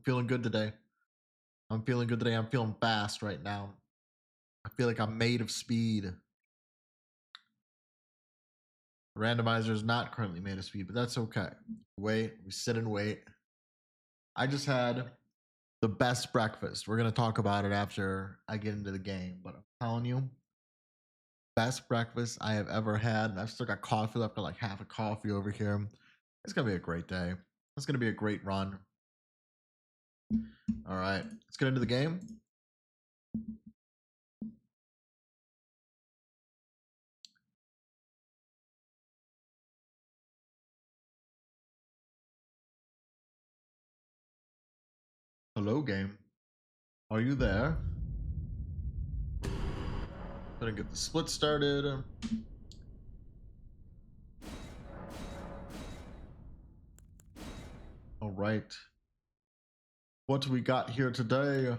feeling good today. I'm feeling good today. I'm feeling fast right now. I feel like I'm made of speed. The randomizer is not currently made of speed, but that's okay. Wait, we sit and wait. I just had the best breakfast. We're going to talk about it after I get into the game, but I'm telling you, best breakfast I have ever had. And I've still got coffee left, got like half a coffee over here. It's going to be a great day. It's going to be a great run. All right, let's get into the game. Hello, game. Are you there? Gonna get the split started. All right. What do we got here today?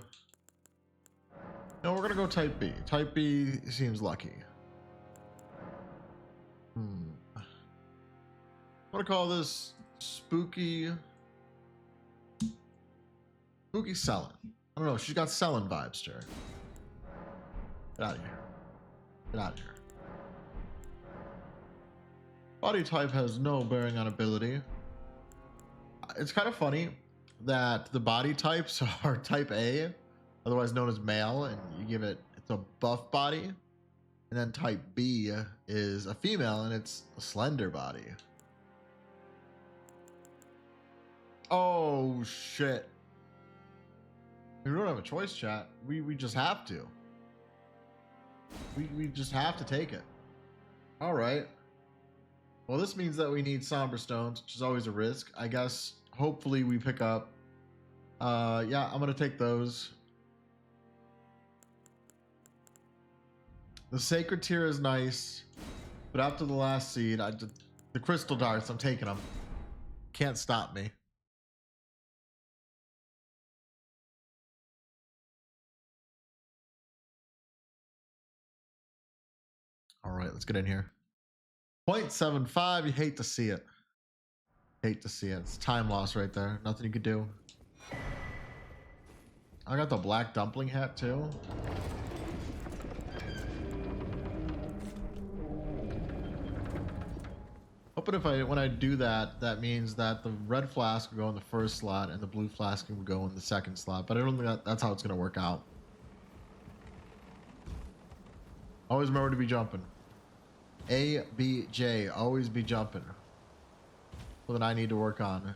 No, we're gonna go type B. Type B seems lucky. I'm gonna call this spooky selling. I don't know. She's got selling vibes to her. Get out of here. Get out of here. Body type has no bearing on ability. It's kind of funny that the body types are type A, otherwise known as male, and you give it's a buff body. And then type B is a female, and it's a slender body. Oh, shit. We don't have a choice, chat. We just have to. We just have to take it. All right. Well, this means that we need somber stones, which is always a risk. I guess hopefully we pick up. Yeah, I'm going to take those. The sacred tier is nice, but after the last seed, the crystal darts, I'm taking them. Can't stop me. All right, let's get in here. 0.75, you hate to see it. Hate to see it. It's time loss right there. Nothing you could do. I got the black dumpling hat too. Hoping when I do that, that means that the red flask will go in the first slot and the blue flask will go in the second slot. But I don't think that's how it's going to work out. Always remember to be jumping. A, B, J. Always be jumping. Something I need to work on.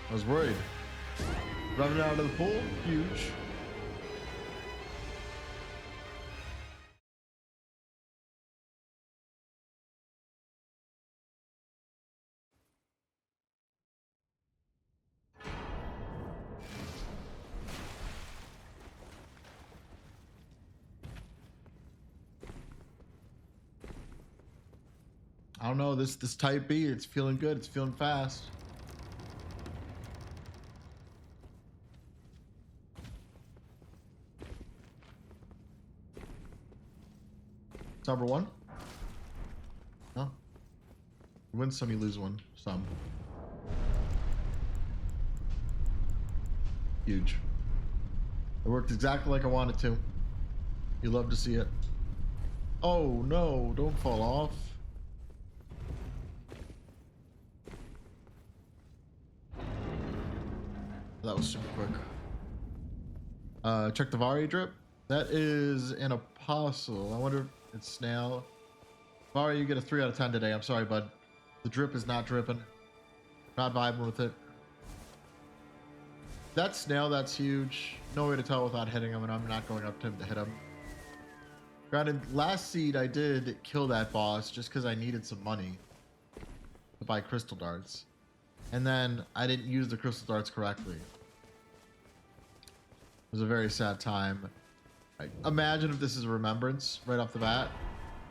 I was worried. Running out of the pool, huge. I don't know, this type B, it's feeling good, it's feeling fast. Number one. No. You win some, you lose one. Some. Huge. It worked exactly like I wanted to. You love to see it. Oh no, don't fall off. That was super quick. Check the Vari drip. That is an apostle. I wonder if it's snail. Vari, you get a 3 out of 10 today. I'm sorry, bud. The drip is not dripping. Not vibing with it. That snail, that's huge. No way to tell without hitting him, and I'm not going up to him to hit him. Granted, last seed I did kill that boss just because I needed some money to buy crystal darts. And then I didn't use the crystal darts correctly. It was a very sad time. Imagine if this is a remembrance right off the bat.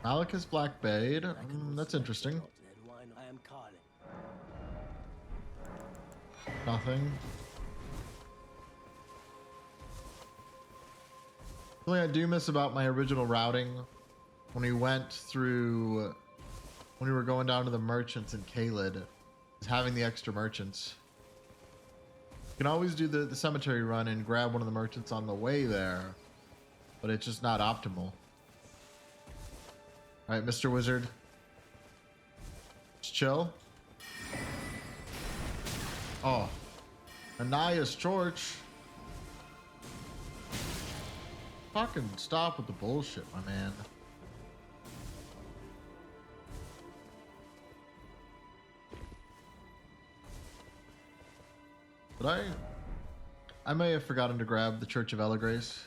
Malachus Blackbade. That's interesting. Nothing. The thing I do miss about my original routing when we went through, when we were going down to the merchants in Kaled, is having the extra merchants. You can always do the cemetery run and grab one of the merchants on the way there, but it's just not optimal. All right, Mr. Wizard. Just chill. Oh. Ananias George. Fucking stop with the bullshit, my man. But I may have forgotten to grab the Church of Elagrace.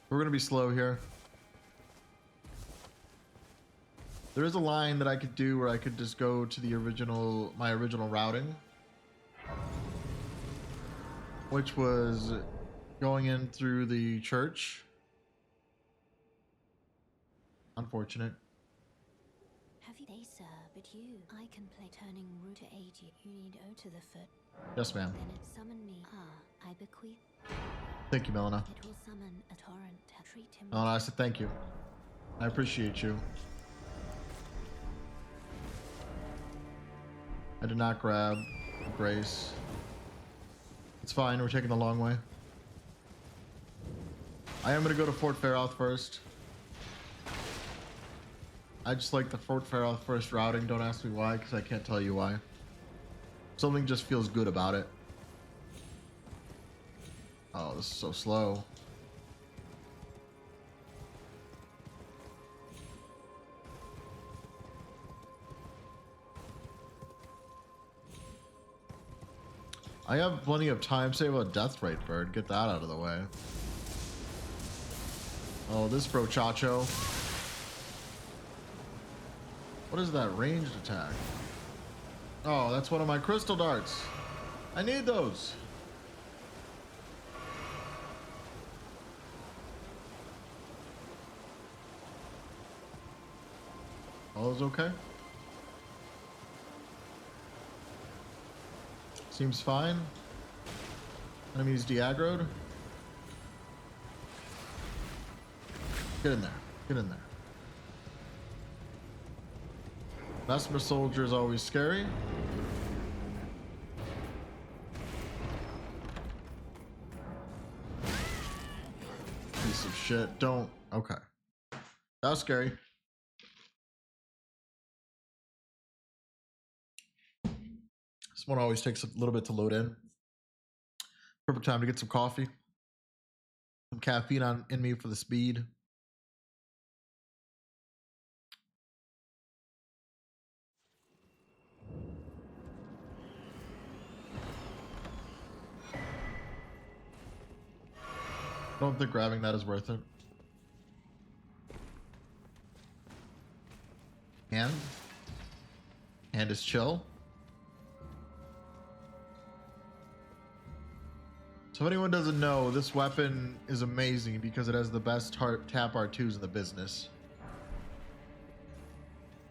We're gonna be slow here. There is a line that I could do where I could just go to the original, my original routing, which was going in through the church. Unfortunate. Have you day, sir, but I can play turning route to aid you. You need O to the foot. Yes, ma'am. Then it summon me. I bequeath. Thank you, Melina. It will summon a torrent. Treat him. Melina, I said thank you. I appreciate you. I did not grab Grace. It's fine, we're taking the long way. I am going to go to Fort Faroth first. I just like the Fort Faroth first routing. Don't ask me why, because I can't tell you why. Something just feels good about it. Oh, this is so slow. I have plenty of time save a death rate bird. Get that out of the way. Oh, this brochacho. What is that ranged attack? Oh, that's one of my crystal darts. I need those. All is okay? Seems fine. Enemies de-aggroed. Get in there. Get in there. Vesper soldier is always scary. Piece of shit. Don't. Okay. That was scary. This one always takes a little bit to load in. Perfect time to get some coffee. Some caffeine in me for the speed. I don't think grabbing that is worth it. Hand is chill. So if anyone doesn't know, this weapon is amazing because it has the best tap R2s in the business.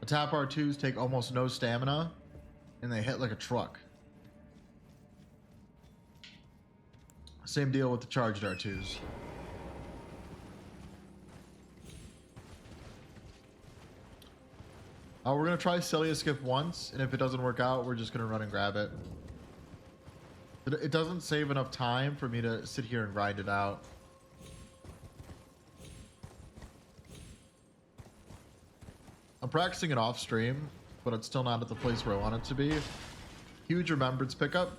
The tap R2s take almost no stamina and they hit like a truck. Same deal with the charged R2s. We're gonna try Celia skip once, and if it doesn't work out, we're just gonna run and grab it. It doesn't save enough time for me to sit here and grind it out. I'm practicing it off stream, but it's still not at the place where I want it to be. Huge remembrance pickup.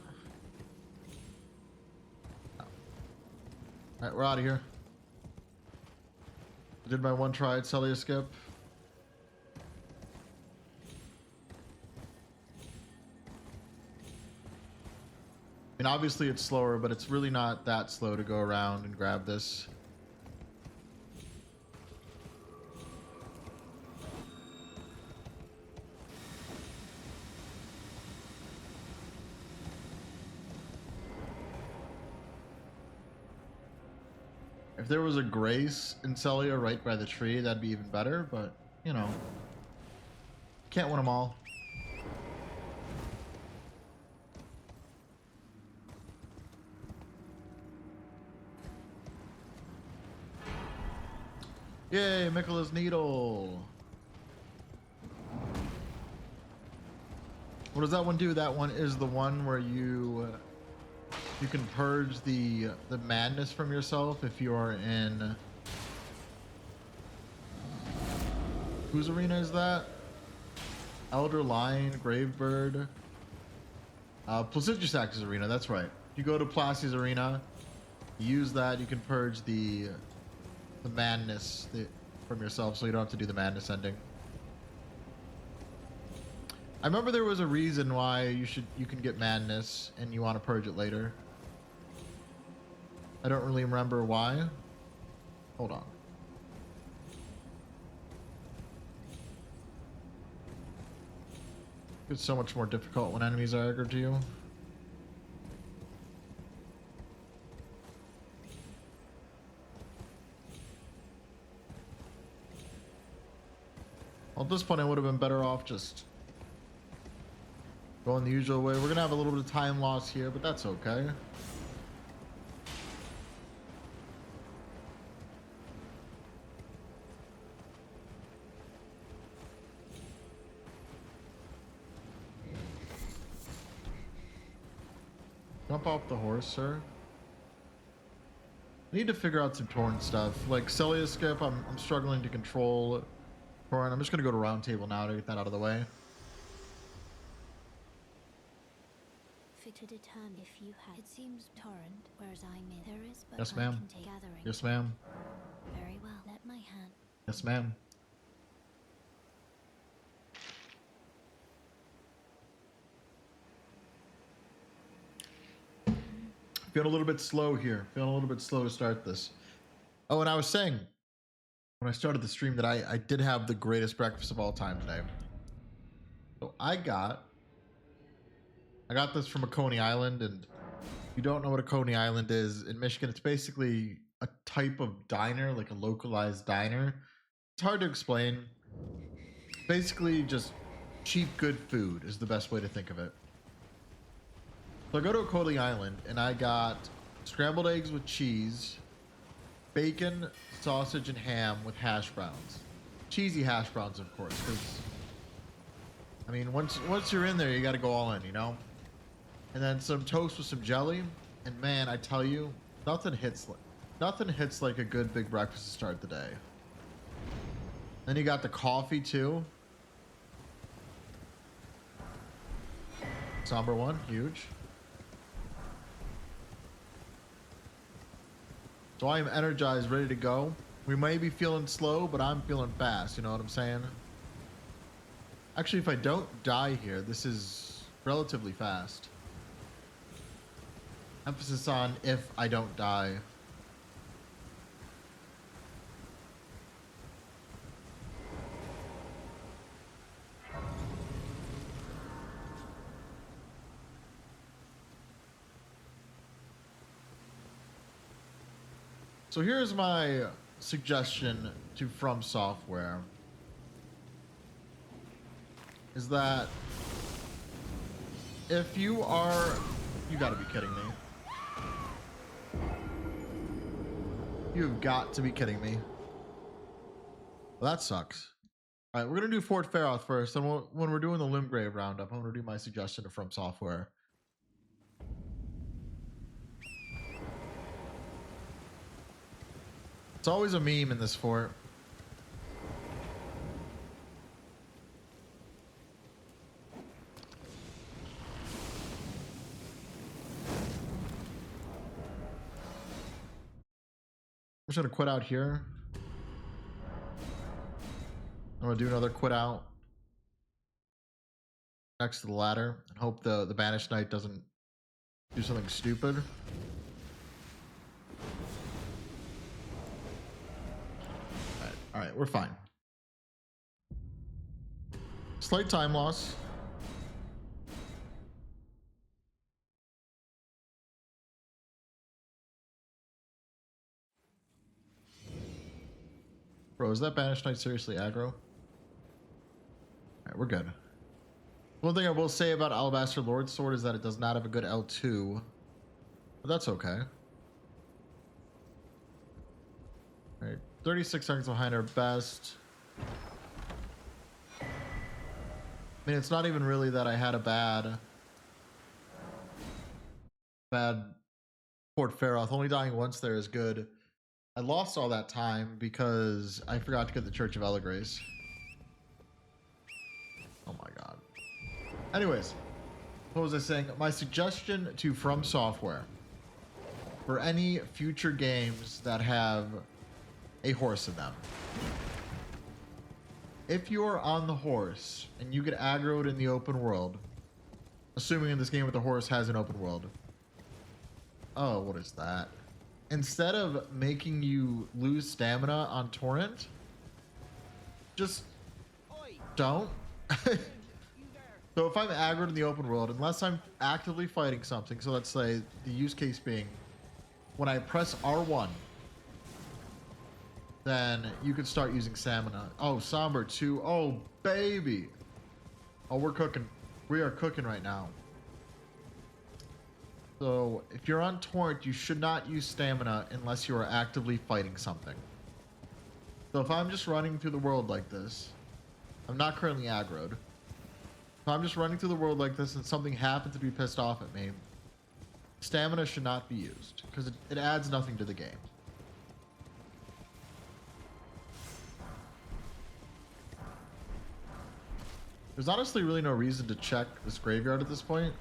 Alright, we're out of here. I did my one try at Celia skip. I mean, obviously it's slower, but it's really not that slow to go around and grab this. If there was a Grace in Celia right by the tree, that'd be even better, but, you know, can't win them all. Yay, Mikkela's Needle. What does that one do? That one is the one where you can purge the madness from yourself if you are in... Whose arena is that? Elder Lion, Gravebird. Placidusax's arena, that's right. You go to Placi's arena, you use that, you can purge the madness from yourself, so you don't have to do the madness ending. I remember there was a reason why you can get madness and you want to purge it later. I don't really remember why. Hold on. It's so much more difficult when enemies are aggro to you. Well, at this point I would have been better off just going the usual way. We're gonna have a little bit of time loss here, but that's okay. Jump off the horse, sir. I need to figure out some Torn stuff. Like Celia Skip, I'm struggling to control Torn. I'm just gonna go to round table now to get that out of the way. To determine if you had, it seems torrent, whereas I'm in. There is, but Yes, I ma'am. can take gathering. Yes, ma'am. Very well. Let my hand. Yes, ma'am. Feeling a little bit slow here. Feeling a little bit slow to start this. Oh, and I was saying when I started the stream that I did have the greatest breakfast of all time today. So I got this from a Coney Island, and if you don't know what a Coney Island is, in Michigan, it's basically a type of diner, like a localized diner. It's hard to explain. Basically, just cheap, good food is the best way to think of it. So I go to a Coney Island, and I got scrambled eggs with cheese, bacon, sausage, and ham with hash browns. Cheesy hash browns, of course, because I mean, once you're in there, you got to go all in, you know. And then some toast with some jelly, and man, I tell you, nothing hits like a good big breakfast to start the day. Then you got the coffee too. Somber one, huge. So I am energized, ready to go. We may be feeling slow, but I'm feeling fast, you know what I'm saying? Actually, if I don't die here, this is relatively fast. Emphasis on if I don't die. So here's my suggestion to From Software. Is that if you are... You gotta be kidding me. You've got to be kidding me. Well, that sucks. All right, we're gonna do Fort Faroth first, and when we're doing the Limgrave roundup, I'm gonna do my suggestion to From Software. It's always a meme in this fort. I'm just gonna quit out here. I'm gonna do another quit out next to the ladder and hope the Banished Knight doesn't do something stupid. All right, we're fine. Slight time loss. Bro, is that Banished Knight seriously aggro? All right, we're good. One thing I will say about Alabaster Lord Sword is that it does not have a good L2, but that's okay. All right, 36 seconds behind our best. I mean, it's not even really that I had a bad Port Feroth. Only dying once there is good. I lost all that time because I forgot to get the Church of Elegrace. Oh my god. Anyways, what was I saying? My suggestion to From Software for any future games that have a horse in them. If you're on the horse and you get aggroed in the open world, assuming in this game with the horse has an open world. Oh, what is that? Instead of making you lose stamina on Torrent, just don't. So if I'm aggroed in the open world, unless I'm actively fighting something, so let's say the use case being when I press R1, then you can start using stamina. Oh, Somber 2. Oh, baby. Oh, we're cooking. We are cooking right now. So if you're on Torrent, you should not use stamina unless you are actively fighting something. So if I'm just running through the world like this, I'm not currently aggroed. If I'm just running through the world like this and something happens to be pissed off at me, stamina should not be used because it adds nothing to the game. There's honestly really no reason to check this graveyard at this point.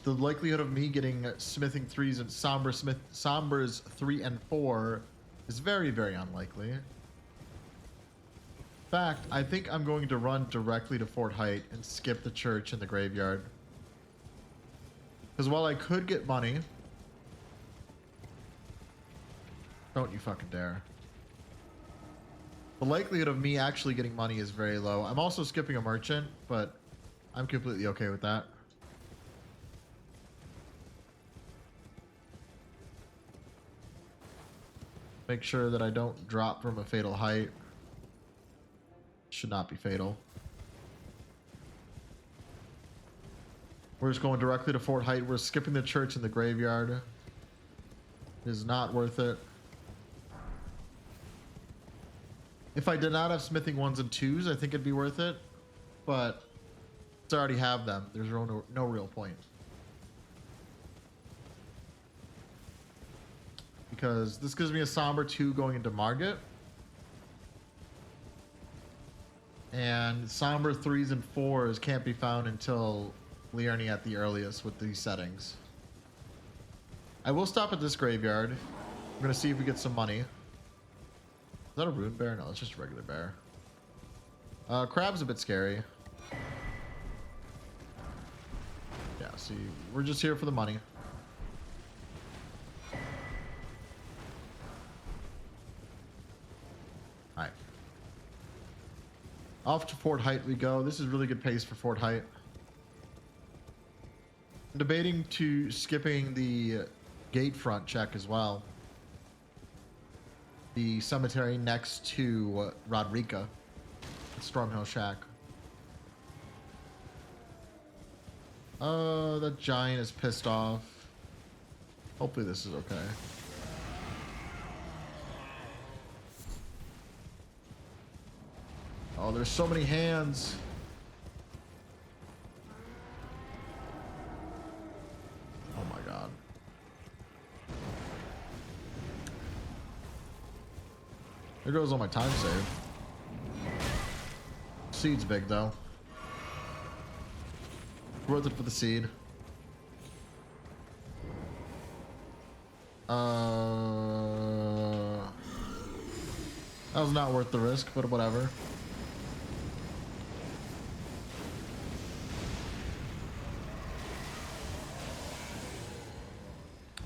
The likelihood of me getting smithing 3s and sombers 3 and 4 is very, very unlikely. In fact, I think I'm going to run directly to Fort Height and skip the church in the graveyard. Because while I could get money... Don't you fucking dare. The likelihood of me actually getting money is very low. I'm also skipping a merchant, but I'm completely okay with that. Make sure that I don't drop from a fatal height. Should not be fatal. We're just going directly to Fort Height. We're skipping the church in the graveyard. It is not worth it. If I did not have smithing 1s and 2s, I think it'd be worth it. But since I already have them, there's no real point. Because this gives me a Somber 2 going into Margit. And Somber 3s and 4s can't be found until Liurni at the earliest with these settings. I will stop at this graveyard. I'm going to see if we get some money. Is that a rune bear? No, it's just a regular bear. Crab's a bit scary. Yeah, see, we're just here for the money. Alright. Off to Fort Height we go. This is really good pace for Fort Height. I'm debating to skipping the gate front check as well. The cemetery next to Rodrika. Stormhill Shack. That giant is pissed off. Hopefully this is okay. Oh, there's so many hands. Oh my god. There goes all my time save. Seed's big though. Worth it for the seed. That was not worth the risk, but whatever.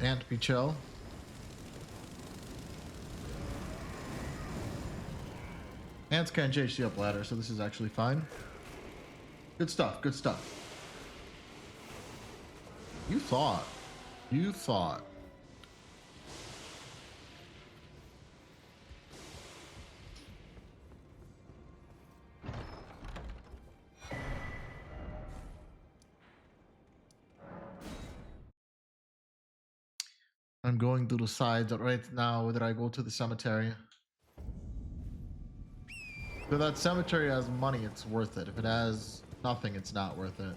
Ant be chill. Ants can't JC up ladder, so this is actually fine. Good stuff, good stuff. You thought. You thought. I'm going to decide right now whether I go to the cemetery. If that cemetery has money, it's worth it. If it has nothing, it's not worth it.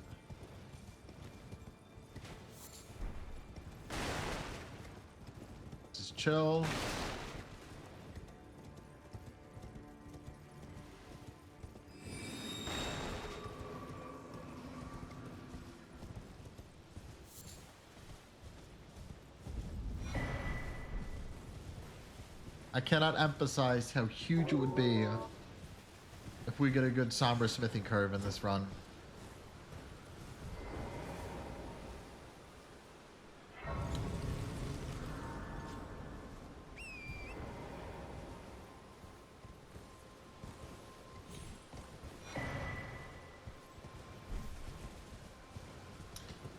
Just chill. I cannot emphasize how huge it would be if we get a good somber smithing curve in this run.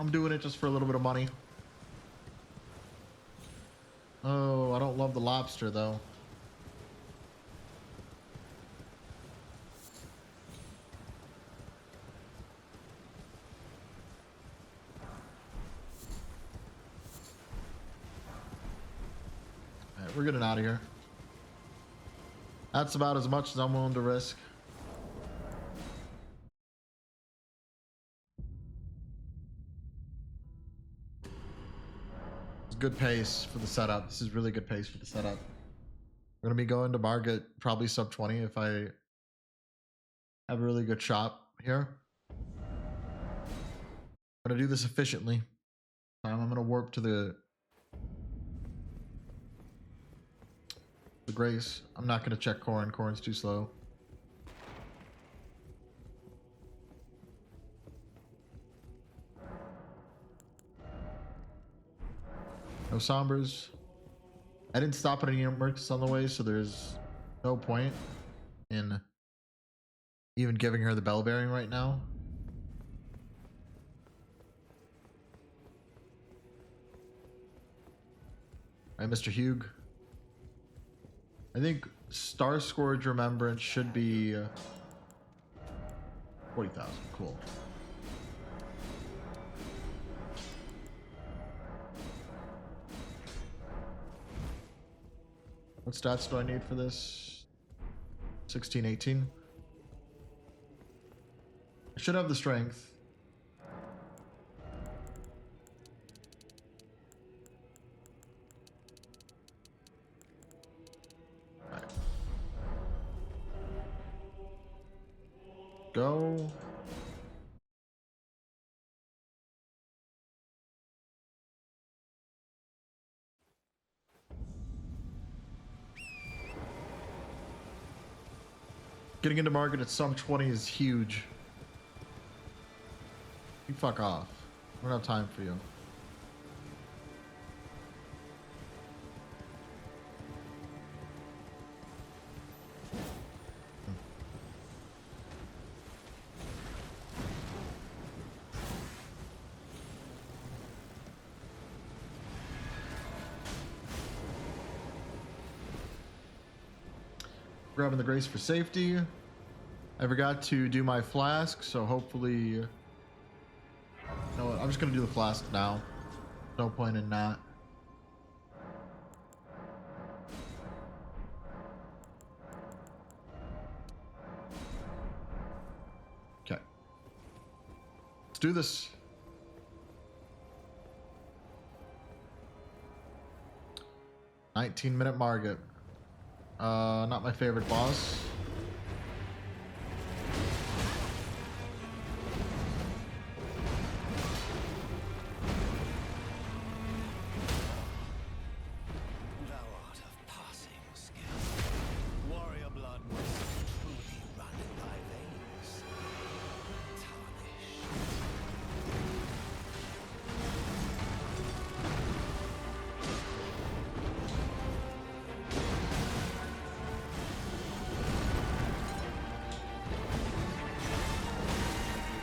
I'm doing it just for a little bit of money. Oh, I don't love the lobster though. Alright, we're getting out of here. That's about as much as I'm willing to risk. It's good pace for the setup. This is really good pace for the setup. We're gonna be going to Market probably sub 20 if I have a really good shot here. I'm gonna do this efficiently. I'm gonna warp to the Grace. I'm not gonna check Corrin. Corrin's too slow. No Sombers. I didn't stop at any Mercs on the way, so there's no point in even giving her the bell bearing right now. Alright, Mr. Hugh. I think Starscourge Remembrance should be 40,000. Cool. What stats do I need for this? 16, 18. I should have the strength. Right. Go. Getting into Market at sum 20 is huge. You fuck off. I don't have time for you. Grabbing the Grace for safety. I forgot to do my flask, so hopefully... You know what? I'm just gonna do the flask now. No point in not. Okay. Let's do this. $19-minute Market. Not my favorite boss.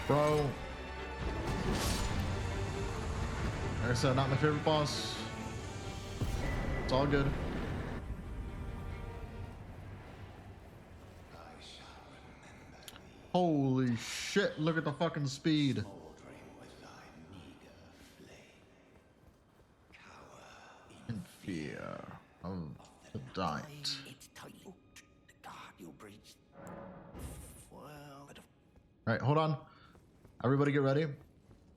Bro. Like I said, not my favorite boss. It's all good. Holy shit, look at the fucking speed. In fear of the diet. It's tight. God, you breached. Well, Alright, hold on. Everybody get ready.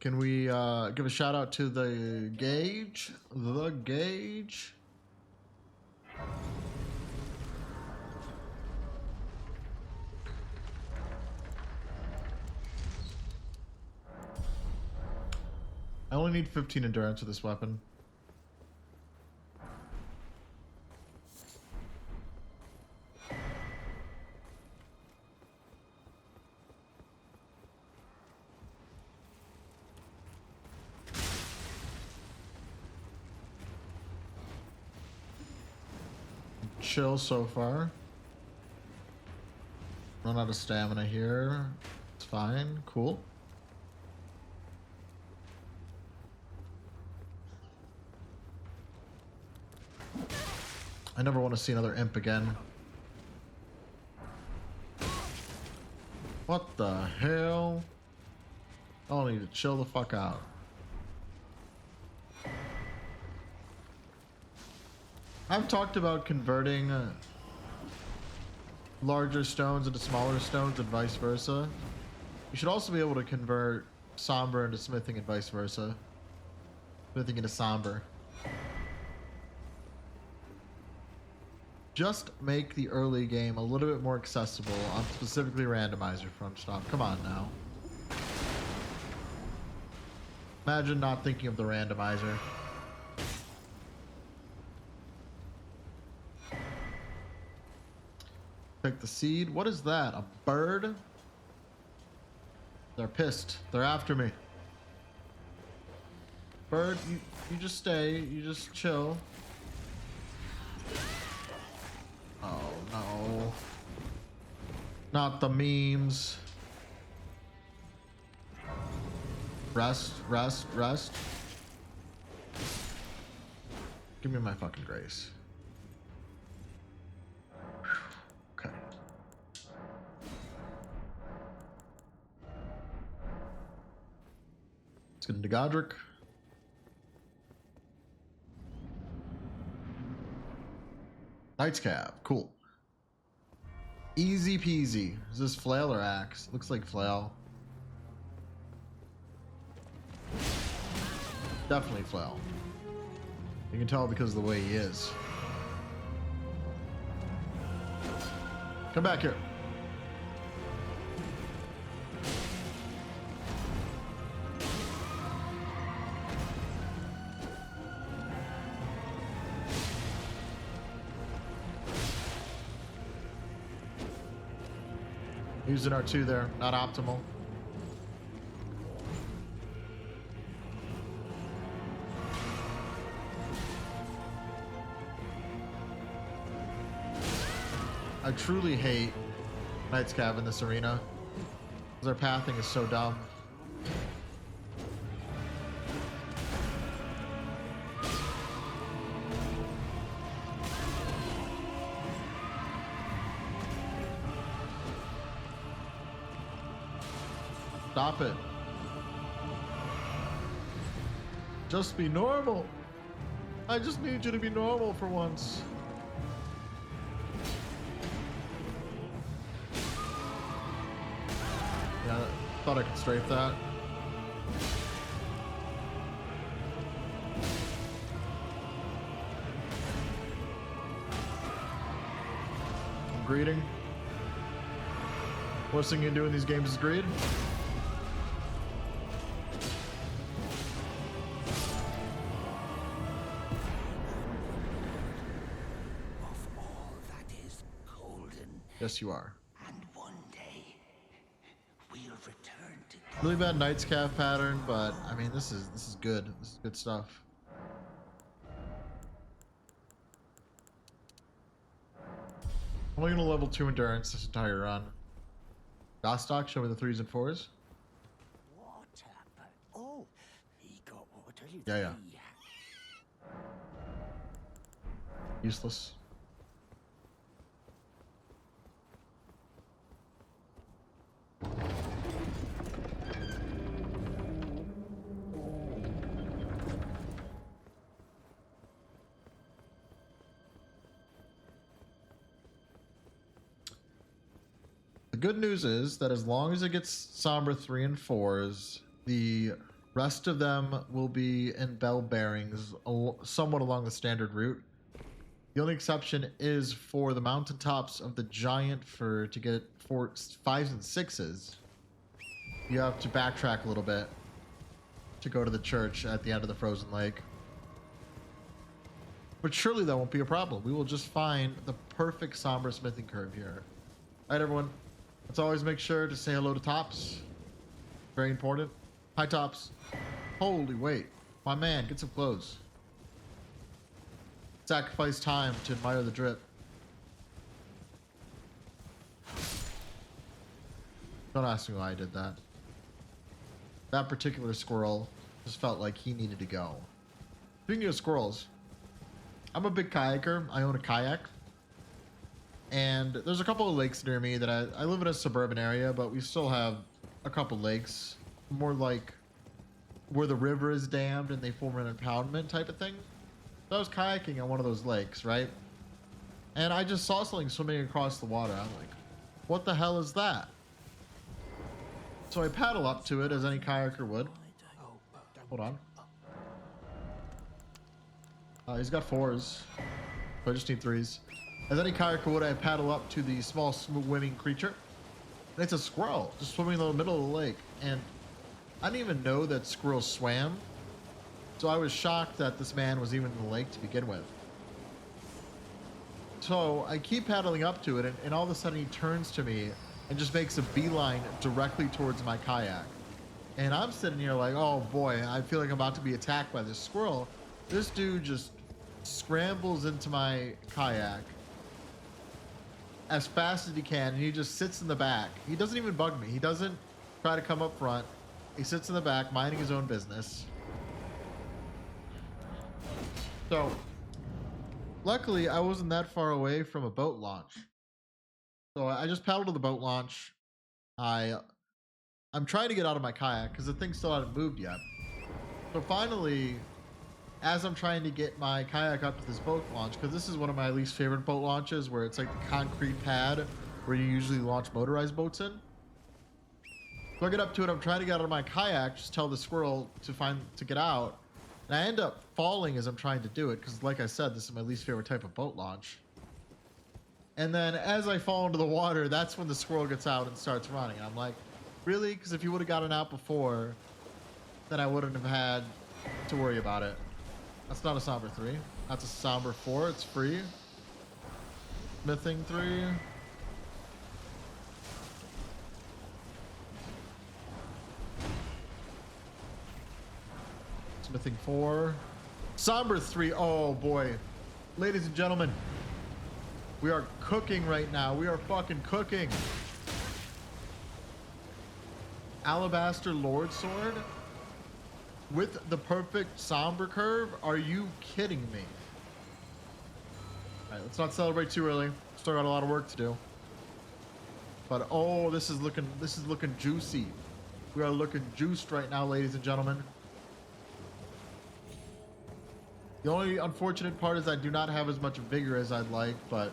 Can we give a shout out to the gauge? The gauge. I only need 15 endurance with this weapon. Chill so far. Run out of stamina here. It's fine. Cool. I never want to see another imp again. What the hell? I need to chill the fuck out. I've talked about converting larger stones into smaller stones and vice versa. You should also be able to convert somber into smithing and vice versa. Smithing into somber. Just make the early game a little bit more accessible on specifically randomizer front stop. Come on now. Imagine not thinking of the randomizer. Pick the seed. What is that? A bird? They're pissed. They're after me. Bird, you just stay. You just chill. Oh no. Not the memes. Rest, rest, rest. Give me my fucking grace. Okay. Let's get into Godric. Knight's Cab, cool. Easy peasy. Is this flail or axe? Looks like flail. Definitely flail. You can tell because of the way he is. Come back here. Using R2 there, not optimal. I truly hate Knight's Cab in this arena. Their pathing is so dumb. Stop it. Just be normal. I just need you to be normal for once. Yeah, thought I could strafe that. I'm greeting. Worst thing you can do in these games is greed. Yes, you are. and one day we'll return to. Really bad Knight's Cab pattern, but I mean this is good. This is good stuff. I'm only gonna level 2 endurance this entire run. Gostock, show me the 3s and 4s. What happened? Oh, he got water. Yeah. Useless. good news is that as long as it gets Somber 3 and 4s, the rest of them will be in bell bearings somewhat along the standard route. The only exception is for the mountaintops of the giant. To get 4s, 5s, and 6s, you have to backtrack a little bit to go to the church at the end of the frozen lake. But surely that won't be a problem. We will just find the perfect somber smithing curve here. All right, everyone. Let's always make sure to say hello to Tops. Very important. Hi, Tops. Holy wait. My man, get some clothes. Sacrifice time to admire the drip. Don't ask me why I did that. That particular squirrel just felt like he needed to go. Speaking of squirrels, I'm a big kayaker. I own a kayak. And there's a couple of lakes near me that I live in a suburban area, but we still have a couple lakes. More like where the river is dammed and they form an impoundment type of thing. So I was kayaking on one of those lakes, right? And I just saw something swimming across the water. I'm like, what the hell is that? So I paddle up to it as any kayaker would. Hold on. He's got 4s. So I just need 3s. As any kayaker would, I paddle up to the small swimming creature. And it's a squirrel just swimming in the middle of the lake. And I didn't even know that squirrels swam. So I was shocked that this man was even in the lake to begin with. So I keep paddling up to it, and all of a sudden he turns to me and just makes a beeline directly towards my kayak. And I'm sitting here like, oh boy, I feel like I'm about to be attacked by this squirrel. This dude just scrambles into my kayak as fast as he can, and he just sits in the back. He doesn't even bug me. He doesn't try to come up front. He sits in the back, minding his own business. So, luckily, I wasn't that far away from a boat launch. So I just paddled to the boat launch. I'm trying to get out of my kayak because the thing still hadn't moved yet. So finally, as I'm trying to get my kayak up to this boat launch, because this is one of my least favorite boat launches, where it's like the concrete pad where you usually launch motorized boats in. So I get up to it. I'm trying to get out of my kayak. Just tell the squirrel to get out. And I end up falling as I'm trying to do it because, like I said, this is my least favorite type of boat launch. And then as I fall into the water, that's when the squirrel gets out and starts running. And I'm like, really? Because if you would have gotten out before, then I wouldn't have had to worry about it. That's not a somber 3. That's a somber 4. It's free. Smithing 3. Smithing 4. Somber 3. Oh boy. Ladies and gentlemen, we are cooking right now. We are fucking cooking. Alabaster Lord Sword with the perfect somber curve. Are you kidding me? All right, let's not celebrate too early. Still got a lot of work to do. But oh, this is looking juicy. We are looking juiced right now, ladies and gentlemen. The only unfortunate part is I do not have as much vigor as I'd like, but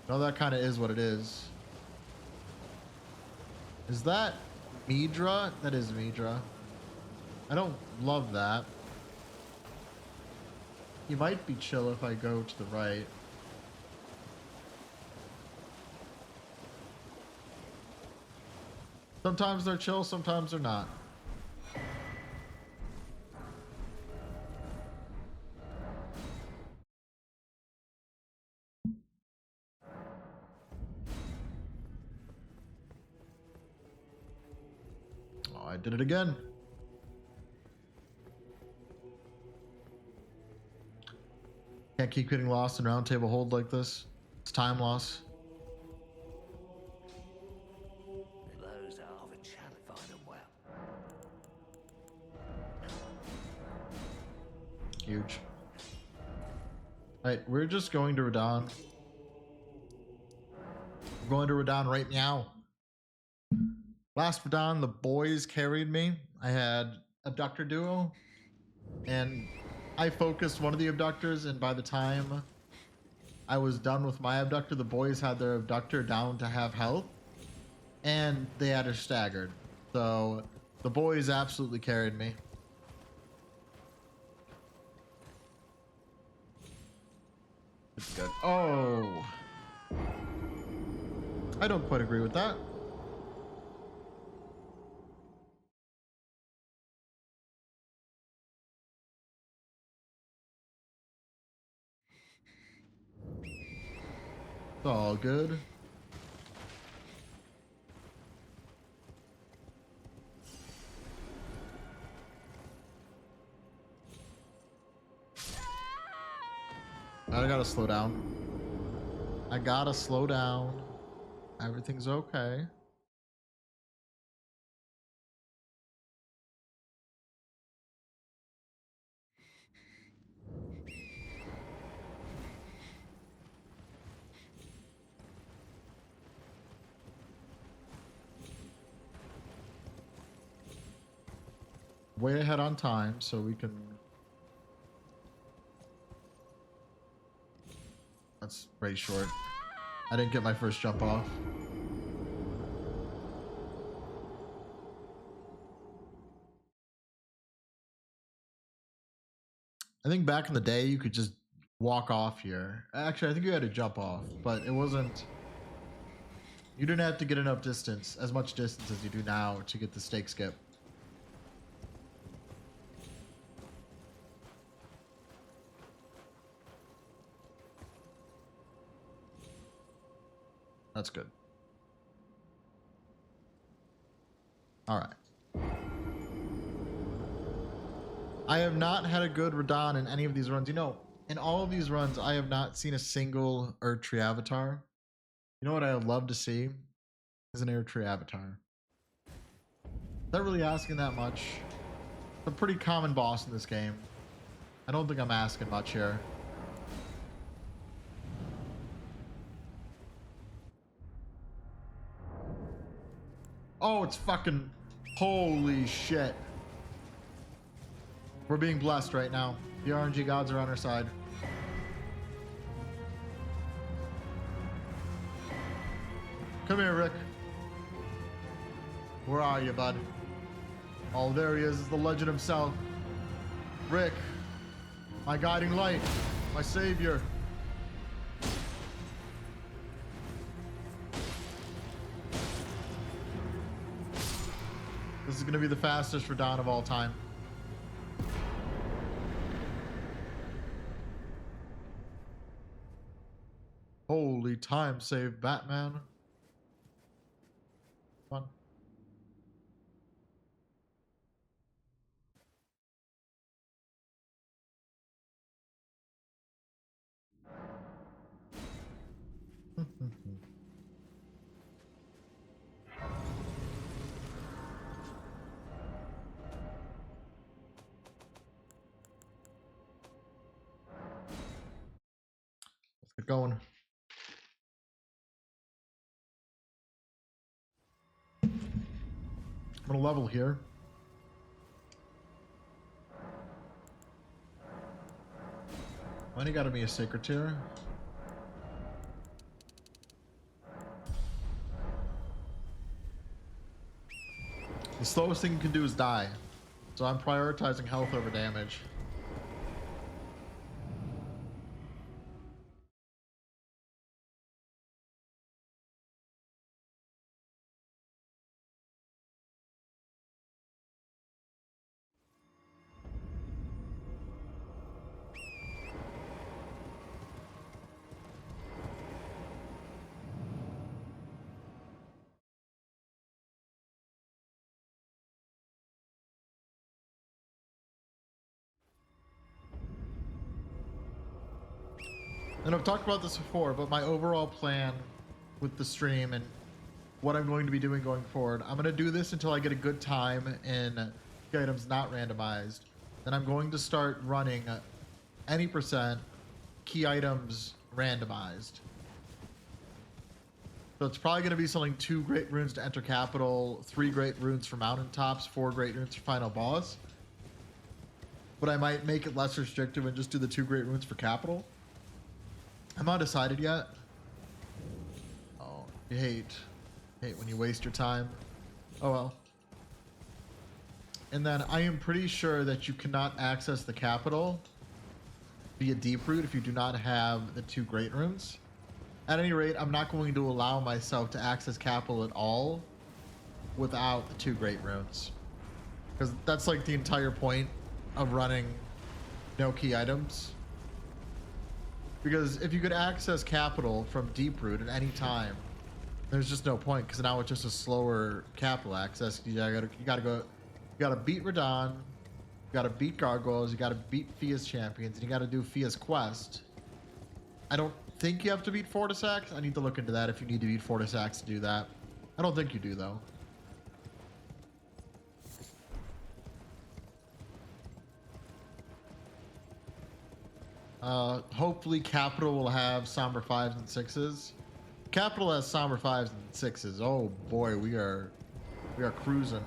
no, that kind of is what it is. Is that Midra? That is Midra. I don't love that. He might be chill if I go to the right. Sometimes they're chill, sometimes they're not. Oh, I did it again. Can't keep getting lost in round table hold like this. It's time loss. Those are the chat them well. Huge. Alright, we're just going to Radon. We're going to Radon right now. Last Radon, the boys carried me. I had abductor duo, and I focused one of the abductors, and by the time I was done with my abductor. The boys had their abductor down to have health, and they had her staggered. So the boys absolutely carried me. It's good. Oh, I don't quite agree with that. It's all good. I gotta slow down. I gotta slow down. Everything's okay. Way ahead on time, so we can... That's pretty short. I didn't get my first jump off. I think back in the day, you could just walk off here. Actually, I think you had to jump off, but it wasn't... You didn't have to get enough distance, as much distance as you do now to get the stake skip. That's good. All right. I have not had a good Radon in any of these runs. You know, in all of these runs, I have not seen a single Erdtree avatar. You know what I would love to see? Is an Erdtree avatar. Not really asking that much. It's a pretty common boss in this game. I don't think I'm asking much here. Oh, it's fucking... Holy shit. We're being blessed right now. The RNG gods are on our side. Come here, Rick. Where are you, bud? Oh, there he is the legend himself. Rick. My guiding light. My savior. This is going to be the fastest Radon of all time. Holy time save, Batman. Come on. Let's get going. I'm gonna level here. Money gotta be a sacred tier. The slowest thing you can do is die. So I'm prioritizing health over damage. And I've talked about this before, but my overall plan with the stream and what I'm going to be doing going forward, I'm going to do this until I get a good time in items not randomized. Then I'm going to start running any percent key items randomized. So it's probably going to be something 2 great runes to enter capital, 3 great runes for mountaintops, 4 great runes for final boss. But I might make it less restrictive and just do the 2 great runes for capital. I'm not decided yet. Oh, you hate when you waste your time. Oh well. And then I am pretty sure that you cannot access the capital via deep route if you do not have the 2 great runes. At any rate, I'm not going to allow myself to access capital at all without the 2 great runes, because that's like the entire point of running no key items. Because if you could access capital from deep route at any time, there's just no point, because now it's just a slower capital access. You gotta beat Radon, you gotta beat Gargoyles, you gotta beat Fia's champions, and you gotta do Fia's quest. I don't think you have to beat Fortisax. I need to look into that if you need to beat Fortisax to do that. I don't think you do though. Hopefully Capital will have Somber 5s and 6s. Capital has Somber 5s and 6s. Oh boy, we are cruising.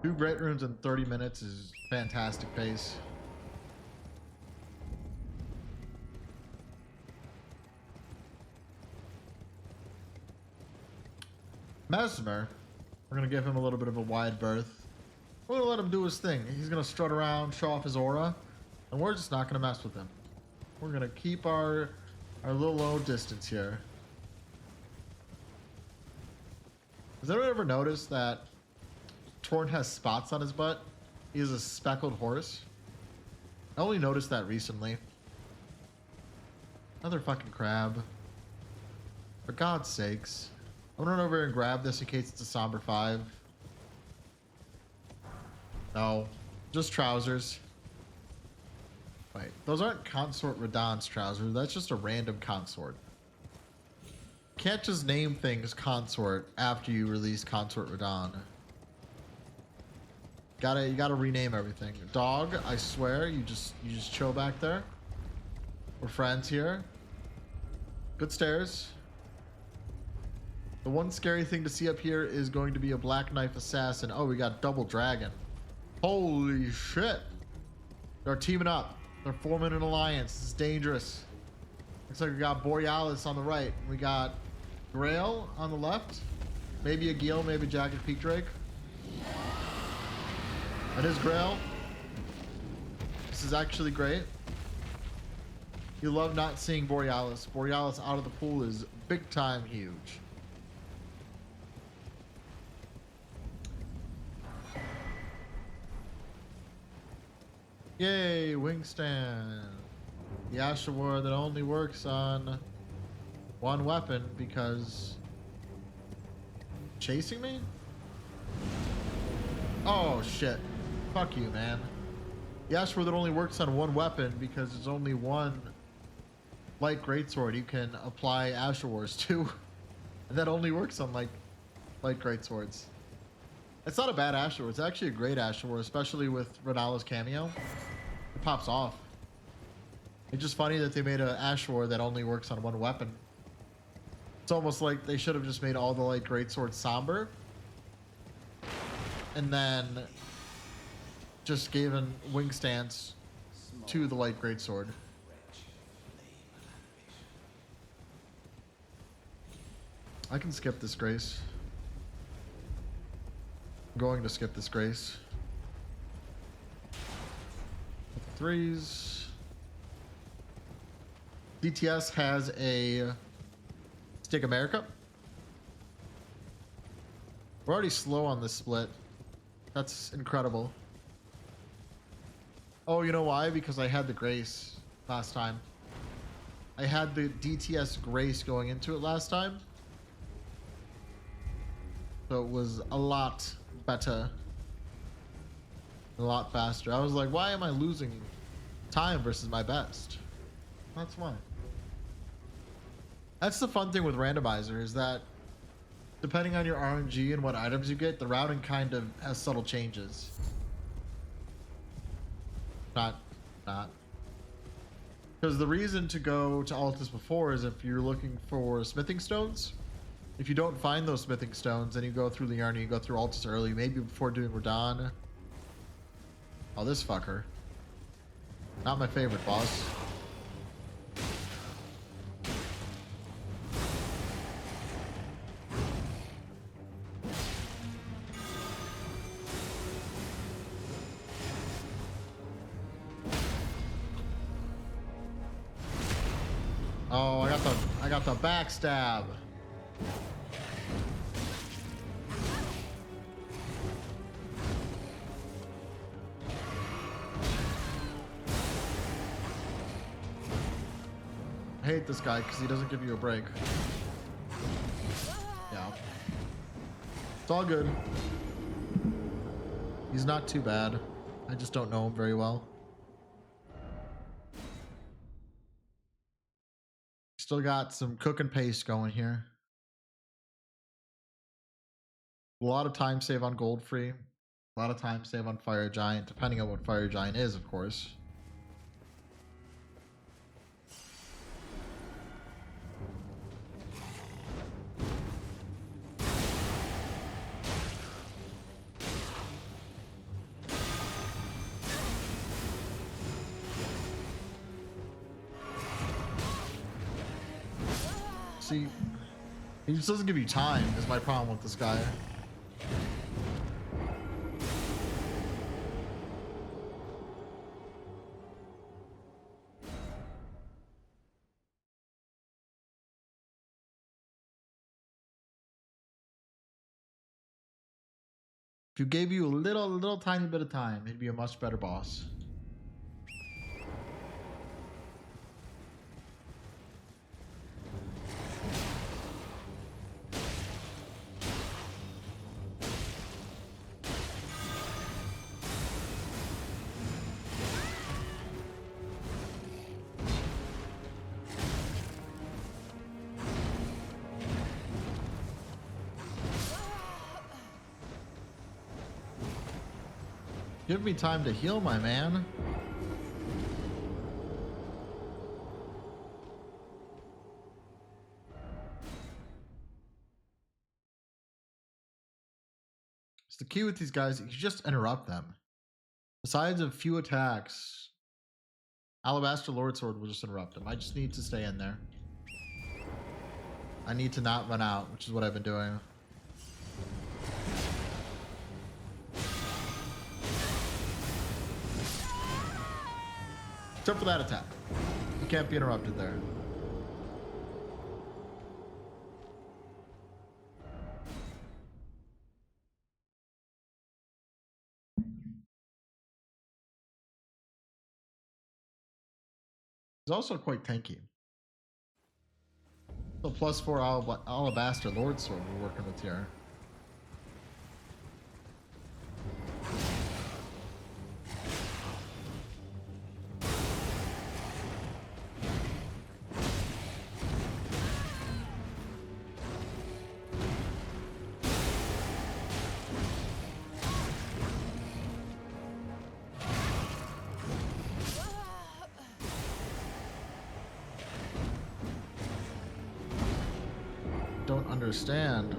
Two great runes in 30 minutes is fantastic pace. Mesmer, we're gonna give him a little bit of a wide berth. We're gonna let him do his thing. He's gonna strut around, show off his aura, and we're just not gonna mess with him. We're gonna keep our little low distance here. Has anyone ever noticed that Torn has spots on his butt? He is a speckled horse. I only noticed that recently. Another fucking crab. For God's sakes. I'm gonna run over and grab this in case it's a Somber 5. No, just trousers. Wait, those aren't Consort Radon's trousers. That's just a random Consort. Can't just name things Consort after you release Consort Radon. You gotta rename everything. Dog, I swear, you just chill back there. We're friends here. Good stairs. The one scary thing to see up here is going to be a Black Knife Assassin. Oh, we got Double Dragon. Holy shit. They're teaming up. They're forming an alliance. This is dangerous. Looks like we got Borealis on the right. We got Grail on the left. Maybe a Gil, maybe Jagged Peak Drake. That is Grail. This is actually great. You love not seeing Borealis. Borealis out of the pool is big time huge. Yay, Wingstand. The Ashawar that only works on one weapon because... Chasing me? Oh shit. Fuck you, man. The Ashawar that only works on one weapon because there's only one light greatsword you can apply Ashawars to. And that only works on light greatswords. It's not a bad Ashawar. It's actually a great Ashawar, especially with Ronaldo's cameo. It pops off. It's just funny that they made an Ashawar that only works on one weapon. It's almost like they should have just made all the light greatswords somber, and then just given wing stance to the light greatsword. I can skip this grace. I'm going to skip this grace. Threes. DTS has a Stick America. We're already slow on this split. That's incredible. Oh, you know why? Because I had the grace last time. I had the DTS grace going into it last time. So it was a lot better. A lot faster. I was like, why am I losing time versus my best? That's why. That's the fun thing with randomizer, is that depending on your RNG and what items you get, the routing kind of has subtle changes. Not. Because the reason to go to Altus before is if you're looking for smithing stones, If you don't find those smithing stones, then you go through Liarna, you go through Altus early, maybe before doing Radahn. Oh, this fucker. Not my favorite, boss. Oh, I got the backstab. I hate this guy because he doesn't give you a break. Yeah. It's all good. He's not too bad. I just don't know him very well. Still got some cook and paste going here. A lot of time save on gold free. A lot of time save on fire giant, depending on what fire giant is, of course. See, he just doesn't give you time, is my problem with this guy. If you gave you a little tiny bit of time, it'd be a much better boss. Give me time to heal, my man. It's the key with these guys, you just interrupt them. Besides a few attacks, Alabaster Lord Sword will just interrupt them. I just need to stay in there. I need to not run out, which is what I've been doing. Except for that attack. You can't be interrupted there. He's also quite tanky. So +4 Alabaster Lord Sword we're working with here. Don't understand.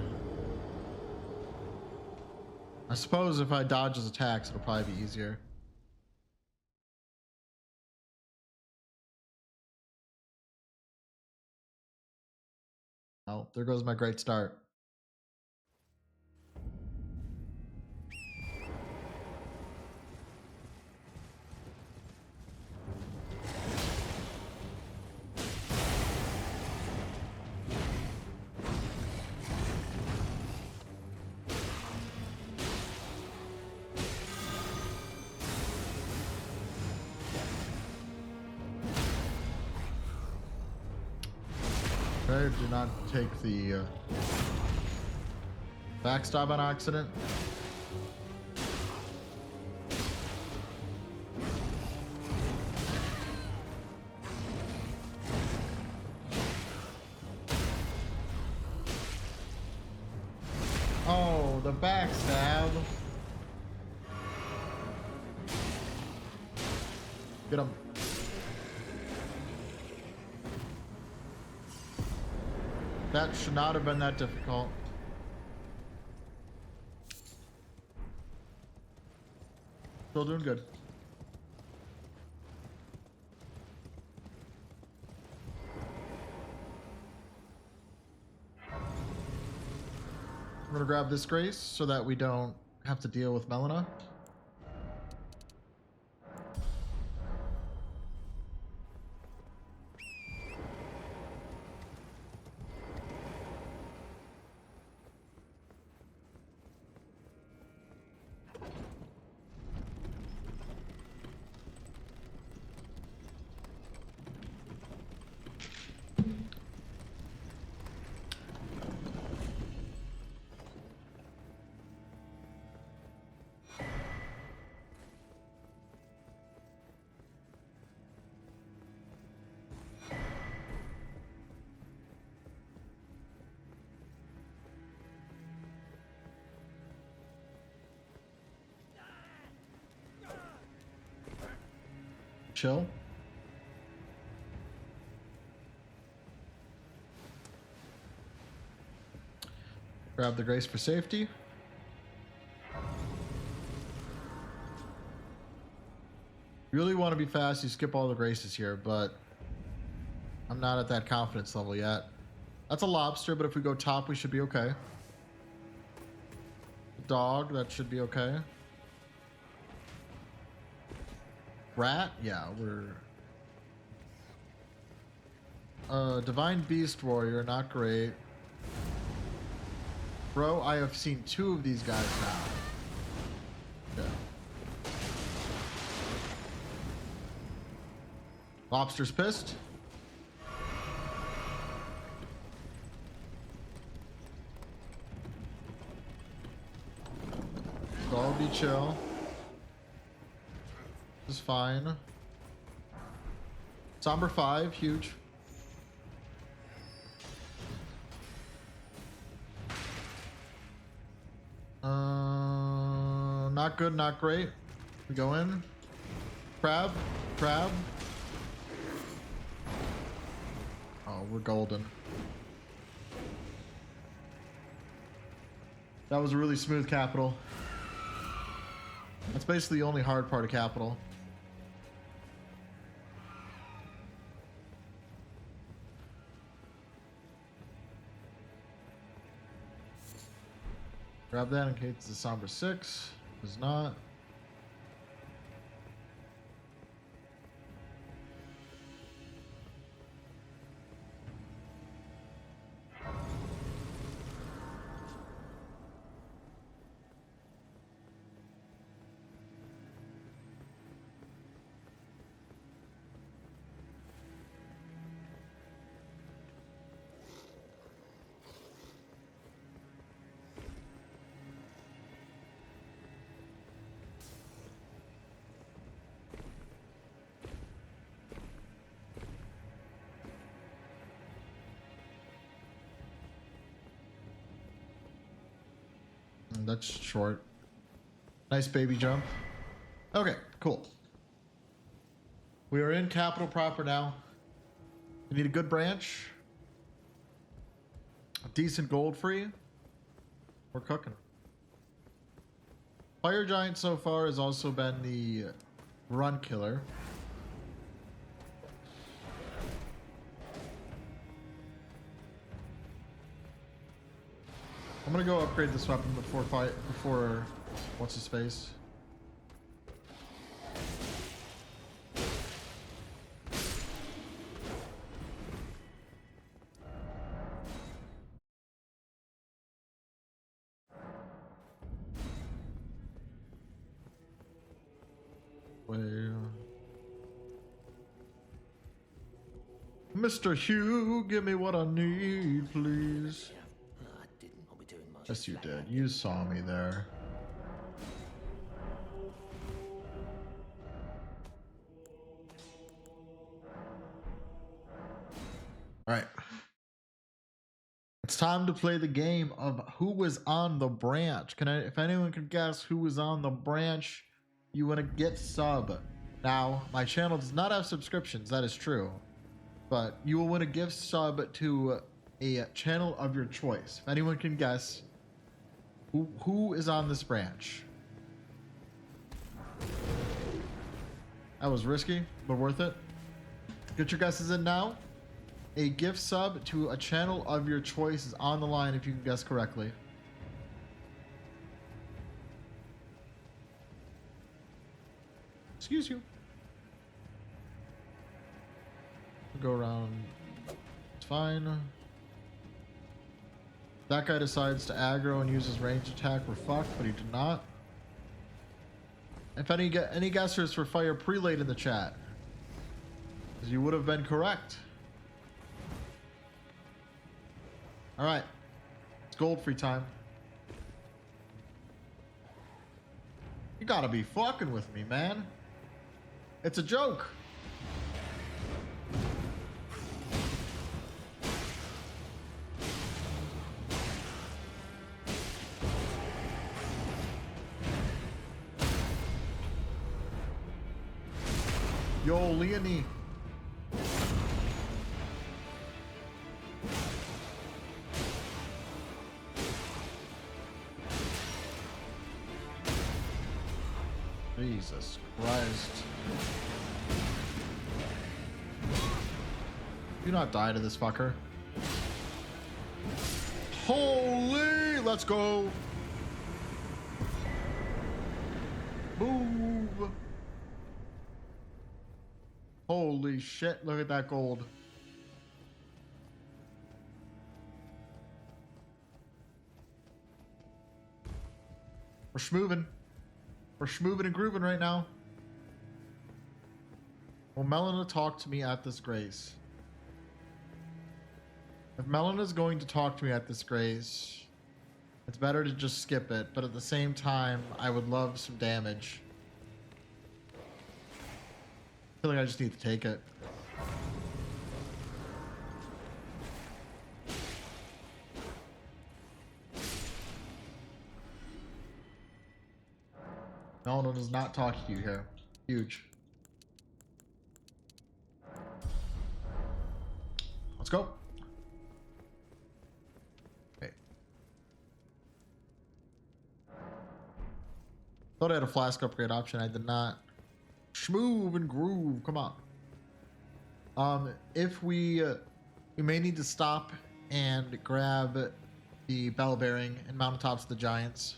I suppose if I dodge his attacks, it'll probably be easier. Oh, there goes my great start. Okay, do not take the backstab on accident. Oh, the backstab. Get him. That should not have been that difficult. Still doing good. I'm gonna grab this grace so that we don't have to deal with Melina. Chill. Grab the grace for safety. Really want to be fast, you skip all the graces here, but I'm not at that confidence level yet. That's a lobster, but if we go top, we should be okay. Dog, that should be okay. Rat, yeah, we're... Divine Beast Warrior, not great. Bro, I have seen 2 of these guys now. Yeah. Lobster's pissed. So I'll be chill. This is fine. Somber 5, huge. Not good, not great. We go in. Crab, crab. Oh, we're golden. That was a really smooth capital. That's basically the only hard part of capital. Grab that in case it's a somber 6. Does not. That's short. Nice baby jump. Okay, cool. We are in capital proper now. We need a good branch. A decent gold free. We're cooking. Fire Giant so far has also been the run killer. I'm gonna go upgrade this weapon before what's his face. Mr. Hugh, give me what I need, please. Yes, you did. You saw me there. All right. It's time to play the game of who was on the branch. If anyone can guess who was on the branch, you want to get sub. Now, my channel does not have subscriptions. That is true. But you will win a gift sub to a channel of your choice. If anyone can guess who is on this branch. That was risky, but worth it. Get your guesses in now. A gift sub to a channel of your choice is on the line if you can guess correctly. Excuse you. Go around. It's fine. That guy decides to aggro and use his range attack. We're fucked, but he did not. If any guessers for fire prelate in the chat, because you would have been correct. All right, it's gold free time. You gotta be fucking with me, man. It's a joke. Yo, Leonie. Jesus Christ. Do not die to this fucker. Holy, let's go. Move. Holy shit, look at that gold. We're schmoovin'. We're schmoovin' and grooving right now. Will Melina talk to me at this grace? If Melina's going to talk to me at this grace, it's better to just skip it, but at the same time, I would love some damage. I feel like I just need to take it. Melina does not talk to you here. Huge. Let's go. Okay. Thought I had a flask upgrade option. I did not. Schmoove and groove. Come on. If we may need to stop and grab the bell bearing and mount on tops of the giants.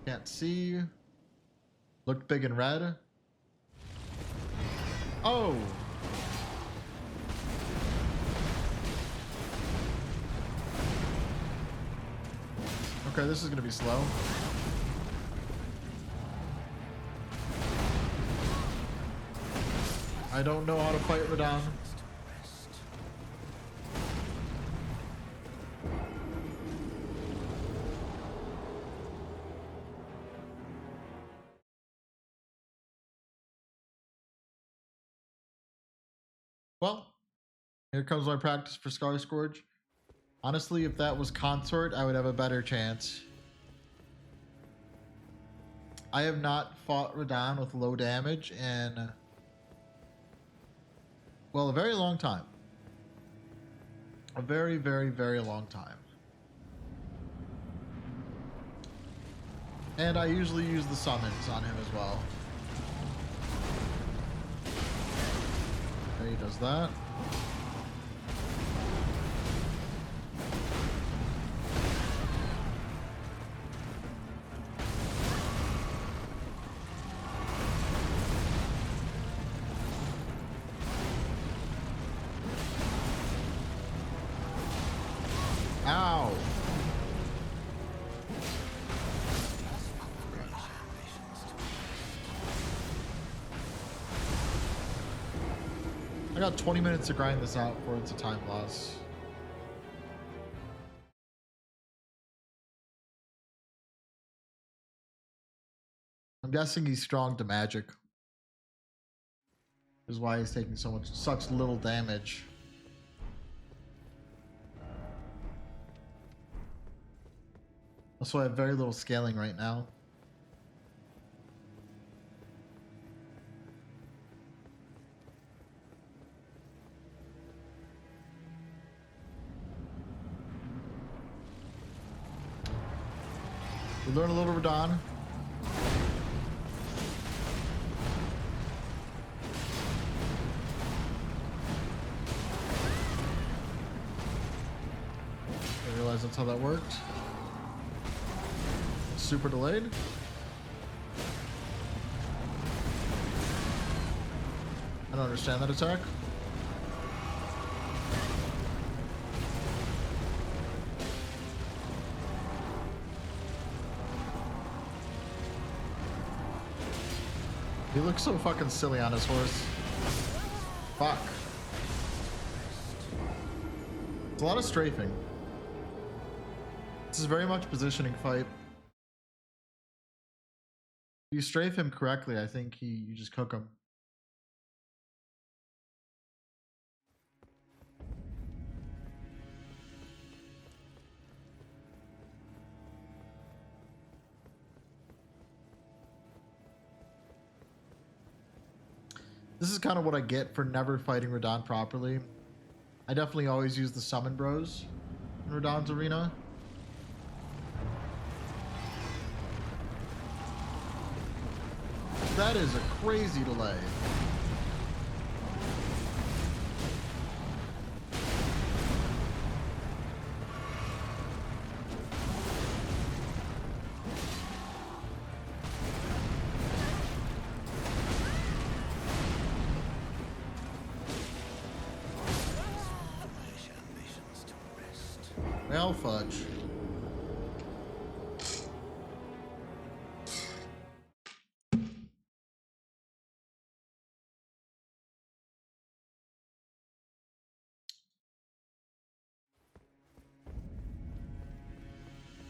Can't see. Looked big and red. Oh. Okay, this is gonna be slow. I don't know how to fight Radon. Well, here comes my practice for Starscourge. Honestly, if that was Consort, I would have a better chance. I have not fought Radon with low damage in, well, a very long time. A very, very, very long time. And I usually use the summons on him as well. Okay, he does that. Ow. I got 20 minutes to grind this out before it's a time loss. I'm guessing he's strong to magic. Is why he's taking such little damage. Also, I have very little scaling right now. We learn a little Radon. I realize that's how that worked. Super delayed. I don't understand that attack. He looks so fucking silly on his horse. Fuck. It's a lot of strafing. This is very much positioning fight. If you strafe him correctly, I think you just cook him. This is kind of what I get for never fighting Radon properly. I definitely always use the summon bros in Radon's arena. That is a crazy delay. Well, fudge.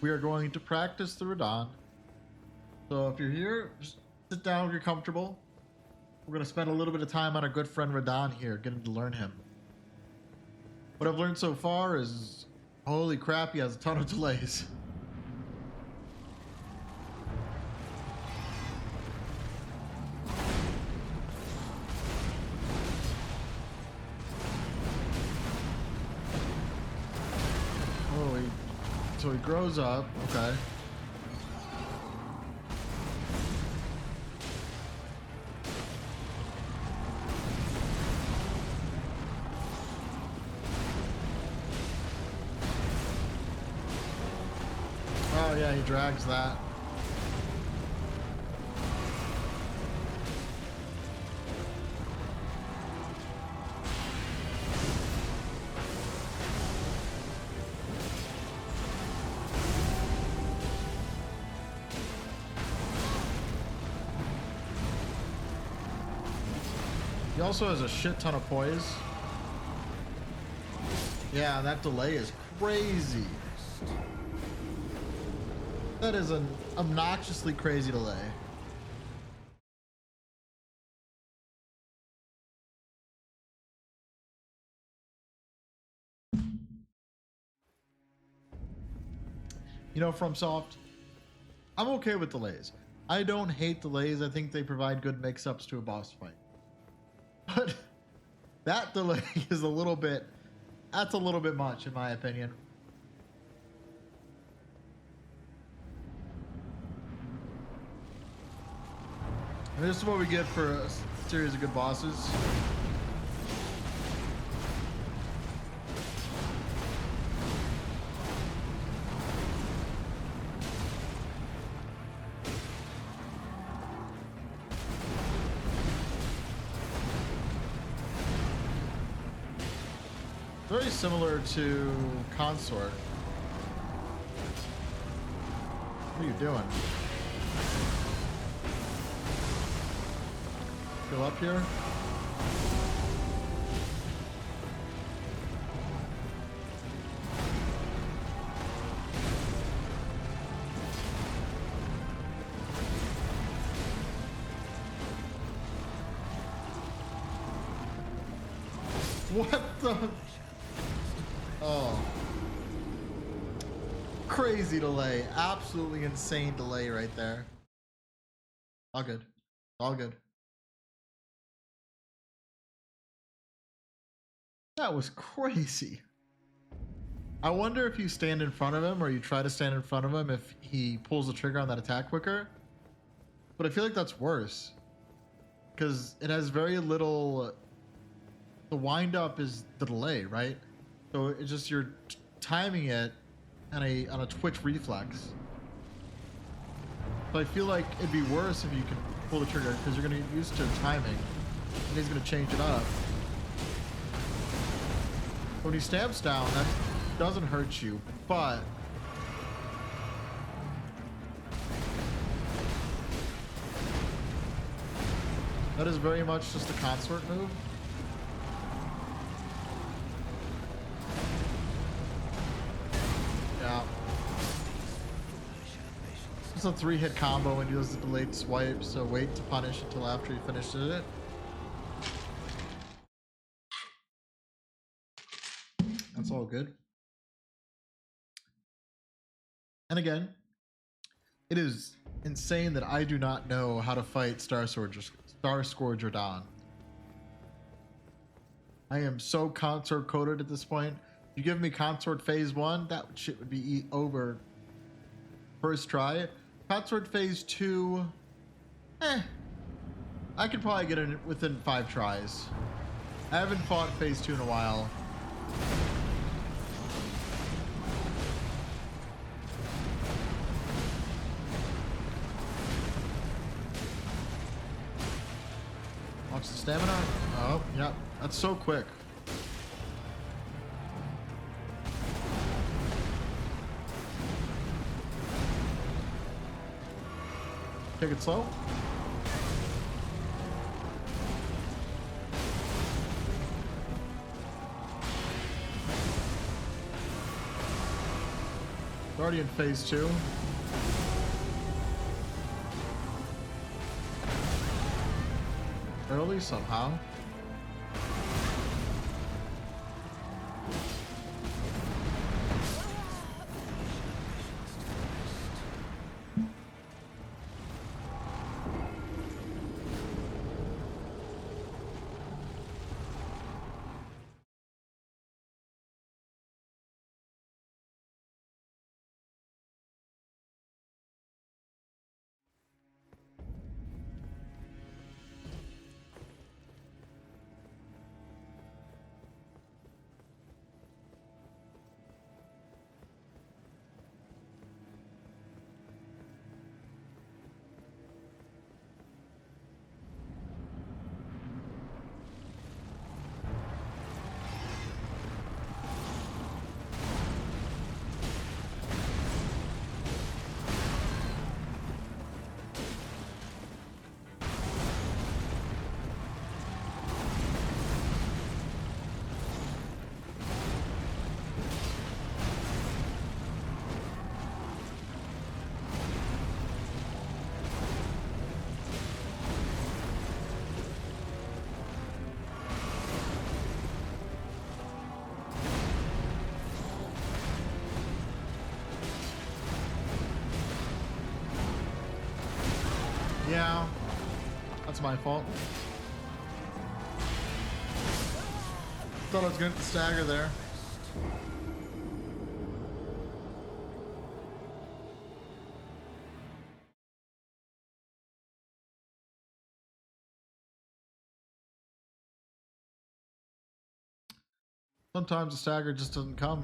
We are going to practice the Radon. So if you're here, just sit down if you're comfortable. We're going to spend a little bit of time on our good friend Radon here, getting to learn him. What I've learned so far is, holy crap, he has a ton of delays. So he grows up, okay. Oh yeah, he drags that. He also has a shit ton of poise. Yeah, that delay is crazy. That is an obnoxiously crazy delay. You know, FromSoft, I'm okay with delays. I don't hate delays. I think they provide good mix-ups to a boss fight. But that delay is a little bit, that's a little bit much in my opinion. And this is what we get for a series of good bosses. Very similar to Consort. What are you doing? Go up here. What the? Oh. Crazy delay. Absolutely insane delay right there. All good. All good. That was crazy. I wonder if you stand in front of him or you try to stand in front of him if he pulls the trigger on that attack quicker. But I feel like that's worse because it has very little. The wind up is the delay, right? So it's just you're timing it on a twitch reflex. So I feel like it'd be worse if you can pull the trigger because you're going to get used to timing and he's going to change it up. When he stamps down, that doesn't hurt you, but that is very much just a consort move. Yeah. It's a 3-hit combo when he does the delayed swipe, so wait to punish until after he finishes it. That's all good. And again, it is insane that I do not know how to fight Starscourge or Dawn. I am so consort coded at this point. You give me consort phase 1, that shit would be over first try. Consort phase 2, I could probably get it within 5 tries. I haven't fought phase 2 in a while. Watch the stamina. Oh, yeah, that's so quick. Take it slow. We're already in phase 2. Early somehow. Yeah, that's my fault. Thought I was going to stagger there. Sometimes the stagger just doesn't come.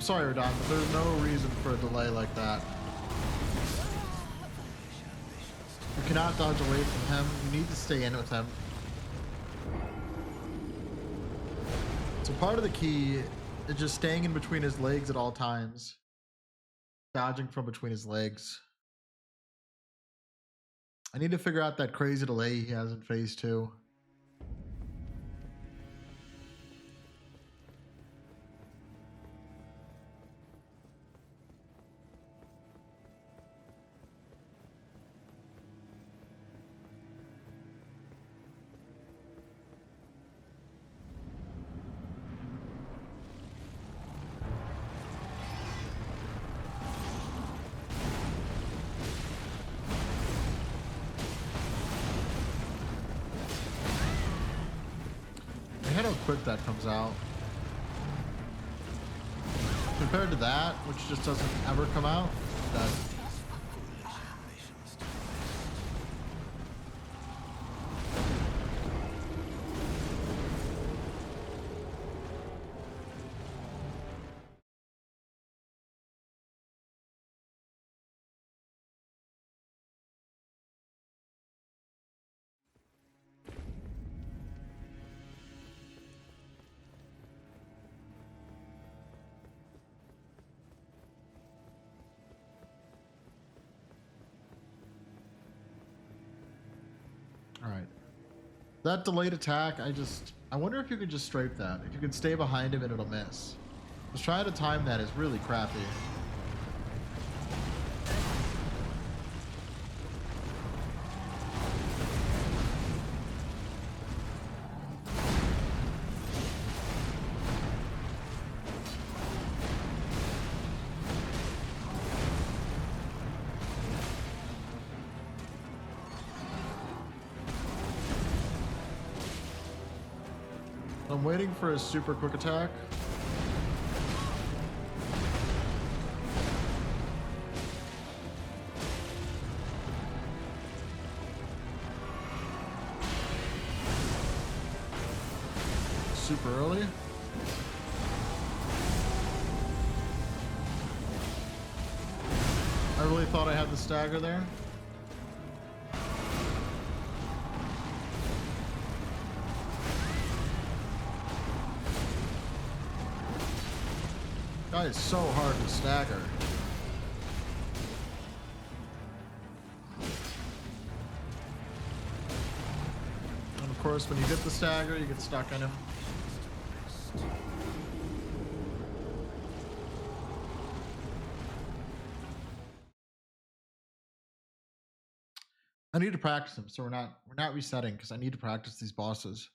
I'm sorry, Radon, but there's no reason for a delay like that. You cannot dodge away from him. You need to stay in with him. So part of the key is just staying in between his legs at all times. Dodging from between his legs. I need to figure out that crazy delay he has in phase 2. I hate how quick that comes out. Compared to that, which just doesn't ever come out, that Alright. That delayed attack, I wonder if you could just strafe that. If you could stay behind him and it'll miss. Just trying to time that is really crappy. I'm waiting for a super quick attack. Super early. I really thought I had the stagger there. Guy is so hard to stagger. And of course, when you get the stagger, you get stuck in him. I need to practice them, so we're not resetting because I need to practice these bosses.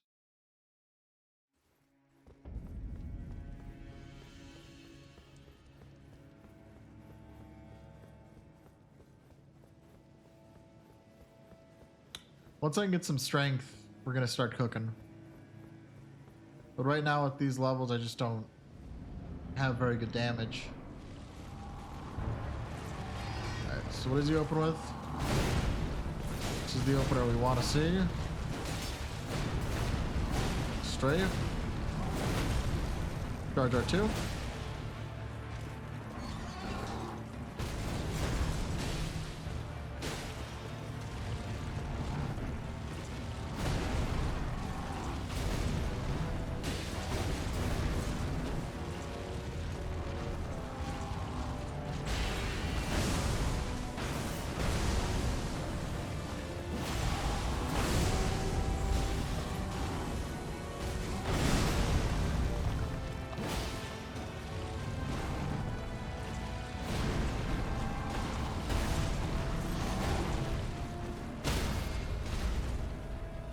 Once I can get some strength, we're gonna start cooking. But right now at these levels, I just don't have very good damage. Alright, so what does he open with? This is the opener we want to see. Strafe. Charge R2.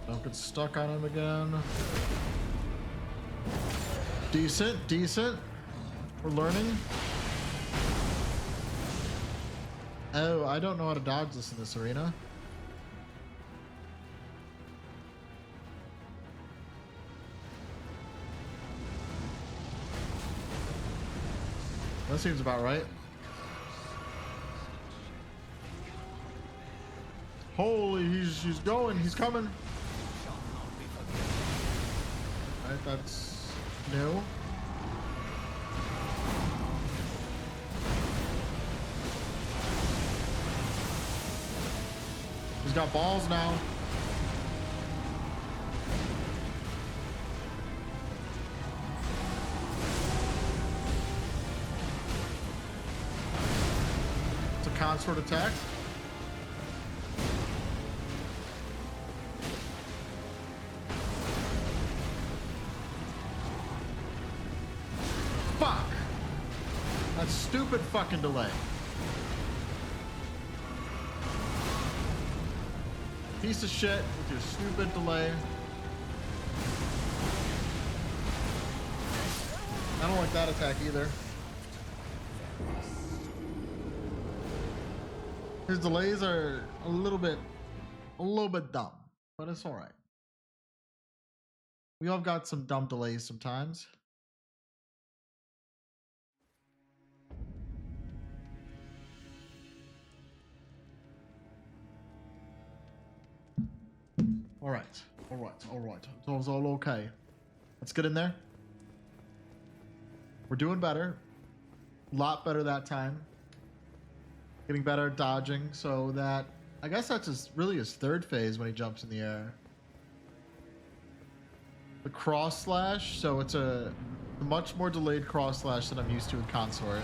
Don't get stuck on him again. Decent, decent. We're learning. Oh, I don't know how to dodge this in this arena. That seems about right. Holy, he's going, he's coming. Alright, that's new. He's got balls now. It's a consort attack. Fuck! That stupid fucking delay. Piece of shit with your stupid delay. I don't like that attack either. His delays are a little bit dumb, but it's all right. We all got some dumb delays sometimes. All right. It's all okay. Let's get in there. We're doing better. A lot better that time. Getting better at dodging, so that I guess that's really his third phase when he jumps in the air. The cross slash, so it's a much more delayed cross slash than I'm used to in Consort.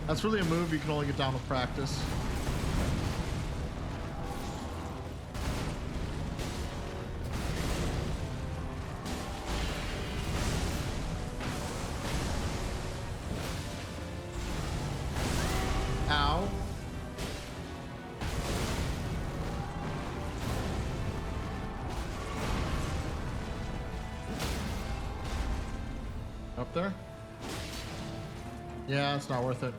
That's really a move you can only get down with practice. Ow. Up there? Yeah, it's not worth it.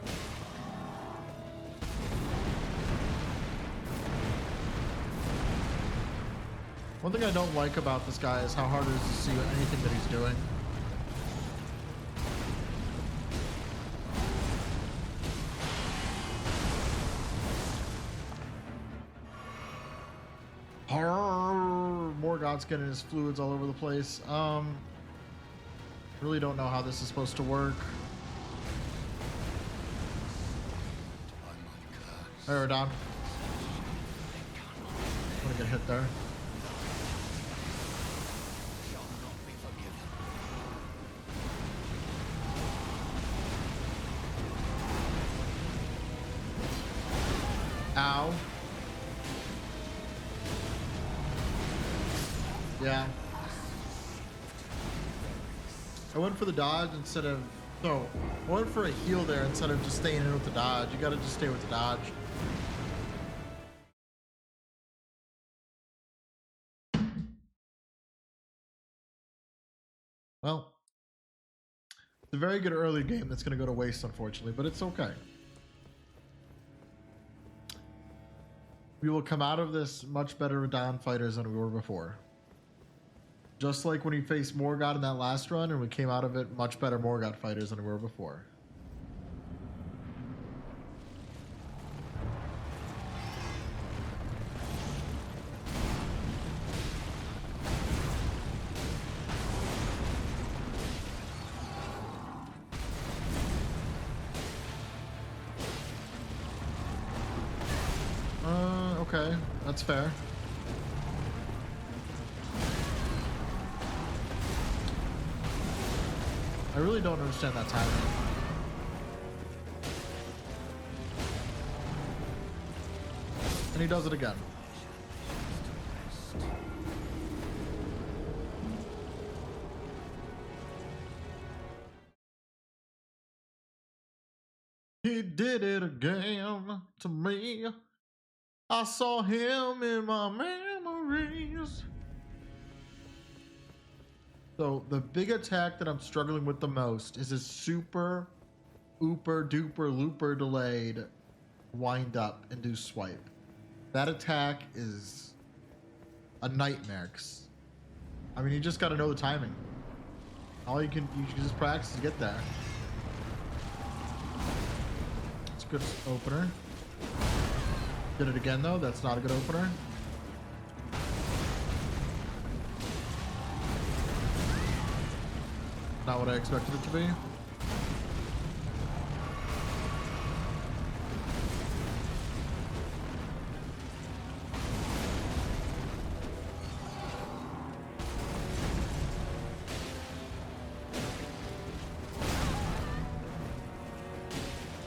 One thing I don't like about this guy is how hard it is to see anything that he's doing. Morgoth's getting his fluids all over the place. Really don't know how this is supposed to work. There, we're down. I'm gonna get hit there. Ow. Yeah. I went for the dodge instead of... No, I went for a heal there instead of just staying in with the dodge. You gotta just stay with the dodge. Well, it's a very good early game that's gonna go to waste, unfortunately, but it's okay. We will come out of this much better Radon fighters than we were before. Just like when we faced Morgoth in that last run, and we came out of it much better Morgoth fighters than we were before. Okay, that's fair. I really don't understand that timing. And he does it again. He did it again to me. I saw him in my memories. So the big attack that I'm struggling with the most is his super ooper duper looper delayed wind up and do swipe. That attack is a nightmare. I mean, you just got to know the timing. You can just practice to get there. It's a good opener. Did it again though. That's not a good opener. Not what I expected it to be.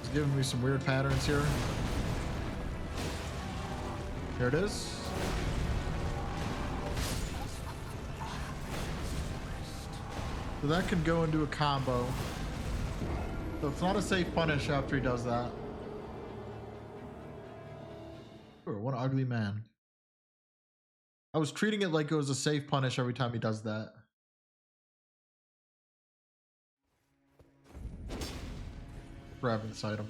It's giving me some weird patterns here. There it is. So that can go into a combo. So it's not a safe punish after he does that. Sure, what an ugly man. I was treating it like it was a safe punish every time he does that. Grabbing this item.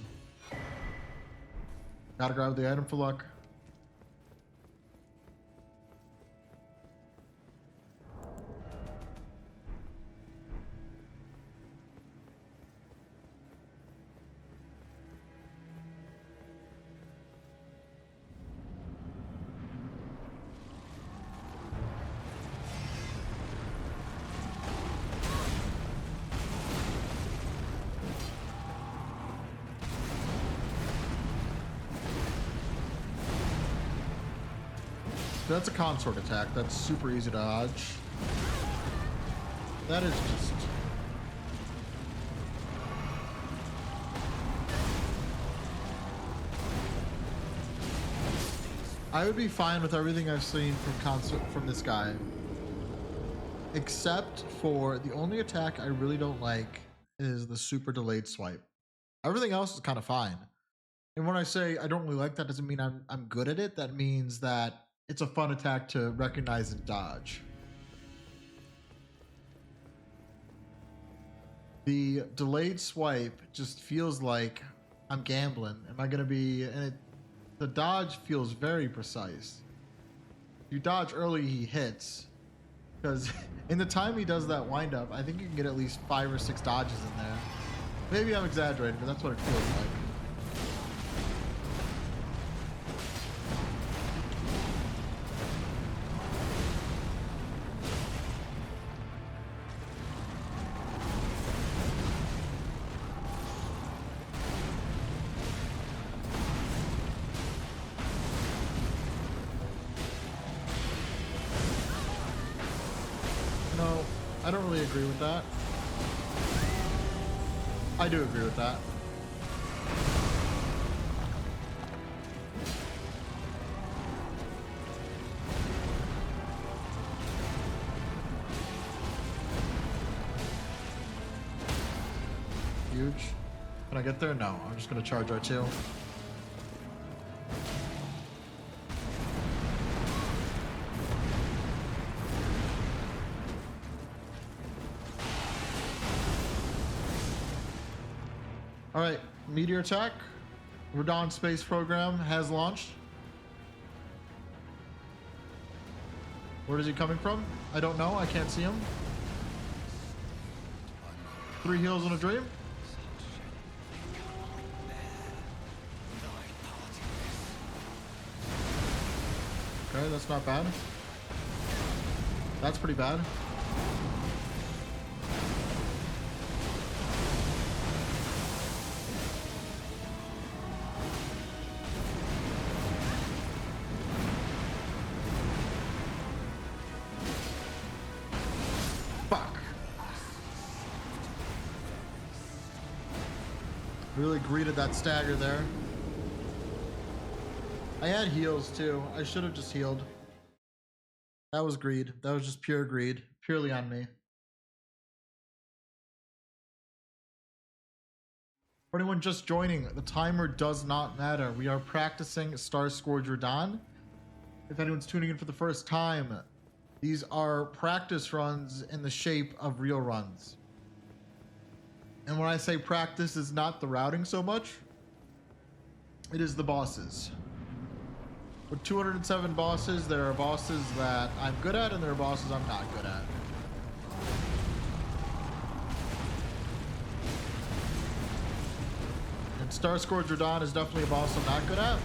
Gotta grab the item for luck. That's a consort attack. That's super easy to dodge. That is just... I would be fine with everything I've seen from consort from this guy. Except for the only attack I really don't like is the super delayed swipe. Everything else is kind of fine. And when I say I don't really like that, doesn't mean I'm good at it. That means that it's a fun attack to recognize and dodge. The delayed swipe just feels like I'm gambling. Am I gonna be? And the dodge feels very precise. You dodge early, he hits. Because in the time he does that wind up, I think you can get at least 5 or 6 dodges in there. Maybe I'm exaggerating, but that's what it feels like. No, I don't really agree with that. I do agree with that. Huge. Can I get there? No, I'm just gonna charge R2. All right, meteor attack. Rando space program has launched. Where is he coming from? I don't know. I can't see him. 3 heals in a dream. Okay, that's not bad. That's pretty bad. Really greeted that stagger there. I had heals too. I should have just healed. That was greed. That was just pure greed. Purely on me. For anyone just joining, the timer does not matter. We are practicing Starscourge Rando. If anyone's tuning in for the first time, these are practice runs in the shape of real runs. And when I say practice, is not the routing so much. It is the bosses. With 207 bosses, there are bosses that I'm good at and there are bosses I'm not good at. And Starscourge Rando is definitely a boss I'm not good at.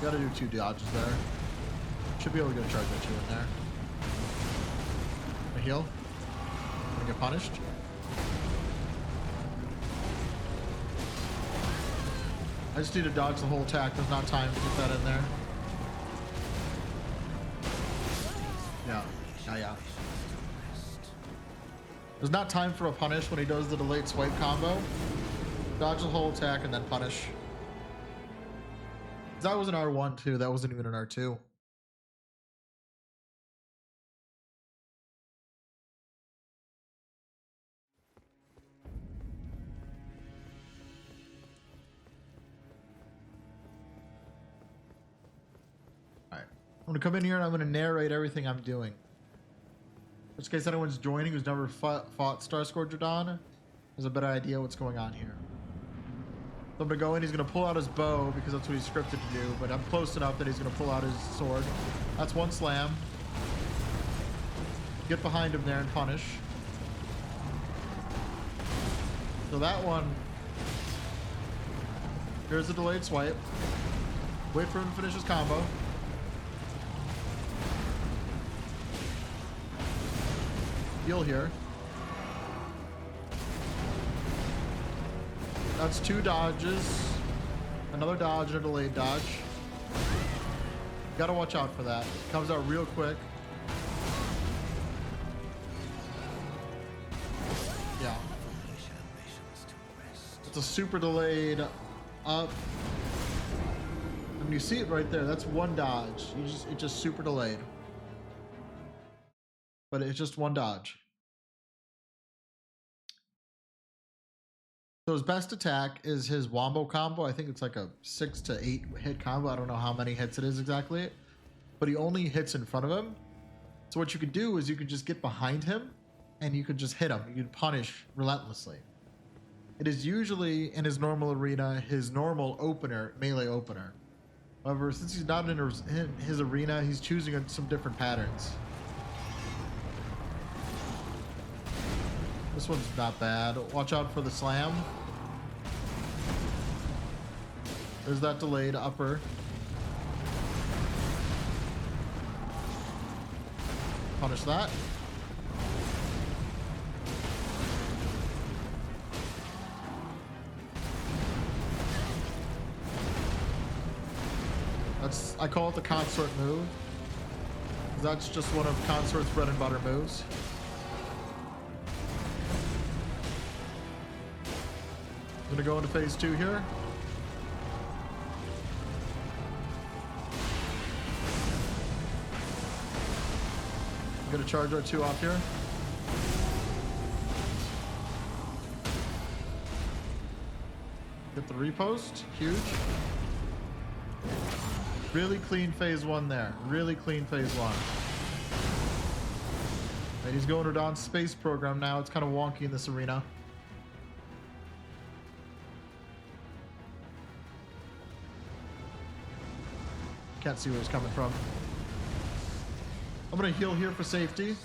Gotta do 2 dodges there. Should be able to get a charge or 2 in there. A heal. Gonna get punished. I just need to dodge the whole attack. There's not time to get that in there. Yeah. Yeah. There's not time for a punish when he does the delayed swipe combo. Dodge the whole attack and then punish. That was an R1 too. That wasn't even an R2. Alright. I'm gonna come in here and I'm gonna narrate everything I'm doing. Just in case anyone's joining who's never fought Starscourge Rando, has a better idea what's going on here. So I'm gonna go in, he's gonna pull out his bow because that's what he's scripted to do, but I'm close enough that he's gonna pull out his sword. That's 1 slam. Get behind him there and punish. So that one, here's the delayed swipe. Wait for him to finish his combo. Heal here. That's 2 dodges. Another dodge and a delayed dodge. Gotta watch out for that. Comes out real quick. Yeah. It's a super delayed up. I mean, you see it right there. That's 1 dodge. It's just super delayed. But it's just 1 dodge. So his best attack is his wombo combo. I think it's like a 6 to 8 hit combo. I don't know how many hits it is exactly, but he only hits in front of him. So what you could do is you could just get behind him and you could just hit him. You could punish relentlessly. It is usually in his normal arena, his normal opener, melee opener. However, since he's not in his arena, he's choosing some different patterns. This one's not bad. Watch out for the slam. There's that delayed upper. Punish that. I call it the Consort move. That's just one of Consort's bread and butter moves. I'm gonna go into phase 2 here. I'm gonna charge our 2 off here. Get the repost, huge. Really clean phase 1 there. Really clean phase 1. And he's going to Don's space program now. It's kind of wonky in this arena. Can't see where he's coming from. I'm gonna heal here for safety.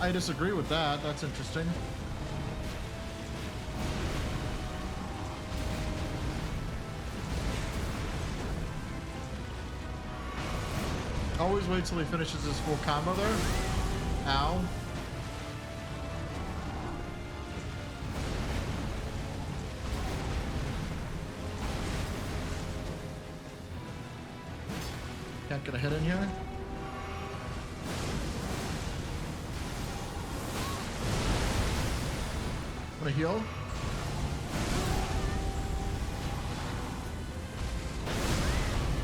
I disagree with that. That's interesting. Always wait till he finishes his full combo there. Ow. Can't get a hit in here. I'm gonna heal.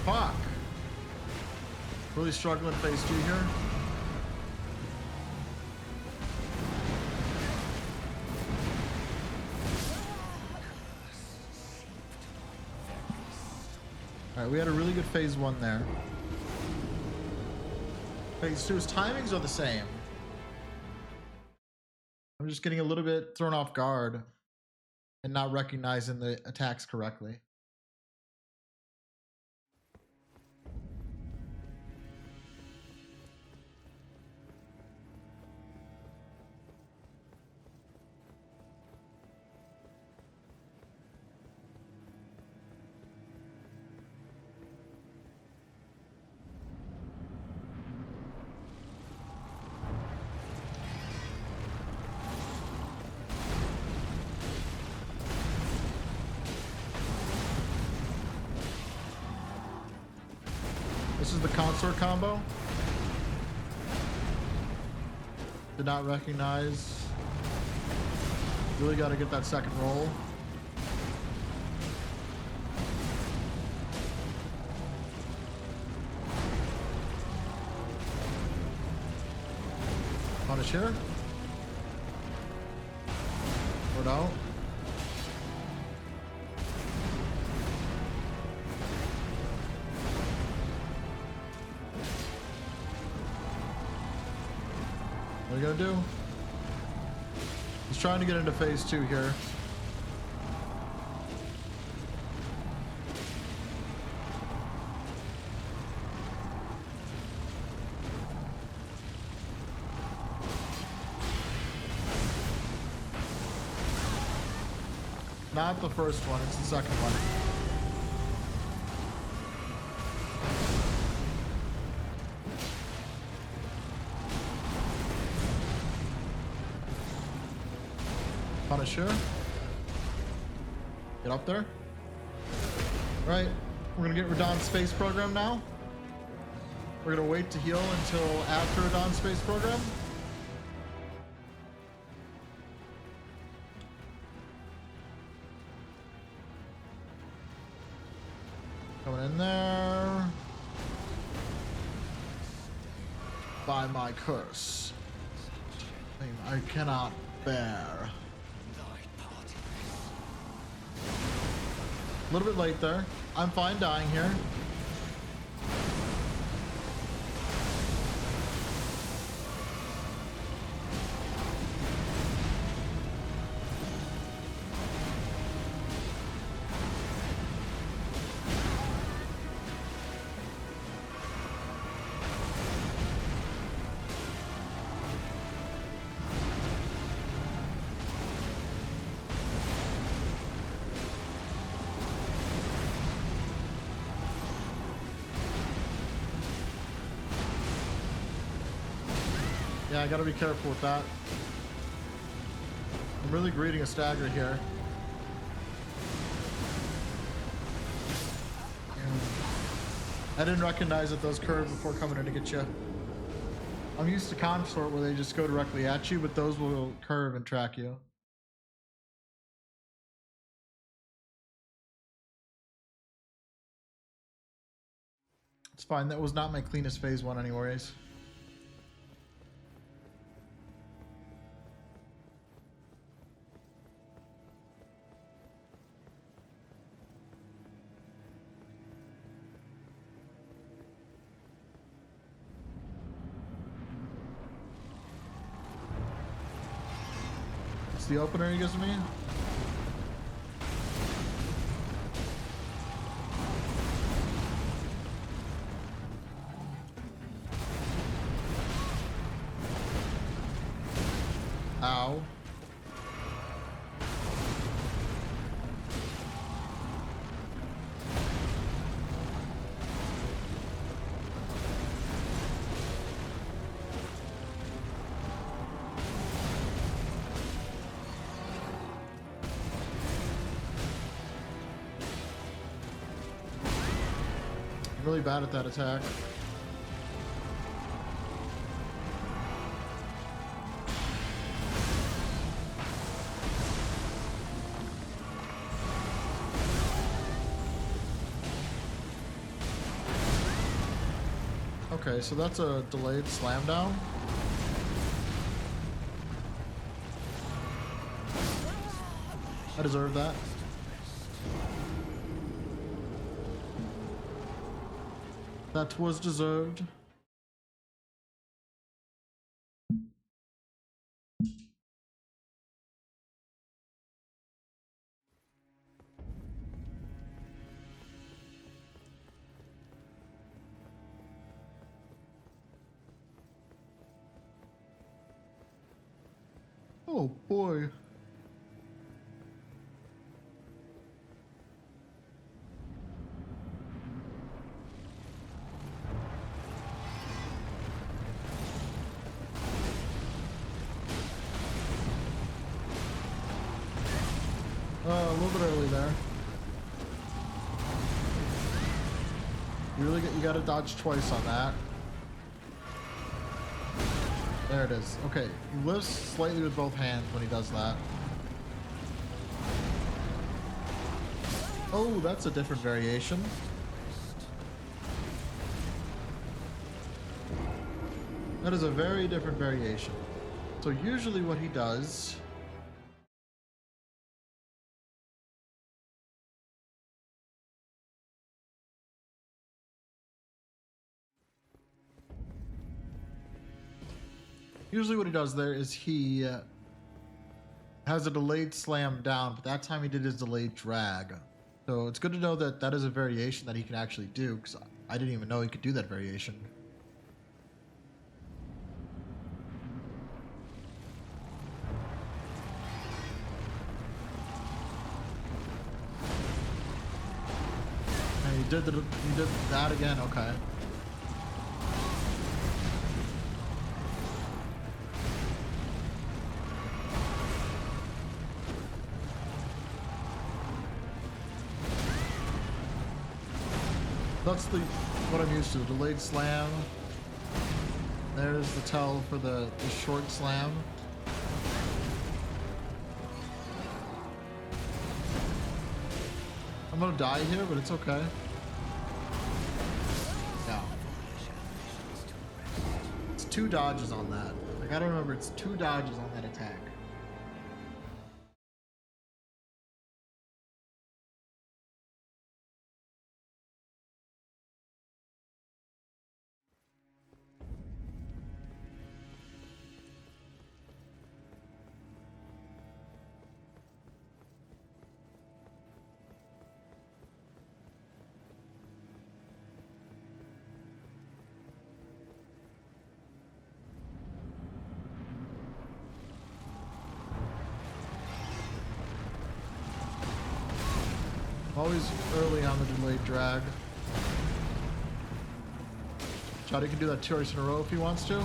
Fuck. Really struggling phase 2 here. Alright, we had a really good phase 1 there. Phase 2's timings are the same. I'm just getting a little bit thrown off guard. and not recognizing the attacks correctly. This is the Consort combo. Did not recognize. Really got to get that second roll. Punish here. Or no. What are you gonna do? He's trying to get into phase 2 here. Not the first one, it's the second one. Punisher. Get up there. Right. We're gonna get Radon's space program now. We're gonna wait to heal until after Radon's space program. Coming in there. By my curse. Thing I cannot bear. A little bit late there. I'm fine dying here. Yeah, I gotta be careful with that. I'm really greeting a stagger here. I didn't recognize that those curved before coming in to get you. I'm used to Consort where they just go directly at you, but those will curve and track you. It's fine, that was not my cleanest phase 1 anyways. The opener he gives me. Ow. Really bad at that attack. Okay, so that's a delayed slam down. I deserve that. That was deserved. Oh boy. A little bit early there. You gotta dodge twice on that. There it is. Okay, he lifts slightly with both hands when he does that. Oh, that's a different variation. That is a very different variation. So usually what he does... Usually what he does there is he has a delayed slam down, but that time he did his delayed drag. So it's good to know that that is a variation that he can actually do, because I didn't even know he could do that variation. And he did that again, okay. That's what I'm used to, delayed slam. There's the tell for the short slam. I'm gonna die here, but it's okay. Yeah. It's 2 dodges on that. I gotta remember, it's 2 dodges on that attack. Always early on the delayed drag. Jody can do that twice in a row if he wants to.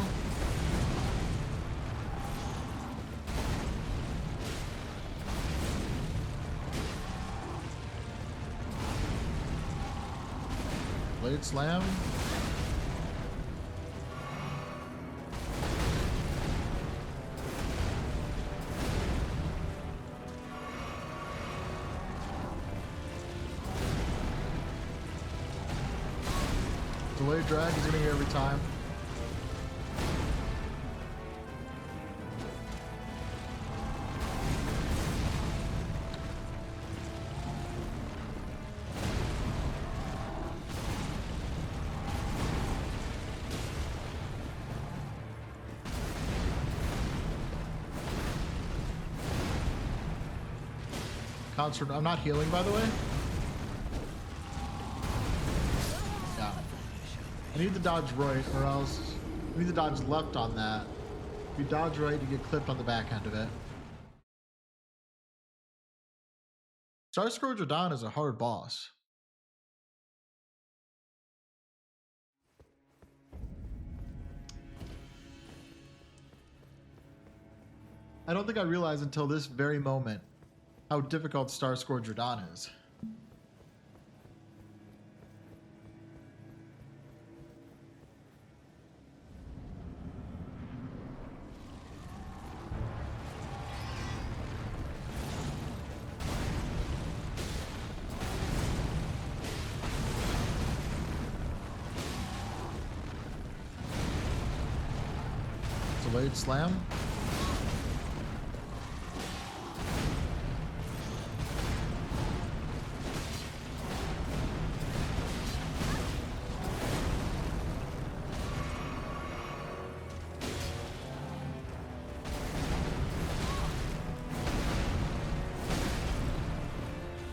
Delayed slam. Delayed drag is in here every time. Consort, I'm not healing, by the way. I need to dodge right, or else I need to dodge left on that. If you dodge right, you get clipped on the back end of it. Starscourge Rando is a hard boss. I don't think I realized until this very moment how difficult Starscourge Rando is. Delayed slam.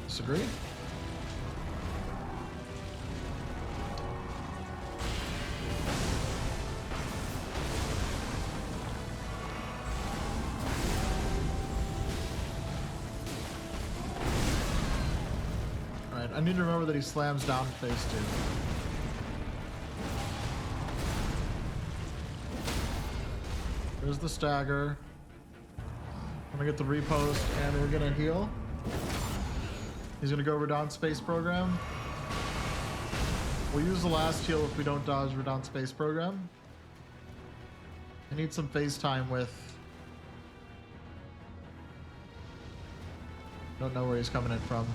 Disagree? Alright, I need to remember that he slams down in phase 2. There's the stagger. I'm gonna get the repost and we're gonna heal. He's gonna go Radon Space Program. We'll use the last heal if we don't dodge Radon Space Program. I need some phase time with... Don't know where he's coming in from.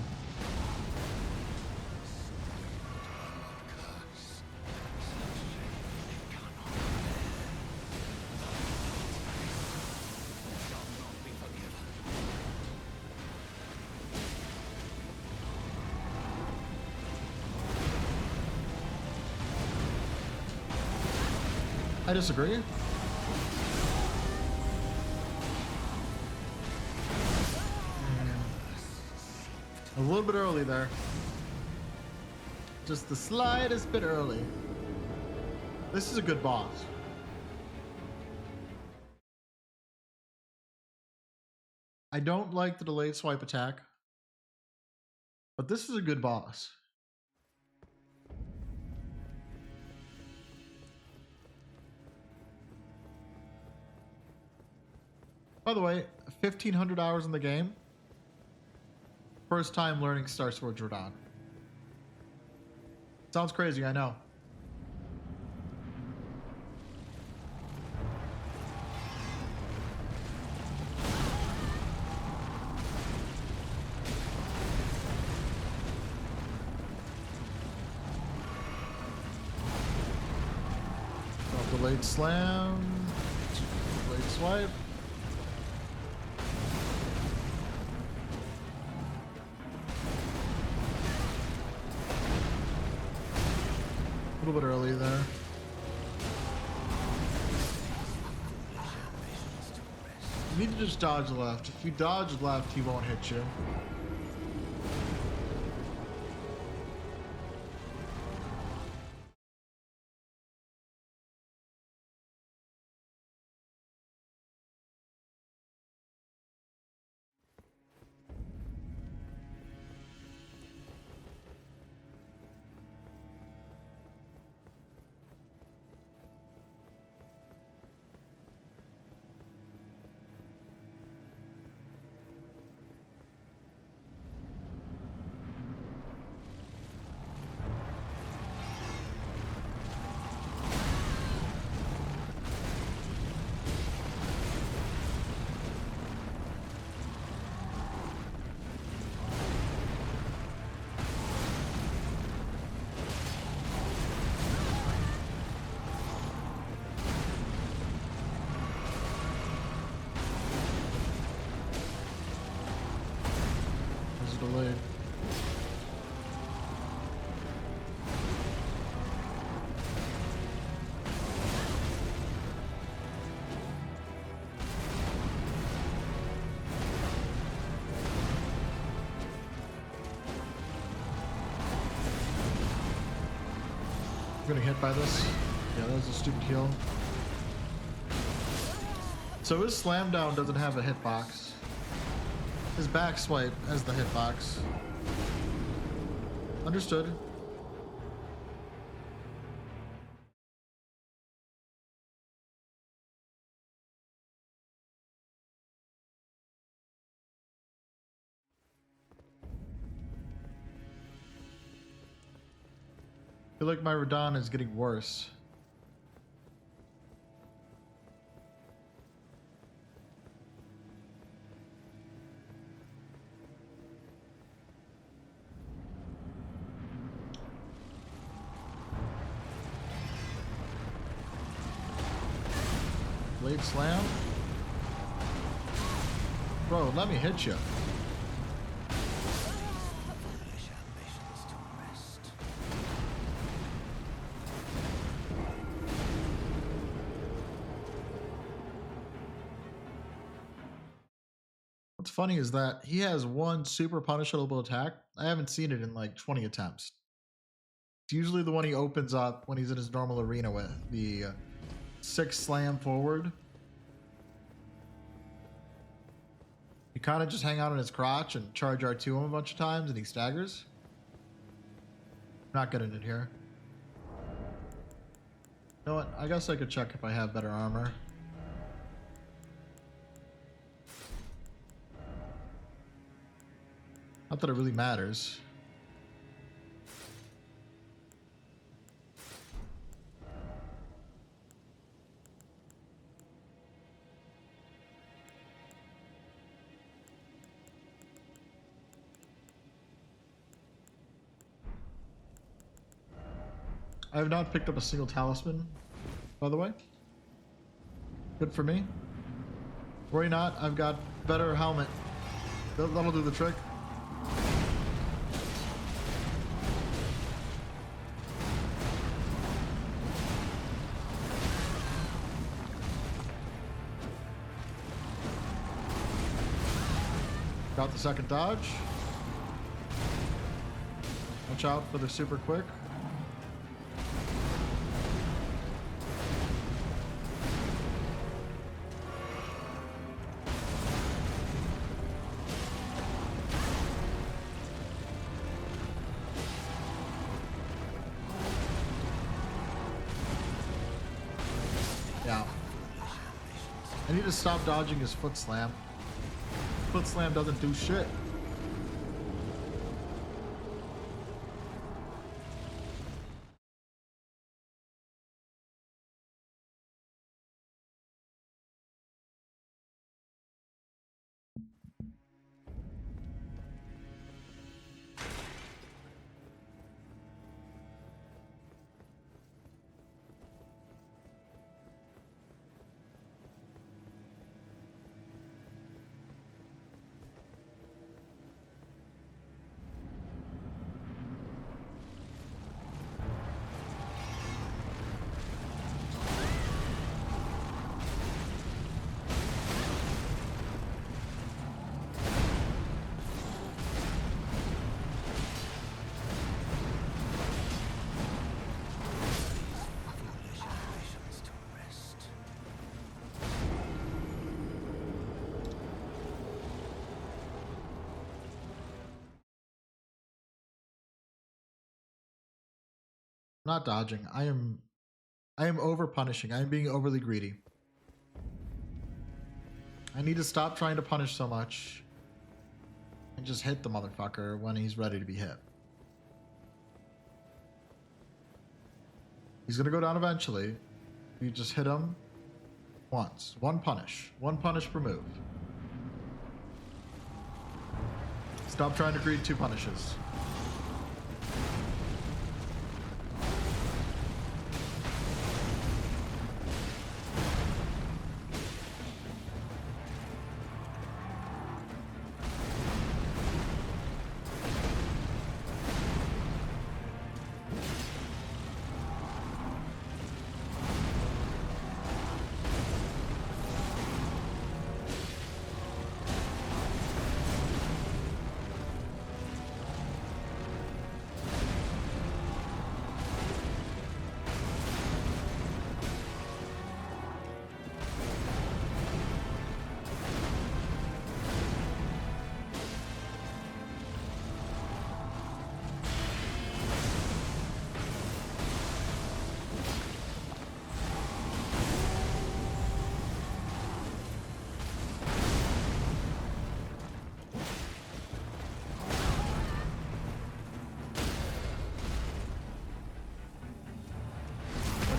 I disagree. A little bit early there. Just the slightest bit early. This is a good boss. I don't like the delayed swipe attack, but this is a good boss. By the way, 1,500 hours in the game. First time learning Starscourge Radon. Sounds crazy, I know. Delayed slam. Delayed swipe. A little bit early there. You need to just dodge left. If you dodge left, he won't hit you. Delayed. I'm getting hit by this. Yeah, that was a stupid heal. So his slam down doesn't have a hitbox. His back swipe has the hitbox. Understood. I feel like my Radon is getting worse. Blade slam. Bro, let me hit you. What's funny is that he has one super punishable attack. I haven't seen it in like 20 attempts. It's usually the one he opens up when he's in his normal arena with. The 6 slam forward. You kind of just hang out on his crotch and charge R2 him a bunch of times and he staggers. Not getting it here. You know what? I guess I could check if I have better armor. Not that it really matters. I have not picked up a single talisman, by the way. Good for me. Worry not, I've got better helmet. That'll do the trick. Got the second dodge. Watch out for the super quick. Yeah. I need to stop dodging his foot slam. Foot slam doesn't do shit. Not dodging. I am over punishing. I am being overly greedy. I need to stop trying to punish so much and just hit the motherfucker when he's ready to be hit. He's gonna go down eventually. You just hit him once. One punish per move. Stop trying to greed 2 punishes.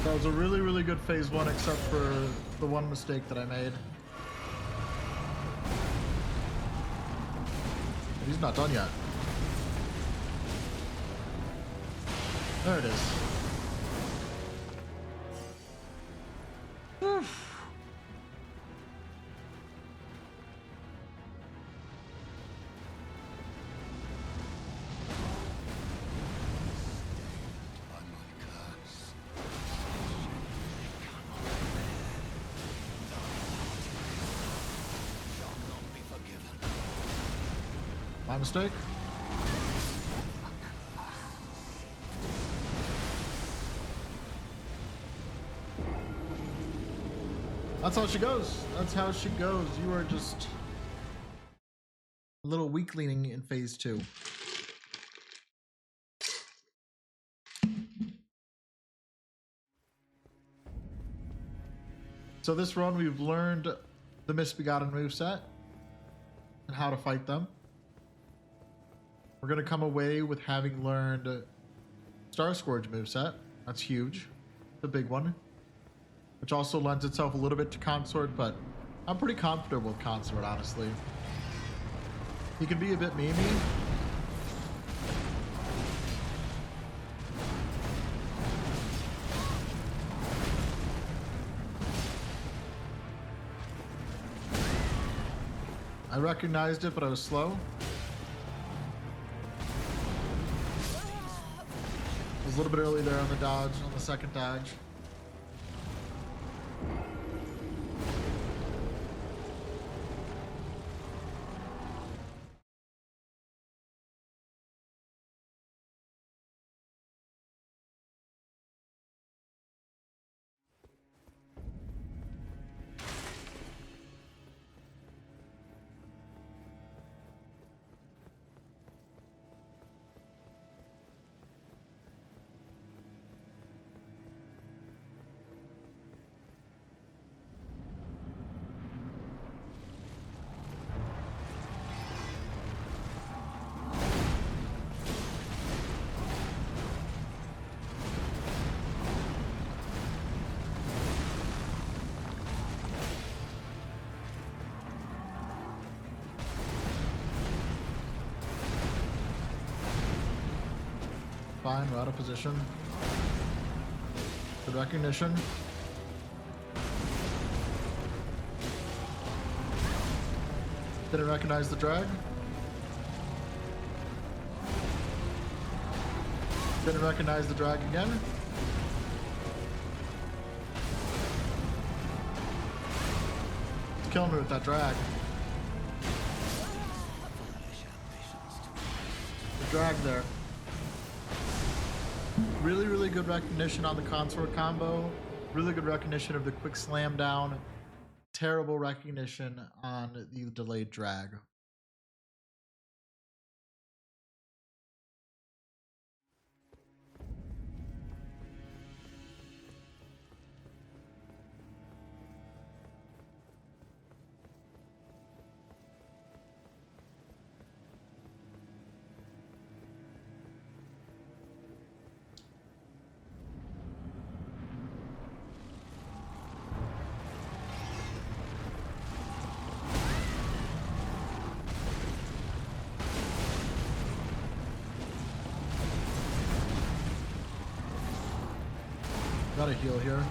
That was a really, really good phase 1, except for the one mistake that I made. He's not done yet. There it is. My mistake. That's how she goes. That's how she goes. You are just a little weak leaning in phase 2. So this run, we've learned the Misbegotten moveset and how to fight them. We're going to come away with having learned Starscourge moveset. That's huge. The big one. Which also lends itself a little bit to Consort, but I'm pretty comfortable with Consort, honestly. He can be a bit memey. I recognized it, but I was slow. I was a little bit early there on the dodge, on the second dodge. Fine, we're out of position. Good recognition. Didn't recognize the drag. Didn't recognize the drag again. It's killing me with that drag. The drag there. Really, really good recognition on the Consort combo. Really good recognition of the quick slam down. Terrible recognition on the delayed drag. Got a heal here.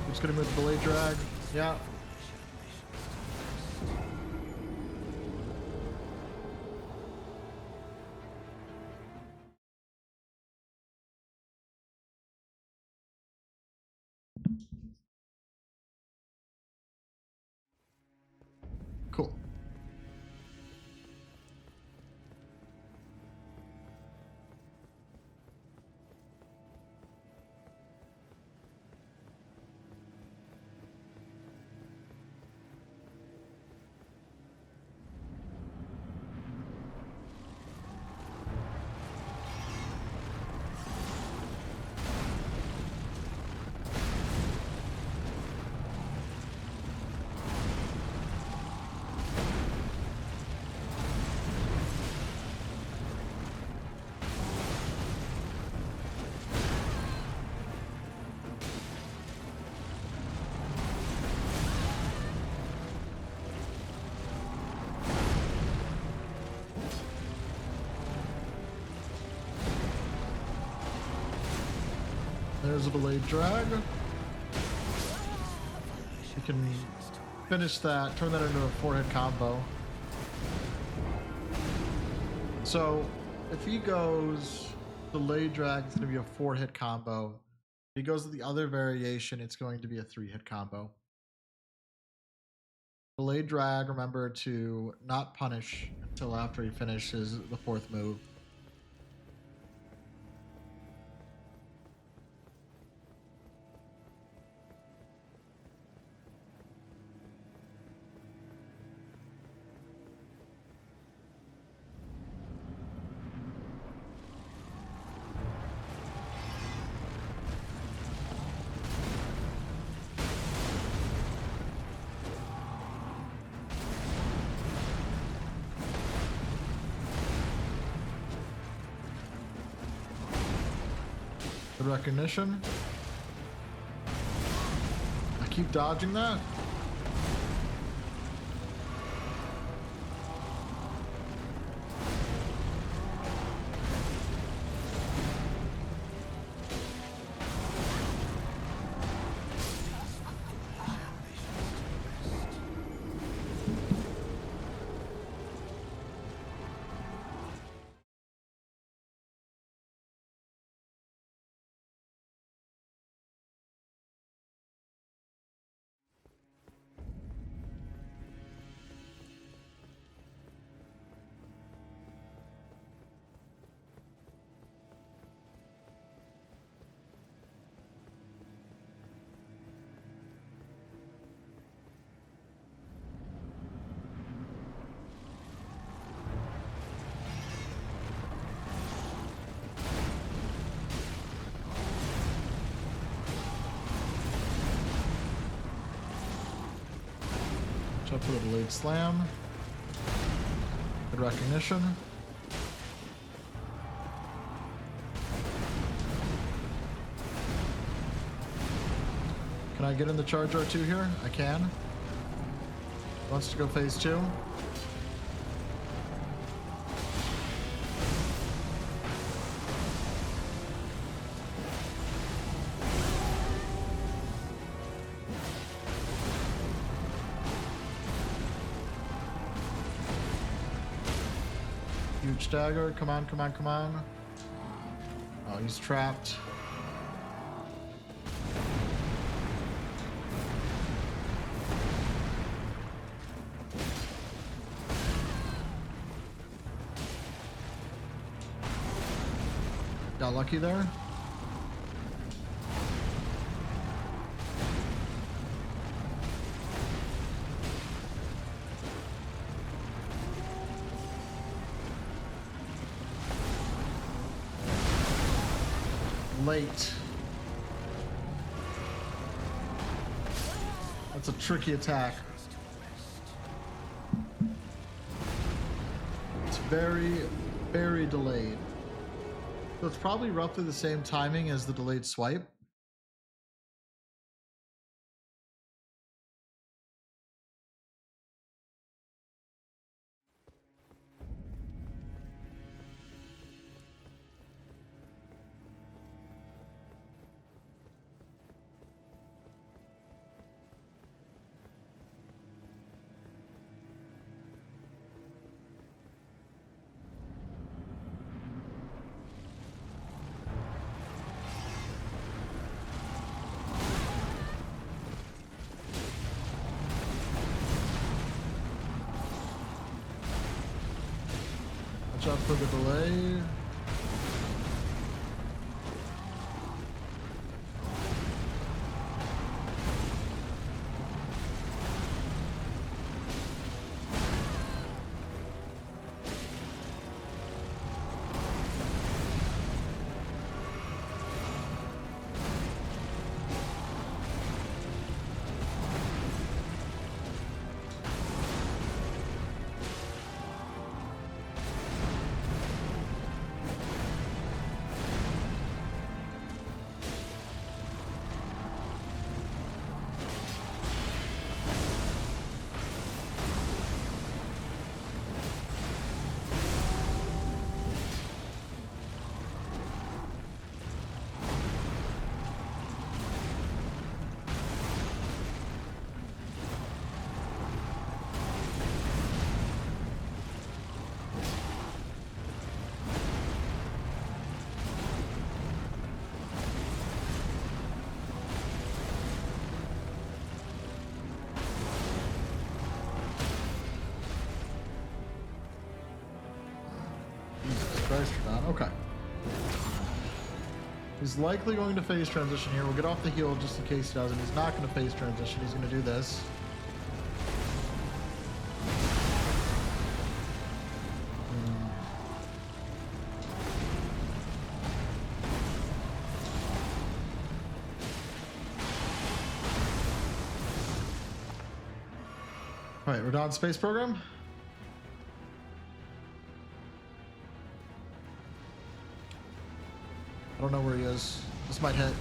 Just gonna move the delayed drag. Yeah. Cool. There's a delayed drag. You can finish that, turn that into a 4-hit combo. So if he goes delayed drag, it's going to be a 4-hit combo. If he goes to the other variation, it's going to be a 3-hit combo. Delayed drag, remember to not punish until after he finishes the fourth move. Good recognition. I keep dodging that. Up for the delayed slam. Good recognition. Can I get in the charge R2 here? I can. Wants to go phase 2. Huge dagger. Come on, come on, come on. Oh, he's trapped. Got lucky there. Late. That's a tricky attack. It's very, very delayed. So it's probably roughly the same timing as the delayed swipe. Watch out for the delay. Nice down. Okay. He's likely going to phase transition here. We'll get off the heal just in case he doesn't. He's not going to phase transition. He's going to do this. All right, we're done space program. I don't know where he is. This might hit.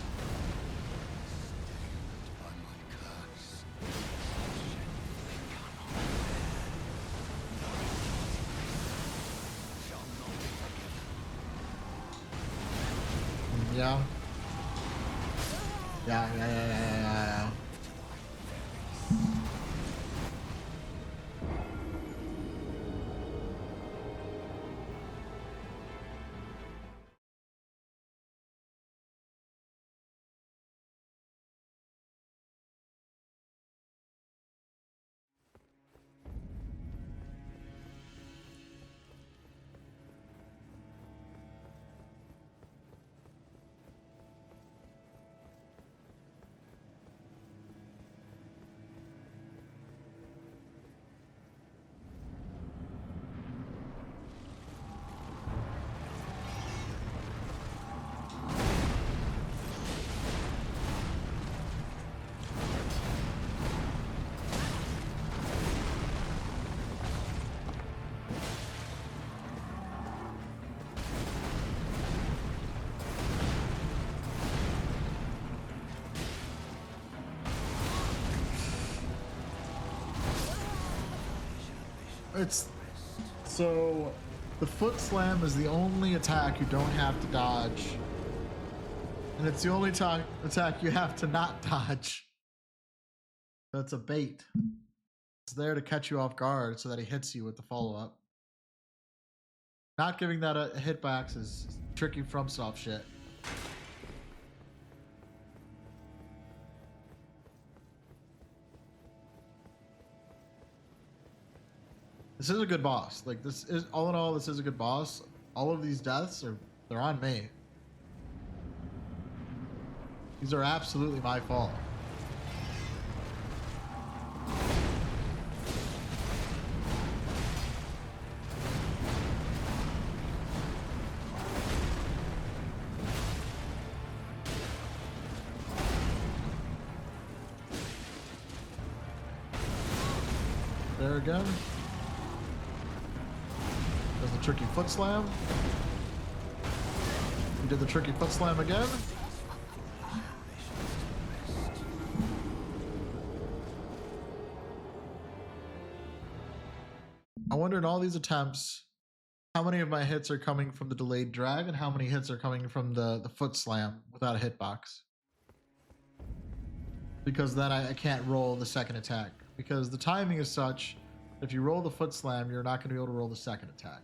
Yeah. Yeah. It's so the foot slam is the only attack you don't have to dodge, and it's the only attack you have to not dodge. That's a bait. It's there to catch you off guard so that he hits you with the follow-up. Not giving that a hitbox is tricky FromSoft shit. This is a good boss. Like, this is, all in all, this is a good boss. All of these deaths they're on me. These are absolutely my fault. There again. There's the tricky foot slam. We did the tricky foot slam again. I wonder in all these attempts, how many of my hits are coming from the delayed drag and how many hits are coming from the foot slam without a hitbox. Because then I can't roll the second attack. Because the timing is such, if you roll the foot slam, you're not going to be able to roll the second attack.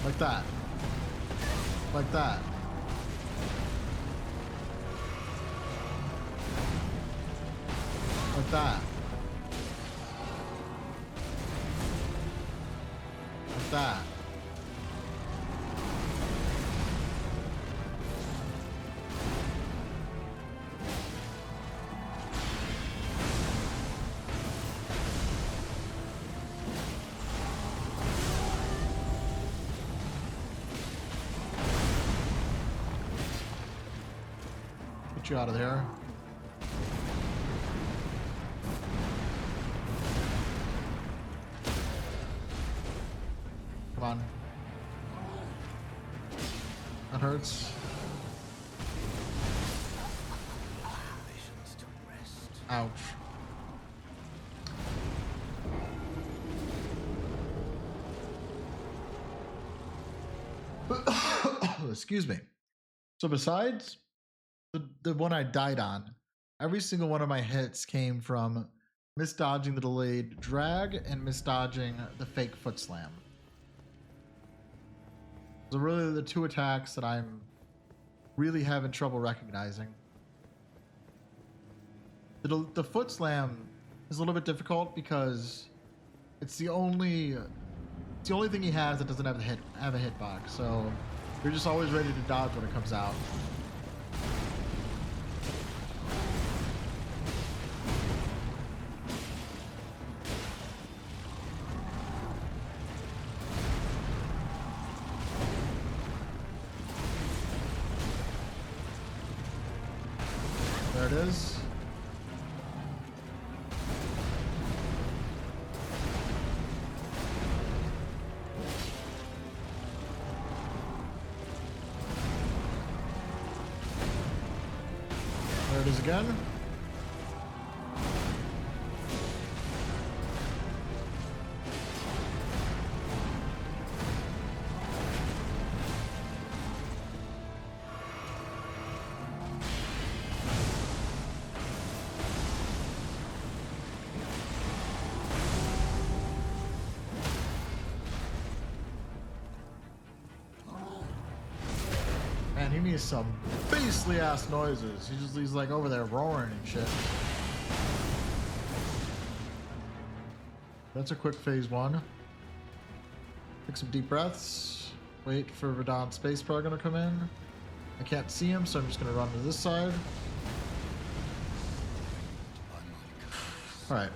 Like that. Like that. Like that. Like that. Get you out of there. Come on. That hurts. Ouch. excuse me. So besides the one I died on, every single one of my hits came from misdodging the delayed drag and misdodging the fake foot slam. So really the two attacks that I'm really having trouble recognizing. The foot slam is a little bit difficult because it's the only thing he has that doesn't have a hitbox. So you're just always ready to dodge when it comes out. There it is. There it is again. Man, he makes some beastly ass noises. He's like over there roaring and shit. That's a quick phase one. Take some deep breaths. Wait for Radon's space bar gonna come in. I can't see him, so I'm just gonna run to this side. Alright.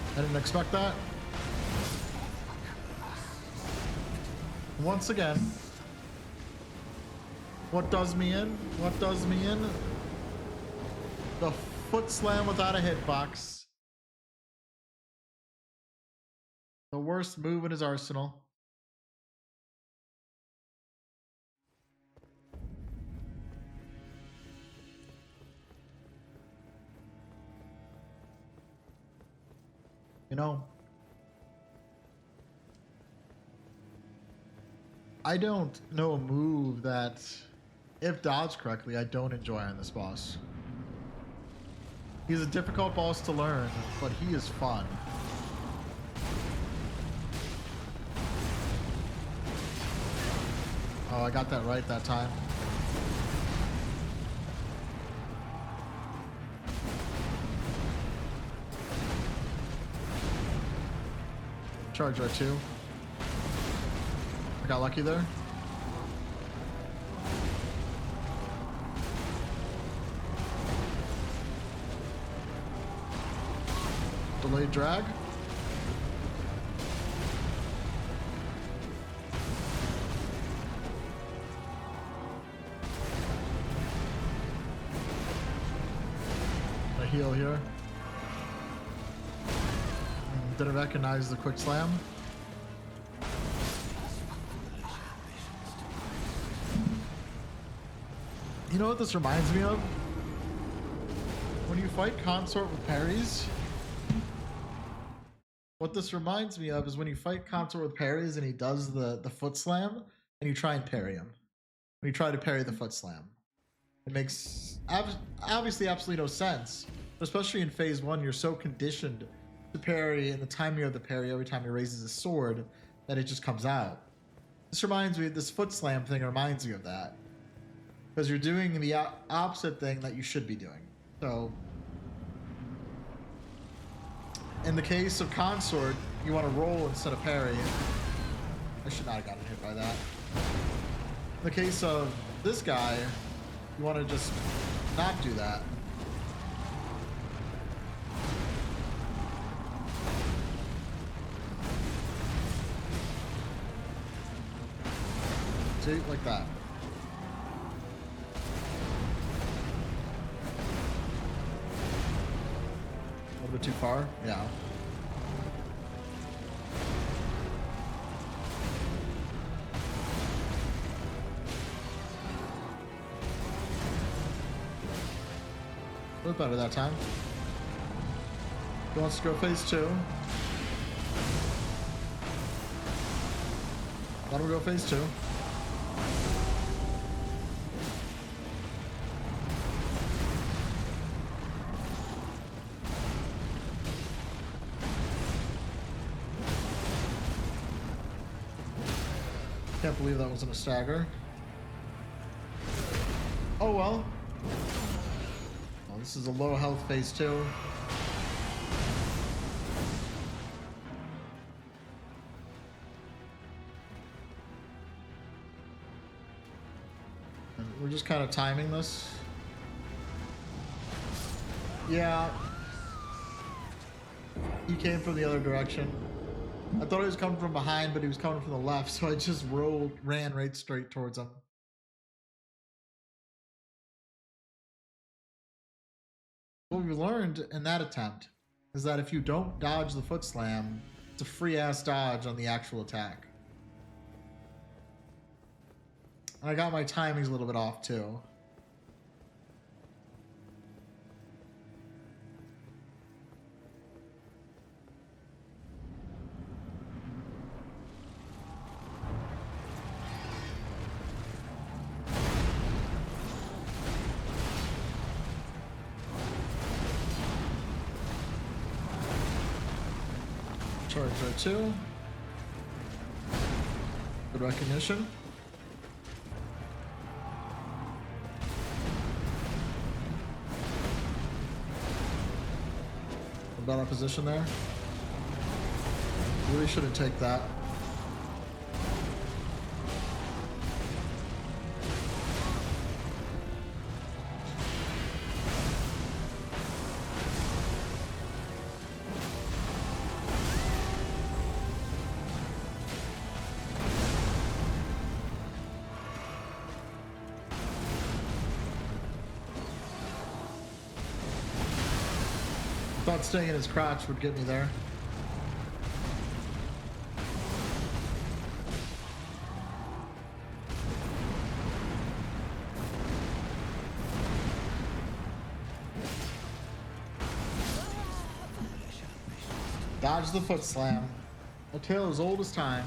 I didn't expect that. Once again, what does me in? What does me in? The foot slam without a hitbox. The worst move in his arsenal. You know, I don't know a move that, if dodged correctly, I don't enjoy on this boss. He's a difficult boss to learn, but he is fun. Oh, I got that right that time. Charge R2. I got lucky there. Delayed drag. A heal here. Didn't recognize the quick slam. You know what this reminds me of? When you fight Consort with parries. What this reminds me of is when you fight Consort with parries and he does the foot slam and you try and parry him. When you try to parry the foot slam. It makes obviously absolutely no sense. Especially in phase one, you're so conditioned to parry and the timing of the parry every time he raises his sword that it just comes out. This reminds me, this foot slam thing reminds me of that. Because you're doing the opposite thing that you should be doing. So, in the case of Consort, you want to roll instead of parry. I should not have gotten hit by that. In the case of this guy, you want to just not do that. See, like that. bit too far. Yeah. A little better that time. He wants to go phase 2. Let him go phase 2. Can't believe that wasn't a stagger. Oh well. Well, this is a low health phase 2. And we're just kind of timing this. Yeah. He came from the other direction. I thought he was coming from behind, but he was coming from the left, so I just ran right straight towards him. What we learned in that attempt is that if you don't dodge the foot slam, it's a free ass dodge on the actual attack. And I got my timings a little bit off too. Charge right 2. Good recognition. Better position there. Really shouldn't take that. Thought staying in his crotch would get me there. Dodge the foot slam. A tale as old as time.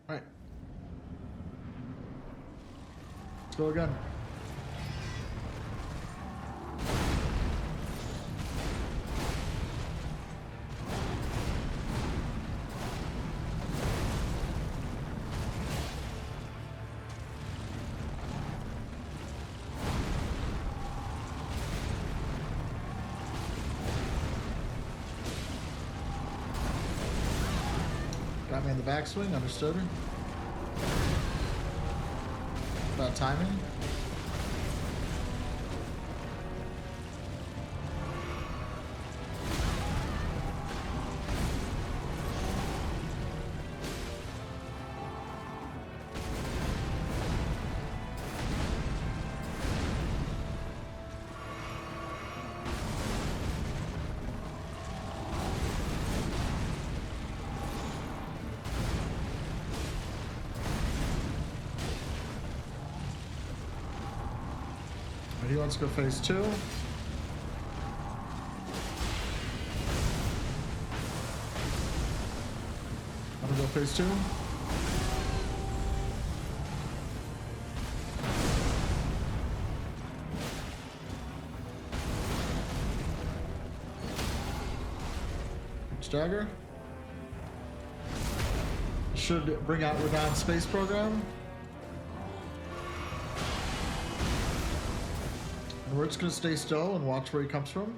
Alright. Let's go again. Got me in the backswing, understood. About timing. He wants to go phase 2. I'm gonna go phase 2. Stagger. Should bring out Rando space program. And we're just gonna stay still and watch where he comes from.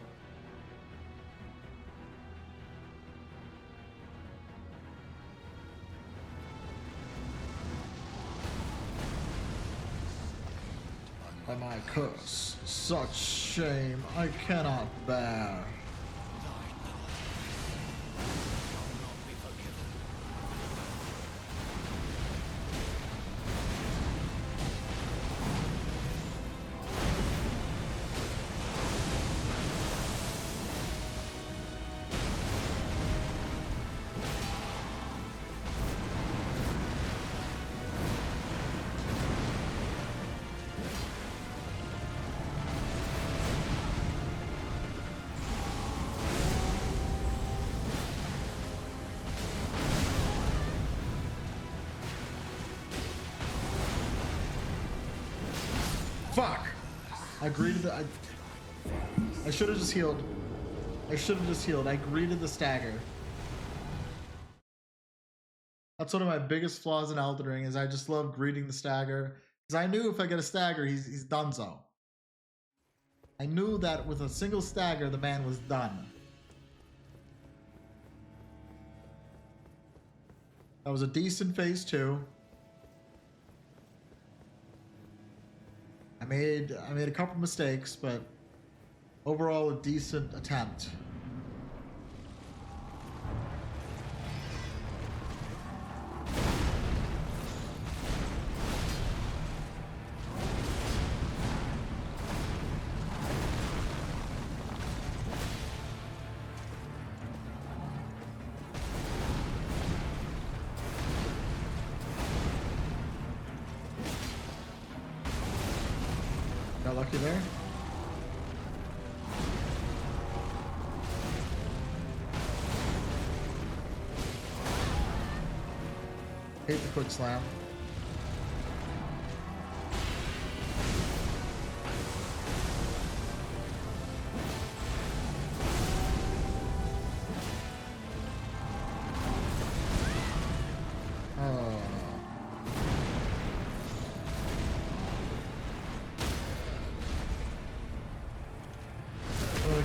my curse. Such shame I cannot bear. Fuck! I greeted the... I should have just healed. I should have just healed. I greeted the stagger. That's one of my biggest flaws in Elden Ring, is I just love greeting the stagger. Because I knew if I get a stagger, he's donezo. I knew that with a single stagger, the man was done. That was a decent phase 2. I made a couple mistakes, but overall a decent attempt. Got lucky there. Hate the quick slam.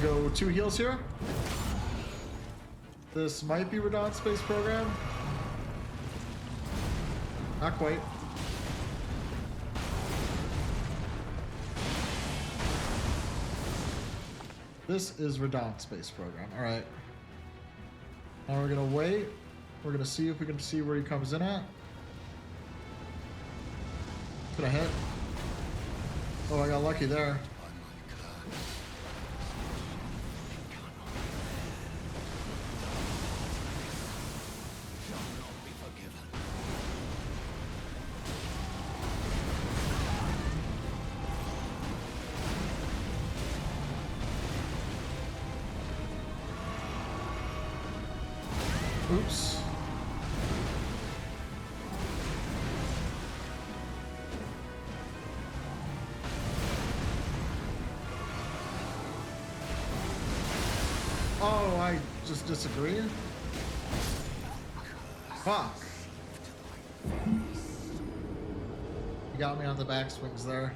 Go 2 heals here. This might be Radon's space program. Not quite. This is Radon's space program. All right. Now we're gonna wait. We're gonna see if we can see where he comes in at. Could I hit? Oh, I got lucky there. Oops. Oh, I just disagree. Fuck. You got me on the backswings there.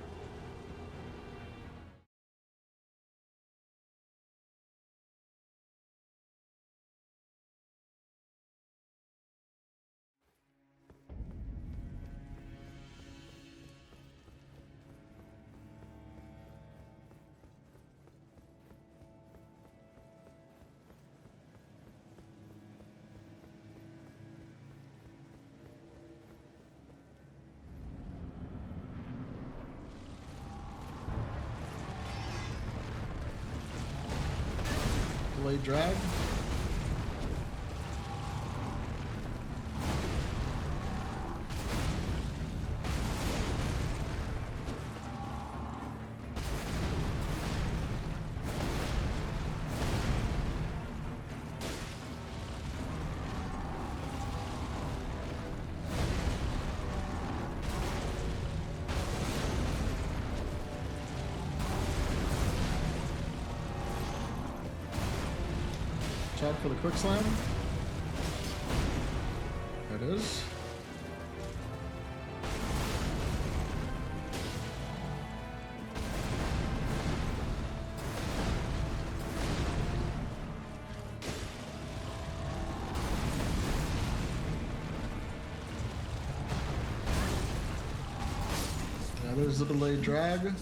Delayed drag. Shot for the quick slam. There it is. Yeah, there's the delayed drag.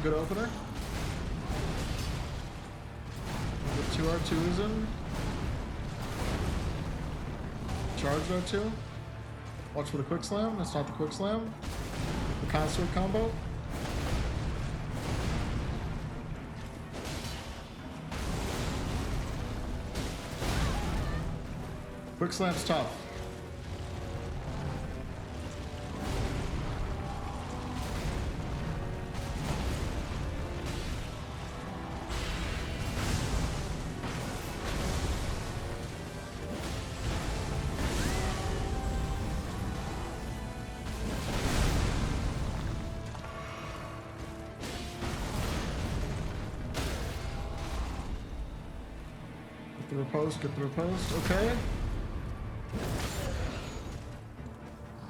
a good opener. The 2 R2 is in. Charge R2. Watch for the quick slam. That's not the quick slam. The Consort combo. Quick slam's tough. Get the riposte, get the riposte. Okay.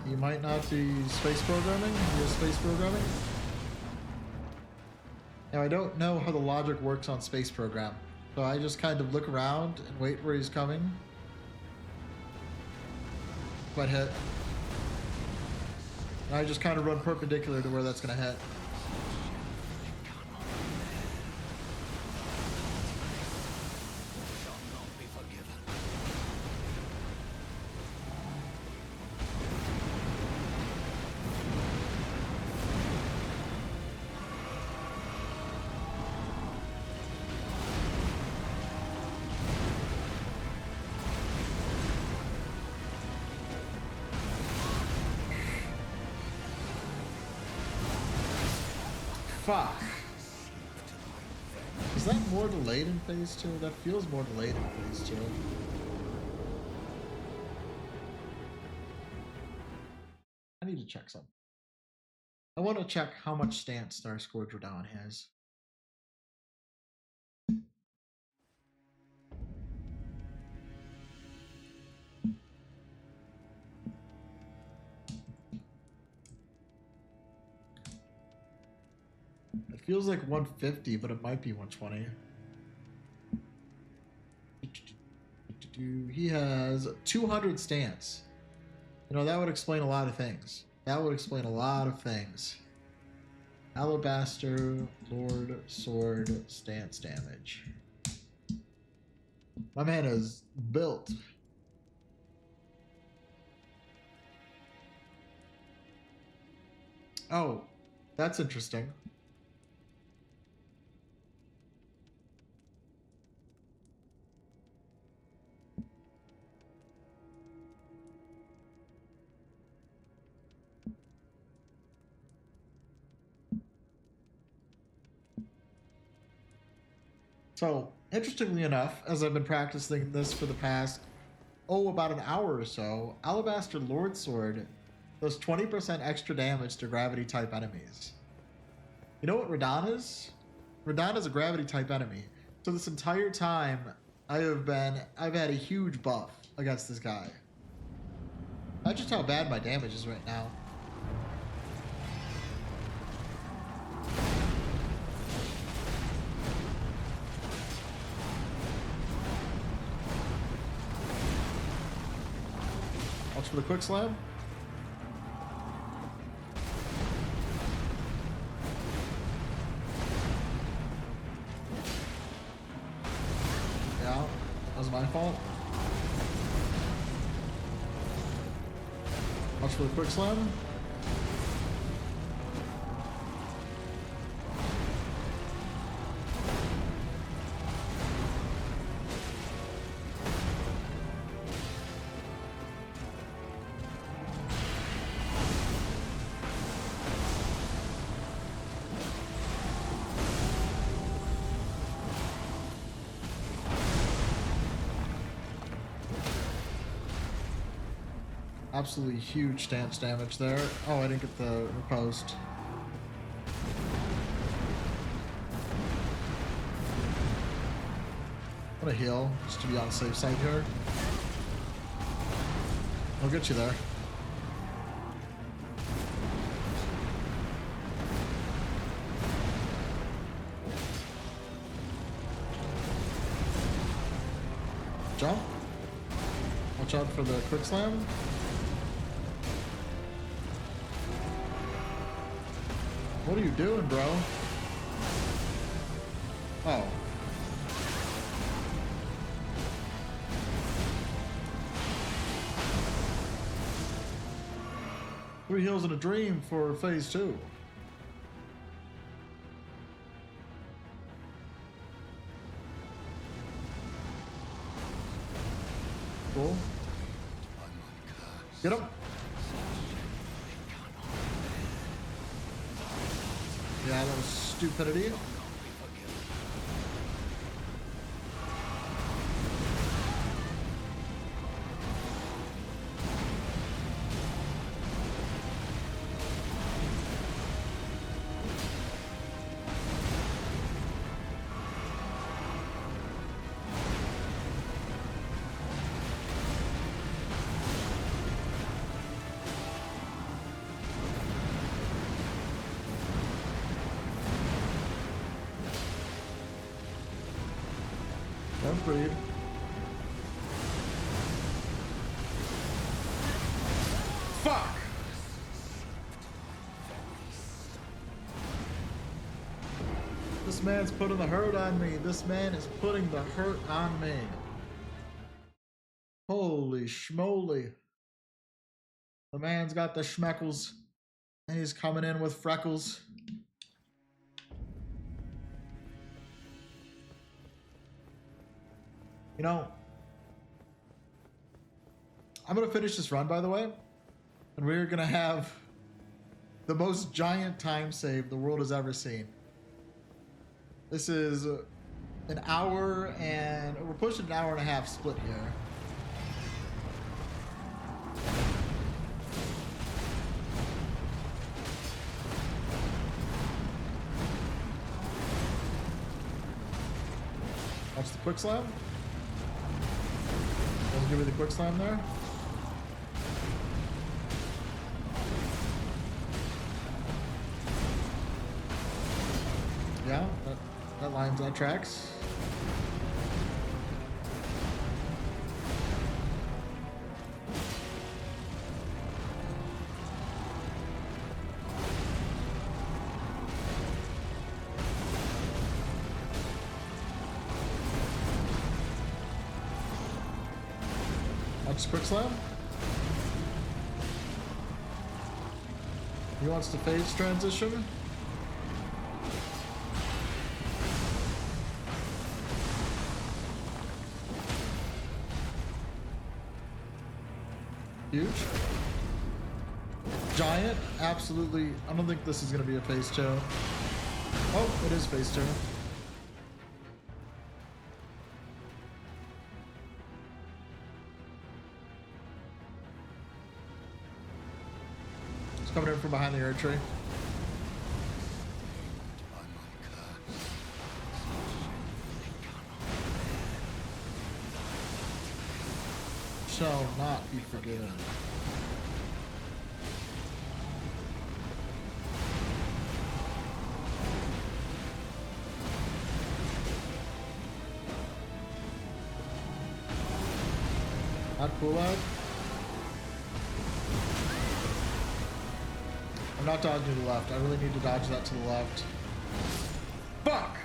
You might not be space programming. You're space programming. Now I don't know how the logic works on space program, so I just kind of look around and wait where he's coming. But hit. And I just kind of run perpendicular to where that's gonna hit. Fuck. Is that more delayed in phase 2? That feels more delayed in phase 2. I need to check something. I want to check how much stance Starscourge Rando has. It feels like 150, but it might be 120. He has 200 stance. You know, that would explain a lot of things. That would explain a lot of things. Alabaster, Lord, Sword, stance damage. My man is built. Oh, that's interesting. So, interestingly enough, as I've been practicing this for the past, about an hour or so, Alabaster Lord Sword does 20% extra damage to gravity type enemies. You know what Radon is? Radon is a gravity type enemy. So this entire time, I've had a huge buff against this guy. That's just how bad my damage is right now. Watch for the quick slam. Yeah, that was my fault. Watch for the quick slam. Absolutely huge stance damage there. Oh, I didn't get the riposte. I'm gonna heal, just to be on the safe side here. I'll get you there. Jump. Watch out for the quick slam. What are you doing, bro? Oh. Three Hills in a Dream for phase 2. Cool. Get him. Yeah, that was stupidity. Don't breathe. Fuck! This man's putting the hurt on me. This man is putting the hurt on me. Holy schmoly. The man's got the schmeckles. And he's coming in with freckles. You know, I'm going to finish this run, by the way. And we're going to have the most giant time save the world has ever seen. This is an hour and we're pushing an hour and a half split here. Watch the quick slam. Let's give me the quick slam there. Yeah, that lines on tracks. Watch quick slam. He wants to phase transition. Huge. Giant, absolutely. I don't think this is going to be a phase 2. Oh, it is phase 2. It's coming in from behind the air tree. Shall not be forgiven. Not cool out. I'm not dodging to the left. I really need to dodge that to the left. Fuck!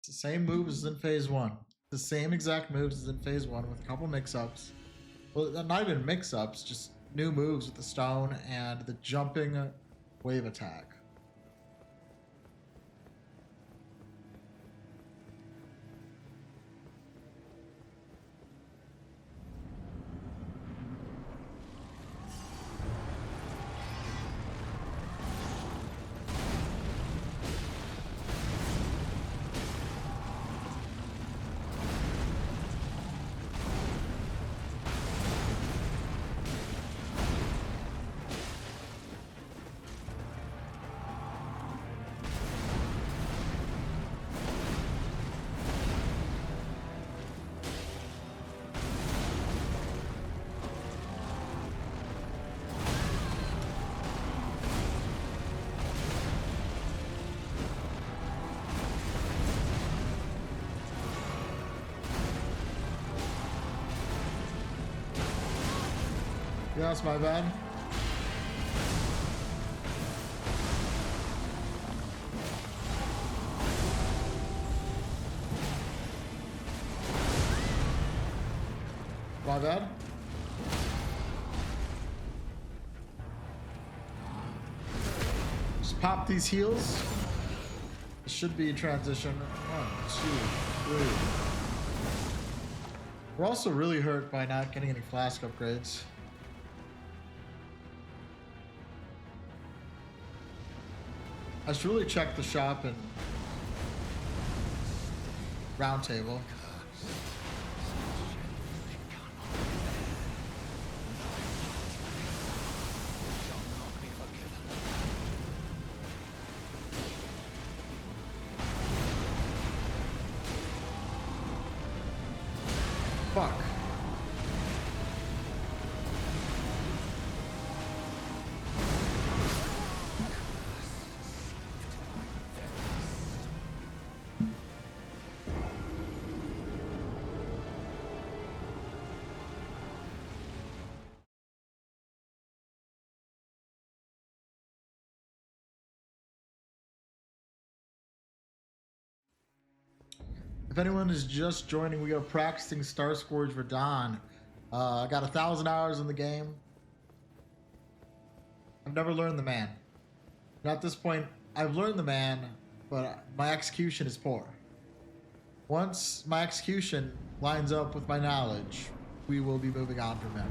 The same moves as in phase 1. The same exact moves as in phase 1 with a couple mix-ups. Well, not even mix-ups, just new moves with the stone and the jumping wave attack. Yeah, that's my bad. My bad. Just pop these heals. It should be a transition. 1, 2, 3. We're also really hurt by not getting any flask upgrades. I should really check the shop and round table. Fuck. If anyone is just joining, we are practicing Starscourge for Dawn. I got 1,000 hours in the game. I've never learned the man. And at this point, I've learned the man, but my execution is poor. Once my execution lines up with my knowledge, we will be moving on from him.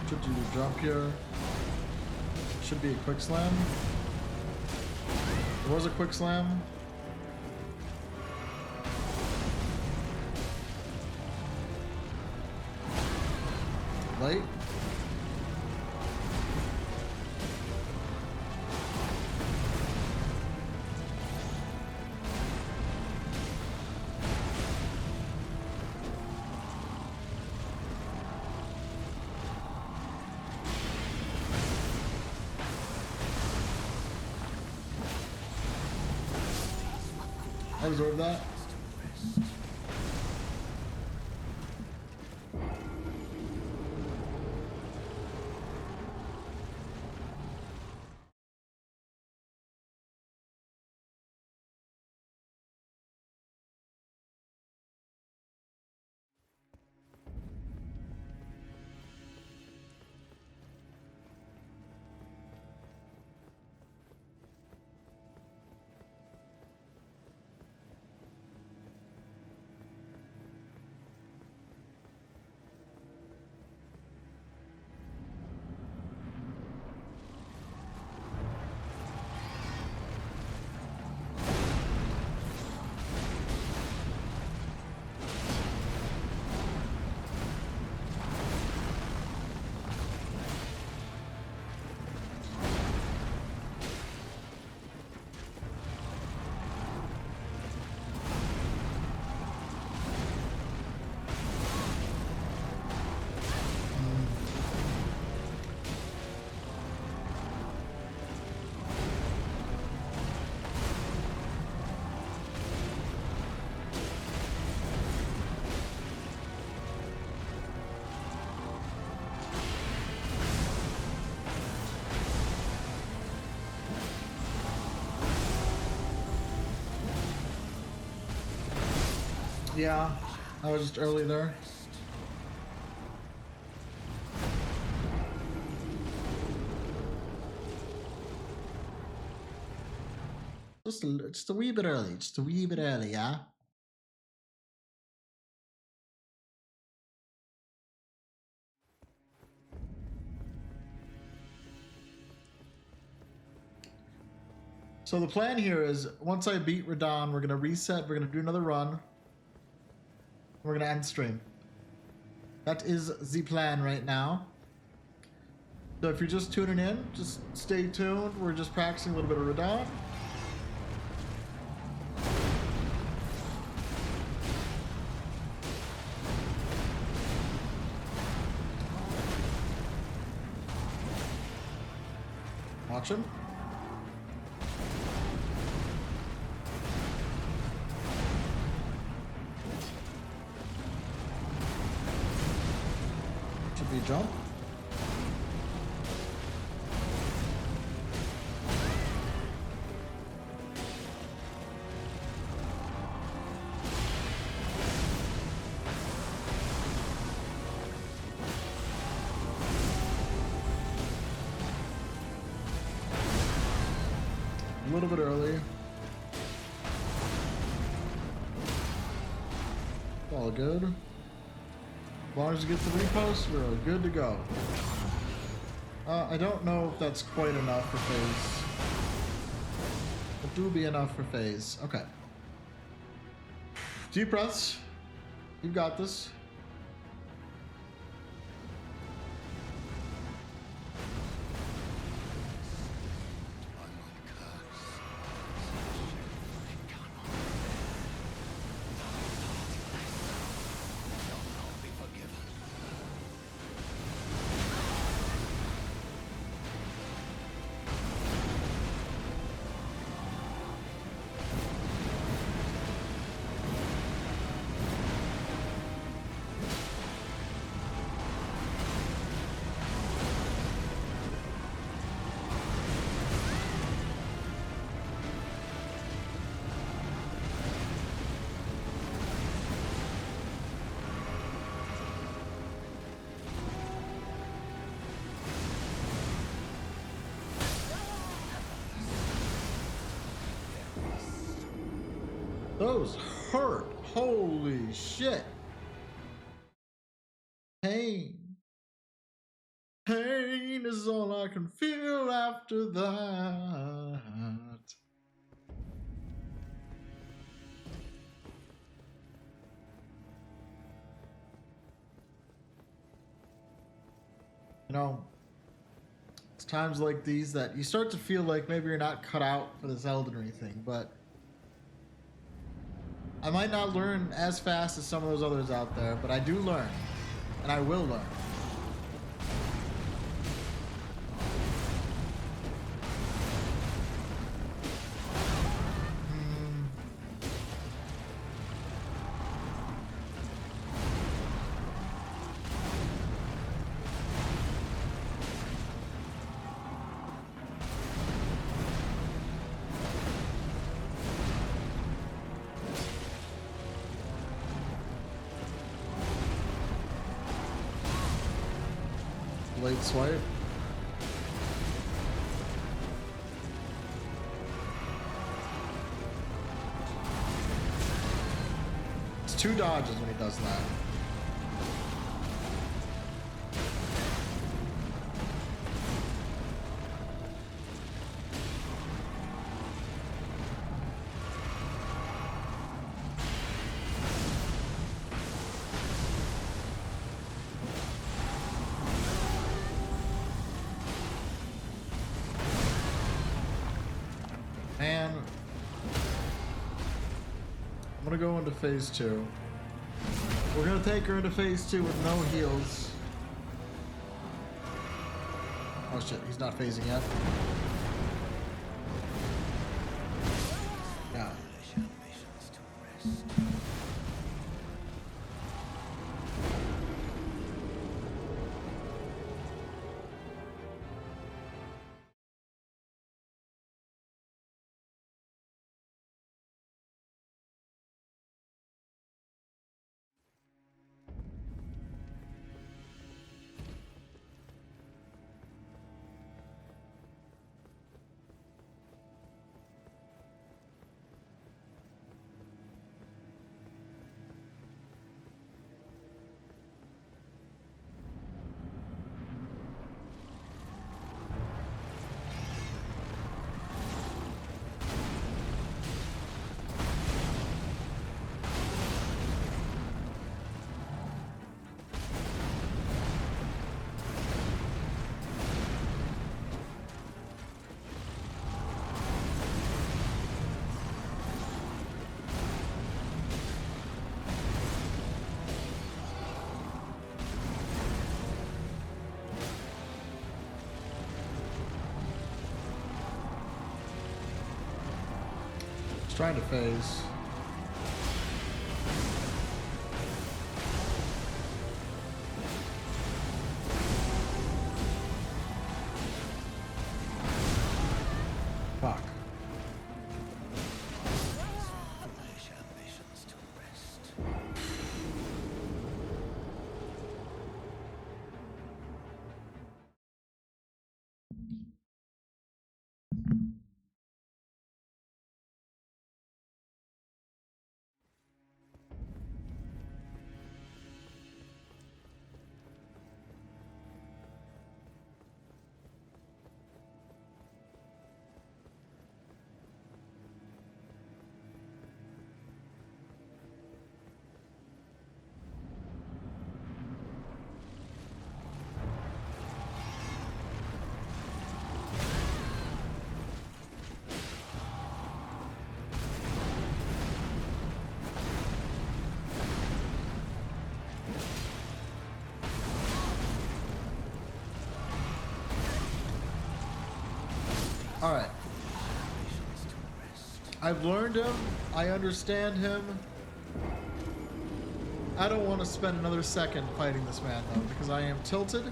Should do the jump here. Should be a quick slam. There was a quick slam. Late. I absorb that. Yeah, I was just early there. Just a wee bit early. Just a wee bit early, yeah? So the plan here is, once I beat Radon, we're going to reset, we're going to do another run. We're going to end stream. That is the plan right now. So if you're just tuning in, just stay tuned. We're just practicing a little bit of Radon. Watch him. Should be jump. A little bit early. All good. As long as you get the repost, we're good to go. I don't know if that's quite enough for phase. It do be enough for phase. Okay. Deep breaths. You got this. Those hurt. Holy shit. Pain. Pain is all I can feel after that. You know, it's times like these that you start to feel like maybe you're not cut out for this Elden Ring thing, but I might not learn as fast as some of those others out there, but I do learn, and I will learn. Late swipe. It's 2 dodges when he does that. Man, I'm gonna go into phase 2. We're gonna take her into phase 2 with no heals. Oh shit, he's not phasing yet. Yeah. trying to phase. Fuck. Foolish ambitions to rest. All right. I've learned him. I understand him. I don't want to spend another second fighting this man though, because I am tilted.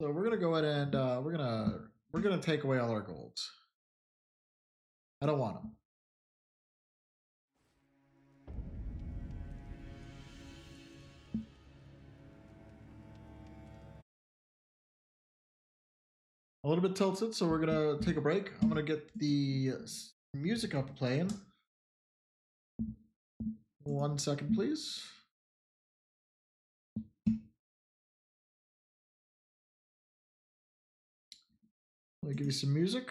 So we're gonna go ahead and we're gonna take away all our golds. I don't want them. A little bit tilted, so we're gonna take a break. I'm gonna get the music up playing. 1 second, please. Let me give you some music.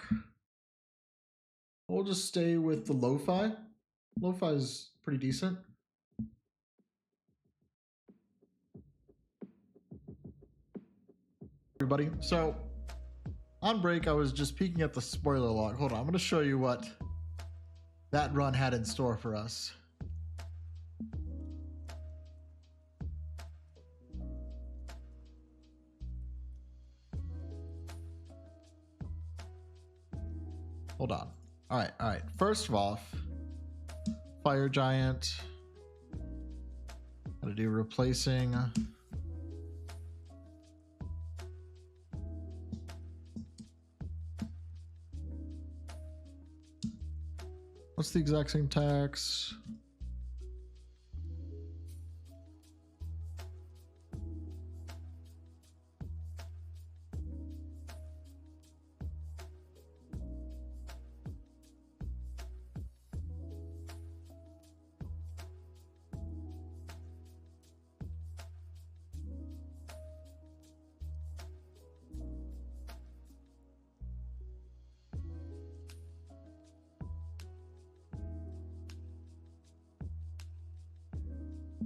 We'll just stay with the lo-fi. Lo-fi is pretty decent. Everybody, so on break, I was just peeking at the spoiler log. Hold on, I'm gonna show you what that run had in store for us. Hold on. All right. First of all, Fire Giant. Gotta do replacing. What's the exact same tax?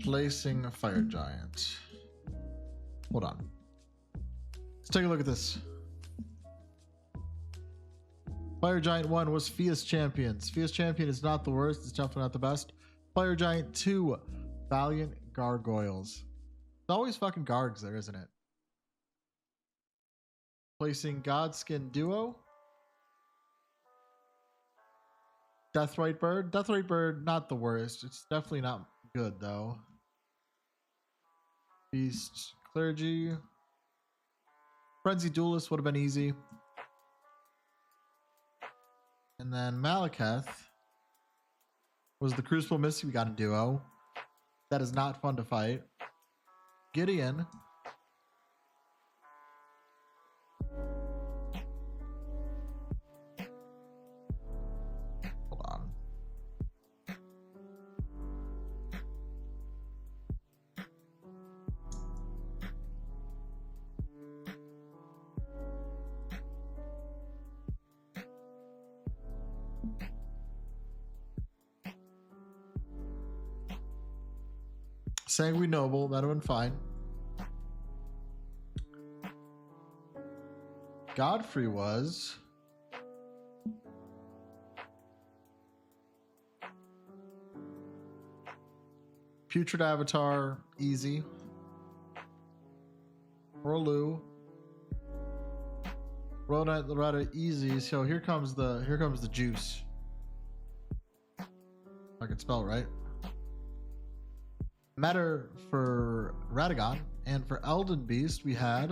Placing a Fire Giant. Hold on. Let's take a look at this. Fire Giant 1 was Fia's Champions. Fia's Champion is not the worst. It's definitely not the best. Fire Giant 2, Valiant Gargoyles. It's always fucking Gargs there, isn't it? Placing Godskin Duo. Deathrite Bird. Deathrite Bird, not the worst. It's definitely not good, though. Beast Clergy. Frenzy Duelist would have been easy. And then Malekith was the Crucible Mystic. We got a duo. That is not fun to fight. Gideon. Hold on. Sanguine Noble, that would have been fine. Godfrey was Putrid Avatar, easy. Orlu. Road Knight Loretta, easy. So here comes the juice. I could spell it right. Matter for Radagon, and for Elden Beast, we had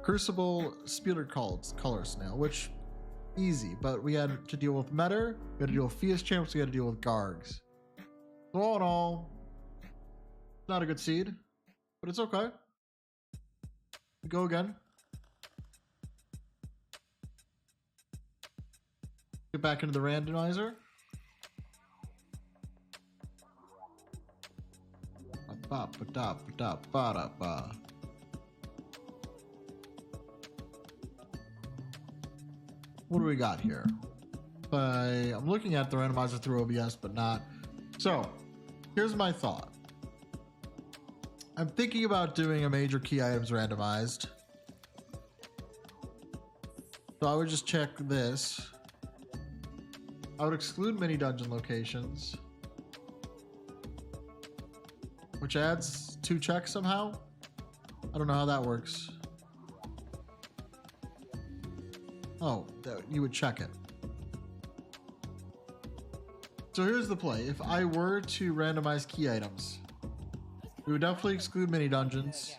Crucible Speeder Color Snail, which easy, but we had to deal with Metter, we had to deal with Fias Champs, we had to deal with Gargs. So all in all, not a good seed, but it's okay. We go again. Get back into the randomizer. What do we got here? I'm looking at the randomizer through OBS, but not. So, here's my thought. I'm thinking about doing a major key items randomized. So I would just check this. I would exclude mini dungeon locations, which adds 2 checks somehow. I don't know how that works. Oh, you would check it. So here's the play. If I were to randomize key items, we would definitely exclude mini dungeons,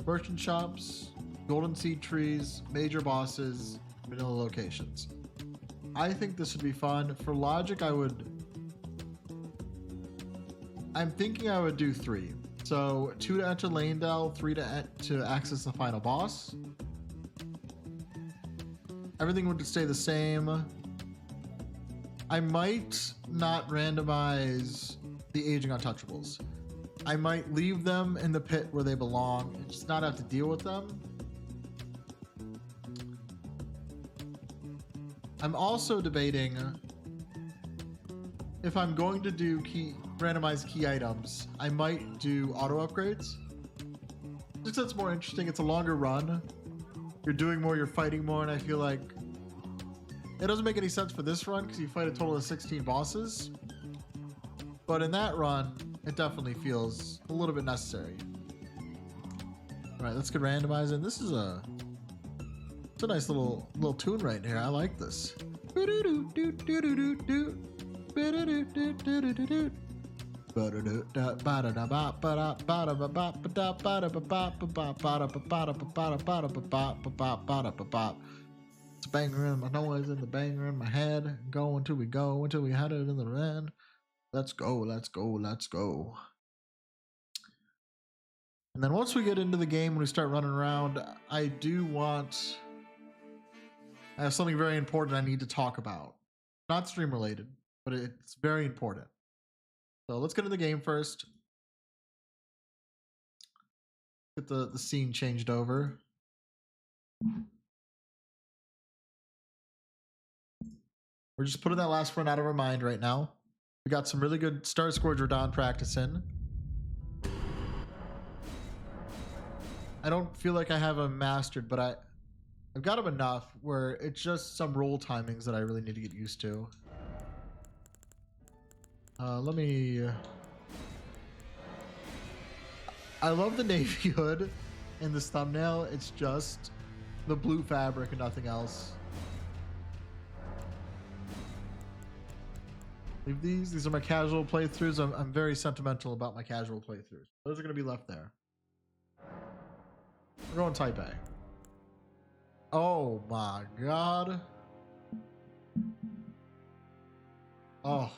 merchant shops, golden seed trees, major bosses, vanilla locations. I think this would be fun. For logic, I'm thinking I would do 3. So 2 to enter Lanedale, 3 to access the final boss. Everything would stay the same. I might not randomize the aging untouchables. I might leave them in the pit where they belong and just not have to deal with them. I'm also debating if I'm going to do randomized key items, I might do auto upgrades. Just that's more interesting. It's a longer run. You're doing more, you're fighting more, and I feel like it doesn't make any sense for this run because you fight a total of 16 bosses. But in that run, it definitely feels a little bit necessary. All right, let's get randomizing. This is it's a nice little tune right here. I like this. It's banger in my noise in the banger in my head. Go until we had it in the end. Let's go, let's go, let's go. And then once we get into the game, when we start running around, I have something very important I need to talk about. Not stream related, but it's very important. So let's get into the game first. Get the scene changed over. We're just putting that last run out of our mind right now. We got some really good Starscourge Rando practice in. I don't feel like I have them mastered, but I've got them enough where it's just some roll timings that I really need to get used to. Let me... I love the navy hood in this thumbnail. It's just the blue fabric and nothing else. Leave these. These are my casual playthroughs. I'm very sentimental about my casual playthroughs. Those are going to be left there. We're going type A. Oh my god. Oh.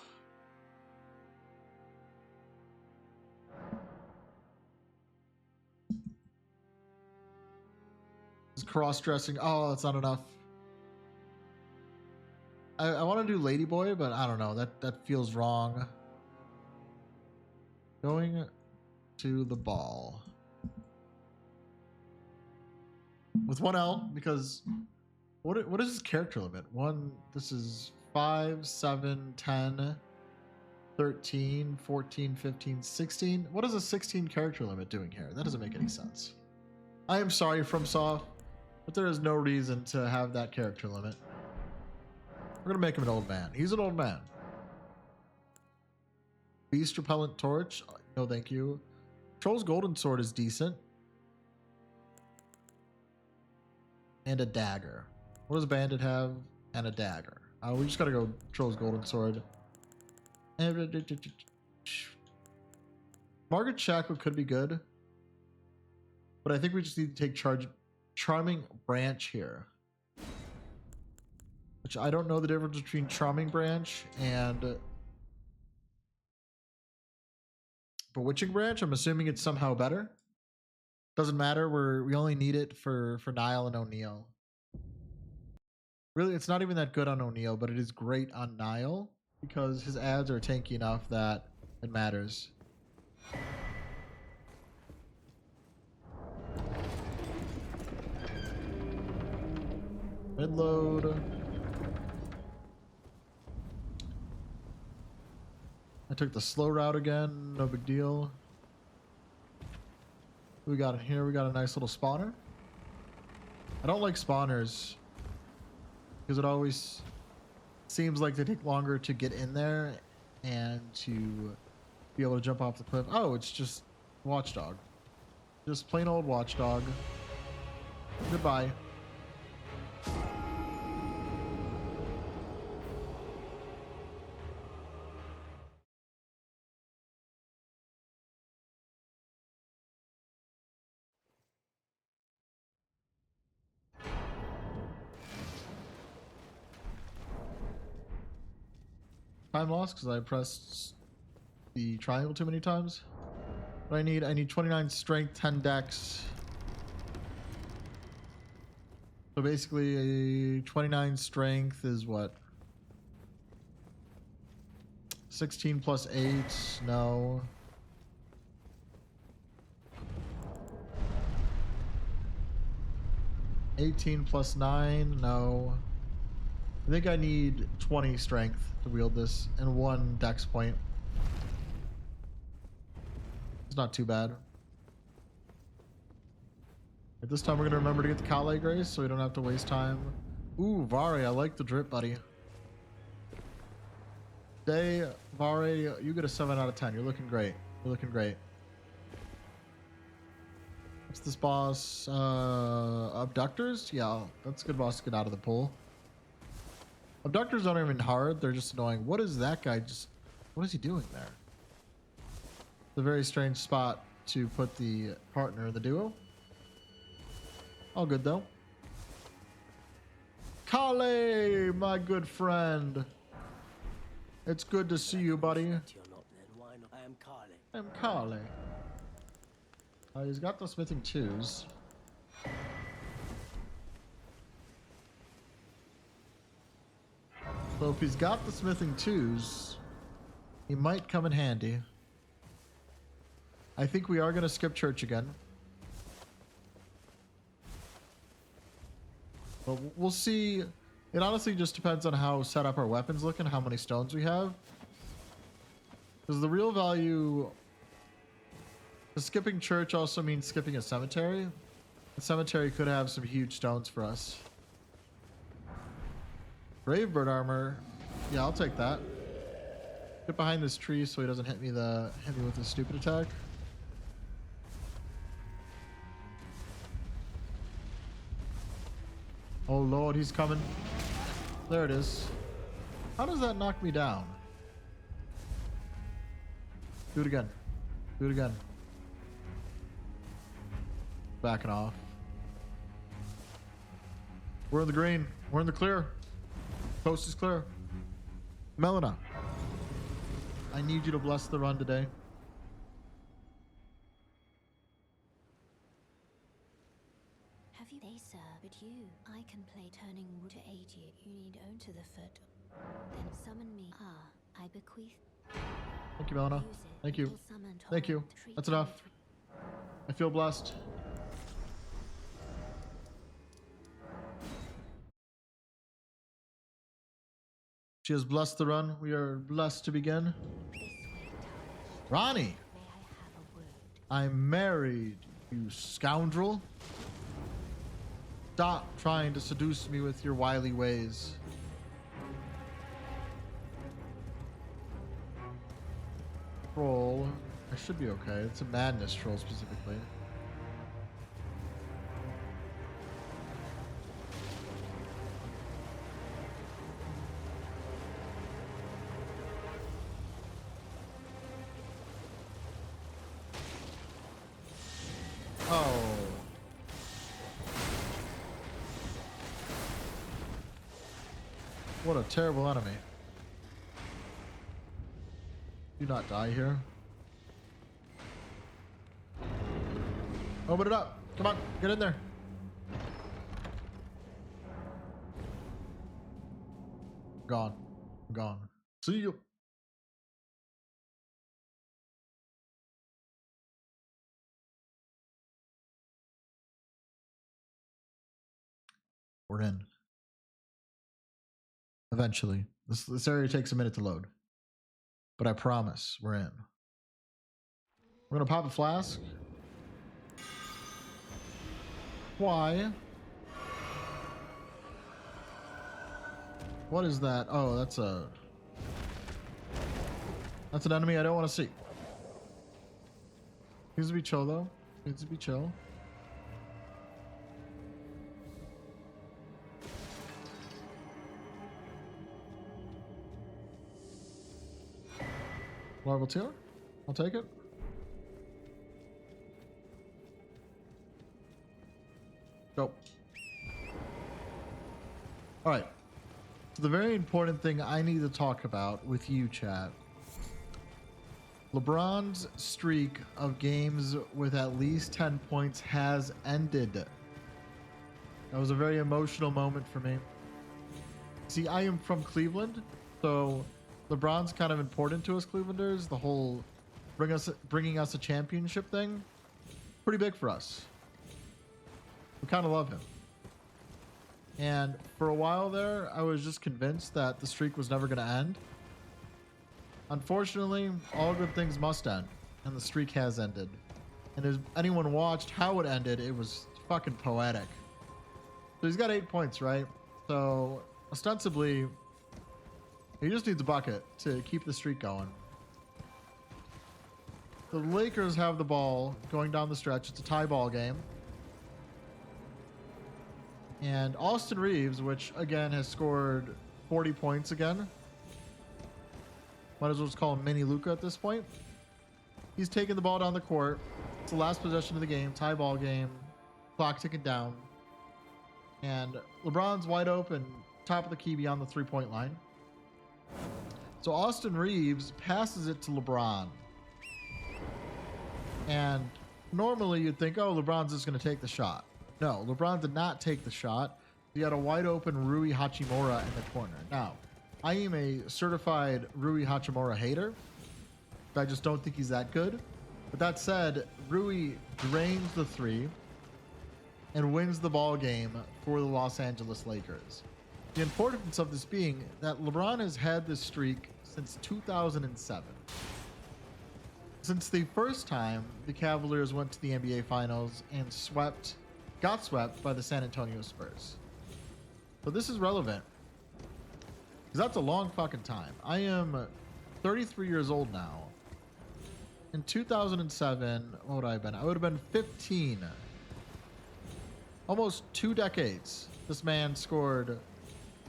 This cross-dressing. Oh, that's not enough. I want to do Ladyboy, but I don't know. That feels wrong. Going to the ball. With 1L, because what is his character limit? This is 5, 7, 10, 13, 14, 15, 16. What is a 16 character limit doing here? That doesn't make any sense. I am sorry, FromSoft, but there is no reason to have that character limit. We're gonna make him an old man. He's an old man. Beast Repellent Torch. No, thank you. Troll's Golden Sword is decent. And a dagger. What does Bandit have? And a dagger. We just gotta go Troll's Golden Sword. Margaret Shackle could be good. But I think we just need to take charge. Charming Branch here. Which I don't know the difference between Charming Branch and Bewitching Branch. I'm assuming it's somehow better. Doesn't matter. We only need it for Niall and O'Neill. Really, it's not even that good on O'Neill, but it is great on Niall because his ads are tanky enough that it matters. Midload. I took the slow route again. No big deal. What we got in here? We got a nice little spawner. I don't like spawners because it always seems like they take longer to get in there and to be able to jump off the cliff. Oh, it's just Watchdog. Just plain old Watchdog. Goodbye. Time lost because I pressed the triangle too many times. What I need 29 strength, 10 dex. So basically, 29 strength is what? 16 plus 8? No. $18 plus 9? No. I think I need 20 strength to wield this and 1 dex point. It's not too bad. At this time, we're going to remember to get the Kale Grace so we don't have to waste time. Ooh, Vari, I like the drip, buddy. Day, Vari, you get a 7 out of 10. You're looking great. You're looking great. What's this boss? Abductors? Yeah, that's a good boss to get out of the pool. Abductors aren't even hard. They're just annoying. What is that guy just... What is he doing there? It's a very strange spot to put the partner in the duo. All good, though. Kale, my good friend. It's good to see you, buddy. I'm Kale. He's got the smithing 2s. So if he's got the smithing 2s, he might come in handy. I think we are going to skip church again. But we'll see. It honestly just depends on how set up our weapons look and how many stones we have. Because the real value... Skipping church also means skipping a cemetery. The cemetery could have some huge stones for us. Bravebird armor. Yeah, I'll take that. Get behind this tree so he doesn't hit me with his stupid attack. Oh lord, he's coming. There it is. How does that knock me down? Do it again. Do it again. Backing off. We're in the green. We're in the clear. Coast is clear. Melina, I need you to bless the run today. Have you day, sir? But you, I can play turning wood to aid you. You need own to the foot. Then summon me. Ah, I bequeath. Thank you, Melina. Thank you. Thank you. That's enough. I feel blessed. She has blessed the run. We are blessed to begin. Ronnie, I'm married, you scoundrel. Stop trying to seduce me with your wily ways. Troll. I should be okay. It's a madness troll specifically. Oh. What a terrible enemy. Do not die here. Open it up. Come on, get in there. Gone. I'm gone. See you. We're in. Eventually. This area takes a minute to load. But I promise we're in. We're gonna pop a flask. Why? What is that? Oh, that's an enemy I don't want to see. Needs to be chill though. Needs to be chill. Larval tear. I'll take it. Go. All right. So the very important thing I need to talk about with you, chat. LeBron's streak of games with at least 10 points has ended. That was a very emotional moment for me. See, I am from Cleveland, so LeBron's kind of important to us Clevelanders. The whole bringing us a championship thing, pretty big for us. We kind of love him. And for a while there, I was just convinced that the streak was never going to end. Unfortunately, all good things must end, and the streak has ended. And if anyone watched how it ended, it was fucking poetic. So he's got 8 points, right? So ostensibly, he just needs a bucket to keep the streak going. The Lakers have the ball going down the stretch. It's a tie ball game. And Austin Reeves, which again has scored 40 points again. Might as well just call him Mini Luka at this point. He's taking the ball down the court. It's the last possession of the game, tie ball game, clock ticking down. And LeBron's wide open, top of the key beyond the 3-point line. So Austin Reeves passes it to LeBron. And normally you'd think, oh, LeBron's just going to take the shot. No, LeBron did not take the shot. He had a wide open Rui Hachimura in the corner. Now, I am a certified Rui Hachimura hater. I just don't think he's that good. But that said, Rui drains the three and wins the ball game for the Los Angeles Lakers. The importance of this being that LeBron has had this streak since 2007. Since the first time the Cavaliers went to the NBA Finals and got swept by the San Antonio Spurs. But this is relevant because that's a long fucking time. I am 33 years old now. In 2007, what would I have been? I would have been 15. Almost 2 decades. This man scored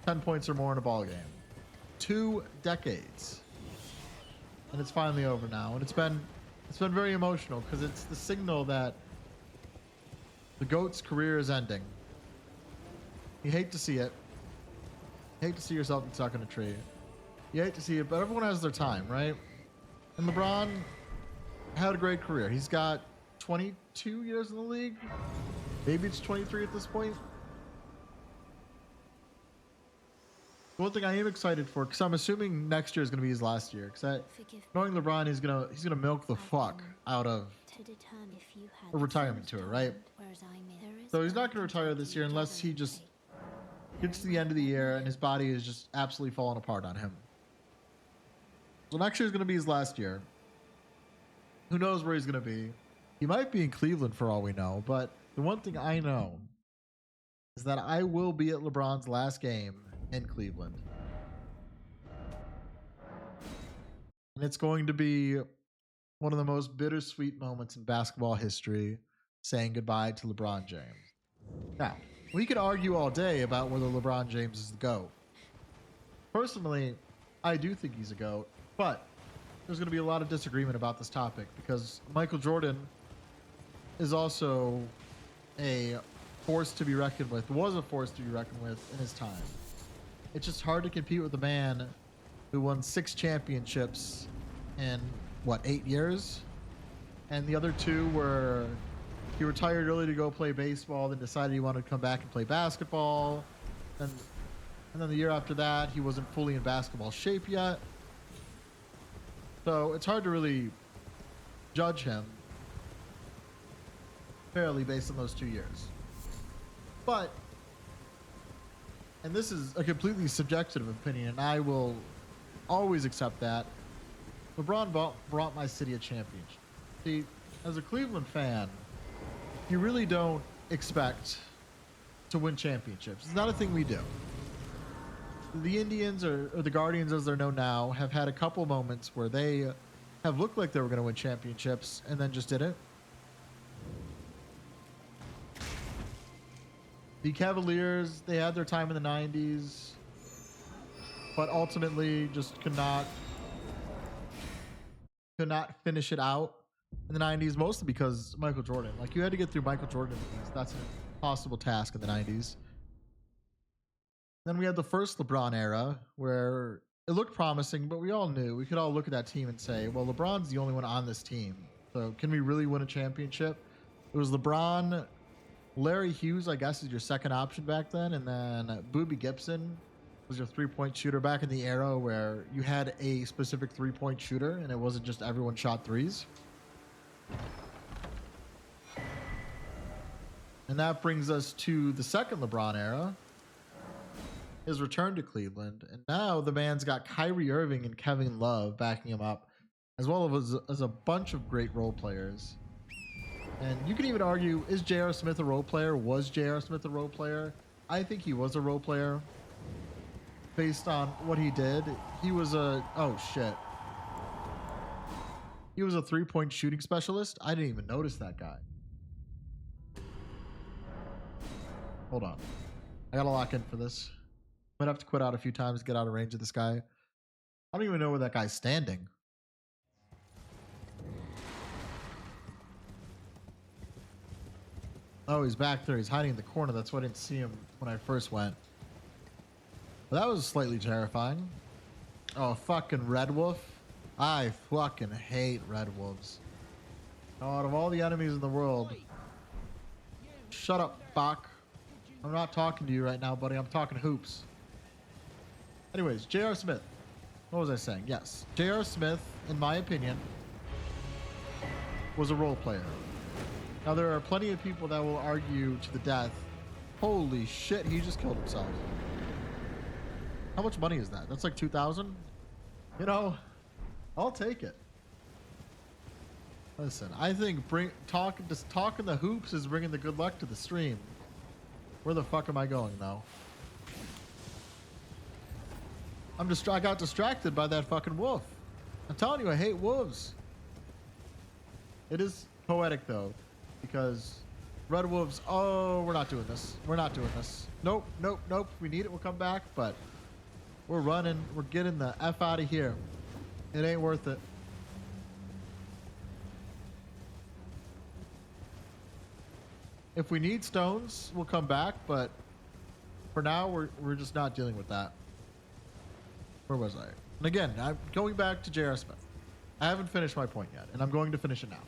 10 points or more in a ball game. 2 decades. And it's finally over now. And it's been very emotional because it's the signal that the GOAT's career is ending. You hate to see it. You hate to see yourself stuck in a tree. You hate to see it, but everyone has their time, right? And LeBron had a great career. He's got 22 years in the league. Maybe it's 23 at this point. One thing I am excited for, because I'm assuming next year is going to be his last year, because knowing LeBron, he's gonna milk the fuck out of a retirement tour, right? So he's not going to retire this year unless he just gets to the end of the year and his body is just absolutely falling apart on him. So next year is going to be his last year. Who knows where he's going to be? He might be in Cleveland for all we know, but the one thing I know is that I will be at LeBron's last game in Cleveland. And it's going to be one of the most bittersweet moments in basketball history, saying goodbye to LeBron James. Now, we could argue all day about whether LeBron James is the GOAT. Personally, I do think he's a GOAT, but there's going to be a lot of disagreement about this topic because Michael Jordan is also a force to be reckoned with, was a force to be reckoned with in his time. It's just hard to compete with a man who won 6 championships in, what, 8 years? And the other 2 were he retired early to go play baseball, then decided he wanted to come back and play basketball. And then the year after that, he wasn't fully in basketball shape yet. So it's hard to really judge him fairly based on those 2 years. But, and this is a completely subjective opinion, and I will always accept that, LeBron brought my city a championship. See, as a Cleveland fan, you really don't expect to win championships. It's not a thing we do. The Indians, or the Guardians as they're known now, have had a couple moments where they have looked like they were going to win championships and then just didn't. The Cavaliers, they had their time in the 90s, but ultimately just could not finish it out in the 90s, mostly because Michael Jordan. Like, you had to get through Michael Jordan. That's an impossible task in the 90s. Then we had the first LeBron era where it looked promising, but we all knew, we could all look at that team and say, well, LeBron's the only one on this team. So can we really win a championship? It was LeBron, Larry Hughes, I guess, is your second option back then. And then Boobie Gibson was your 3-point shooter back in the era where you had a specific 3-point shooter and it wasn't just everyone shot threes. And that brings us to the second LeBron era, his return to Cleveland. And now the man's got Kyrie Irving and Kevin Love backing him up, as well as a bunch of great role players. And you can even argue, is J.R. Smith a role player? Was J.R. Smith a role player? I think he was a role player based on what he did. He was oh shit. He was a 3-point shooting specialist. I didn't even notice that guy. Hold on. I gotta lock in for this. Might have to quit out a few times to get out of range of this guy. I don't even know where that guy's standing. Oh, he's back there. He's hiding in the corner. That's why I didn't see him when I first went. But that was slightly terrifying. Oh, fucking Red Wolf. I fucking hate Red Wolves. Out of all the enemies in the world. Shut up, Bach. I'm not talking to you right now, buddy. I'm talking hoops. Anyways, J.R. Smith. What was I saying? Yes. J.R. Smith, in my opinion, was a role player. Now, there are plenty of people that will argue to the death, holy shit, he just killed himself. How much money is that? That's like 2,000? You know, I'll take it. Listen, I think talking the hoops is bringing the good luck to the stream. Where the fuck am I going though? I got distracted by that fucking wolf. I'm telling you, I hate wolves. It is poetic though, because red wolves, oh, we're not doing this. We're not doing this. Nope, nope, nope. We need it, we'll come back, but we're running. We're getting the F out of here. It ain't worth it. If we need stones, we'll come back, but for now, we're just not dealing with that. Where was I? And again, I'm going back to J.R. Smith. I haven't finished my point yet, and I'm going to finish it now.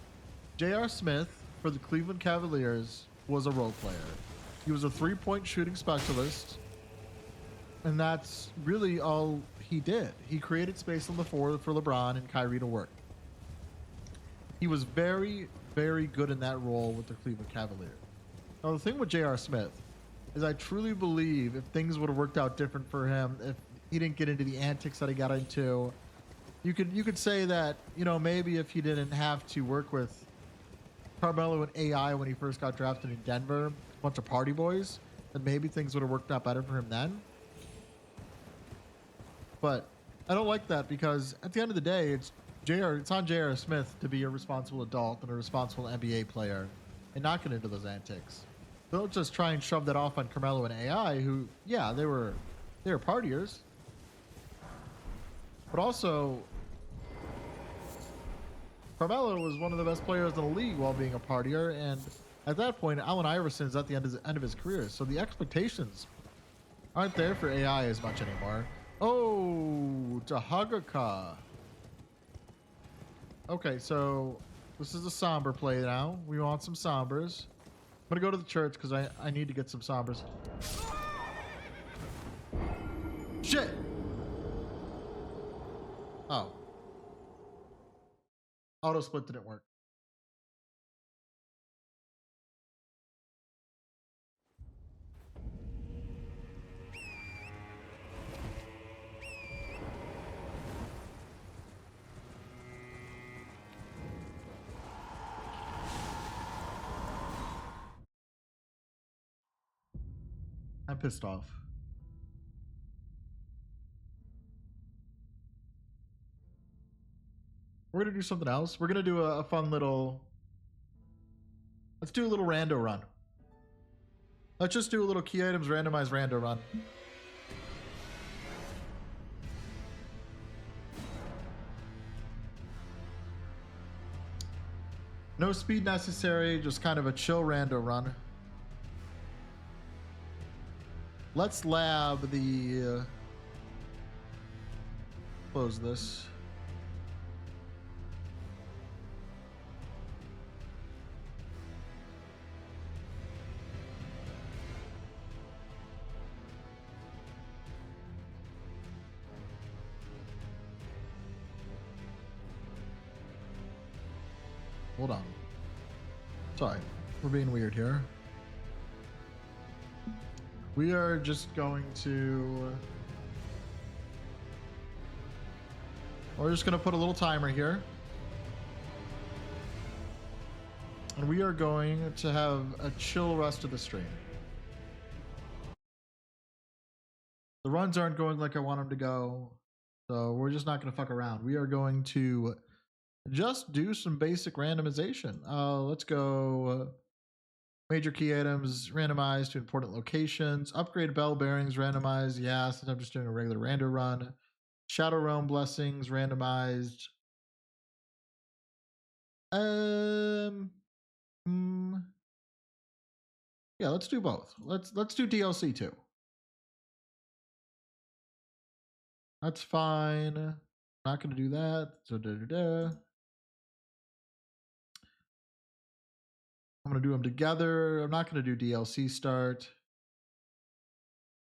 J.R. Smith, for the Cleveland Cavaliers, was a role player. He was a 3-point shooting specialist, and that's really all he did. He created space on the floor for LeBron and Kyrie to work. He was very, very good in that role with the Cleveland Cavaliers. Now, the thing with J.R. Smith is I truly believe if things would have worked out different for him, if he didn't get into the antics that he got into, you could say that, you know, maybe if he didn't have to work with Carmelo and AI when he first got drafted in Denver, a bunch of party boys, then maybe things would have worked out better for him then. But I don't like that because at the end of the day, it's on J.R. Smith to be a responsible adult and a responsible NBA player and not get into those antics. Don't just try and shove that off on Carmelo and AI, who, yeah, they were partiers. But also, Carmelo was one of the best players in the league while being a partier, and at that point, Allen Iverson's at the end of his career, so the expectations aren't there for AI as much anymore. Oh, Tahagaka. Okay, so this is a somber play now. We want some sombers. I'm gonna go to the church because I need to get some sombers. Shit! Oh. Auto split didn't work. I'm pissed off. We're gonna do something else. We're gonna do a fun little. Let's do a little rando run. Let's just do a little key items randomized rando run. No speed necessary, just kind of a chill rando run. Let's lab the. Close this. Hold on. Sorry, we're being weird here. We are just going to. We're just going to put a little timer here. And we are going to have a chill rest of the stream. The runs aren't going like I want them to go. So we're just not going to fuck around. We are going to just do some basic randomization. Let's go major key items randomized to important locations. Upgrade bell bearings randomized. Yeah, since I'm just doing a regular rando run. Shadow Realm blessings randomized. Yeah, let's do both. Let's do DLC too. That's fine. Not going to do that. So I'm going to do them together. I'm not going to do DLC start.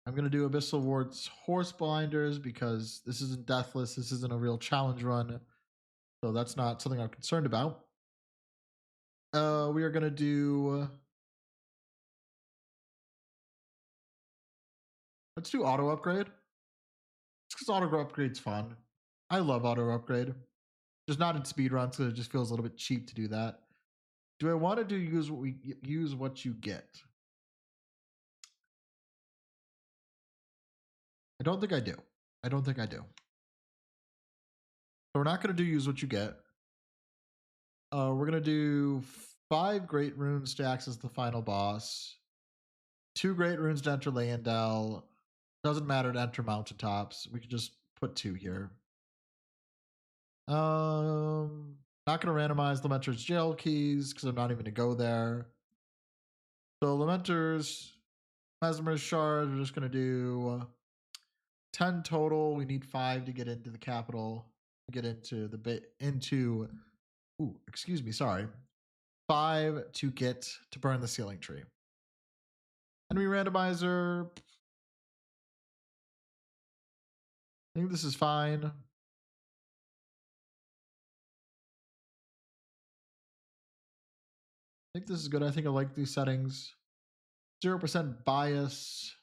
I'm going to do Abyssal Wart's Horse Blinders because this isn't Deathless. This isn't a real challenge run. So that's not something I'm concerned about. We are going to do. Let's do auto upgrade. Because auto upgrade's fun. I love auto upgrade. Just not in speedruns, so it just feels a little bit cheap to do that. Do I want to do use what you get? I don't think I do. I don't think I do. So we're not going to do use what you get. We're going to do 5 great runes to access the final boss. 2 great runes to enter Leyendell. Doesn't matter to enter mountaintops. We can just put 2 here. Not going to randomize Lamentor's jail keys because I'm not even going to go there. So Lamentor's Mesmer's shard, we're just going to do 10 total. We need 5 to get into the capital. Get into the excuse me, sorry. 5 to get to burn the ceiling tree. Enemy randomizer. I think this is fine. I think this is good. I think I like these settings. 0% bias.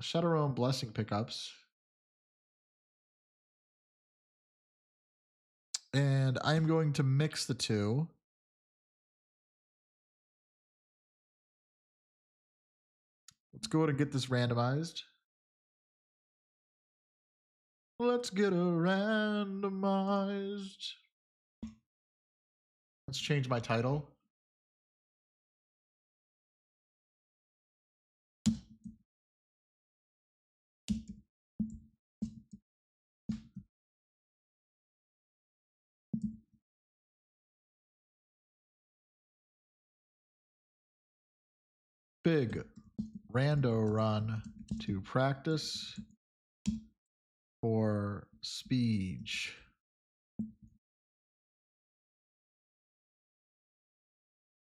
Shadow Realm blessing pickups. And I'm going to mix the 2. Let's go ahead and get this randomized. Let's get it randomized. Let's change my title. big rando run to practice for speech.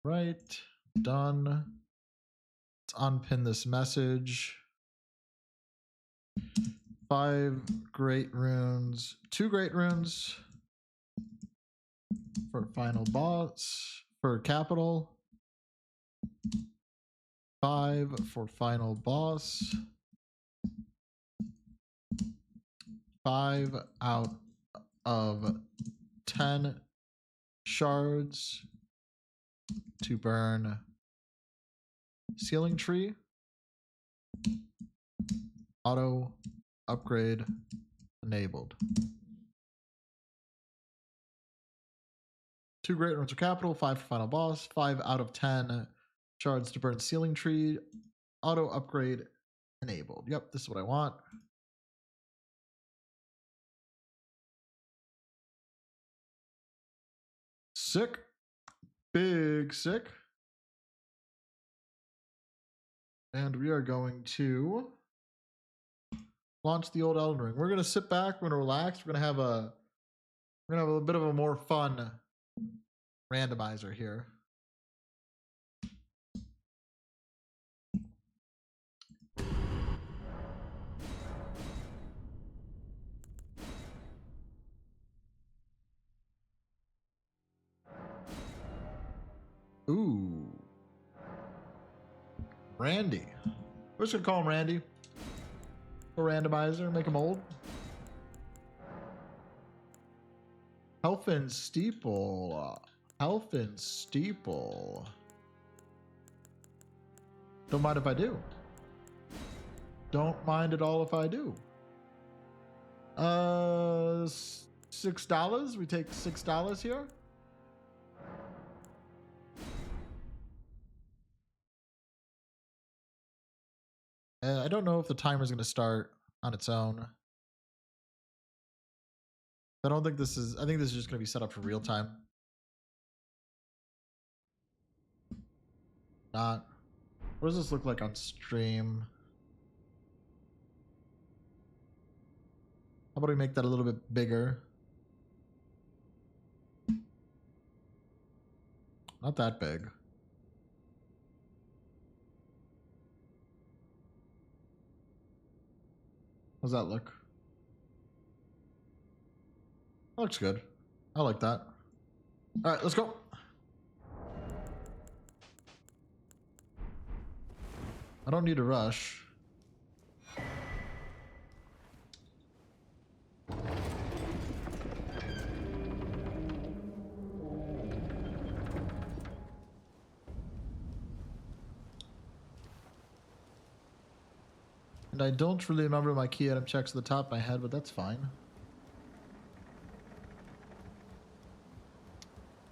Right, done. Let's unpin this message. 5 great runes, 2 great runes for final boss, for capital. 5 for final boss. 5 out of 10 shards to burn ceiling tree. Auto upgrade enabled. 2 great runes of capital, 5 for final boss, 5 out of 10 shards to burn ceiling tree. Auto upgrade enabled. Yep, this is what I want. Sick. Big sick. And we are going to launch the old Elden Ring. We're gonna sit back, we're gonna relax, we're gonna have a bit of a more fun randomizer here. Ooh. Randy. We're just gonna call him Randy. A randomizer, make him old. Helfin Steeple. Helfin Steeple. Don't mind if I do. Don't mind at all if I do. $6. We take $6 here. I don't know if the timer's gonna start on its own. I think this is just gonna be set up for real time. Not. What does this look like on stream? How about we make that a little bit bigger? Not that big. How's that look? That looks good. I like that. All right, let's go. I don't need to rush. And I don't really remember my key item checks at the top of my head, but that's fine.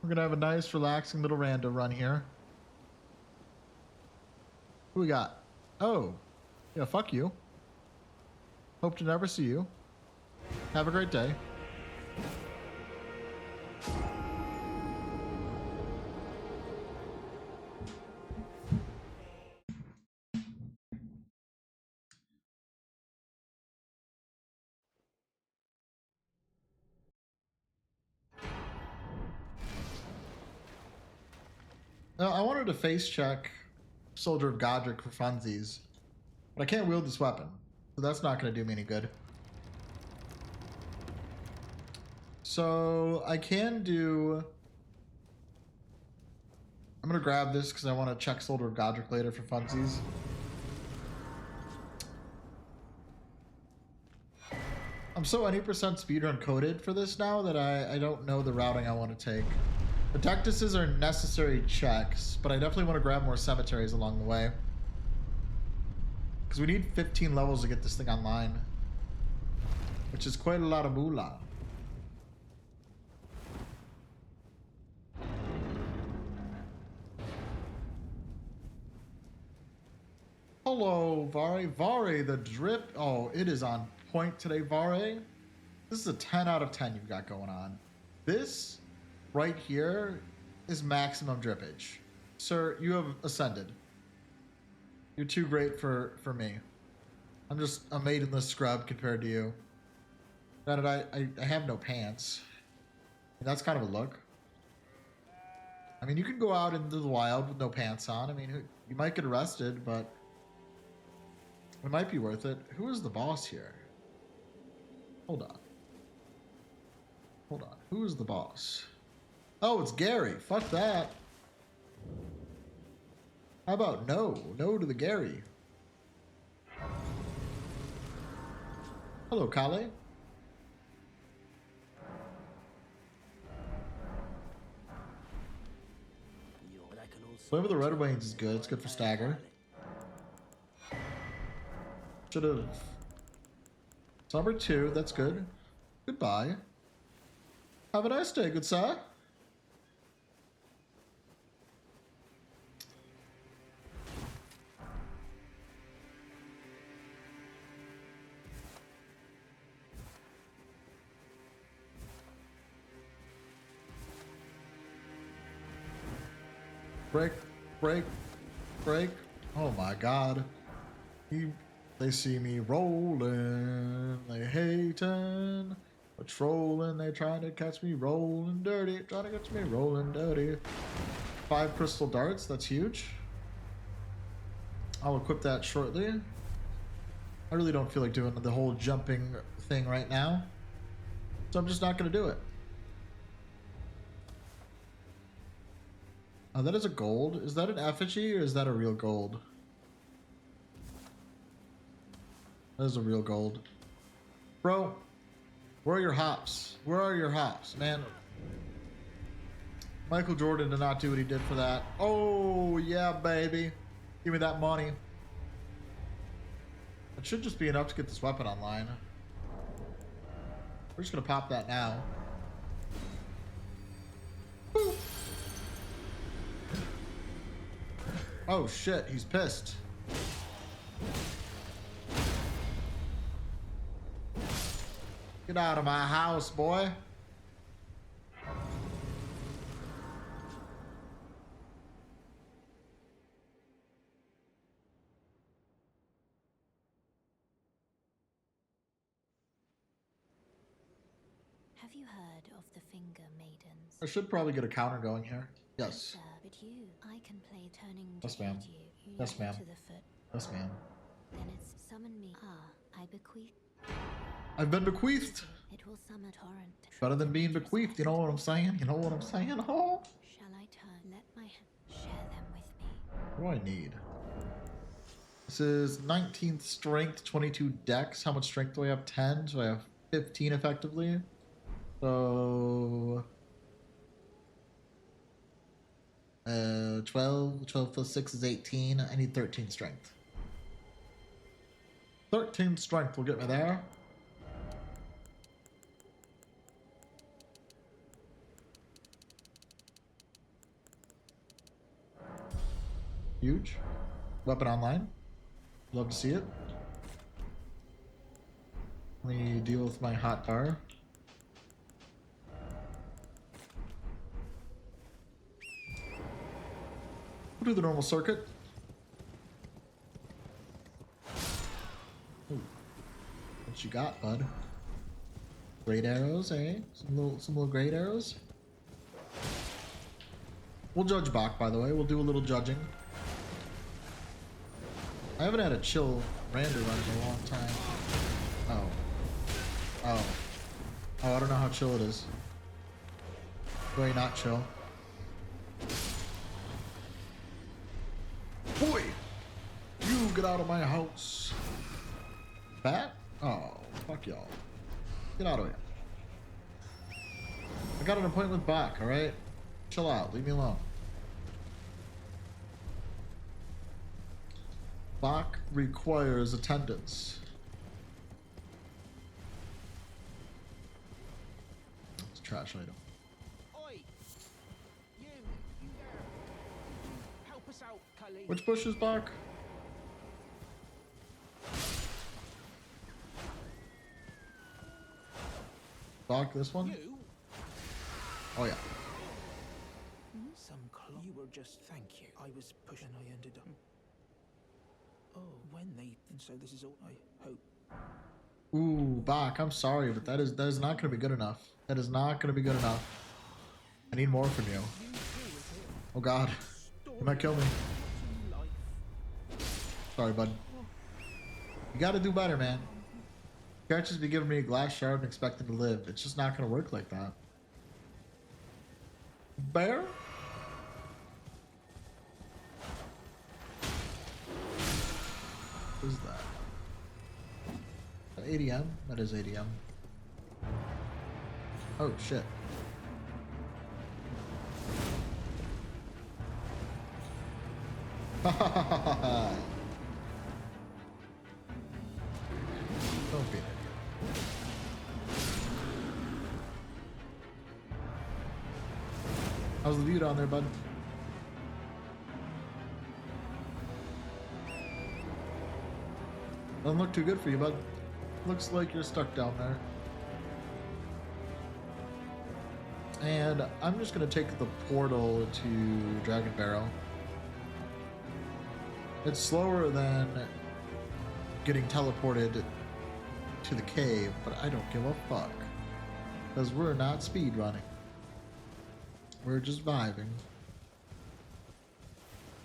We're gonna have a nice, relaxing little rando run here. Who we got? Oh, yeah, fuck you. Hope to never see you. Have a great day. I wanted to face check Soldier of Godric for funsies, but I can't wield this weapon, so that's not going to do me any good. So I can do... I'm going to grab this because I want to check Soldier of Godric later for funsies. I'm so any percent speedrun coded for this now that I don't know the routing I want to take. The Dectuses are necessary checks, but I definitely want to grab more cemeteries along the way. Because we need 15 levels to get this thing online. Which is quite a lot of moolah. Hello, Vare. Vare, the drip. Oh, it is on point today, Vare. This is a 10 out of 10 you've got going on. This right here is maximum drippage. Sir, you have ascended. You're too great for me. I'm just a maidenless scrub compared to you. Granted, I have no pants. That's kind of a look. I mean, you can go out into the wild with no pants on. I mean, you might get arrested, but it might be worth it. Who is the boss here? Hold on. Hold on. Who is the boss? Oh, it's Gary. Fuck that. How about no? No to the Gary. Hello, Kale. Flavor the Red Wings is good. It's good for stagger. Should have. It's number 2. That's good. Goodbye. Have a nice day, good sir. Break, break, break. Oh my god. They see me rolling, they hating, patrolling, they trying to catch me rolling dirty, trying to catch me rolling dirty. 5 crystal darts, that's huge. I'll equip that shortly. I really don't feel like doing the whole jumping thing right now, so I'm just not going to do it. Oh, that is a gold. Is that an effigy or is that a real gold? That is a real gold. Bro, where are your hops? Where are your hops? Man, Michael Jordan did not do what he did for that. Oh, yeah, baby. Give me that money. It should just be enough to get this weapon online. We're just going to pop that now. Boop. Oh, shit. He's pissed. Get out of my house, boy. Have you heard of the Finger Maidens? I should probably get a counter going here. Yes. Sir, but you, I can play turning Yes, to ma'am. aid you. You Yes, need ma'am. to the foot. Yes, ma'am. Then it's summon me. I bequeath. I've been bequeathed. It will summon torrent. Better than being bequeathed. You know what I'm saying? You know what I'm saying? Oh. Shall I turn? Let my share them with me. What do I need? This is 19th strength, 22 dex. How much strength do I have? 10. So I have 15 effectively. So 12 plus 6 is 18. I need 13 strength. 13 strength will get me there. Huge. Weapon online. Love to see it. Let me deal with my hot bar. We'll do the normal circuit. Ooh. What you got, bud? Great arrows, eh? Some little great arrows. We'll judge Bach, by the way. We'll do a little judging. I haven't had a chill Rando run in a long time. Oh. Oh. Oh, I don't know how chill it is. Very not chill. Boy! You get out of my house. Bat? Oh, fuck y'all. Get out of here. I got an appointment with Bach, alright? Chill out. Leave me alone. Bach requires attendance. It's a trash item. Oi! You there. Help us out, Cully. Which bush is Bach? Bach, this one? You? Oh yeah. Some clue. You were just. Thank you. I was pushing. I ended up. Oh, when they... So this is all I hope. Ooh, Bach, I'm sorry, but that is not going to be good enough. That is not going to be good enough. I need more from you. Oh God, you might kill me. Sorry, bud. You got to do better, man. You can't just be giving me a glass shard and expecting to live. It's just not going to work like that. Bear? What is that? ADM? That is ADM. Oh shit. Ha ha ha ha ha. Don't be an idiot. How's the view down there, bud? Doesn't look too good for you, bud. Looks like you're stuck down there. And I'm just gonna take the portal to Dragon Barrow. It's slower than getting teleported to the cave, but I don't give a fuck. Because we're not speed running. We're just vibing.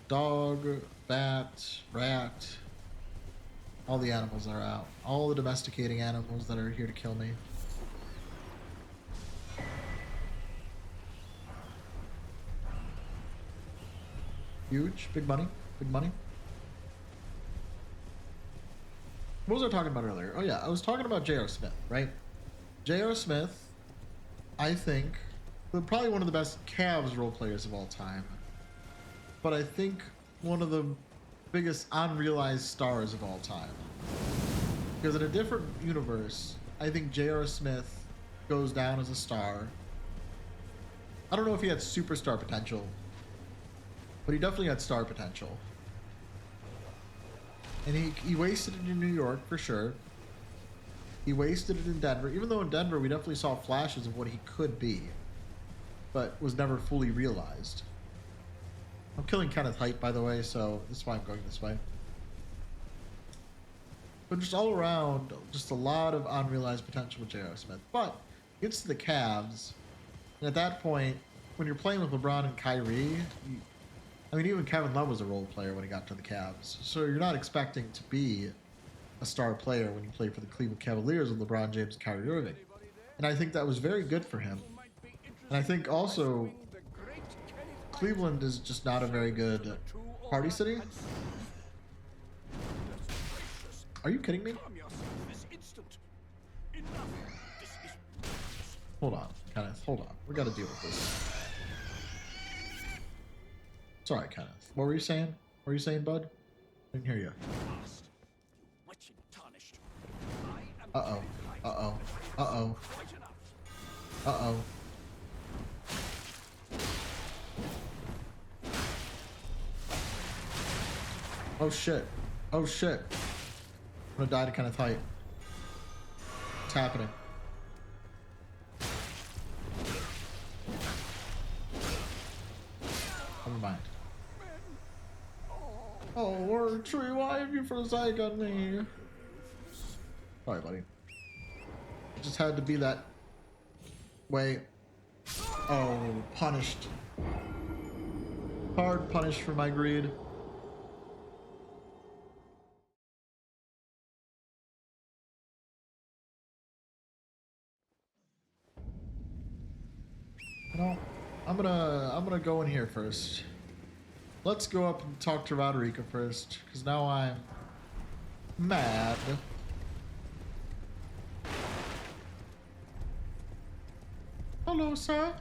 Dog, bat, rat. All the animals are out. All the domesticating animals that are here to kill me. Huge. Big money. Big money. What was I talking about earlier? Oh yeah, I was talking about J.R. Smith, right? J.R. Smith, I think, probably one of the best Cavs role players of all time. But I think one of the biggest unrealized stars of all time. Because in a different universe, I think J.R. Smith goes down as a star. I don't know if he had superstar potential, but he definitely had star potential. And he wasted it in New York for sure. He wasted it in Denver, even though in Denver we definitely saw flashes of what he could be, but was never fully realized. I'm killing Kenneth Haidt, by the way, so that's why I'm going this way. But just all around, just a lot of unrealized potential with J.R. Smith. But gets to the Cavs, and at that point, when you're playing with LeBron and Kyrie, I mean, even Kevin Love was a role player when he got to the Cavs. So you're not expecting to be a star player when you play for the Cleveland Cavaliers with LeBron James and Kyrie Irving. And I think that was very good for him. And I think also Cleveland is just not a very good party city. Are you kidding me? Hold on, Kenneth. Hold on. We got to deal with this. Sorry, Kenneth. What were you saying? What were you saying, bud? I didn't hear you. Uh-oh. Uh-oh. Uh-oh. Uh-oh. Oh, shit. Oh, shit. I'm gonna die to Kenneth Haidt. What's happening? Never mind. Oh, word tree, why have you forsaken me? Sorry, buddy. It just had to be that way. Oh, punished. Hard punished for my greed. You know, I'm gonna go in here first. Let's go up and talk to Roderica first, because now I'm mad. Hello, sir.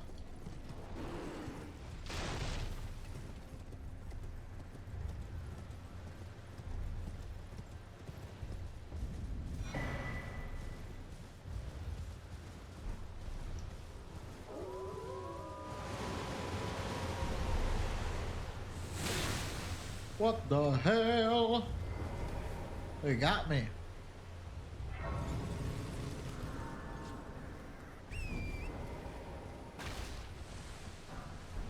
What the hell? They got me.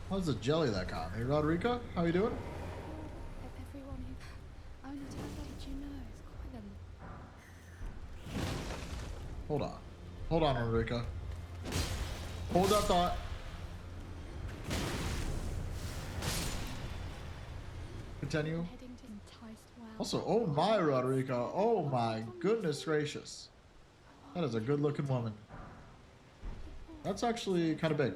How's the jelly that got me? Roderica, how you doing? Everyone who only turned up Hold on. Hold on, Enrica. Hold that thought. Continue. Also, oh my, Roderica. Oh my goodness gracious. That is a good looking woman. That's actually kind of big.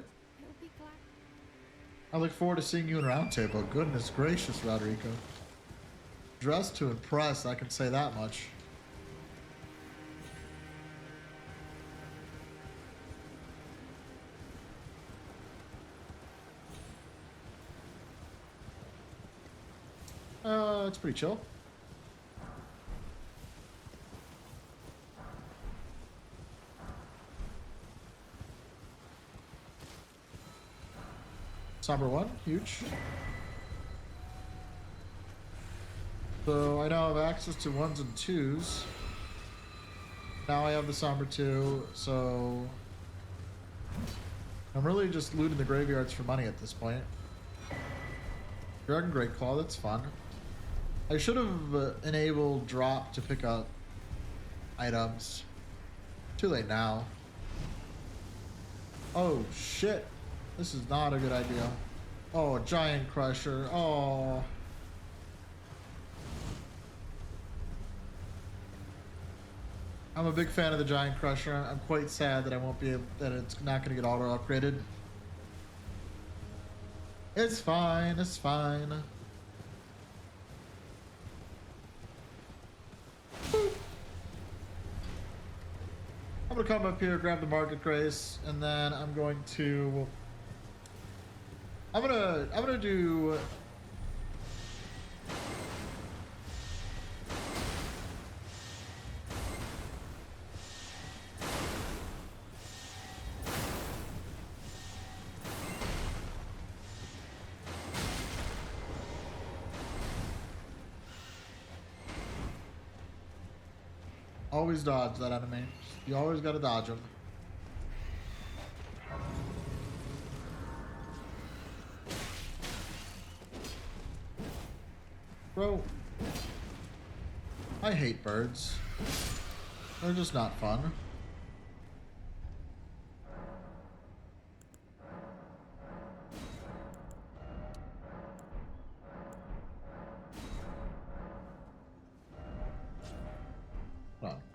I look forward to seeing you in Round Table. Goodness gracious, Roderica. Dressed to impress, I can say that much. It's pretty chill. Somber 1, huge. So I now have access to 1s and 2s. Now I have the Somber 2, so I'm really just looting the graveyards for money at this point. Dragon Great Claw, that's fun. I should have enabled drop to pick up items. Too late now. Oh shit. This is not a good idea. Oh, Giant Crusher. Oh. I'm a big fan of the Giant Crusher. I'm quite sad that I won't be able, that it's not going to get auto upgraded. It's fine. It's fine. I'm gonna come up here, grab the Market Grace, and then I'm going to. I'm gonna do. Always dodge that enemy. You always gotta dodge him. Bro, I hate birds. They're just not fun.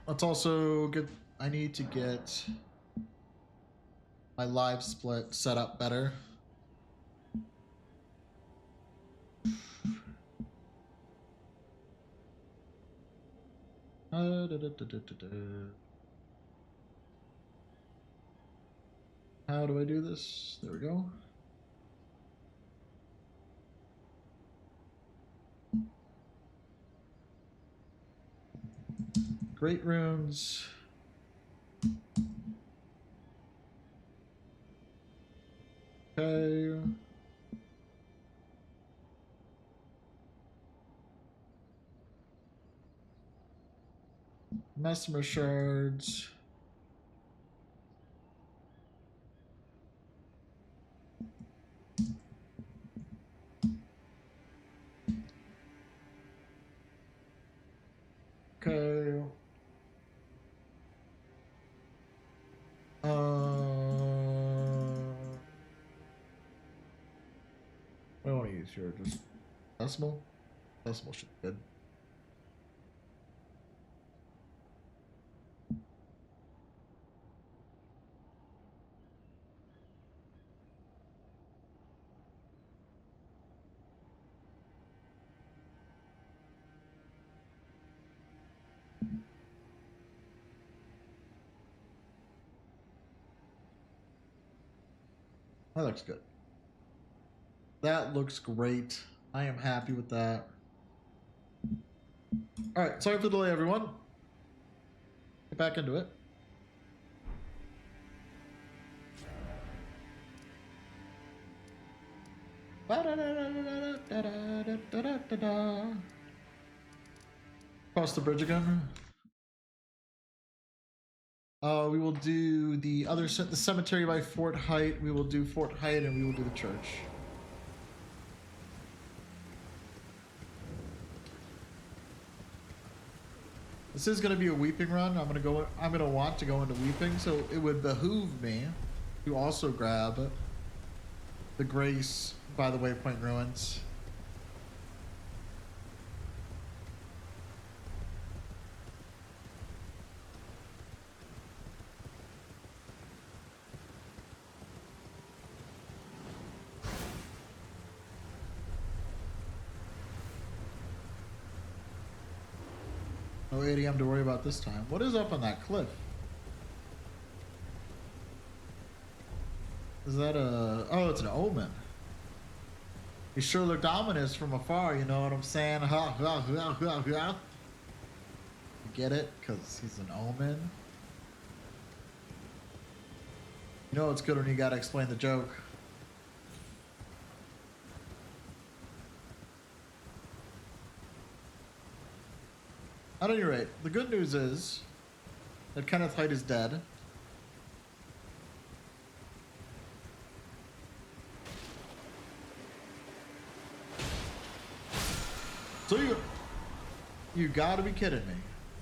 Let's also get. I need to get my live split set up better. How do I do this? There we go. Great runes. Okay. Mesmer shards. Okay. What do I want to use here? Just decimal? Decimal should be good. That looks good. That looks great. I am happy with that. Alright, sorry for the delay, everyone. Get back into it. Cross the bridge again. We will do the other the cemetery by Fort Height. We will do Fort Height, and we will do the church. This is going to be a weeping run. I'm going to want to go into weeping, so it would behoove me to also grab the Grace by the Waypoint Ruins. No ADM to worry about this time. What is up on that cliff? Is that a... Oh, it's an omen. He sure looked ominous from afar, you know what I'm saying? Ha, ha, ha, ha, ha. Get it? Because he's an omen. You know it's good when you gotta explain the joke. At any rate, the good news is that Kenneth Haidt is dead. So you gotta be kidding me.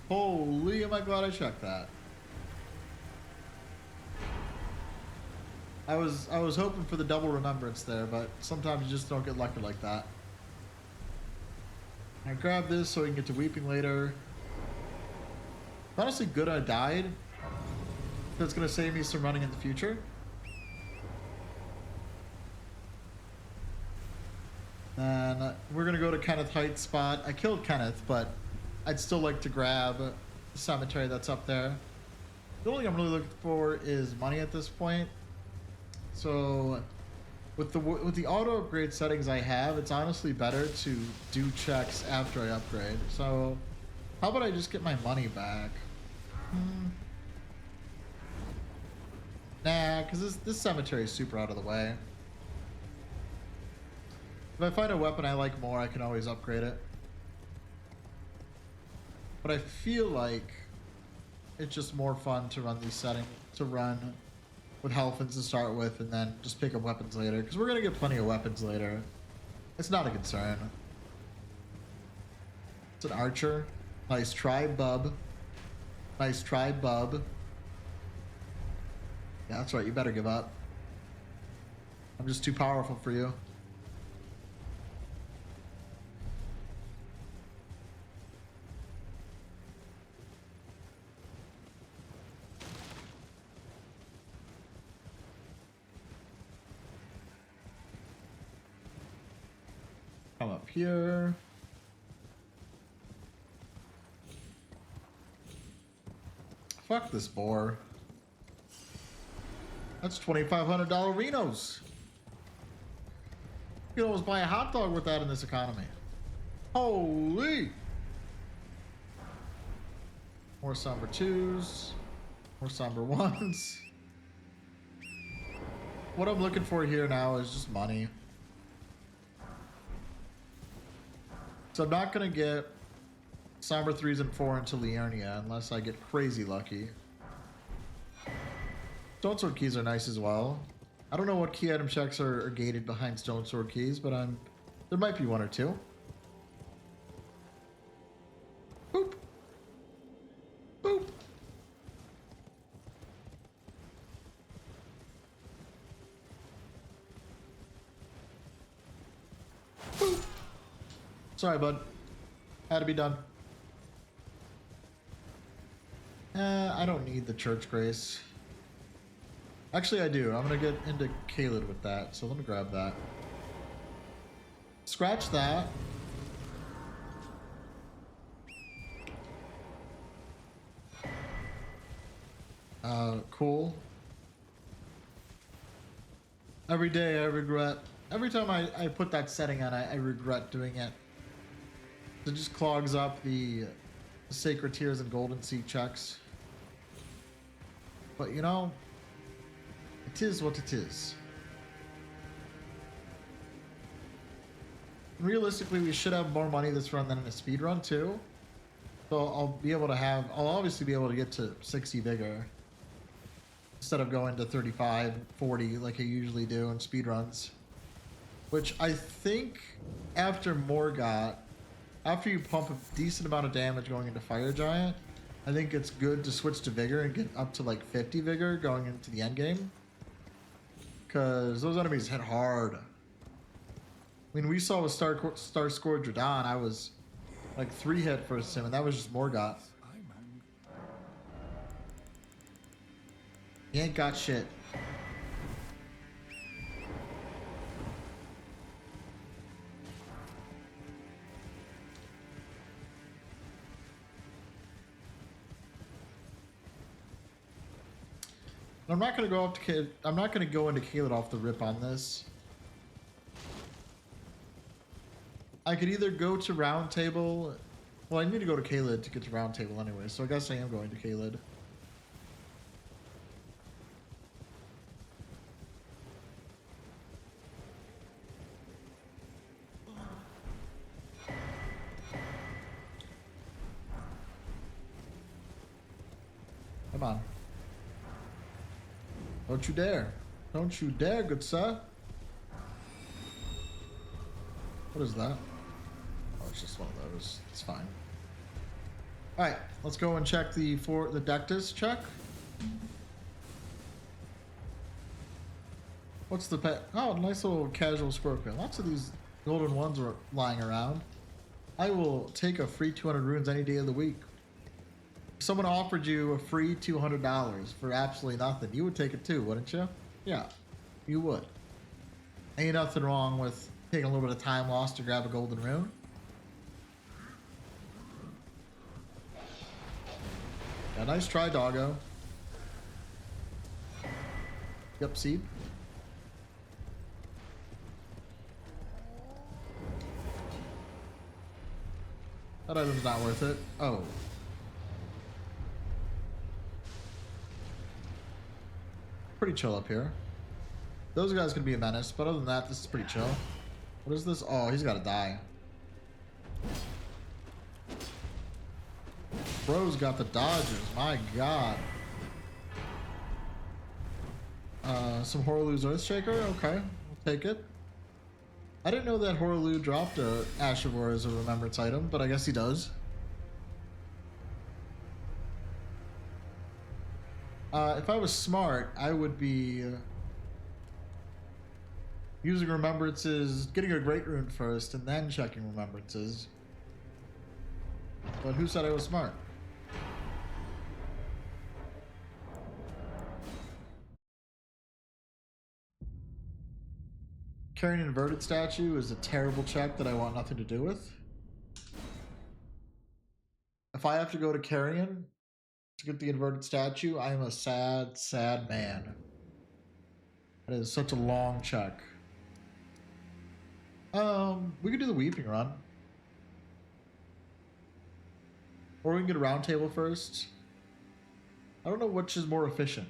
Holy, am I glad I checked that. I was hoping for the double remembrance there, but sometimes you just don't get lucky like that. I grab this so we can get to weeping later. Honestly, good I died. That's gonna save me some running in the future. And we're gonna go to Kenneth Haight's spot. I killed Kenneth, but I'd still like to grab the cemetery that's up there. The only thing I'm really looking for is money at this point. So with the auto upgrade settings I have, it's honestly better to do checks after I upgrade. So how about I just get my money back? Nah, because this cemetery is super out of the way. If I find a weapon I like more, I can always upgrade it. But I feel like it's just more fun to run these settings, to run with Helfins to start with, and then just pick up weapons later, because we're going to get plenty of weapons later. It's not a concern. It's an archer. Nice try, bub. Nice try, bub. Yeah, that's right. You better give up. I'm just too powerful for you. Come up here. Fuck this boar. That's $2,500 Renos. You can almost buy a hot dog with that in this economy. Holy! More somber 2s. More somber 1s. What I'm looking for here now is just money. So I'm not going to get somber 3s and 4 into Liurnia unless I get crazy lucky. Stone Sword keys are nice as well. I don't know what key item checks are gated behind Stone Sword keys, but there might be one or two. Boop. Boop. Boop. Sorry, bud. Had to be done. I don't need the Church Grace. Actually, I do. I'm going to get into Caelid with that, so let me grab that. Scratch that. Cool. Every day I regret. Every time I put that setting on, I regret doing it. It just clogs up the Sacred Tears and Golden Sea checks. But you know, it is what it is. Realistically, we should have more money this run than in a speed run too. So I'll obviously be able to get to 60 vigor instead of going to 35, 40 like I usually do in speed runs. Which I think after Morgott, after you pump a decent amount of damage going into Fire Giant, I think it's good to switch to Vigor and get up to like 50 Vigor going into the end game. Because those enemies hit hard. I mean, we saw with Starscourge Radon, I was like 3 hit first him, and that was just Morgoth. He ain't got shit. I'm not gonna go up to I'm not gonna go into Caelid off the rip on this. I could either go to Round Table. Well, I need to go to Caelid to get to Round Table anyway, so I guess I am going to Caelid. Come on. Don't you dare. Don't you dare, good sir. What is that? Oh, it's just one of those. It's fine. Alright, let's go and check the Dectus check. What's the pet? Oh, nice little casual scorpion. Lots of these golden ones are lying around. I will take a free 200 runes any day of the week. If someone offered you a free $200 for absolutely nothing, you would take it too, wouldn't you? Yeah, you would. Ain't nothing wrong with taking a little bit of time lost to grab a golden rune. Yeah, nice try, doggo. Yep, seed. That item's not worth it. Oh. Pretty chill up here. Those guys could be a menace, but other than that, this is pretty chill. What is this? Oh, he's gotta die. Bro's got the dodgers, my god. Some Horlu's Earthshaker? Okay, we'll take it. I didn't know that Horlu dropped a Ashavor as a remembrance item, but I guess he does. If I was smart, I would be using remembrances, getting a great rune first, and then checking remembrances. But who said I was smart? Carrying an inverted statue is a terrible check that I want nothing to do with. If I have to go to Carrion to get the inverted statue, I am a sad, sad man. That is such a long check. We could do the Weeping Run. Or we can get a Round Table first. I don't know which is more efficient.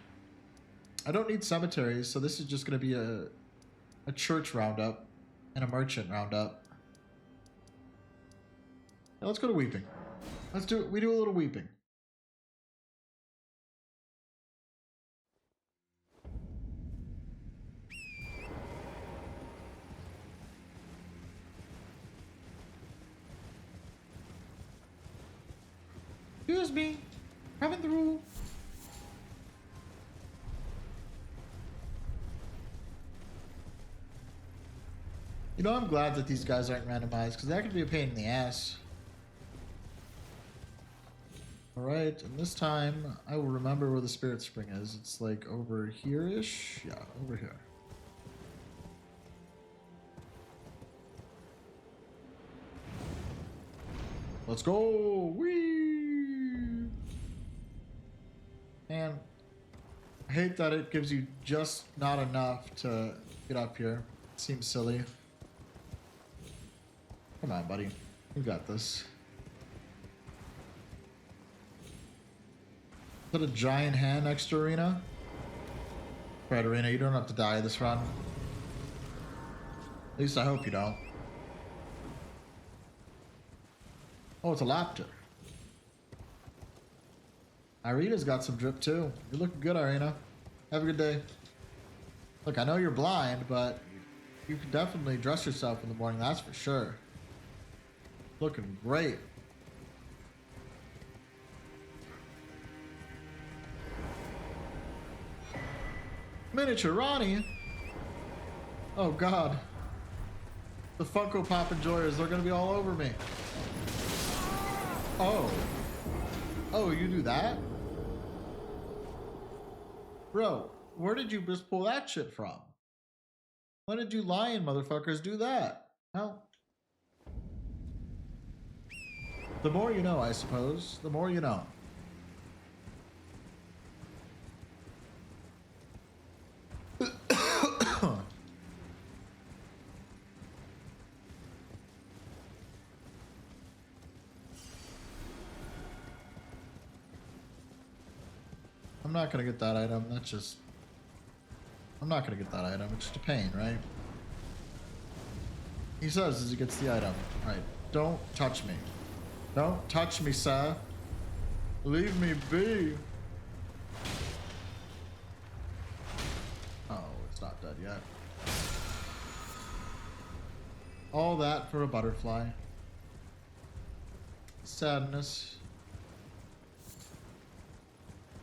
I don't need cemeteries, so this is just going to be a church roundup and a merchant roundup. Now let's go to Weeping. Let's do it. We do a little Weeping. Excuse me, coming through. You know, I'm glad that these guys aren't randomized, because that could be a pain in the ass. Alright, and this time, I will remember where the Spirit Spring is. It's like over here-ish? Yeah, over here. Let's go! Whee! Man, I hate that it gives you just not enough to get up here. It seems silly. Come on, buddy. You got this. Is that a giant hand next to Arena? Right, Arena, you don't have to die this run. At least I hope you don't. Oh, it's a Laptor. Arena's got some drip too. You're looking good, Arena. Have a good day. Look, I know you're blind, but you can definitely dress yourself in the morning, that's for sure. Looking great. Miniature Ronnie. Oh God. The Funko Pop enjoyers, they're gonna be all over me. Oh. Oh, you do that? Bro, where did you just pull that shit from? When did you lying motherfuckers do that? Well, the more you know, I suppose. The more you know. I'm not gonna get that item. That's just... I'm not gonna get that item. It's just a pain, right? He says as he gets the item. Alright, don't touch me. Don't touch me, sir. Leave me be. Oh, it's not dead yet. All that for a butterfly. Sadness.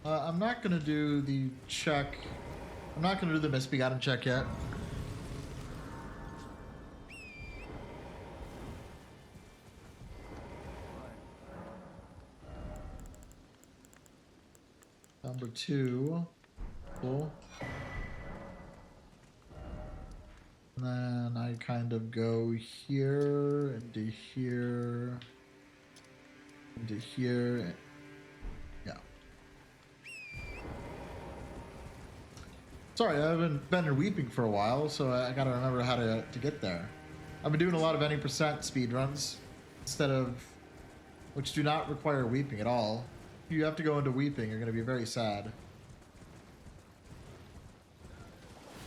I'm not gonna do the check. I'm not gonna do the misbegotten check yet. Number 2. Cool. And then I kind of go here, into here, into here. Yeah. Sorry, I haven't been in Weeping for a while, so I gotta remember how to get there. I've been doing a lot of any percent speedruns instead of, which do not require Weeping at all. If you have to go into Weeping, you're gonna be very sad.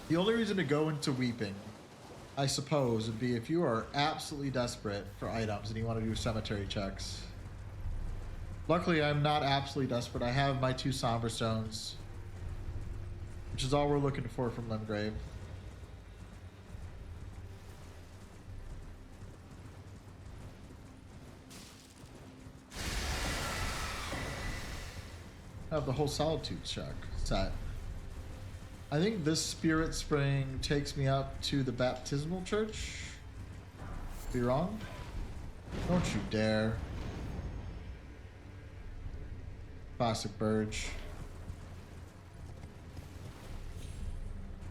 The only reason to go into Weeping, I suppose, would be if you are absolutely desperate for items and you want to do cemetery checks. Luckily, I'm not absolutely desperate. I have my 2 Somber Stones, which is all we're looking for from Limgrave. I have the whole Solitude check set. I think this Spirit Spring takes me up to the Baptismal Church. Be wrong? Don't you dare. Classic Burge.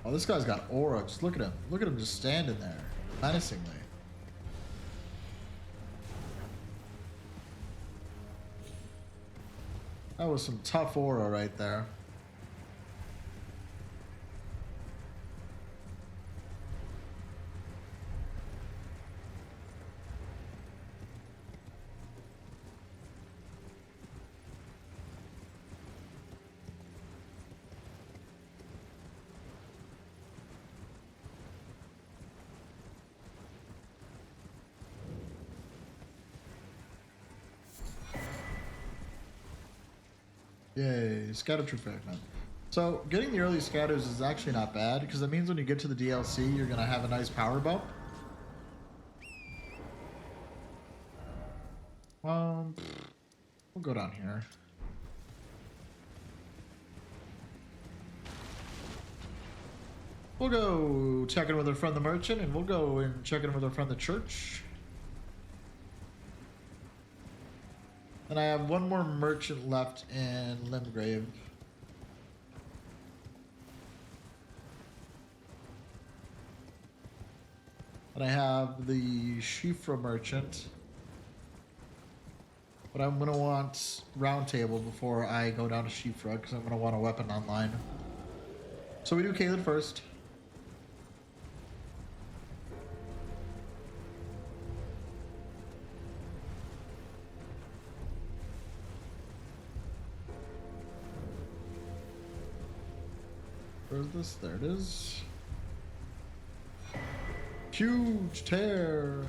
Oh, this guy's got aura. Just look at him. Look at him just standing there, menacingly. That was some tough aura right there. Yay, scatter troop fragment. So getting the early scatters is actually not bad because that means when you get to the DLC, you're gonna have a nice power bump. We'll go down here. We'll go check in with our friend the merchant, and we'll go and check in with our friend the church. And I have one more merchant left in Limgrave. And I have the Shifra merchant. But I'm going to want Round Table before I go down to Shifra because I'm going to want a weapon online. So we do Caelid first. Where's this? There it is. Huge tear.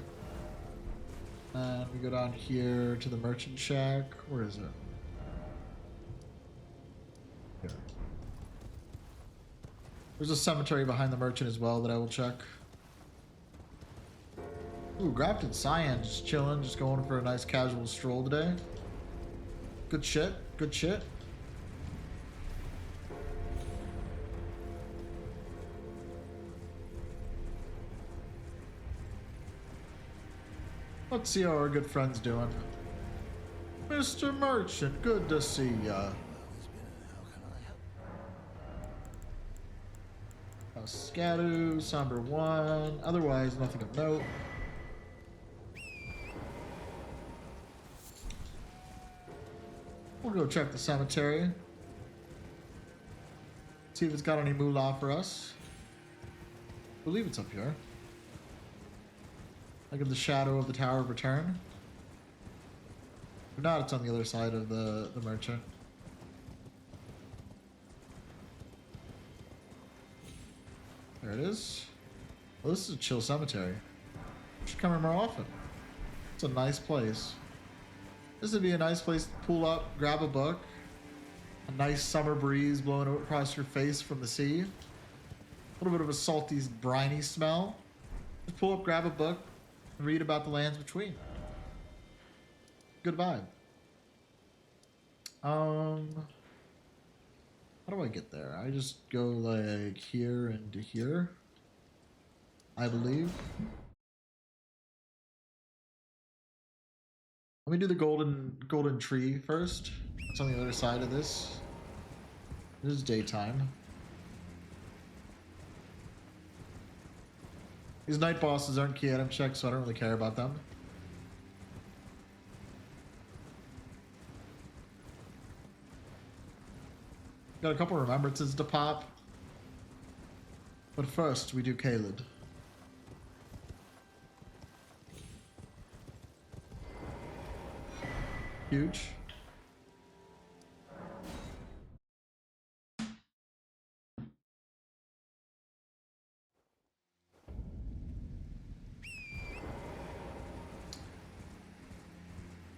And we go down here to the merchant shack. Where is it? Here. There's a cemetery behind the merchant as well that I will check. Ooh, Grafton Cyan just chilling, just going for a nice casual stroll today. Good shit. Good shit. Let's see how our good friend's doing. Mr. Merchant, good to see ya. Scadu, Somber 1. Otherwise, nothing of note. We'll go check the cemetery. See if it's got any moolah for us. I believe it's up here. Like in the shadow of the Tower of Return. If not, it's on the other side of the merchant. There it is. Well, this is a chill cemetery. We should come here more often. It's a nice place. This would be a nice place to pull up, grab a book. A nice summer breeze blowing across your face from the sea. A little bit of a salty, briny smell. Just pull up, grab a book, and read about the lands between. Good vibe. How do I get there? I just go like here and to here, I believe. Let me do the golden tree first. It's on the other side of this. It is daytime. These night bosses aren't key item checks, so I don't really care about them. Got a couple remembrances to pop. But first, we do Caelid. Huge.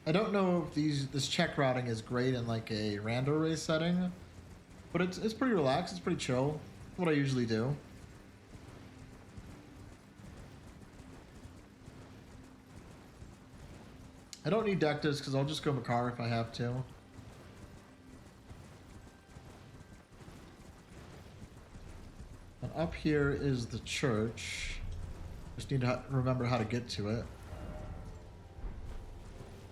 I don't know if this check routing is great in like a rando race setting, but it's pretty relaxed. It's pretty chill. What I usually do. I don't need Dectus because I'll just go Makar if I have to. And up here is the church. Just need to remember how to get to it.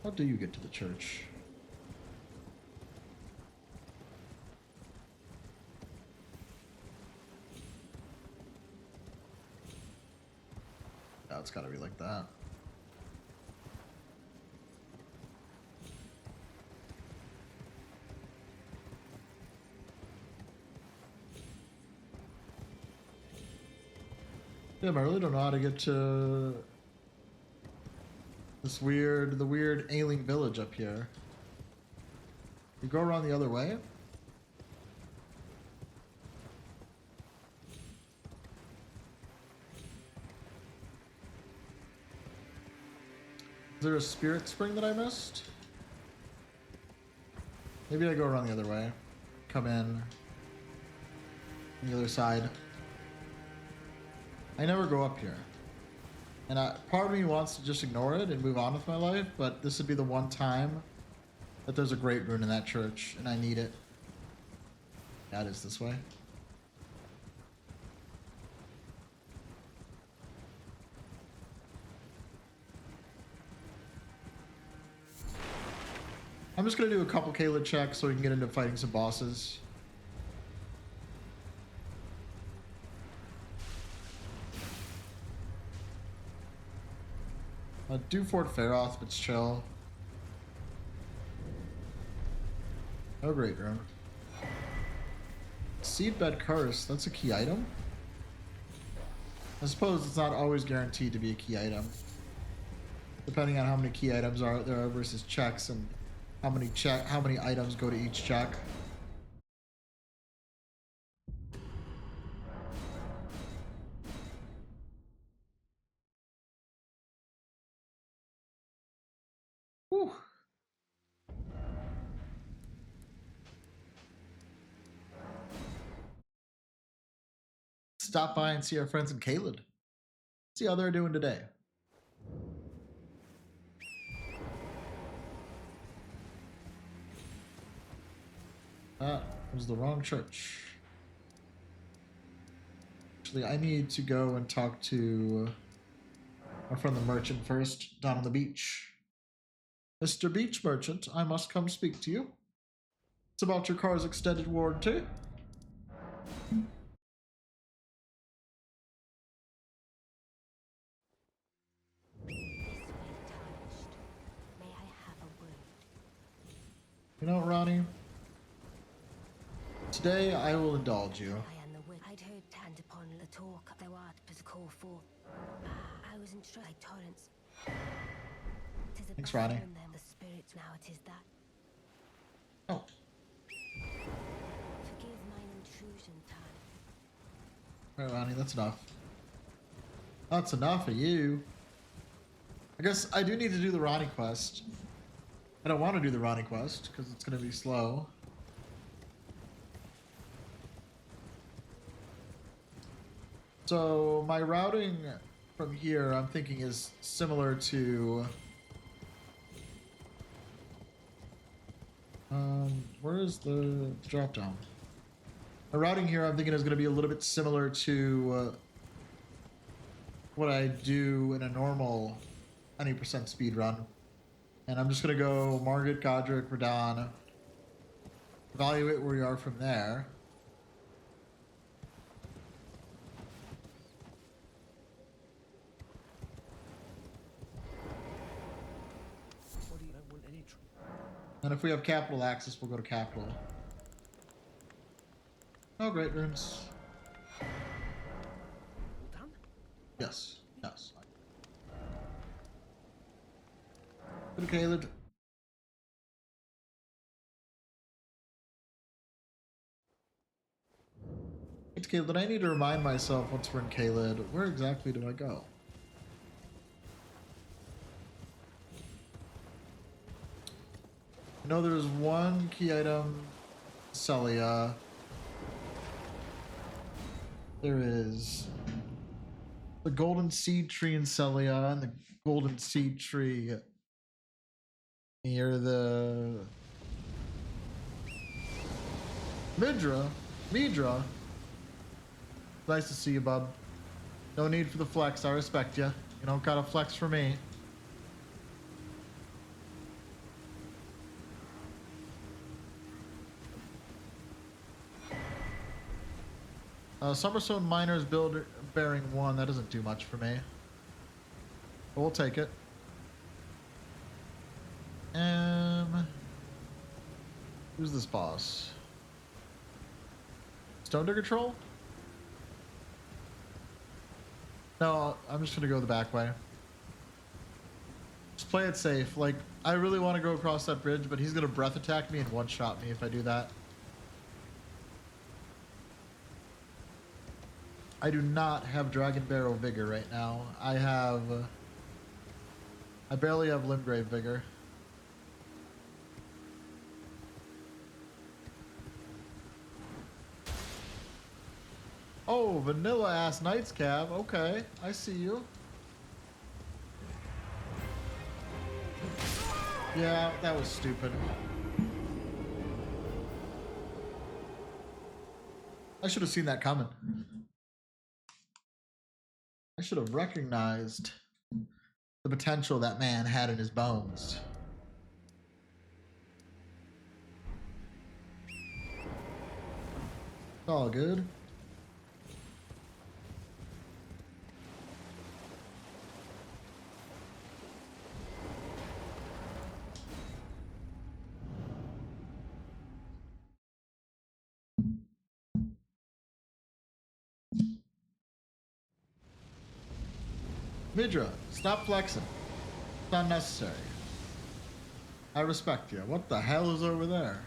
How do you get to the church? Yeah, it's gotta be like that. Yeah, I really don't know how to get to the weird ailing village up here. You go around the other way? Is there a spirit spring that I missed? Maybe I go around the other way. Come in. On the other side. I never go up here. And part of me wants to just ignore it and move on with my life, but this would be the one time that there's a great rune in that church, and I need it. Yeah, it is this way. I'm just gonna do a couple Caelid checks so we can get into fighting some bosses. Do Fort Feroth, but it's chill. Oh, great room. Seedbed Curse, that's a key item? I suppose it's not always guaranteed to be a key item. Depending on how many key items there are versus checks and how many items go to each check. Whew. Stop by and see our friends in Caelid. See how they're doing today. That was the wrong church. Actually, I need to go and talk to our friend the merchant first, down on the beach. Mr. Beach Merchant, I must come speak to you. It's about your car's extended warranty. This way, tarnished. May I have a word? You know, Ronnie, today I will indulge you. I am the word. I'd heard hand upon the talk thou art but call for. I was instructed by torrents. Tis a Thanks, battle Ronnie. in them, the spirits now it is that. Oh, Forgive mine intrusion, tarnished. all right, Ronnie, that's enough. That's enough of you. I guess I do need to do the Ronnie quest. I don't want to do the Ronnie quest because it's going to be slow. So my routing from here, I'm thinking, is similar to... where is the drop down? My routing here, I'm thinking, is going to be a little bit similar to what I do in a normal 90% speed run. And I'm just going to go Margaret, Godric, Radon, evaluate where we are from there. What do you don't want any And if we have capital access, we'll go to capital. Oh, great runes. all done? Yes, yes. Good, Caleb. It's Caleb. I need to remind myself once we're in Caleb, where exactly do I go? I know there's one key item, Celia. There is the golden seed tree in Celia and the golden seed tree near the Midra. Nice to see you, bub. No need for the flex. I respect you. You don't gotta flex for me. Summerstone Miners build bearing 1. That doesn't do much for me. But we'll take it. Who's this boss? Stone Digger Troll? No, I'm just gonna go the back way. Just play it safe. Like, I really want to go across that bridge, but he's gonna breath attack me and one-shot me if I do that. I do not have Dragon Barrow Vigor right now. I barely have Limgrave Vigor. Oh, vanilla ass Knights Cab. Okay, I see you. Yeah, that was stupid. I should have seen that coming. I should have recognized the potential that man had in his bones. It's all good. Midra, stop flexing. It's unnecessary. I respect you. What the hell is over there?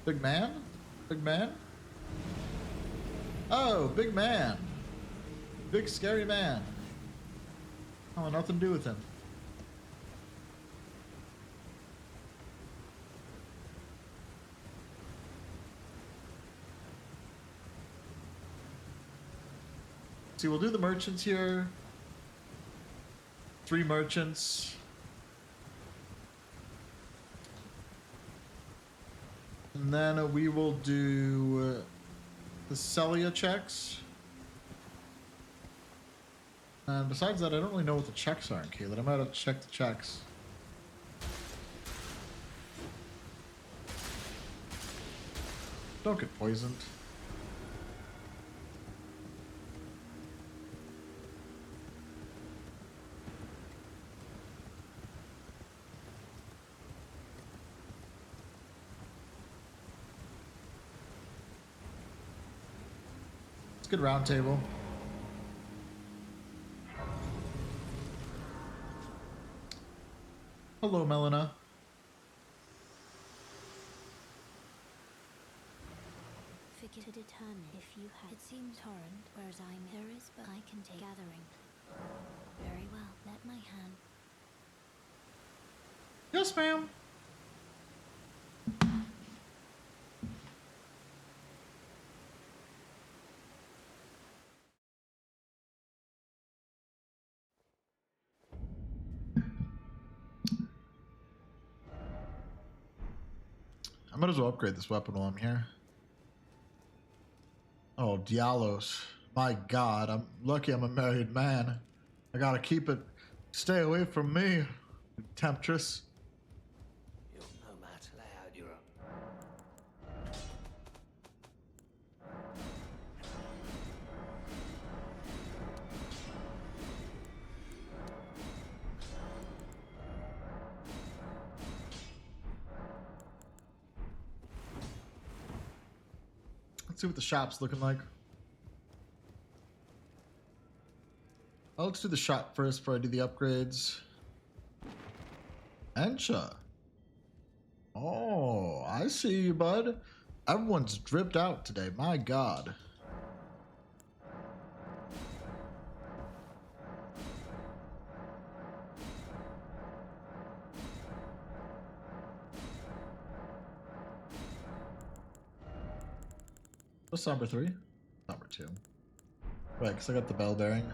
Big man? Big man? Oh, big man. Big scary man. Oh, nothing to do with him. See, we'll do the merchants here. 3 merchants. And then we will do the Celia checks. And besides that, I don't really know what the checks are in Kayla. I might have to check the checks. Don't get poisoned. It's a good round table. Hello, Melina. Figure to determine if you have. It seems torrent, whereas there is, but I can take gathering. Very well. Let my hand. Yes, ma'am. I might as well upgrade this weapon while I'm here. Oh, Dialos. My God, I'm lucky I'm a married man. I gotta keep it. Stay away from me, temptress. You'll no matter lay out your Let's see what the shop's looking like. Let's do the shop first before I do the upgrades. Encha. Oh, I see you, bud. Everyone's dripped out today. My God. What's number 3? Number 2. Right, because I got the bell bearing.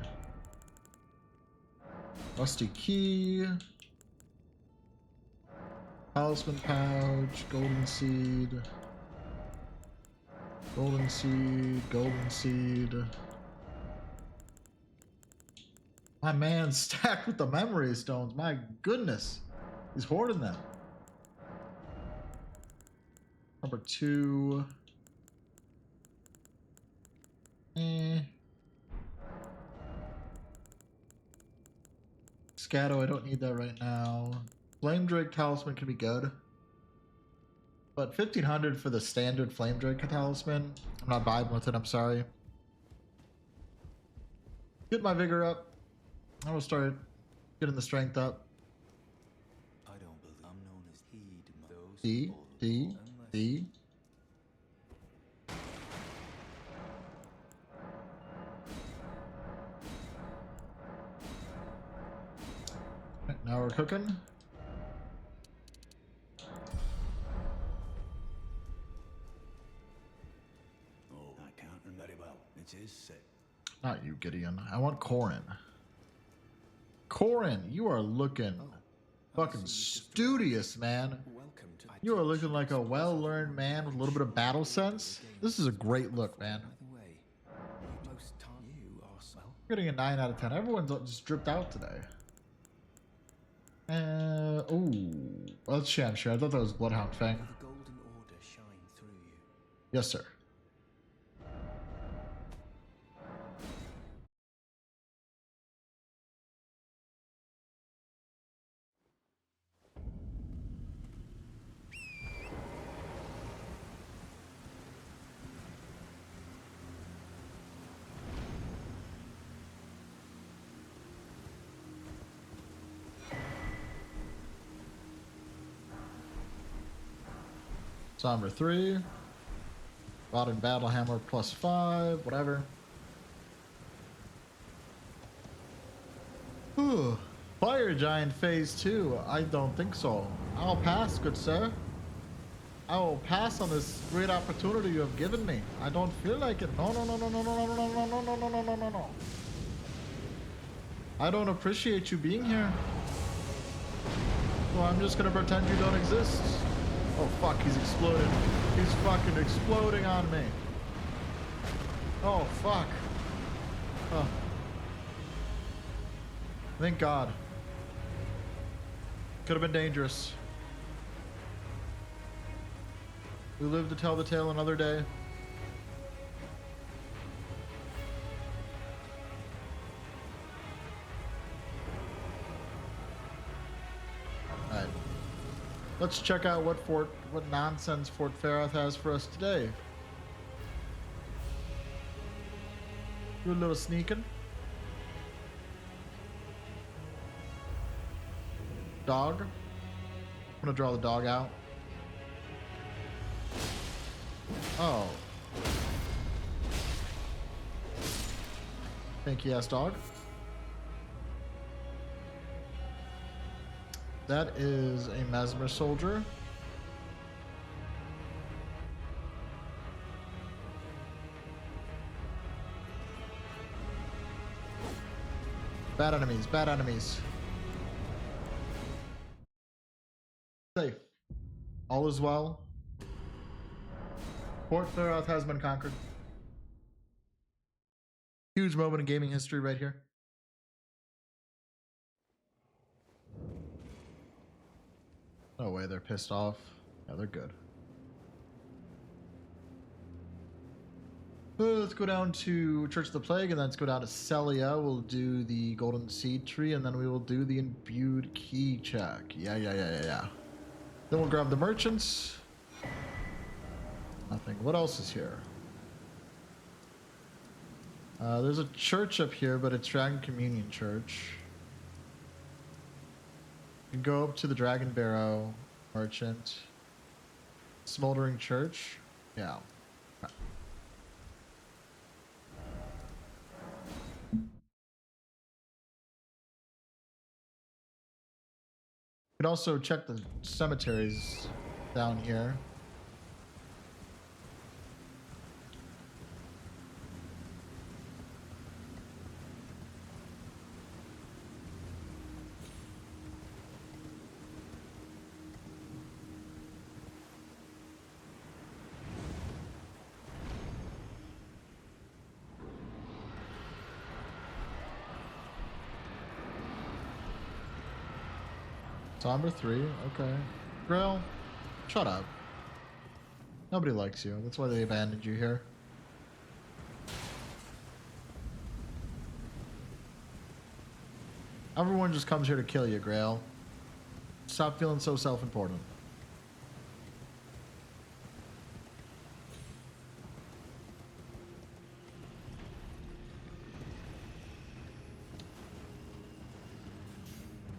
Rusty key. Talisman pouch. Golden seed. Golden seed. Golden seed. My man's stacked with the memory stones. My goodness. He's hoarding them. Number 2. Scatto, I don't need that right now. Flame Drake Talisman can be good. But 1500 for the standard Flame Drake Talisman, I'm not vibing with it, I'm sorry. Get my vigor up. I will start getting the strength up. I don't believe I'm known as heed those D, D, D. Right, now we're cooking. Oh, I can't remember very well. It is sick. Not you, Gideon. I want Corin. Corin, you are looking fucking studious, man. Welcome to You are looking like a well-learned man with a little bit of battle sense. This is a great look, man. By the way, most time you are well. You're getting a 9 out of 10. Everyone's just dripped out today. Ooh. Well, that's Shamshir. I thought that was Bloodhound Fang. The golden order shine through you. Yes, sir. Somber 3. Modern Battle Hammer +5. Whatever. Whew. Fire Giant Phase 2. I don't think so. I'll pass, good sir. I will pass on this great opportunity you have given me. I don't feel like it. No, no, no, no, no, no, no, no, no, no, no, no, no, no, no, no. I don't appreciate you being here. So I'm just gonna pretend you don't exist. Oh fuck, he's exploding. He's fucking exploding on me. Oh fuck. Oh. Thank God. Could have been dangerous. We live to tell the tale another day. Alright. Let's check out what nonsense Fort Farath has for us today. Do a little sneaking. Dog. I'm gonna draw the dog out. Oh. Thank you, ass dog. That is a Mesmer soldier. Bad enemies, bad enemies. Safe. All is well. Fort Farath has been conquered. Huge moment in gaming history right here. No way they're pissed off. Yeah, they're good. Let's go down to Church of the Plague, and then let's go down to Celia. We'll do the Golden Seed Tree, and then we will do the Imbued Key check. Yeah. Then we'll grab the merchants. Nothing. What else is here? There's a church up here, but it's Dragon Communion Church. You can go up to the Dragon Barrow Merchant. Smoldering Church. Yeah. You can also check the cemeteries down here. Somber 3, okay. Grail, shut up. Nobody likes you. That's why they abandoned you here. Everyone just comes here to kill you, Grail. Stop feeling so self-important.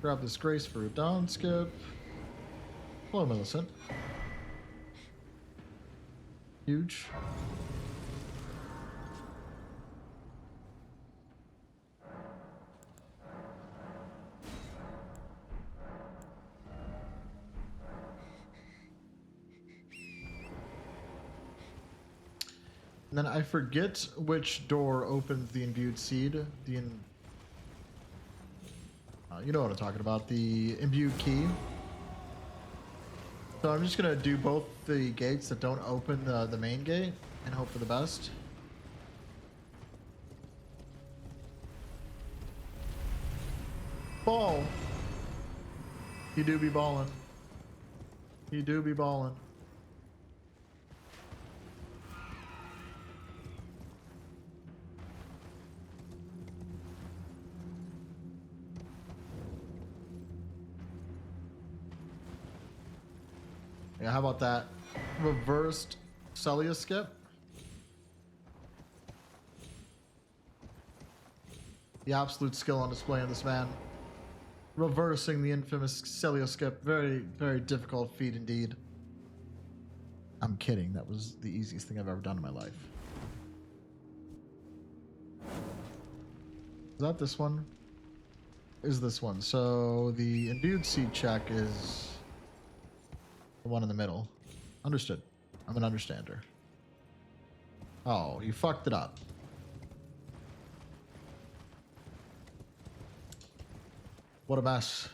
Grab this Grace for a down skip. Hello, Millicent. Huge. And then I forget which door opens the imbued seed. You know what I'm talking about. The imbued key. So I'm just gonna do both the gates that don't open the main gate and hope for the best. Ball. You do be ballin'. You do be ballin'. Yeah, how about that? Reversed Celia skip. The absolute skill on display in this man. Reversing the infamous Celia skip. Very, very difficult feat indeed. I'm kidding. That was the easiest thing I've ever done in my life. Is that this one? Is this one? So the imbued seed check is the one in the middle. Understood. I'm an understander. Oh, you fucked it up. What a mess.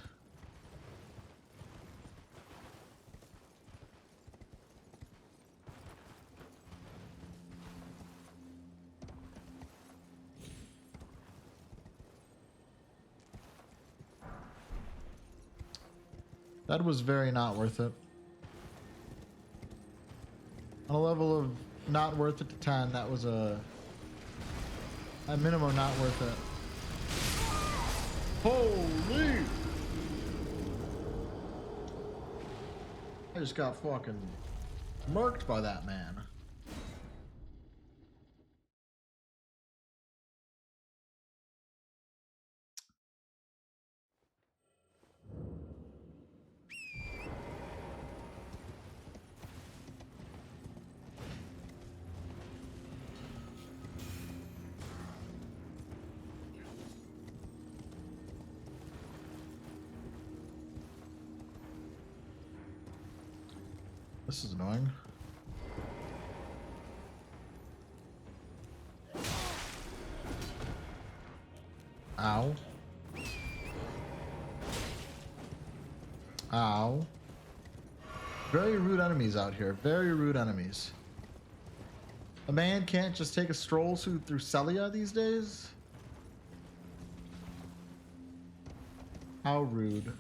That was very not worth it. On a level of not worth it to 10, that was a at minimum not worth it. Holy! I just got fucking murked by that man. This is annoying. Ow. Ow. Very rude enemies out here. Very rude enemies. A man can't just take a stroll through Celia these days? How rude.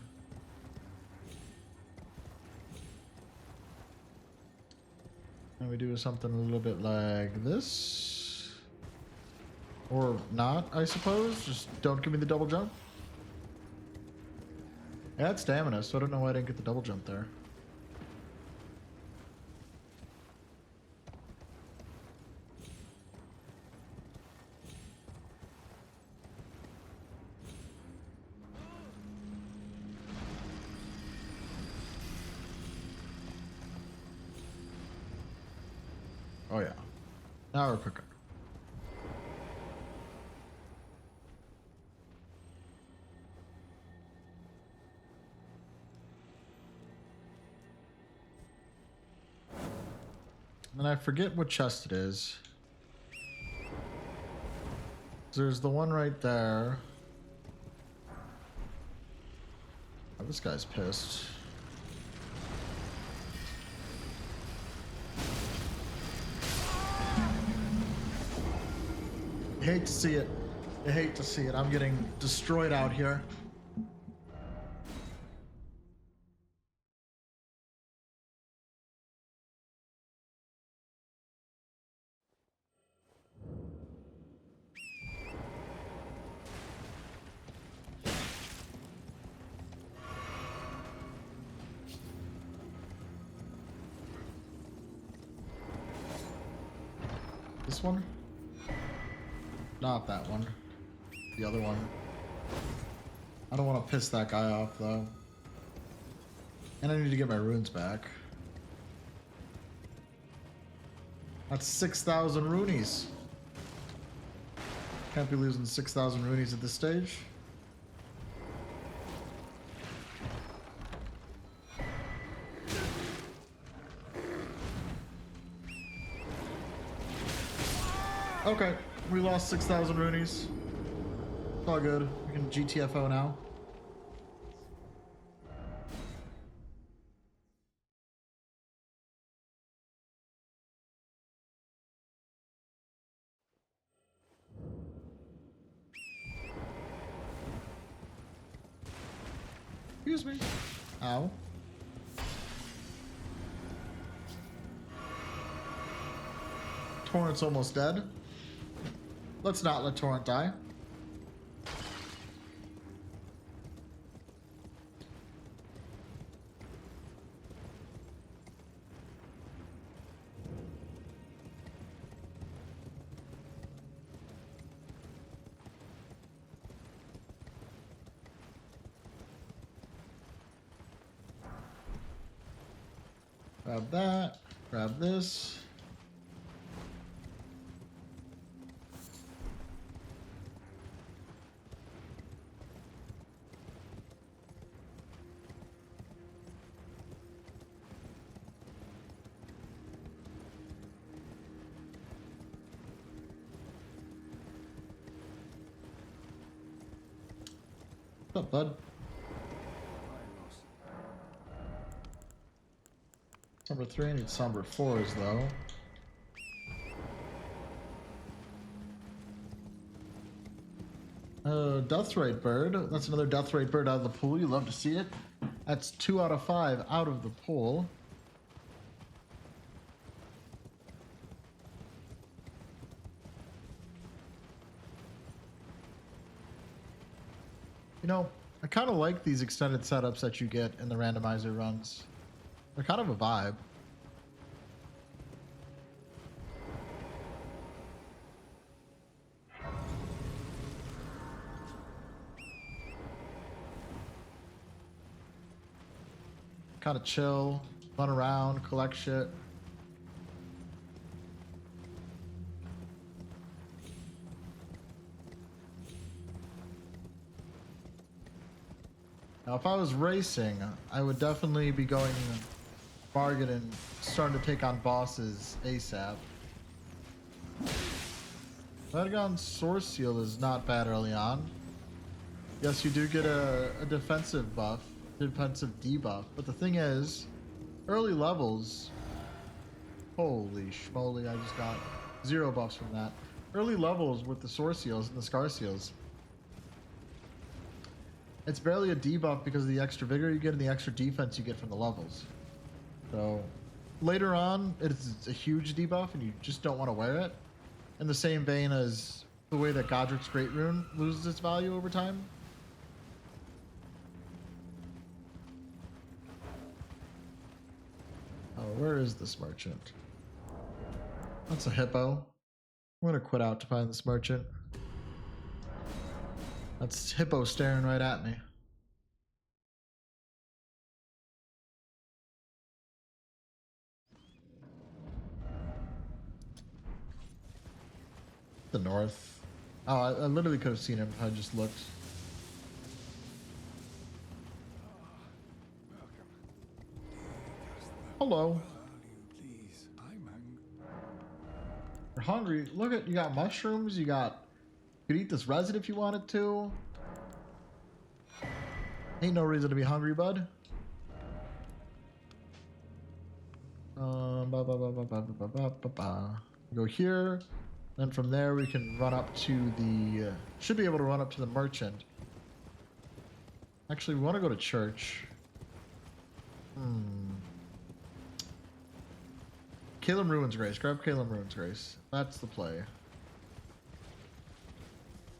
And we do something a little bit like this. Or not, I suppose. Just don't give me the double jump. I had stamina, so I don't know why I didn't get the double jump there. Oh yeah. Now we're cooking. And I forget what chest it is. There's the one right there. Oh, this guy's pissed. I hate to see it. I hate to see it. I'm getting destroyed out here. This one? Not that one. The other one. I don't want to piss that guy off though. And I need to get my runes back. That's 6,000 runees. Can't be losing 6,000 runees at this stage. Okay, we lost 6,000 runees. It's all good. We can GTFO now. Excuse me. Ow. Torrent's almost dead. Let's not let Torrent die. Grab that. Grab this. What's up, bud? Somber 3, I need somber 4s though. Death Rate Bird. That's another Death Rate Bird out of the pool. You love to see it. That's 2 out of 5 out of the pool. You know, I kind of like these extended setups that you get in the randomizer runs. They're kind of a vibe. Kind of chill, run around, collect shit. Now, if I was racing, I would definitely be going bargain and starting to take on bosses ASAP. Ledgon Source Seal is not bad early on. Yes, you do get a defensive buff, defensive debuff, but the thing is, early levels, holy schmoly, I just got 0 buffs from that. Early levels with the Source Seals and the Scar Seals, it's barely a debuff because of the extra vigor you get and the extra defense you get from the levels. So later on, it's a huge debuff and you just don't want to wear it. In the same vein as the way that Godric's Great Rune loses its value over time. Oh, where is this merchant? That's a hippo. I'm gonna quit out to find this merchant. That's hippo staring right at me. The north. Oh, I literally could have seen him if I just looked. Hello. Please, I'm hungry. You're hungry. Look at, you got mushrooms. You could eat this resin if you wanted to. Ain't no reason to be hungry, bud. Go here. Then from there we can run up to the. Should be able to run up to the merchant. Actually, we want to go to church. Calum Ruins Grace. Grab Calum Ruins Grace. That's the play.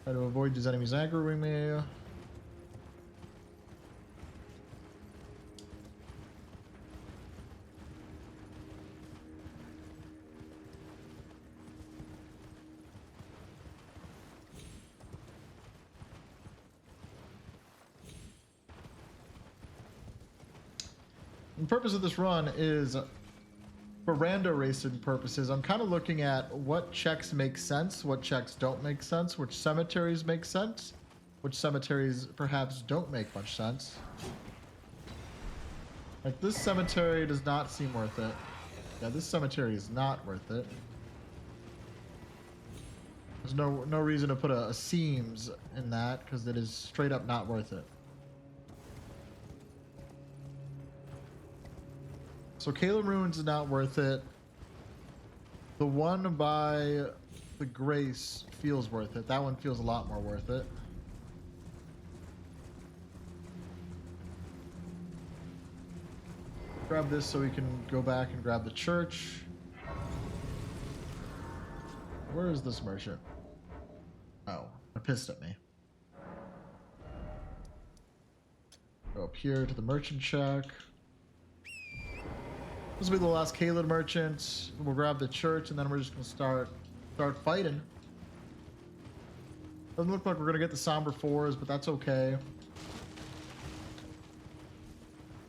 Try to avoid these enemies aggroing me. The purpose of this run is for rando racing purposes. I'm kind of looking at what checks make sense, what checks don't make sense, which cemeteries make sense, which cemeteries perhaps don't make much sense. Like this cemetery does not seem worth it. Yeah, this cemetery is not worth it. There's no reason to put a seams in that because it is straight up not worth it. So Calum Ruins is not worth it. The one by the Grace feels worth it. That one feels a lot more worth it. Grab this so we can go back and grab the church. Where is this merchant? Oh, they're pissed at me. Go up here to the merchant shack. This will be the last Caleb merchant. We'll grab the church, and then we're just gonna start fighting. Doesn't look like we're gonna get the somber fours, but that's okay.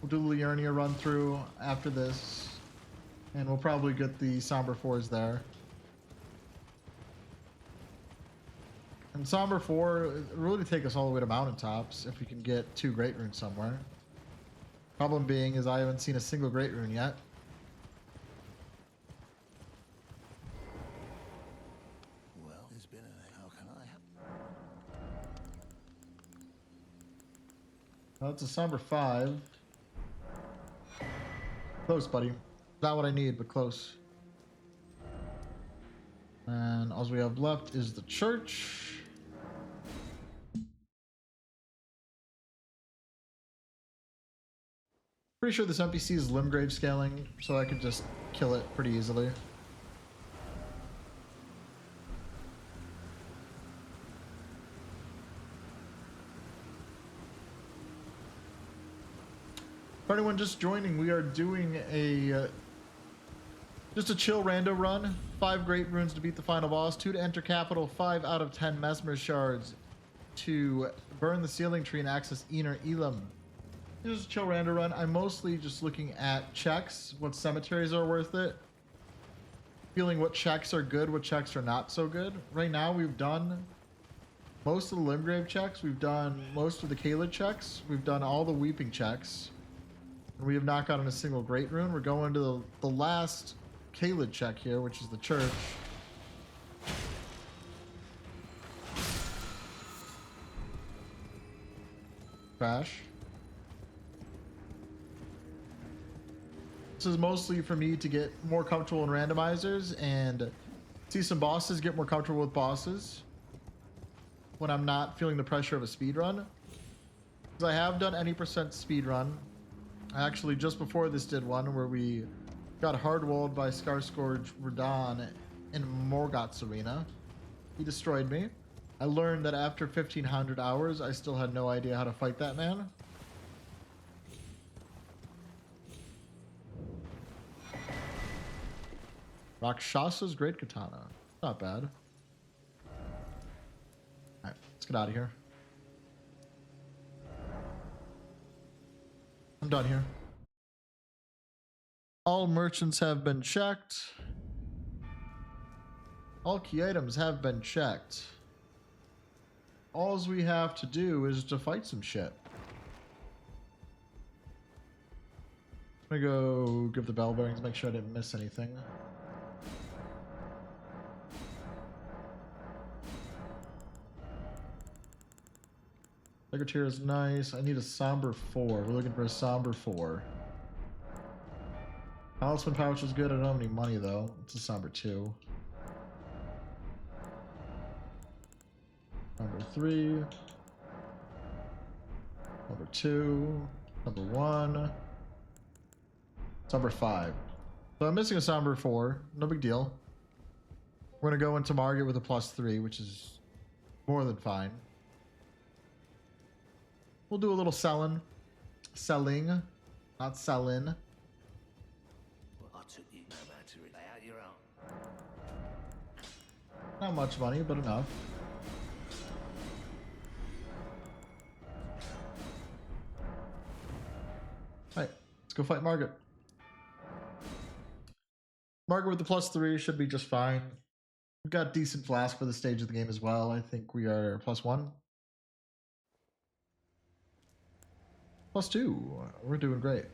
We'll do the Liurnia run through after this, and we'll probably get the somber fours there. And somber 4 it really take us all the way to mountaintops if we can get 2 great runes somewhere. Problem being is I haven't seen a single great rune yet. Well, there's been a... How can I help? Well, that's a somber 5. Close, buddy. Not what I need, but close. And all we have left is the church. Pretty sure this NPC is Limgrave scaling, so I could just kill it pretty easily. For anyone just joining, we are doing a just a chill rando run. 5 great runes to beat the final boss, 2 to enter capital, 5 out of 10 mesmer shards to burn the ceiling tree and access Ener Elam. Just a chill rando run. I'm mostly just looking at checks, what cemeteries are worth it, feeling what checks are good, what checks are not so good. Right now we've done most of the Limgrave checks, we've done most of the Caelid checks, we've done all the Weeping checks. We have not gotten a single great rune. We're going to the last Caelid check here, which is the church. Crash. This is mostly for me to get more comfortable in randomizers and see some bosses, get more comfortable with bosses when I'm not feeling the pressure of a speed run. Because I have done any percent speed run. I actually, just before this, did one where we got hard-walled by Starscourge Rando in Morgoth's arena. He destroyed me. I learned that after 1,500 hours, I still had no idea how to fight that man. Rakshasa's Great Katana. Not bad. Alright, let's get out of here. I'm done here. All merchants have been checked. All key items have been checked. All we have to do is to fight some shit. I'm gonna go give the bell bearings, make sure I didn't miss anything. Secretary is nice. I need a somber 4. We're looking for a somber 4. Talisman pouch is good. I don't have any money though. It's a somber 2. Number 3. Number 2. Number 1. Somber 5. So I'm missing a somber 4. No big deal. We're gonna go into Margit with a +3, which is more than fine. We'll do a little selling. Selling. Not selling. Well, I took you no matter it. Lay out your own. Not much money, but enough. Alright, let's go fight Margit. Margit with the +3 should be just fine. We've got decent flask for the stage of the game as well. I think we are +1. +2. We're doing great.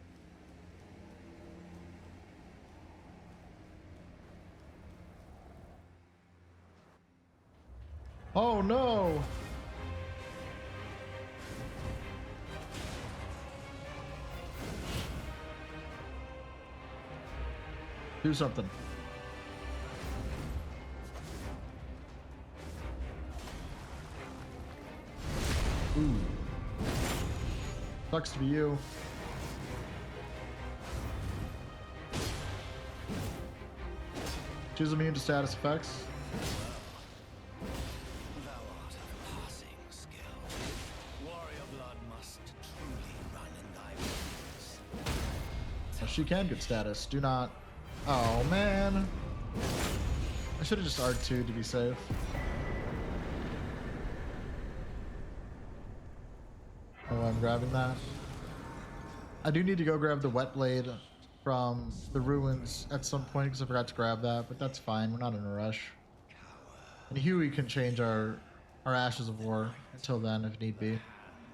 Oh no! Do something. Ooh. Sucks to be you. Choose immune to status effects. Thou art of passing skill. Warrior blood must truly run in thy veins. Oh, she can get status. Do not. Oh man. I should have just R2 to be safe. Oh, I'm grabbing that. I do need to go grab the wet blade from the ruins at some point because I forgot to grab that, but that's fine. We're not in a rush. And Huey can change our Ashes of War until then if need be. Hands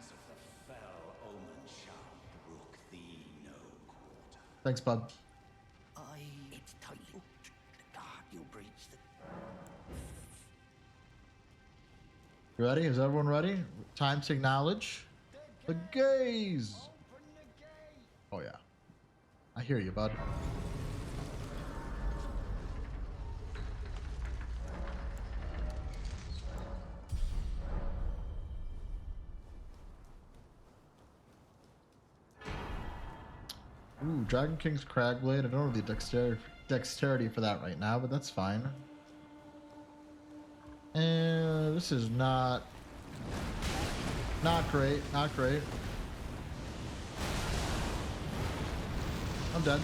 of the fell omen shall brook thee no quarter. Thanks, bud. It's tight. God, you'll breach the... You ready? Is everyone ready? Time to acknowledge the gaze. Oh yeah. I hear you, bud. Ooh, Dragon King's Cragblade. I don't have the dexterity for that right now, but that's fine. And this is not great. Not great. I'm dead.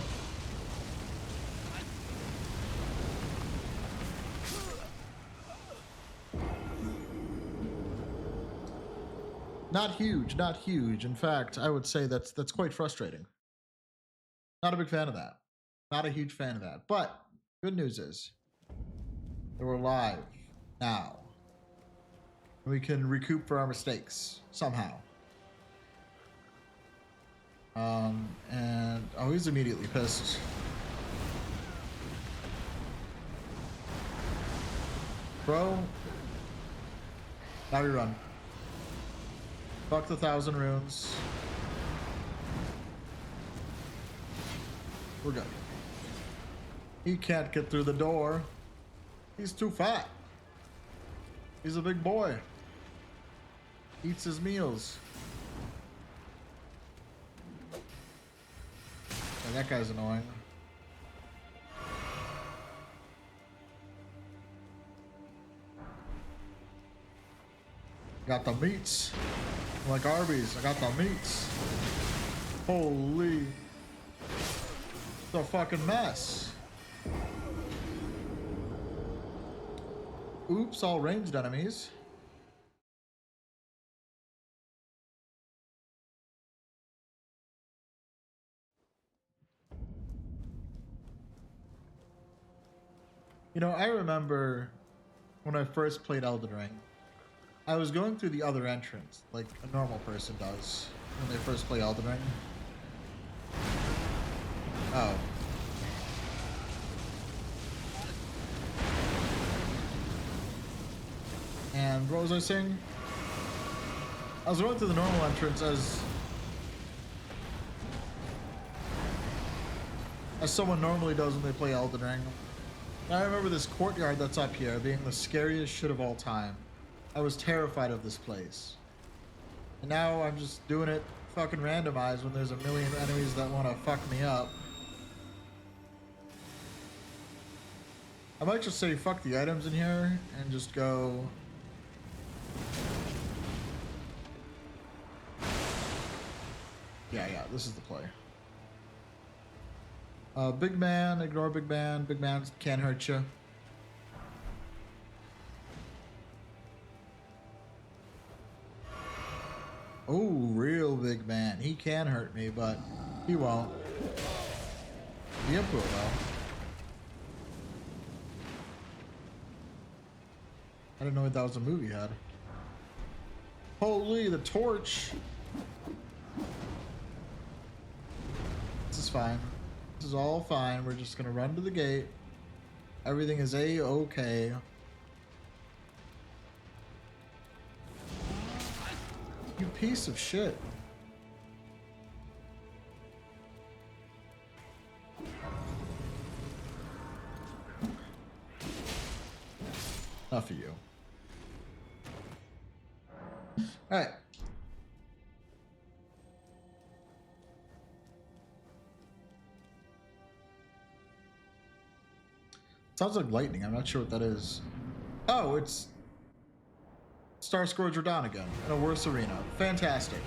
Not huge, not huge. In fact, I would say that's quite frustrating. Not a big fan of that. Not a huge fan of that. But good news is that we're live now. We can recoup for our mistakes somehow. And oh, he's immediately pissed. Bro, now we run. Fuck the 1,000 runes. We're good. He can't get through the door. He's too fat. He's a big boy. Eats his meals. Yeah, that guy's annoying. Got the meats. Like Arby's, I got the meats. Holy. It's a fucking mess. Oops, all ranged enemies. You know, I remember when I first played Elden Ring, I was going through the other entrance, like a normal person does when they first play Elden Ring. Oh. And what was I saying? I was going through the normal entrance as someone normally does when they play Elden Ring. And I remember this courtyard that's up here being the scariest shit of all time. I was terrified of this place. And now I'm just doing it fucking randomized when there's a million enemies that want to fuck me up. I might just say fuck the items in here and just go... Yeah, this is the play. Big man, ignore big man. Big man can't hurt you. Oh, real big man. He can hurt me, but he won't. The Emperor, though. I didn't know that was a movie he had. Holy, the torch. This is fine. This is all fine. We're just gonna run to the gate. Everything is A-okay. You piece of shit. Enough of you. Alright. Sounds like lightning. I'm not sure what that is. Oh, it's Starscourge Rando again in a worse arena. Fantastic.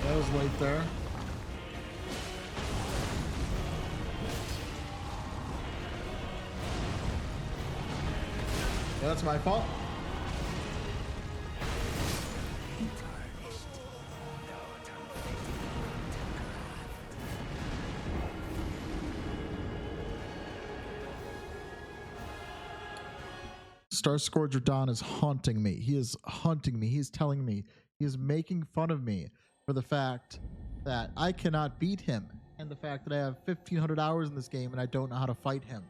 That was late there. Yeah, that's my fault. Starscourge Rando is haunting me. He is hunting me. He's telling me. He is making fun of me for the fact that I cannot beat him and the fact that I have 1,500 hours in this game and I don't know how to fight him.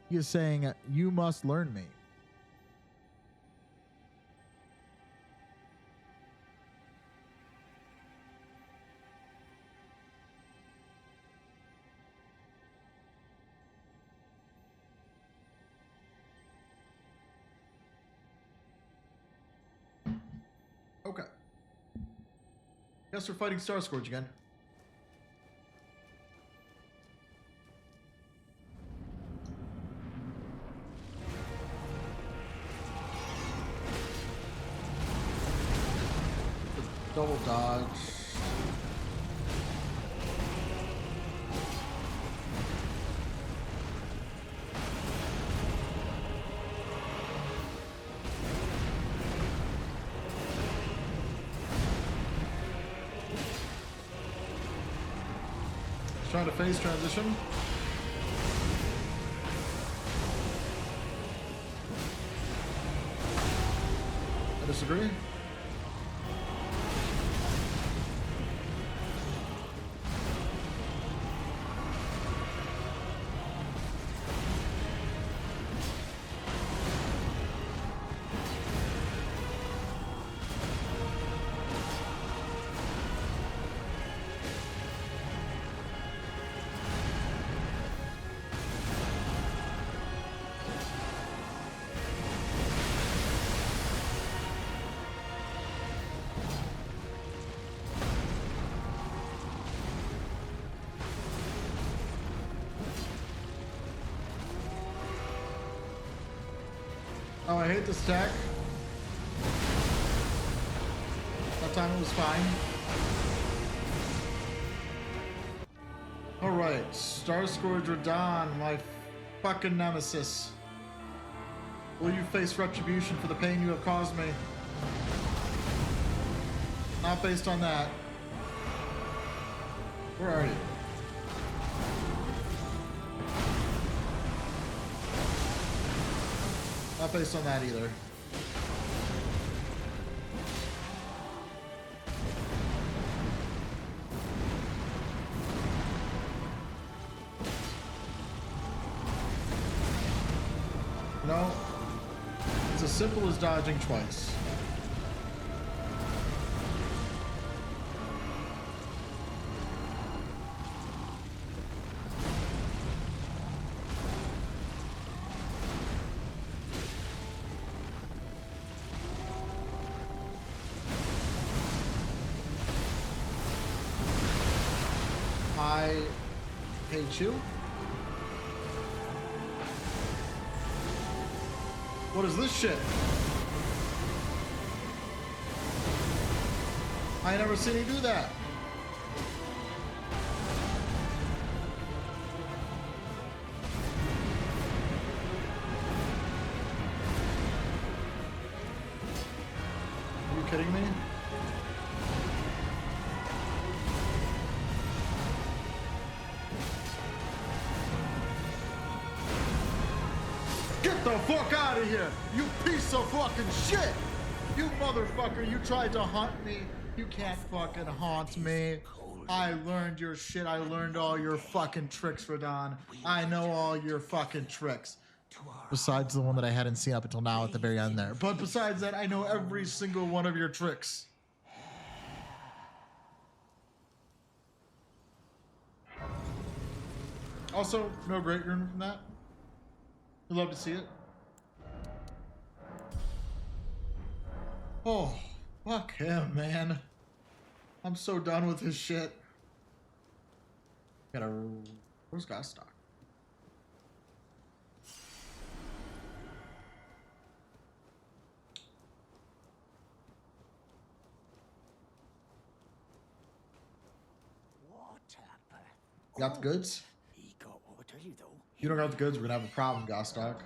He is saying, you must learn me. Okay. Guess we're fighting Starscourge again. Double dodge. Trying to phase transition. I disagree. Oh, I hate this attack. That time it was fine. Alright, Starscourge Radon, my fucking nemesis. Will you face retribution for the pain you have caused me? Not based on that. Where are you? Not based on that either. No. It's as simple as dodging twice. I hate you. What is this shit? I ain't never seen you do that. Are you kidding me? Get the fuck out of here, you piece of fucking shit! You motherfucker, you tried to haunt me. You can't fucking haunt me. I learned your shit. I learned all your fucking tricks, Radon. I know all your fucking tricks. Besides the one that I hadn't seen up until now at the very end there. But besides that, I know every single one of your tricks. Also, no great rune from that. You'd love to see it. Oh, fuck him, man. I'm so done with his shit. Where's Gostock? You got the goods? You don't got the goods, we're gonna have a problem, Gostock.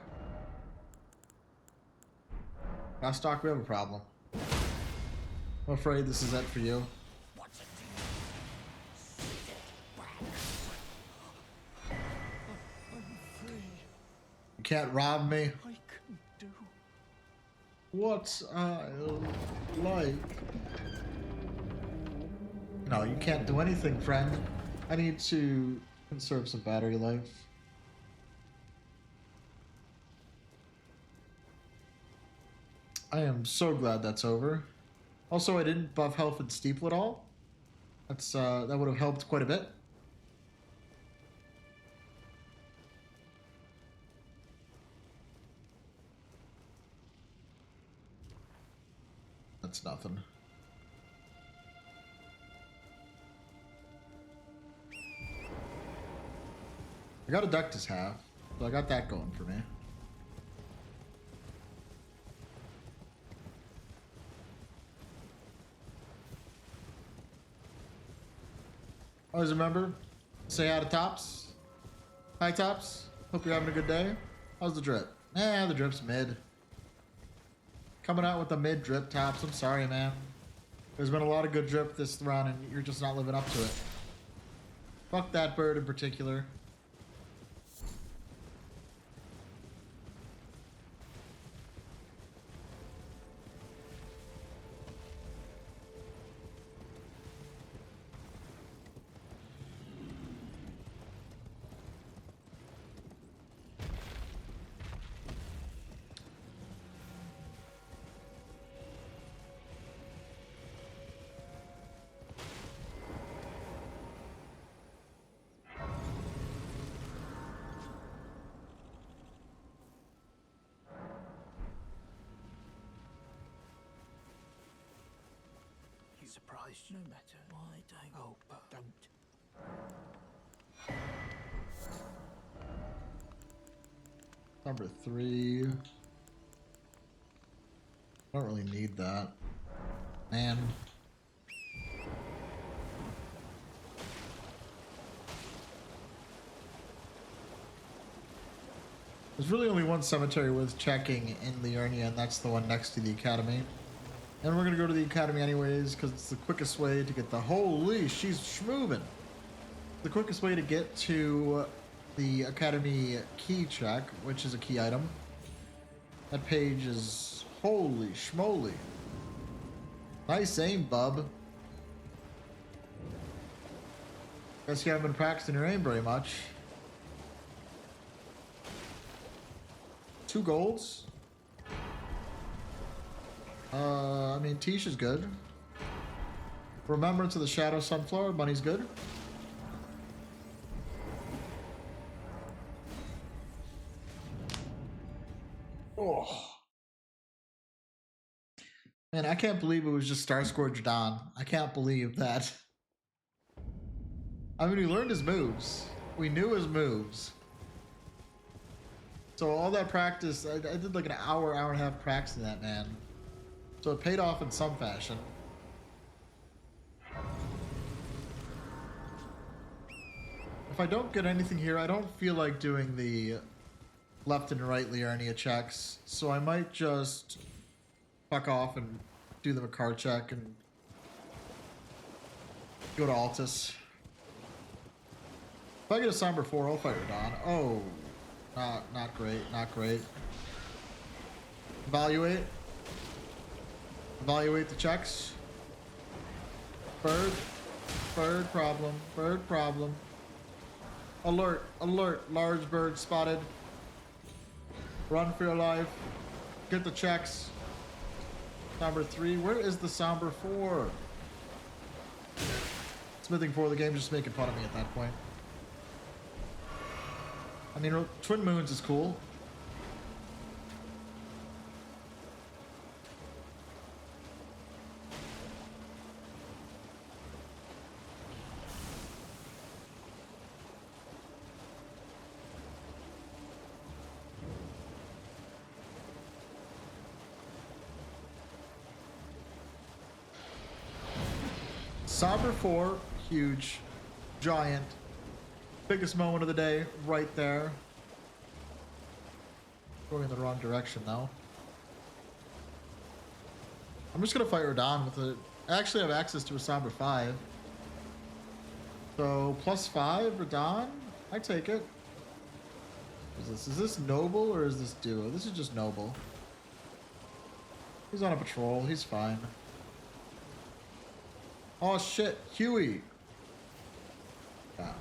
Gostock, we have a problem. I'm afraid this is it for you. You can't rob me. I can do. What's I like? No, you can't do anything, friend. I need to conserve some battery life. I am so glad that's over. Also, I didn't buff health and steeple at all. That's that would have helped quite a bit. That's nothing. I got a ductus half, so I got that going for me. Always remember, say hi to Tops. Hi Tops, hope you're having a good day. How's the drip? The drip's mid. Coming out with the mid drip, Tops. I'm sorry, man. There's been a lot of good drip this round and you're just not living up to it. Fuck that bird in particular. Surprised no matter. Why don't? Oh, but don't. Number 3. I don't really need that. Man. There's really only one cemetery worth checking in Liurnia, and that's the one next to the academy. And we're gonna go to the academy anyways, because it's the quickest way to get the holy she's schmovin'. The quickest way to get to the academy key check, which is a key item. That page is holy schmoly. Nice aim, bub. Guess you haven't been practicing your aim very much. 2 golds. I mean, Tish is good. Remembrance of the Shadow Sunflower, Bunny's good. Oh. Man, I can't believe it was just Starscourge Don. I can't believe that. I mean, we learned his moves. We knew his moves. So all that practice, I did like an hour and a half practicing that, man. So it paid off in some fashion. If I don't get anything here, I don't feel like doing the left and right Liurnia checks. So I might just fuck off and do the card check and go to Altus. If I get a Somber 4, I'll fight Radon. Oh, not great, not great. Evaluate. Evaluate the checks. Bird problem, bird problem. Alert, alert, large bird spotted. Run for your life. Get the checks. Somber 3, where is the Somber 4? Smithing 4, the game's just making fun of me at that point. I mean, Twin Moons is cool. Somber 4, huge, giant, biggest moment of the day, right there. Going in the wrong direction though. I'm just gonna fight Radon with it. I actually have access to a Somber 5. So +5 Radon, I take it. Is this noble or is this duo? This is just noble. He's on a patrol, he's fine. Oh shit, Huey. Yeah.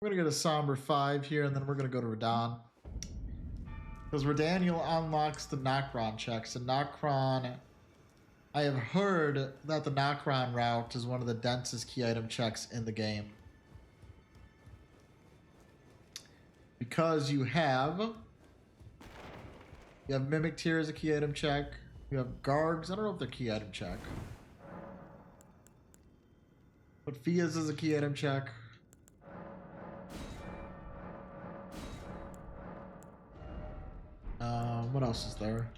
We're gonna get a somber 5 here, and then we're gonna go to Radon. Because Redaniel unlocks the Nocron checks, and Nocron, I have heard that the Nocron route is one of the densest key item checks in the game. Because you have Mimic Tier as a key item check. You have Gargs. I don't know if they're key item check. But Fia's is a key item check. What else is there?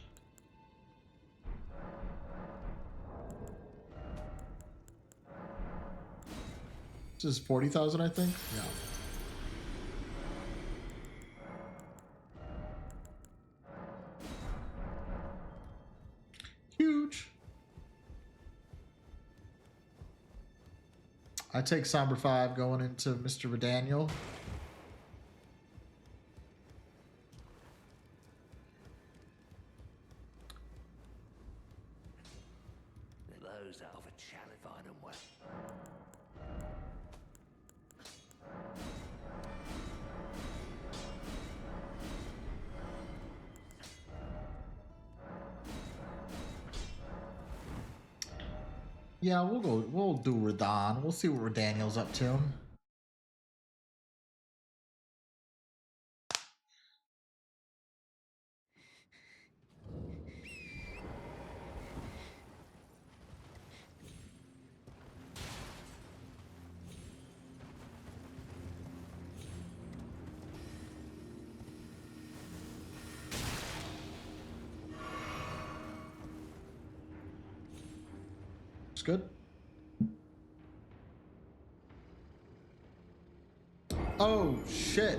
This is 40,000, I think. Yeah. Huge. I take Somber 5 going into Mr. Redaniel. Those that of a chalified and well. Yeah, we'll do Radon. We'll see what Redaniel's up to. It's good. Oh, shit.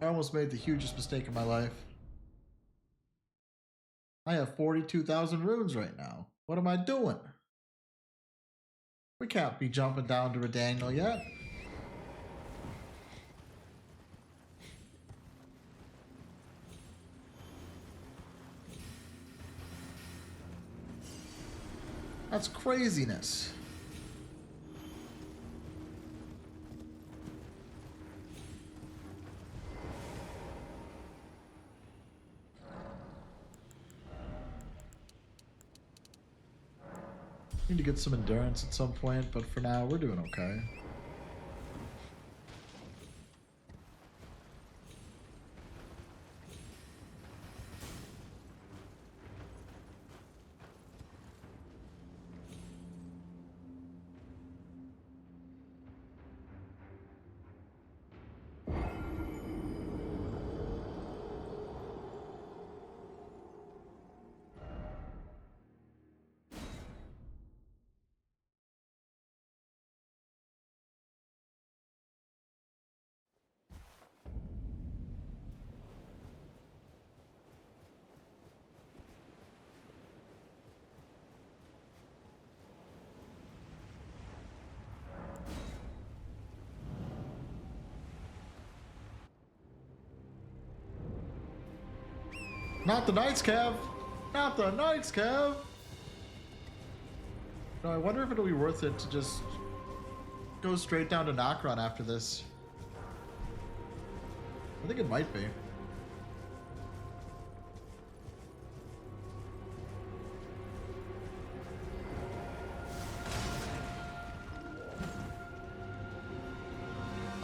I almost made the hugest mistake of my life. I have 42,000 runes right now. What am I doing? We can't be jumping down to Redaniel yet. That's craziness. Need to get some endurance at some point, but for now, we're doing okay. Not the Knights, Kev! Not the Knights, Kev! No, I wonder if it'll be worth it to just go straight down to Nocron after this. I think it might be.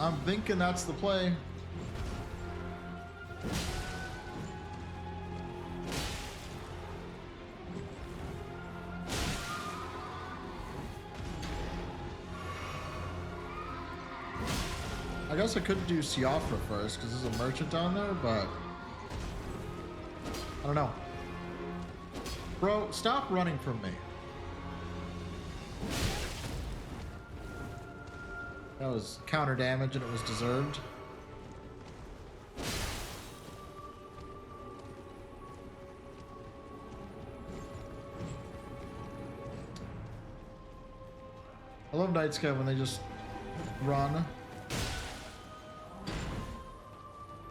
I'm thinking that's the play. I guess I could do Siofra first because there's a merchant down there, but I don't know. Bro, stop running from me. That was counter damage and it was deserved. I love Nightsky when they just run.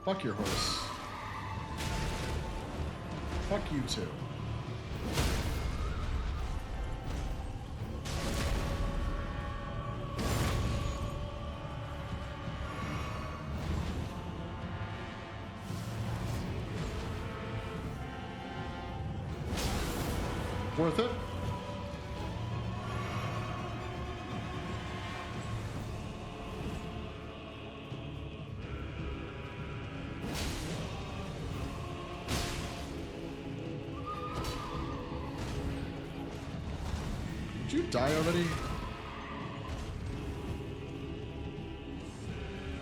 Fuck your horse. Fuck you too. Worth it? Did you die already?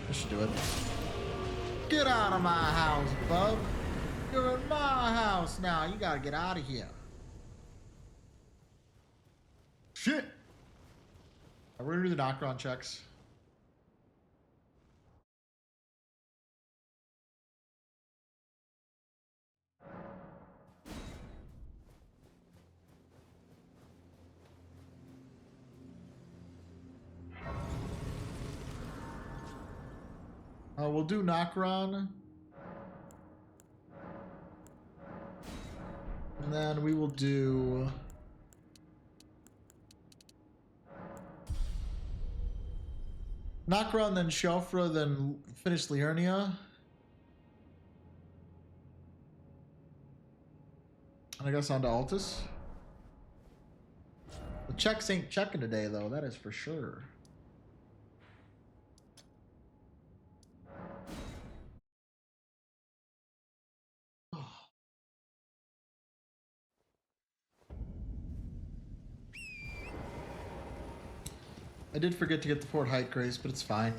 I should do it. Get out of my house, bub. You're in my house now. You gotta get out of here. Shit. We're gonna do the knock-on checks. We'll do knock-on. And then we will do... knock-on, then Shelfra, then finish Liurnia. And I guess on to Altus. The checks ain't checking today, though. That is for sure. I did forget to get the Fort Height Grace, but it's fine.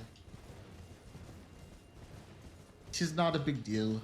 She's not a big deal.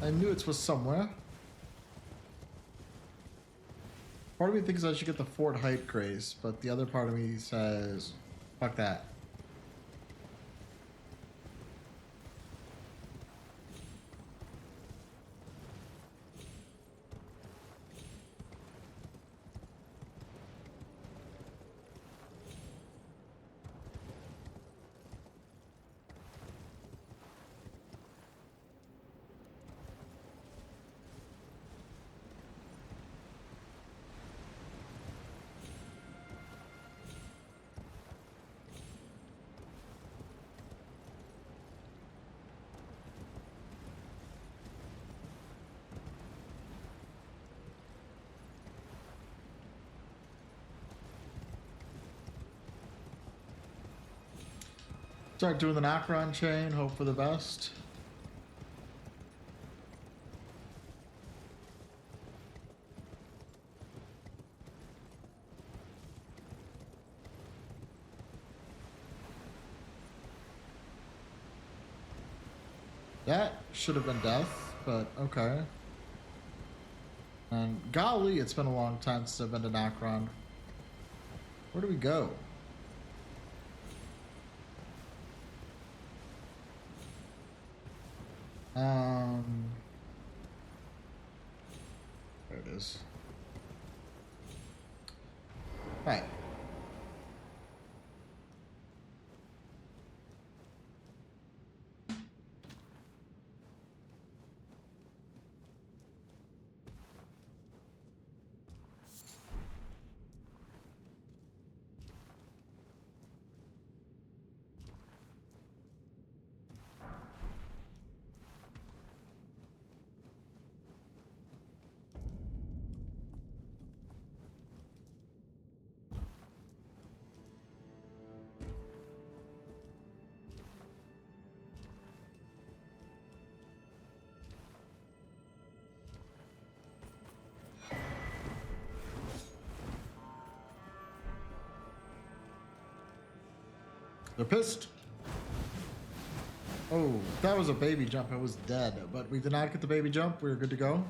I knew it was somewhere. Part of me thinks I should get the Fort Height Grace, but the other part of me says, fuck that. Start doing the knock-on chain, hope for the best. That should have been death, but okay. And golly, it's been a long time since I've been to Nacron. Where do we go? There it is. Right. They're pissed. Oh, that was a baby jump. It was dead, but we did not get the baby jump. We were good to go.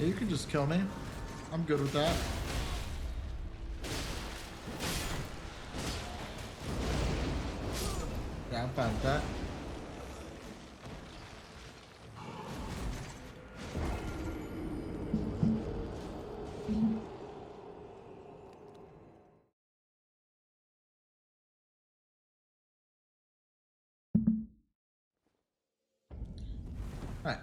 Yeah, you can just kill me. I'm good with that. Yeah, I'm fine with that. All right.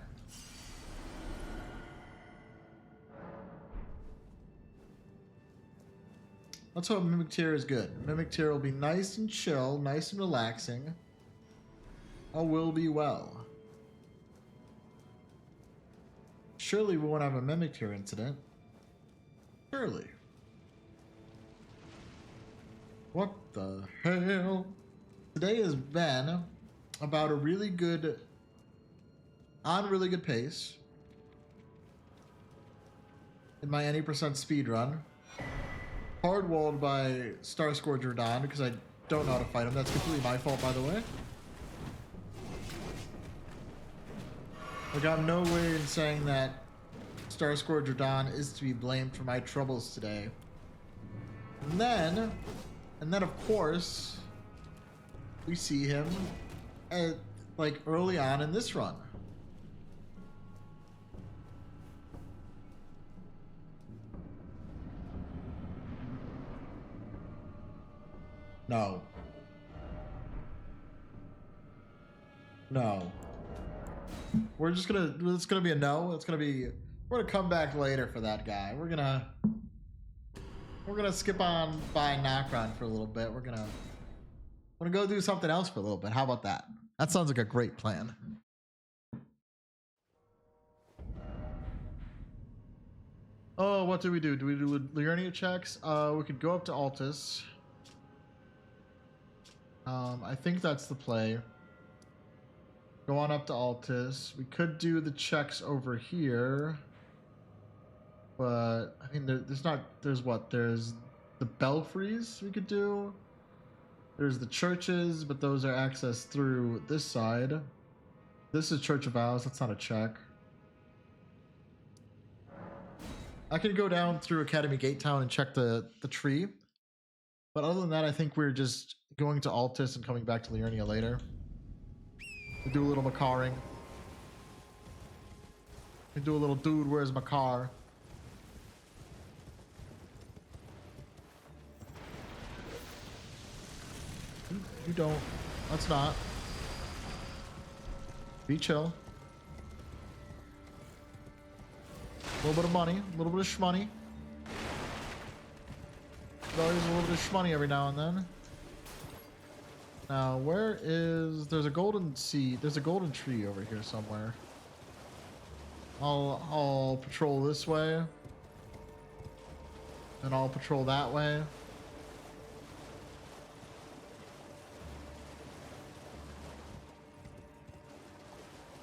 Let's hope Mimic Tier is good. Mimic Tier will be nice and chill, nice and relaxing. All will be well. Surely we won't have a Mimic Tier incident. Surely. What the hell? Today has been about a really good pace in my any percent speed run. Hard walled by Starscourge or Rando because I don't know how to fight him. That's completely my fault, by the way. Like, I'm no way in saying that Starscourge or Rando is to be blamed for my troubles today. And then of course, we see him at, like, early on in this run. No. No. It's gonna be a no. We're gonna come back later for that guy. We're gonna skip on by Nocron for a little bit. We're gonna go do something else for a little bit. How about that? That sounds like a great plan. Oh, what do we do? Do we do Liurnia checks? We could go up to Altus. I think that's the play. Go on up to Altus. We could do the checks over here. But, I mean, there's the belfries we could do. There's the churches, but those are accessed through this side. This is Church of Vows. That's not a check. I could go down through Academy Gate Town and check the tree. But other than that, I think we're just going to Altus and coming back to Liurnia later. We do a little Macaring. We do a little dude, where's my car? You don't. Let's not. Be chill. A little bit of money, a little bit of shmoney. Always a little bit of shmoney every now and then. Now, there's a golden seed. There's a golden tree over here somewhere. I'll patrol this way. And I'll patrol that way.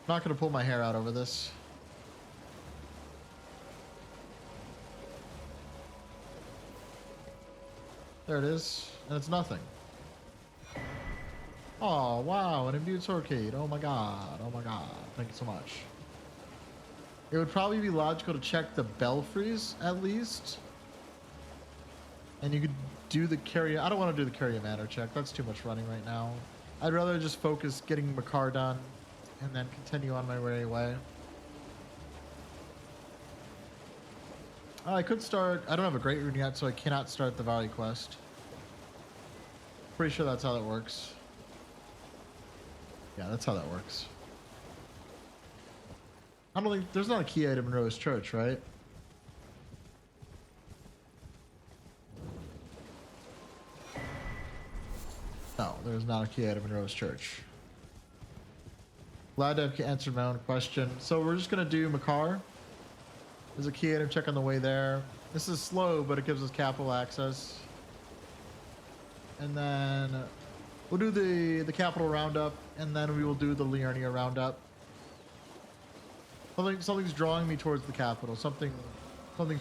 I'm not gonna pull my hair out over this. There it is, and it's nothing. Oh wow, an imbued swordcade. Oh my god, oh my god. Thank you so much. It would probably be logical to check the belfries at least. And you could do the carry. I don't want to do the carry manor check. That's too much running right now. I'd rather just focus getting Makar done and then continue on my merry way. I could start. I don't have a great rune yet, so I cannot start the Valley quest. Pretty sure that's how that works. Yeah, that's how that works. I don't think there's not a key item in Rose Church, right? No, there's not a key item in Rose Church. Glad to have answered my own question. So we're just gonna do Makar. There's a key item check on the way there. This is slow, but it gives us capital access. And then we'll do the capital roundup, and then we will do the Liurnia roundup. Something's drawing me towards the capital. Something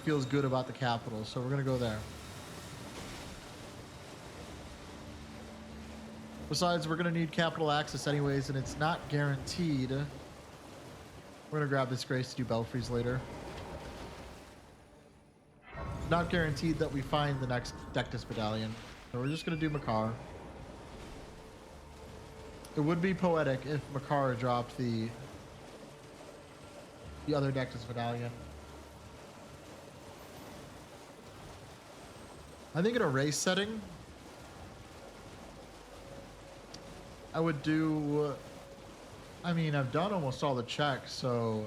feels good about the capital, so we're gonna go there. Besides, we're gonna need capital access anyways, and it's not guaranteed. We're gonna grab this grace to do Belfries later. Not guaranteed that we find the next Dectus medallion, so we're just gonna do Makar. It would be poetic if Makar dropped the other Dectus medallion. I think in a race setting, I would do, I mean, I've done almost all the checks, so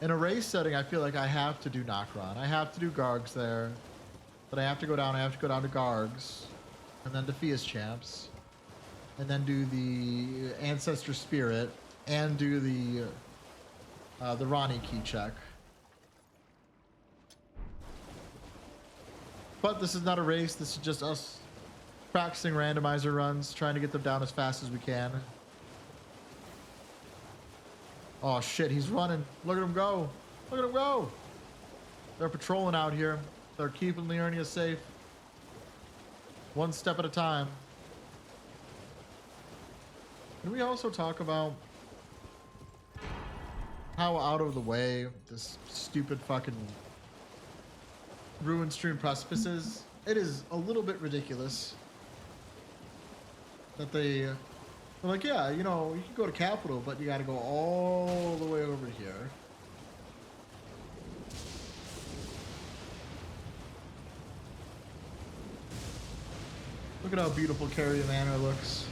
in a race setting, I feel like I have to do Nokron. I have to do Gargs there, but I have to go down to Gargs, and then to Fia's Champs, and then do the Ancestor Spirit, and do the Ronnie key check. But this is not a race, this is just us practicing randomizer runs, trying to get them down as fast as we can. Oh shit, he's running. Look at him go. Look at him go. They're patrolling out here. They're keeping Liurnia safe. One step at a time. Can we also talk about how out of the way this stupid fucking ruin strewn precipice is? It is a little bit ridiculous that they're like, yeah, you know, you can go to Capital, but you got to go all the way over here. Look at how beautiful Carrier Manor looks.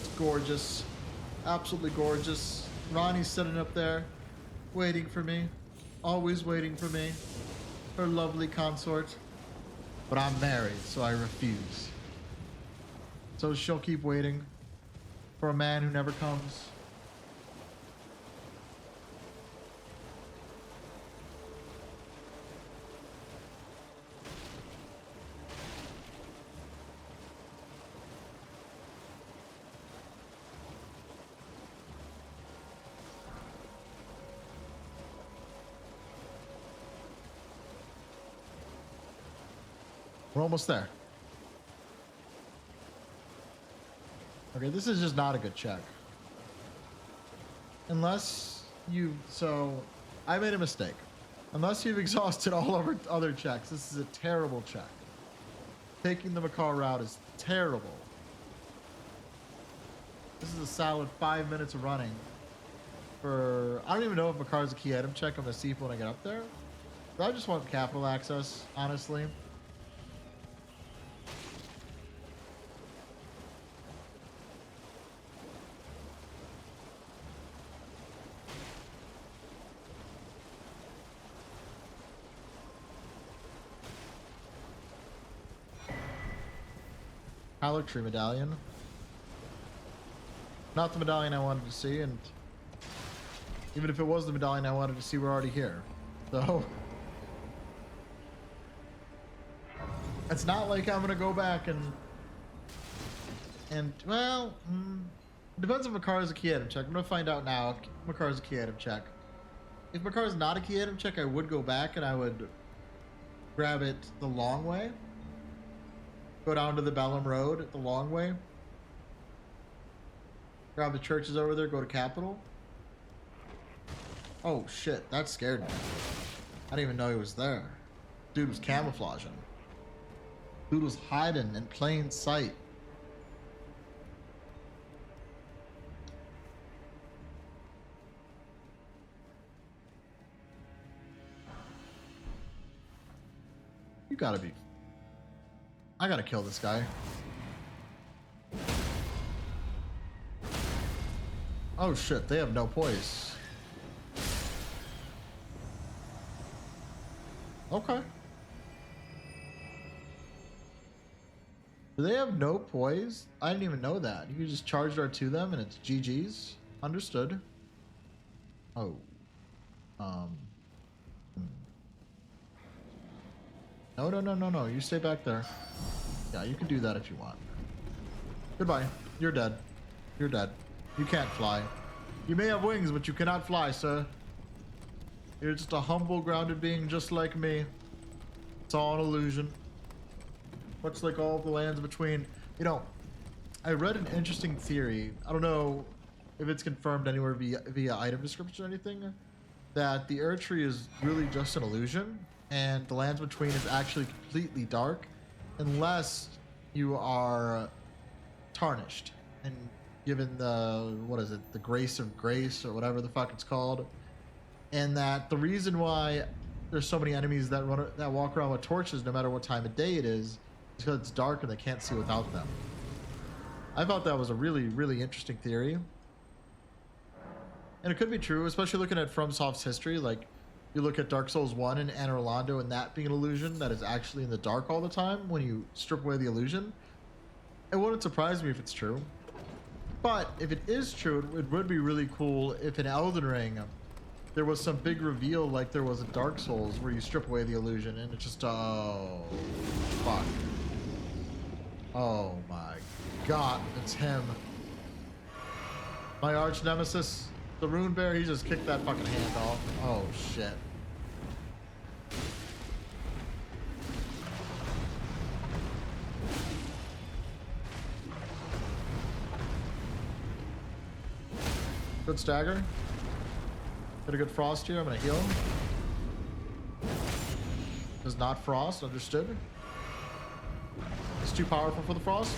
It's gorgeous. Absolutely gorgeous. Ronnie's sitting up there, waiting for me. Always waiting for me. Her lovely consort. But I'm married, so I refuse. So she'll keep waiting for a man who never comes. We're almost there. Okay, this is just not a good check. Unless you... So, I made a mistake. Unless you've exhausted all of our other checks, this is a terrible check. Taking the Makar route is terrible. This is a solid 5 minutes of running. For... I don't even know if Makar's a key item check. I'm going to see if when I get up there. But I just want capital access, honestly. Tree medallion. Not the medallion I wanted to see, and even if it was the medallion I wanted to see, we're already here. So it's not like I'm gonna go back and well, it depends if Makar is a key item check. I'm gonna find out now if Makar is a key item check. If Makar is not a key item check, I would go back and I would grab it the long way. Go down to the Bellum Road the long way. Grab the churches over there, go to Capital. Oh shit, that scared me. I didn't even know he was there. Dude was camouflaging. Dude was hiding in plain sight. You gotta be... I gotta kill this guy. Oh shit, they have no poise. Okay. Do they have no poise? I didn't even know that. You can just charge dart to them and it's GG's. Understood. Oh. Hmm. No, no, no, no, no. You stay back there. Yeah, you can do that if you want. Goodbye. You're dead. You're dead. You can't fly. You may have wings, but you cannot fly, sir. You're just a humble, grounded being just like me. It's all an illusion. Much like all of the lands between. You know, I read an interesting theory. I don't know if it's confirmed anywhere via item description or anything, that the Earth Tree is really just an illusion, and the lands between is actually completely dark, unless you are tarnished and given the, what is it, the grace of grace or whatever the fuck it's called, and that the reason why there's so many enemies that walk around with torches no matter what time of day it is because it's dark and they can't see without them. I thought that was a really, really interesting theory. And it could be true, especially looking at FromSoft's history. Like, you look at Dark Souls 1 and Anor Londo and that being an illusion that is actually in the dark all the time when you strip away the illusion. It wouldn't surprise me if it's true. But if it is true, it would be really cool if in Elden Ring there was some big reveal like there was in Dark Souls where you strip away the illusion and it's just, oh, fuck. Oh my god, it's him. My arch nemesis, the Rune Bear, he just kicked that fucking hand off. Oh shit. Good stagger. Get a good frost here. I'm gonna heal. Does not frost, understood. It's too powerful for the frost.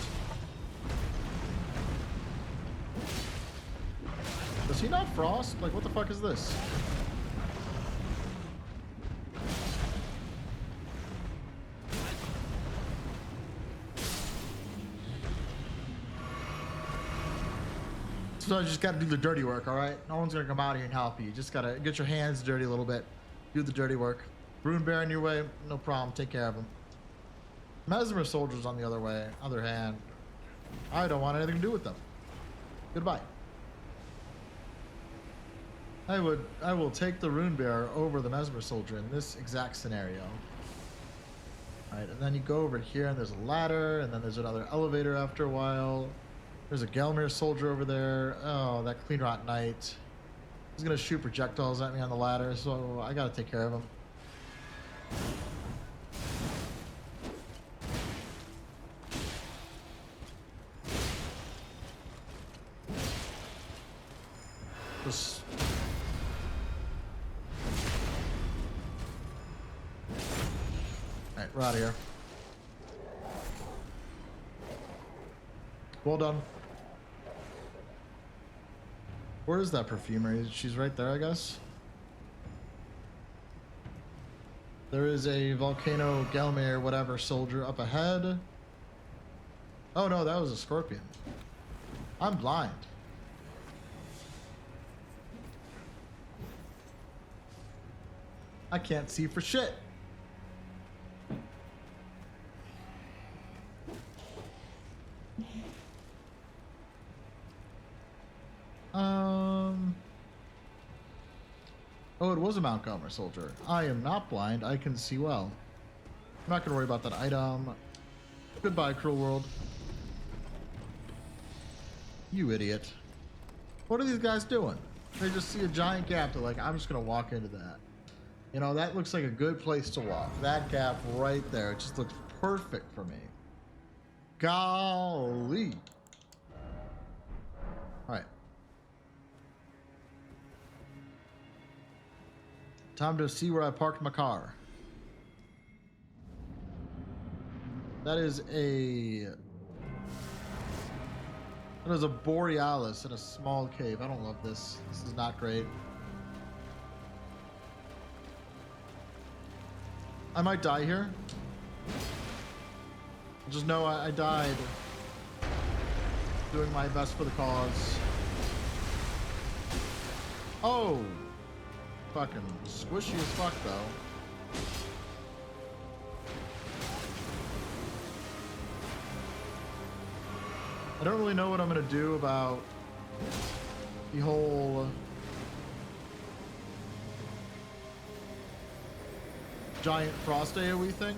Does he not frost? Like, what the fuck is this? So you just gotta do the dirty work, alright? No one's gonna come out here and help you. You just gotta get your hands dirty a little bit. Do the dirty work. Rune Bear in your way, no problem. Take care of him. Mesmer soldiers on the other hand, I don't want anything to do with them. Goodbye. I will take the Rune Bear over the Mesmer soldier in this exact scenario. Alright, and then you go over here and there's a ladder, and then there's another elevator after a while. There's a Gelmir soldier over there. Oh, that Clean Rot Knight. He's gonna shoot projectiles at me on the ladder, so I gotta take care of him. Just... Alright, we're out of here. Well done. Where is that perfumer? She's right there, I guess. There is a Volcano Gelmir whatever soldier up ahead. Oh no, that was a scorpion. I'm blind. I can't see for shit. Oh, it was a Mount Gomer soldier. I am not blind. I can see well. I'm not gonna worry about that item. Goodbye, cruel world. You idiot. What are these guys doing? They just see a giant gap. They're like, I'm just gonna walk into that. You know, that looks like a good place to walk. That gap right there. It just looks perfect for me. Golly. All right. Time to see where I parked my car. That is a Borealis in a small cave. I don't love this. This is not great. I might die here. Just know I died doing my best for the cause. Oh! Fucking squishy as fuck, though. I don't really know what I'm gonna do about the whole giant frost AoE thing.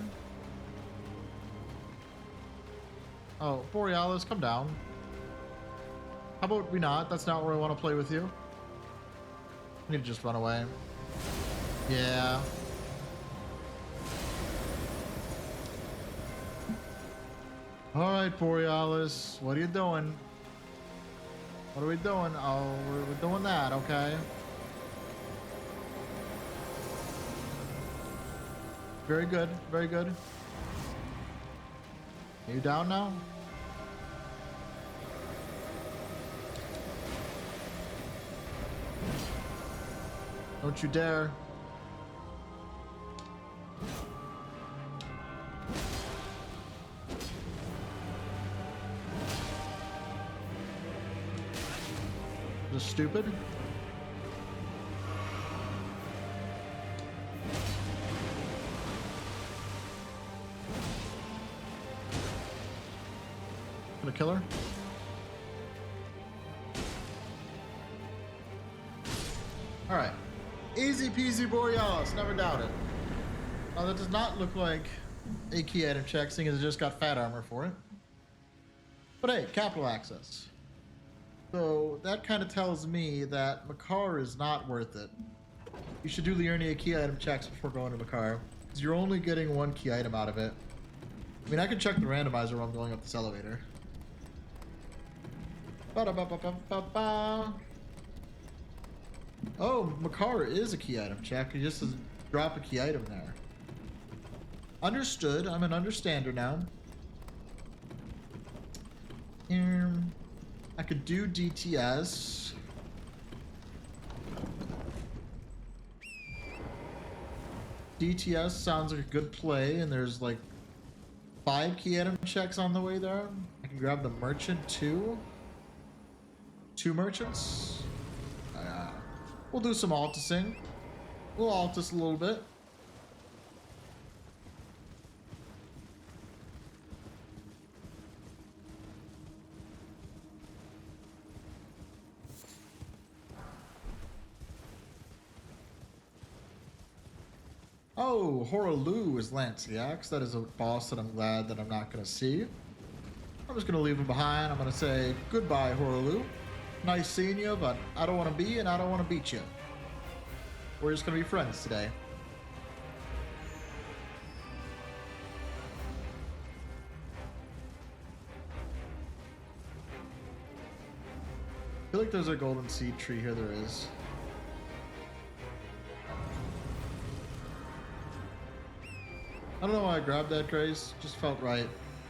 Oh, Borealis, come down. How about we not? That's not where I want to play with you. I need to just run away. Yeah. All right, Borealis, what are you doing? What are we doing? Oh, we're doing that, okay. Very good, very good. Are you down now? Don't you dare. Just stupid. Gonna kill her. All right. Easy peasy Borealis, never doubt it. Now that does not look like a key item check, seeing as it just got fat armor for it. But hey, capital access. So that kind of tells me that Makar is not worth it. You should do Liurnia key item checks before going to Makar, because you're only getting one key item out of it. I mean, I can check the randomizer while I'm going up this elevator. Ba-da-ba-ba-ba-ba-ba. Oh, Makar is a key item check. You just says drop a key item there. Understood. I'm an understander now. I could do DTS. DTS sounds like a good play, and there's like 5 key item checks on the way there. I can grab the merchant too. 2 merchants. We'll do some altising. We'll altis a little bit. Oh, Horalu is Lanciax. That is a boss that I'm glad that I'm not going to see. I'm just going to leave him behind. I'm going to say goodbye, Horalu. Nice seeing you, but I don't want to be and I don't want to beat you. We're just going to be friends today. I feel like there's a golden seed tree here. There is. I don't know why I grabbed that, Grace. Just felt right.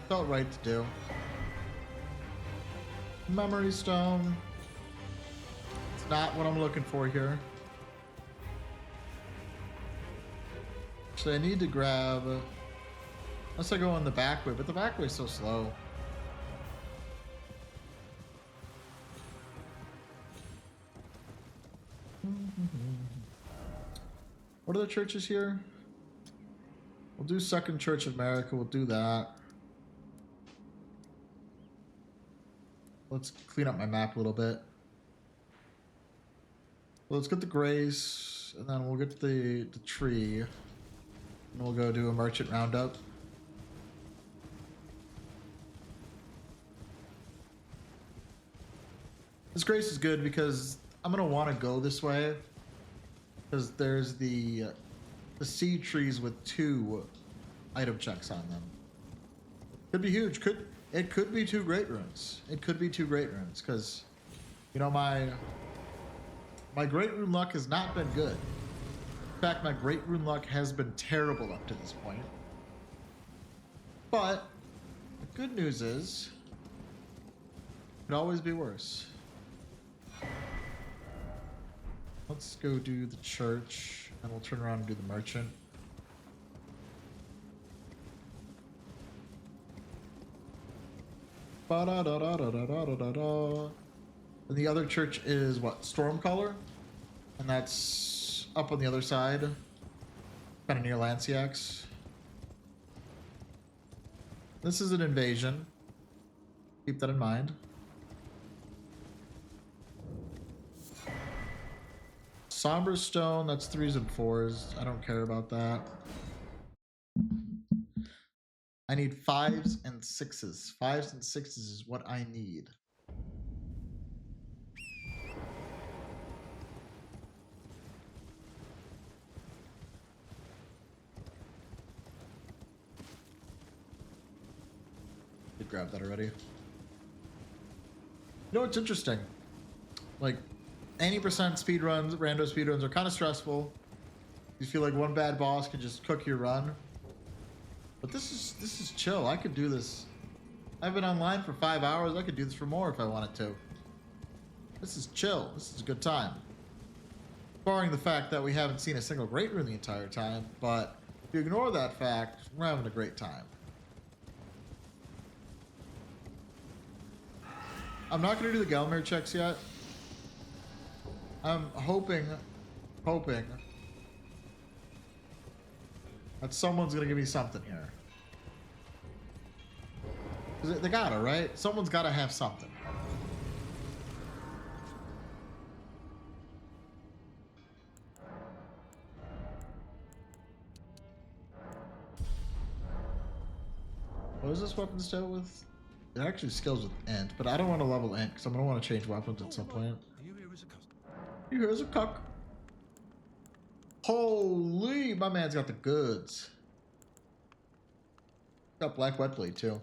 Felt right to do. Memory stone. It's not what I'm looking for here. Actually, I need to grab... Unless I go on the back way, but the back way is so slow. What are the churches here? We'll do Second Church of America. We'll do that. Let's clean up my map a little bit. Well, let's get the grace, and then we'll get the tree. And we'll go do a merchant roundup. This grace is good because I'm going to want to go this way. Because there's the seed trees with 2 item checks on them. Could be huge. It could be 2 great runes. It could be 2 great runes because, you know, my great rune luck has not been good. In fact, my great rune luck has been terrible up to this point. But the good news is, it could always be worse. Let's go do the church, and we'll turn around and do the merchant. Ba-da-da-da-da-da-da-da-da. And the other church is what? Stormcaller? And that's up on the other side. Kind of near Lanciax. This is an invasion. Keep that in mind. Somber Stone, that's 3s and 4s. I don't care about that. I need 5s and 6s. 5s and 6s is what I need. Did grab that already. You know what's interesting? Like, 80% speedruns, rando speedruns are kind of stressful. You feel like one bad boss can just cook your run. But this is chill. I could do this. I've been online for 5 hours. I could do this for more if I wanted to. This is chill. This is a good time. Barring the fact that we haven't seen a single great rune the entire time, but if you ignore that fact, we're having a great time. I'm not going to do the Gelmir checks yet. I'm hoping that someone's going to give me something here. They gotta, right? Someone's gotta have something. What is this weapon still with? It actually scales with Int, but I don't want to level Int because I'm gonna want to change weapons at some point. You here as a customer? You here as a cuck. Holy, my man's got the goods. Got black wet blade too.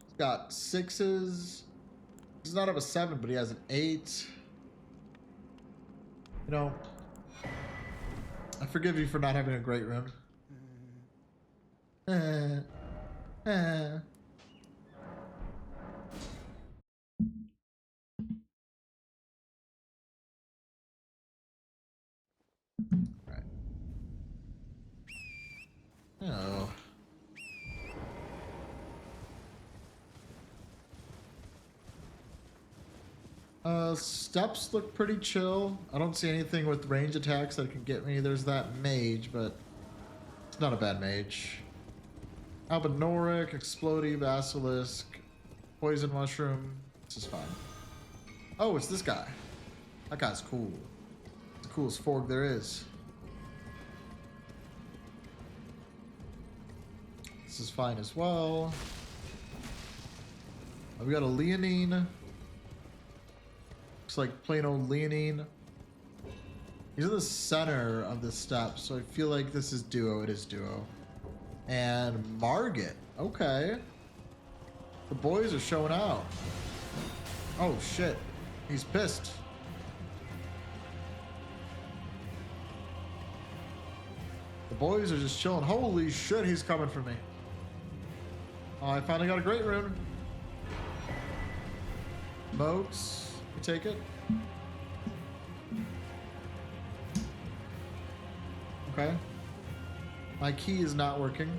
He's got 6s. He does not have a 7, but he has an 8. You know, I forgive you for not having a great rune. Right. Oh. Steps look pretty chill. I don't see anything with range attacks that can get me. There's that mage, but it's not a bad mage. Albinoric, Explodey, Basilisk, Poison Mushroom. This is fine. Oh, it's this guy. That guy's cool. It's the coolest Forg there is. This is fine as well. We got a Leonine. Looks like plain old Leonine. He's in the center of the steps, so I feel like this is duo. It is duo. And Margit. Okay. The boys are showing out. Oh shit. He's pissed. The boys are just chilling. Holy shit, he's coming for me. Oh, I finally got a great rune. Moats. You take it. Okay. My key is not working.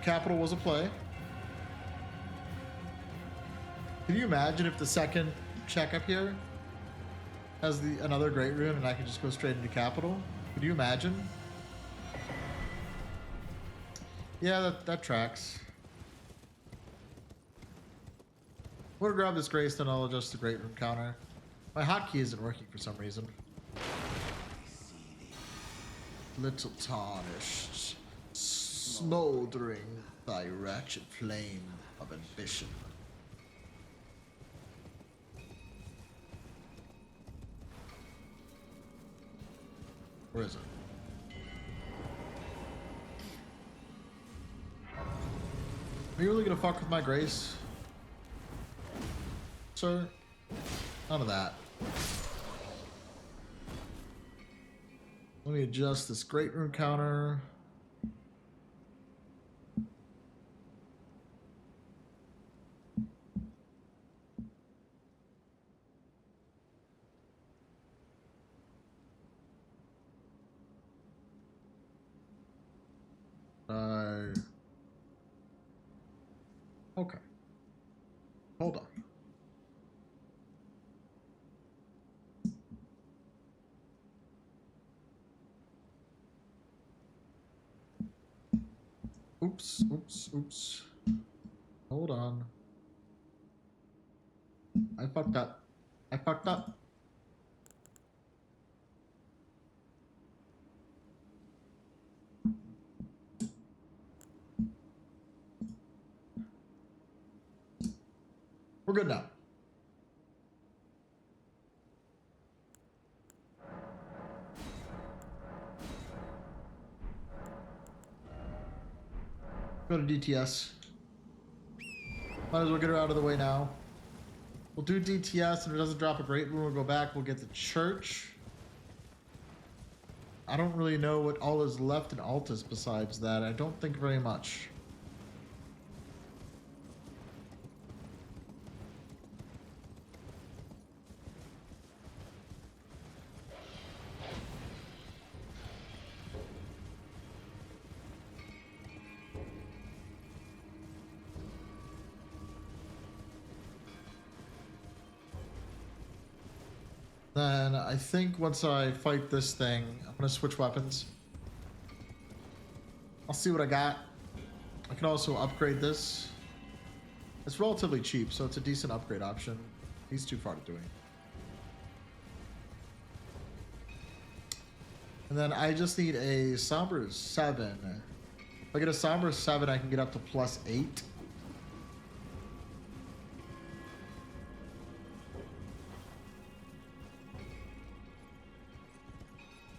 Capital was a play. Can you imagine if the second check up here has another great rune and I can just go straight into capital? Could you imagine? Yeah, that tracks. I'm gonna grab this Greystone, I'll adjust the great rune counter. My hotkey isn't working for some reason. Little tarnished, smoldering thy ratchet flame of ambition. Where is it? Are you really gonna fuck with my grace? Sir? None of that. Let me adjust this great rune counter. Okay. Hold on. Oops, oops, oops. Hold on. I fucked up. I fucked up. We're good now. Go to DTS. Might as well get her out of the way now. We'll do DTS, and if it doesn't drop a great room, we'll go back. We'll get the church. I don't really know what all is left in Altus besides that. I don't think very much. Then I think once I fight this thing, I'm gonna switch weapons. I'll see what I got. I can also upgrade this. It's relatively cheap, so it's a decent upgrade option. He's too far to doing. And then I just need a Somber 7. If I get a Somber 7, I can get up to +8.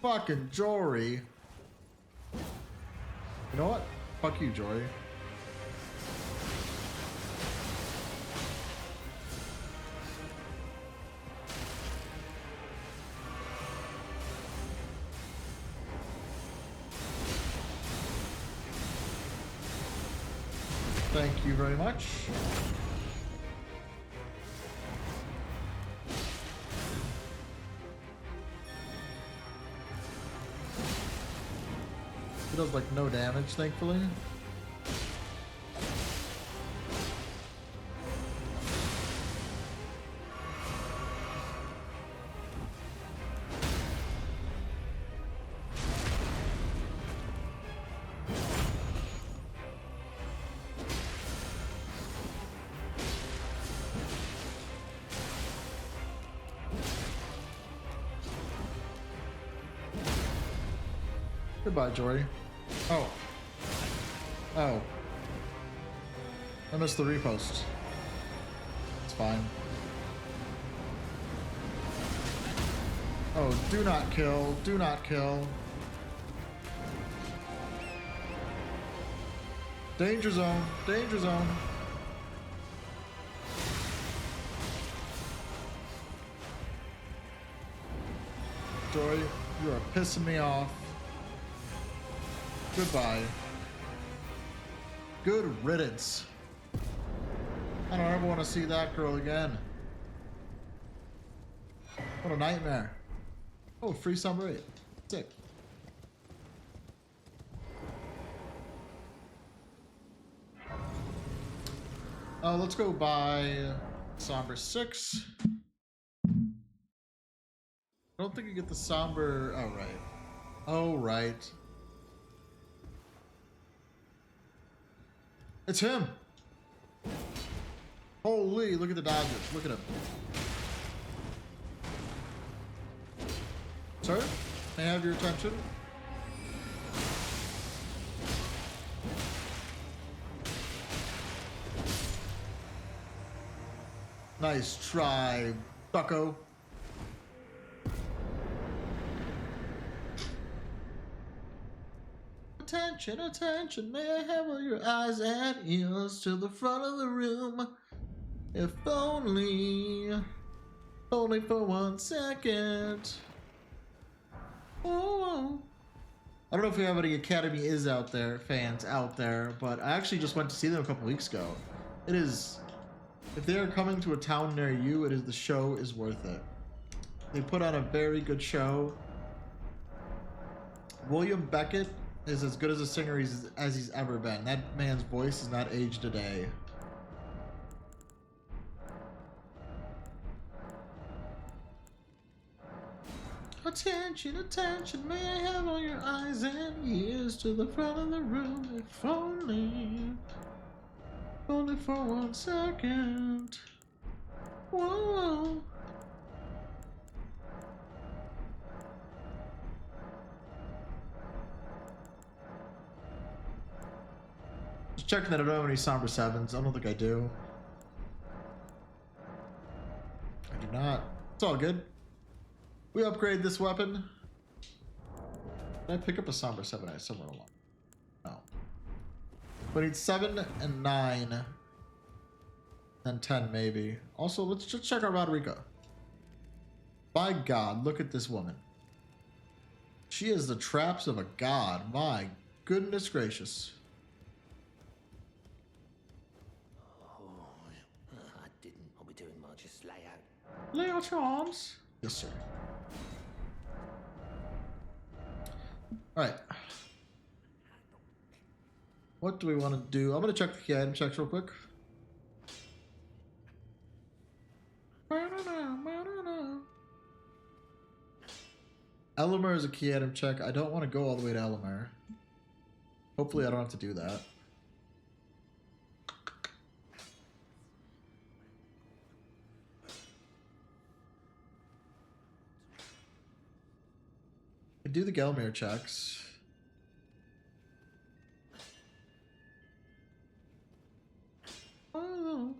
Fucking Jory. You know what? Fuck you, Jory. Thank you very much. It does like no damage, thankfully. Goodbye, Jory. Oh. Oh. I missed the repost. It's fine. Oh, do not kill. Do not kill. Danger zone. Danger zone. Jory, you are pissing me off. Goodbye. Good riddance. I don't ever want to see that girl again. What a nightmare. Oh, free Summer 8. Sick. Let's go buy Somber 6. I don't think you get the Somber... Oh, right. Oh, right. It's him! Holy, look at the dodges. Look at him. Sir, may I have your attention? Nice try, bucko. Attention, attention, may I have all your eyes and ears to the front of the room? If only for 1 second. Oh. I don't know if we have any Academy Is out there, fans out there, but I actually just went to see them a couple weeks ago. It is, if they are coming to a town near you, the show is worth it. They put on a very good show. William Beckett is as good as a singer as he's ever been. That man's voice has not aged a day. Attention, attention, may I have all your eyes and ears to the front of the room, if only for 1 second. Whoa. Just checking that I don't have any Somber 7s. I don't think I do. I do not. It's all good. We upgrade this weapon. Did I pick up a Somber 7 somewhere along? No. But it's 7 and 9. And 10 maybe. Also, let's just check out Roderica. By God, look at this woman. She is the traps of a god. My goodness gracious. I didn't. I'll be doing much. Just lay out. Lay out your arms. Yes, sir. Alright. What do we want to do? I'm going to check the key item checks real quick. Elemer is a key item check. I don't want to go all the way to Elemer. Hopefully I don't have to do that. I do the Gelmir checks. Oh.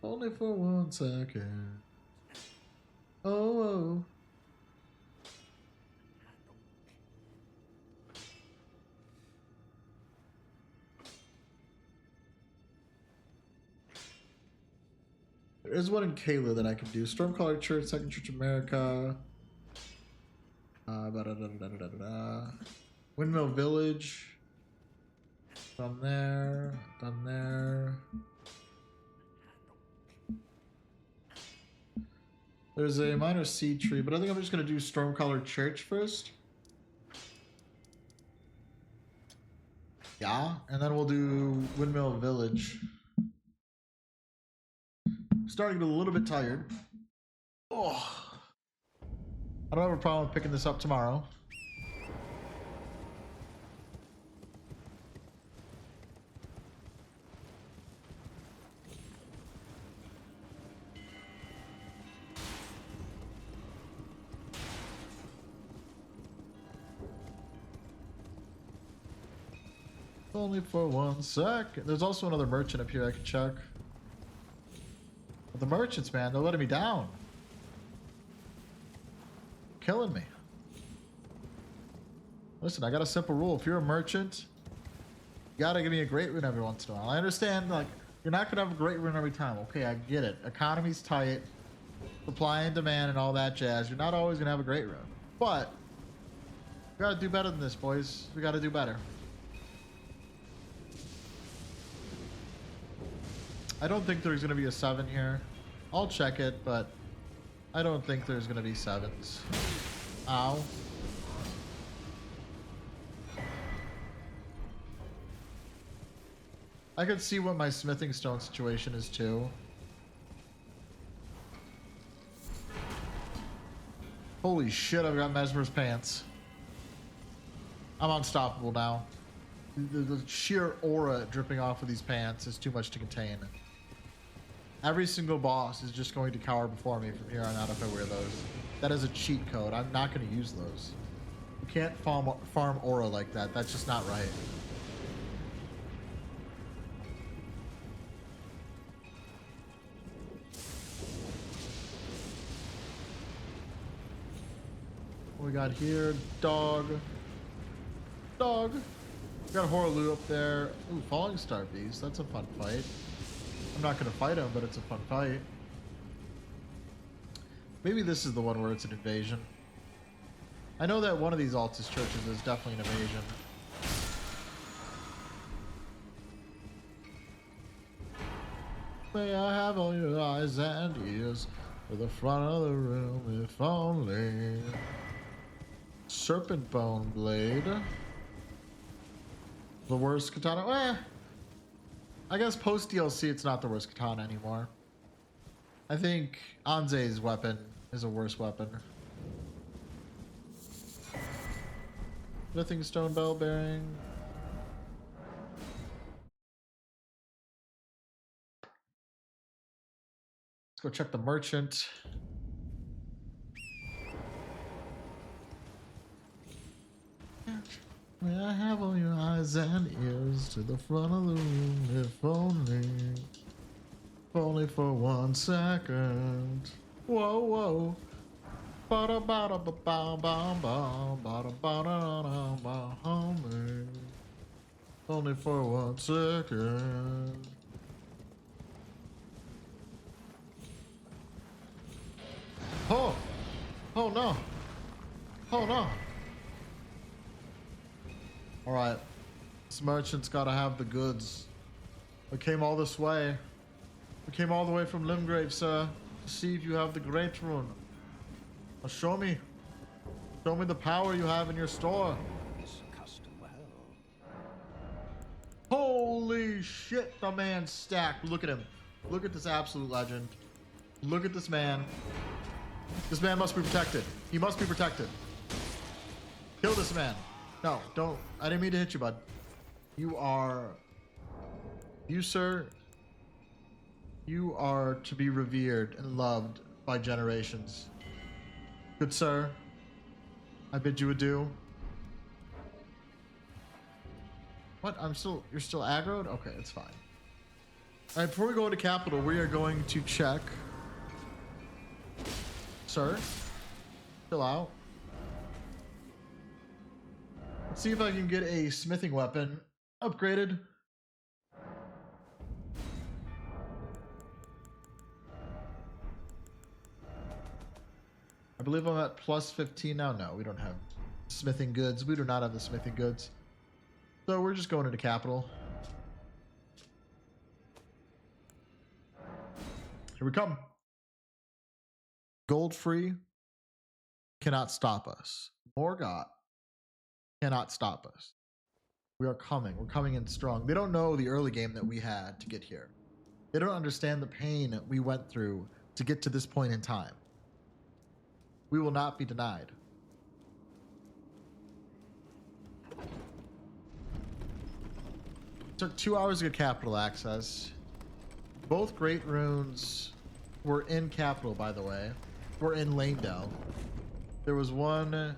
Only for 1 second. Oh. There is one in Kayla that I can do. Stormcaller Church, Second Church America. Windmill Village. Done there. Done there. There's a minor seed tree, but I think I'm just going to do Stormcaller Church first. Yeah, and then we'll do Windmill Village. Starting to get a little bit tired. Oh. I don't have a problem with picking this up tomorrow. Only for 1 sec. There's also another merchant up here I can check. But the merchants, man, they're letting me down. Killing me. Listen, I got a simple rule. If you're a merchant, you gotta give me a great rune every once in a while. I understand, like, you're not gonna have a great rune every time. Okay, I get it. Economy's tight, supply and demand and all that jazz. You're not always gonna have a great rune. But we gotta do better than this, boys. We gotta do better. I don't think there's gonna be a 7 here. I'll check it, but I don't think there's gonna be 7s. Ow. I could see what my smithing stone situation is too. Holy shit, I've got Mesmer's pants. I'm unstoppable now. The sheer aura dripping off of these pants is too much to contain. Every single boss is just going to cower before me from here on out if I wear those. That is a cheat code. I'm not going to use those. You can't farm aura like that. That's just not right. What we got here? Dog. Dog. We got Horaloo up there. Ooh, Falling Star Beast. That's a fun fight. I'm not going to fight him, but it's a fun fight. Maybe this is the one where it's an invasion. I know that one of these Altus churches is definitely an invasion. May I have all your eyes and ears to the front of the room, if only. Serpent Bone Blade. The worst katana. I guess post DLC, it's not the worst katana anymore. I think Anze's weapon is a worse weapon. Nothing stone bell bearing. Let's go check the merchant. May I have all your eyes and ears to the front of the room, if only for 1 second. Whoa, whoa. Bada bada ba ba ba ba bada bada ba homie. Only for 1 second. Oh! Oh no! Oh no! Alright. This merchant's gotta have the goods. We came all this way. We came all the way from Limgrave, sir, to see if you have the Great Rune. Now show me. Show me the power you have in your store. This custom well. Holy shit, the man's stacked. Look at him. Look at this absolute legend. Look at this man. This man must be protected. He must be protected. Kill this man. No, don't. I didn't mean to hit you, bud. You are... You, sir... You are to be revered and loved by generations. Good sir, I bid you adieu. What? You're still aggroed? Okay, it's fine. Alright, before we go into capital, we are going to check. Sir, chill out. Let's see if I can get a smithing weapon upgraded. I believe I'm at plus 15 now. No, we don't have smithing goods. We do not have the smithing goods. So we're just going into capital. Here we come. Gold free cannot stop us. Morgoth cannot stop us. We are coming. We're coming in strong. They don't know the early game that we had to get here. They don't understand the pain we went through to get to this point in time. We will not be denied. Took 2 hours to get capital access. Both great runes were in capital, by the way. We're in Lanedell. There was one,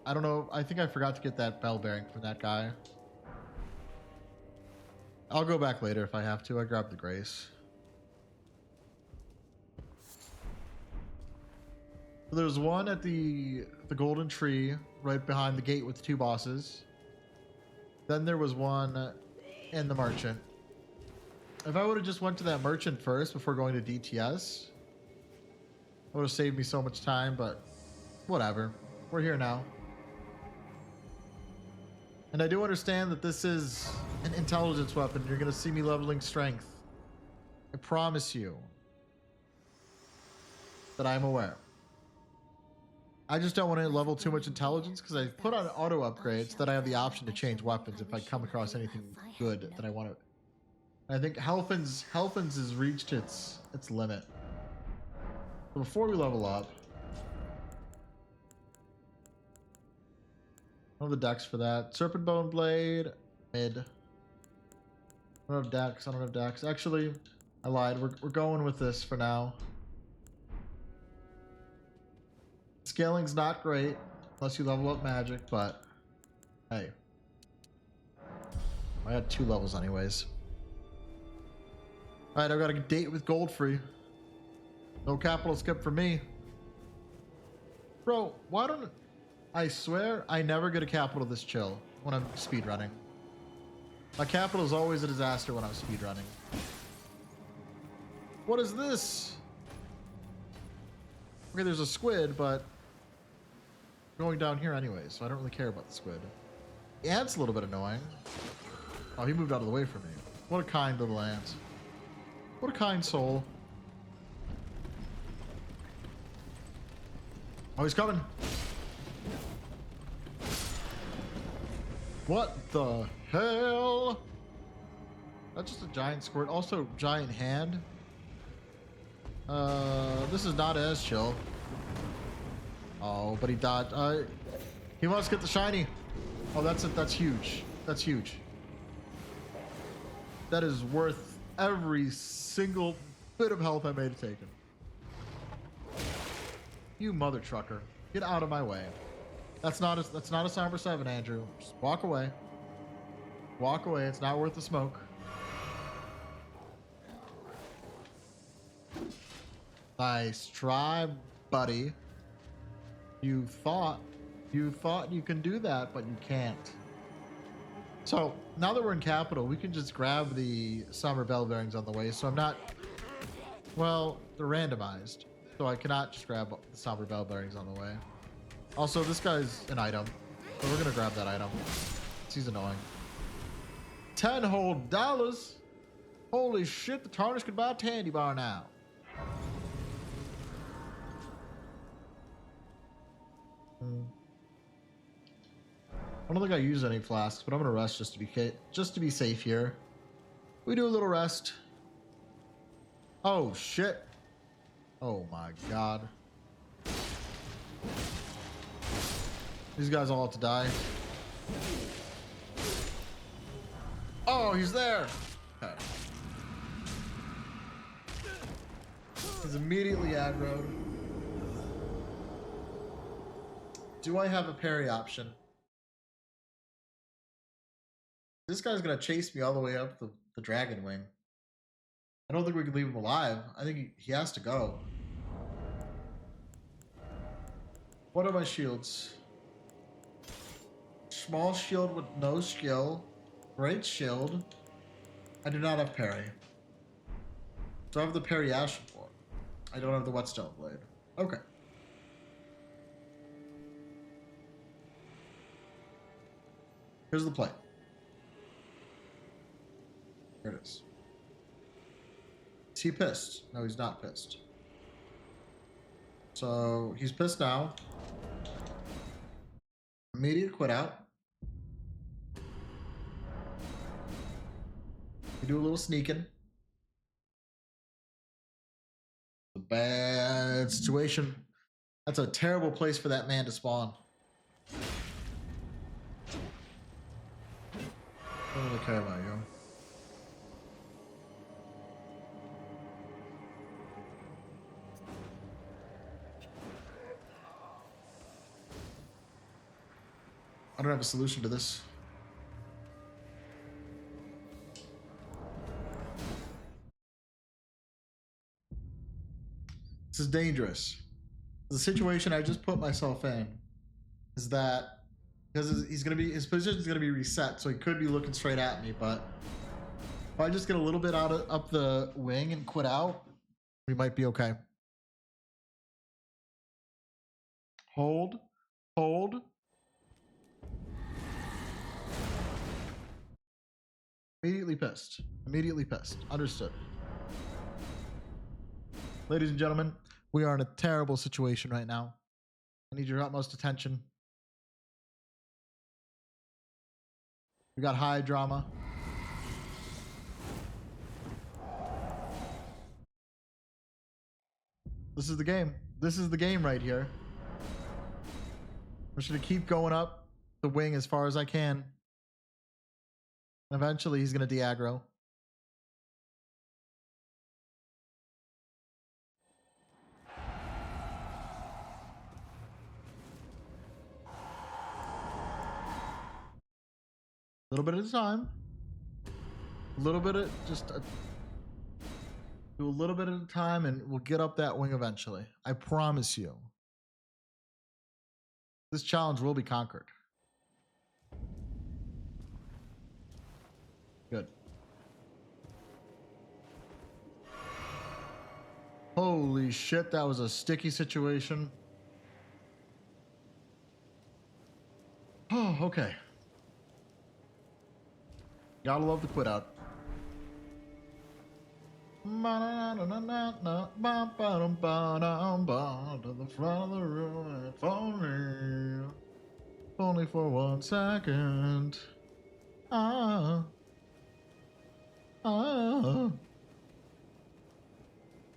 I don't know, I think I forgot to get that bell bearing from that guy. I'll go back later if I have to. I grabbed the grace. There's one at the golden tree right behind the gate with the 2 bosses. Then there was one in the merchant. If I would have just went to that merchant first before going to DTS, it would have saved me so much time, but whatever. We're here now. And I do understand that this is an intelligence weapon. You're going to see me leveling strength. I promise you that I'm aware. I just don't want to level too much intelligence because I put on auto upgrades so that I have the option to change weapons if I come across anything good that I want to. I think Helfin's has reached its limit. So before we level up, I don't have the dex for that. Serpent Bone Blade, mid. I don't have dex. I don't have dex. Actually, I lied. We're going with this for now. Scaling's not great unless you level up magic, but hey, I had 2 levels anyways. All right, I've got a date with Goldfree. No capital skip for me, bro. Why don't I swear I never get a capital this chill when I'm speedrunning. My capital is always a disaster when I'm speedrunning. What is this? Okay, there's a squid, but going down here anyway, so I don't really care about the squid. The ant's a little bit annoying. Oh, he moved out of the way from me. What a kind little ant. What a kind soul. Oh, he's coming. What the hell? That's just a giant squirt. Also, giant hand. This is not as chill. Oh, but he dodged. He wants to get the shiny. Oh, that's it. That's huge. That's huge. That is worth every single bit of health I may have taken. You mother trucker. Get out of my way. That's not a Somber 7, Andrew. Just walk away. Walk away. It's not worth the smoke. Nice try, buddy. You thought you can do that, but you can't. So now that we're in capital, we can just grab the Somber Bell bearings on the way. So I'm not, well, they're randomized, so I cannot just grab the Somber Bell bearings on the way. Also, this guy's an item, so we're gonna grab that item. He's annoying. 10 whole dollars. Holy shit! The Tarnish can buy a Tandy Bar now. I don't think I used any flasks, but I'm gonna rest just to be safe here. We do a little rest. Oh shit! Oh my god! These guys all have to die. Oh, he's there. Okay. He's immediately aggroed. Do I have a parry option? This guy's gonna chase me all the way up the dragon wing. I don't think we can leave him alive. I think he has to go. What are my shields? Small shield with no skill. Great shield. I do not have parry. Do I have the parry Ashen for? I don't have the Whetstone Blade. Okay. Here's the play. Here it is. Is he pissed? No, he's not pissed. So he's pissed now. Immediate quit out. We do a little sneaking. A bad situation. That's a terrible place for that man to spawn. I don't really care about you. I don't have a solution to this. This is dangerous. The situation I just put myself in is that because his position is gonna be reset, so he could be looking straight at me. But if I just get a little bit up the wing and quit out, we might be okay. Hold, hold. Immediately pissed. Immediately pissed. Understood. Ladies and gentlemen, we are in a terrible situation right now. I need your utmost attention. We got high drama. This is the game. This is the game right here. I'm just gonna keep going up the wing as far as I can. Eventually, he's gonna de-aggro. A little bit at a time. A little bit of do a little bit at a time, and we'll get up that wing eventually. I promise you. This challenge will be conquered. Good. Holy shit, that was a sticky situation. Oh, okay. Gotta love the quit out. To the front of the room, if only for 1 second.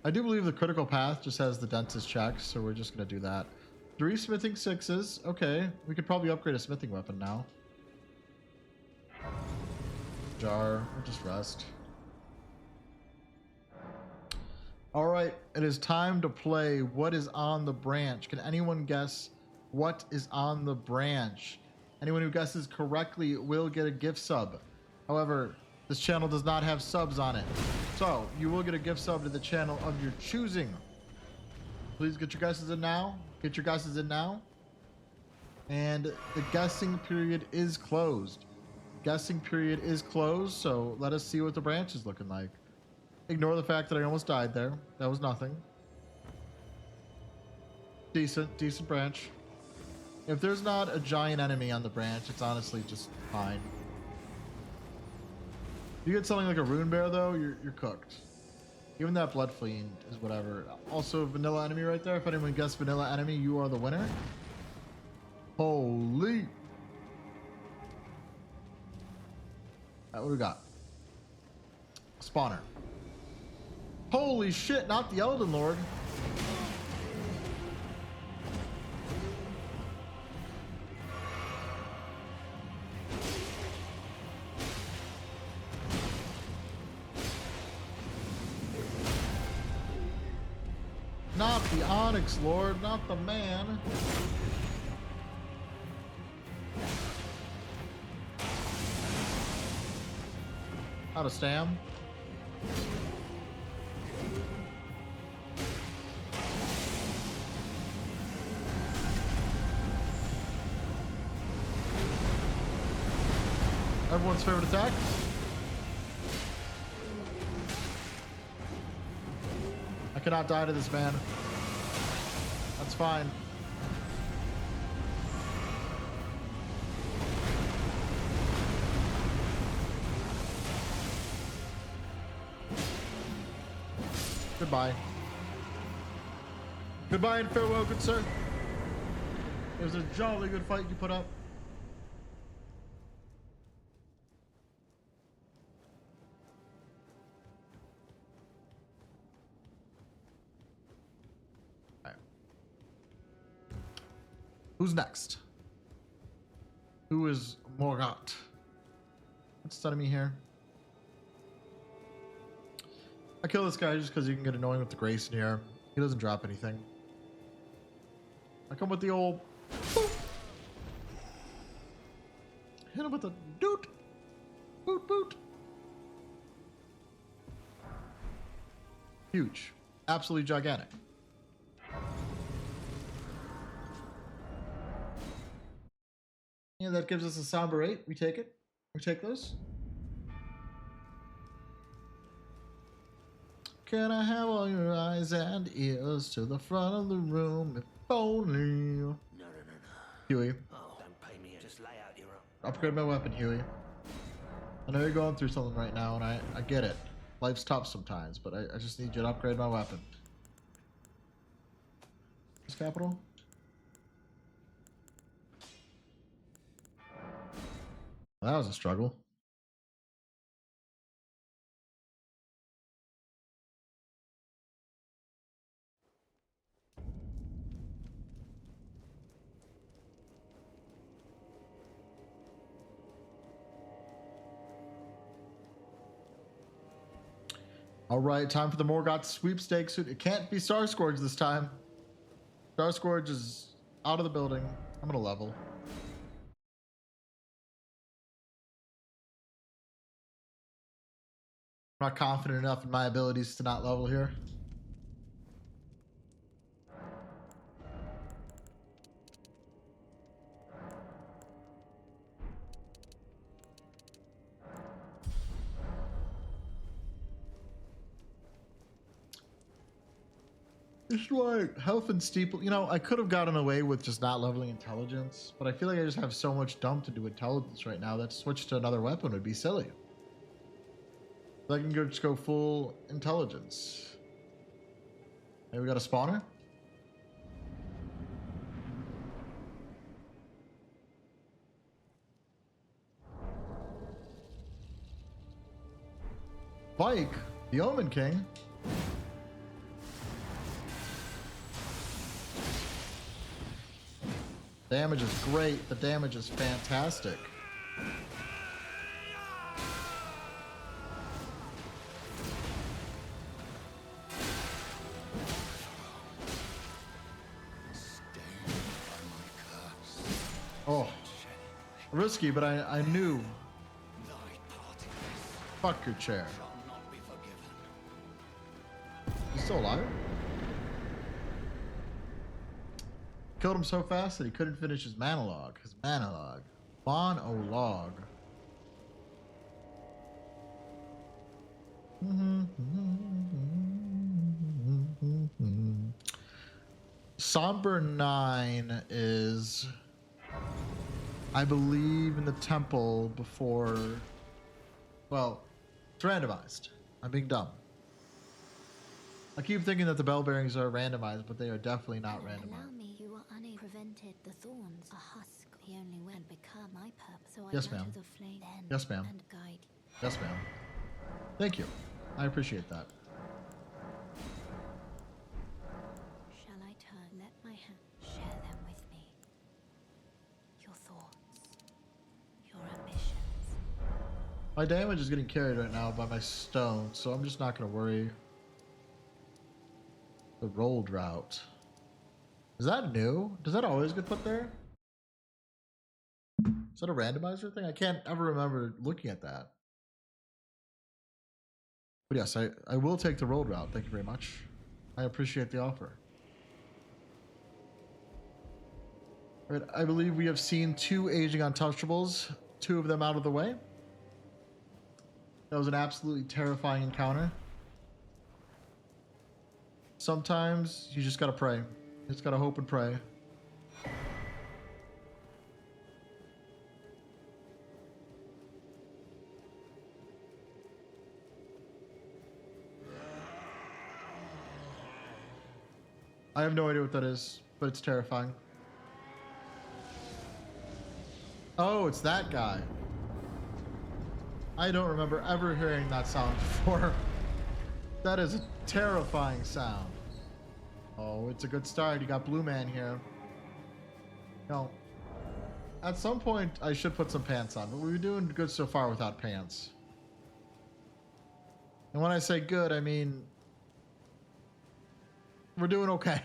I do believe the critical path just has the densest checks, so we're just going to do that. 3 smithing 6s. Okay, we could probably upgrade a smithing weapon now. Jar, we'll just rest. All right, it is time to play What is on the Branch. Can anyone guess what is on the branch? Anyone who guesses correctly will get a gift sub. However, this channel does not have subs on it. So you will get a gift sub to the channel of your choosing. Please get your guesses in now. Get your guesses in now. And the guessing period is closed. Guessing period is closed, so let us see what the branch is looking like. Ignore the fact that I almost died there. That was nothing. Decent branch. If there's not a giant enemy on the branch, it's honestly just fine. If you get something like a rune bear though, you're cooked. Even that blood fiend is whatever. Also vanilla enemy right there. If anyone guessed vanilla enemy, you are the winner. Holy. What do we got? Spawner. Holy shit, not the Elden Lord. Not the Onyx Lord, not the man. Out of stam. Everyone's favorite attack. I cannot die to this man. That's fine. Goodbye. Goodbye and farewell, good sir. It was a jolly good fight you put up. Who's next? Who is Morgat? What's the enemy here? I kill this guy just because you can get annoying with the Grace in here. He doesn't drop anything. I come with the old boop. Hit him with a doot. Boot boot. Huge. Absolutely gigantic. Yeah, that gives us a somber 8. We take it. We take those. Can I have all your eyes and ears to the front of the room, if only? No. Huey. Oh, don't pay me. Just lay out your own. Upgrade my weapon, Huey. I know you're going through something right now, and I get it. Life's tough sometimes, but I just need you to upgrade my weapon. This capital? Well, that was a struggle. All right, time for the Morgoth sweepstakes. It can't be Starscourge this time. Starscourge is out of the building. I'm gonna level. I'm not confident enough in my abilities to not level here. Just like health and steeple. You know, I could have gotten away with just not leveling intelligence, but I feel like I just have so much dump to do intelligence right now that switch to another weapon would be silly. I can just go full intelligence. Hey, we got a spawner. Bike, the Omen King. Damage is great. The damage is fantastic. Oh, risky, but I knew. Fuck your chair. He's still alive? Killed him so fast that he couldn't finish his monologue. Monologue. Somber 9 is, I believe, in the temple before. Well, it's randomized. I'm being dumb. I keep thinking that the bell bearings are randomized, but they are definitely not randomized. Allow me, you are unable prevented the thorns. A husk, the only way to become my purpose. So Yes, I ma'am. the flame then Yes, ma'am. and guide. Yes, ma'am. Thank you. I appreciate that. Shall I turn? Let my hand share them with me. Your thoughts, your ambitions. My damage is getting carried right now by my stone, so I'm just not going to worry. The rolled route. Is that new? Does that always get put there? Is that a randomizer thing? I can't ever remember looking at that. But yes, I will take the rolled route. Thank you very much. I appreciate the offer. All right, I believe we have seen 2 aging untouchables, 2 of them out of the way. That was an absolutely terrifying encounter. Sometimes you just gotta pray. You just gotta hope and pray. I have no idea what that is, but it's terrifying. Oh, it's that guy. I don't remember ever hearing that sound before. That is a terrifying sound. Oh, it's a good start. You got Blue Man here. No. At some point, I should put some pants on, but we're doing good so far without pants. And when I say good, I mean we're doing okay.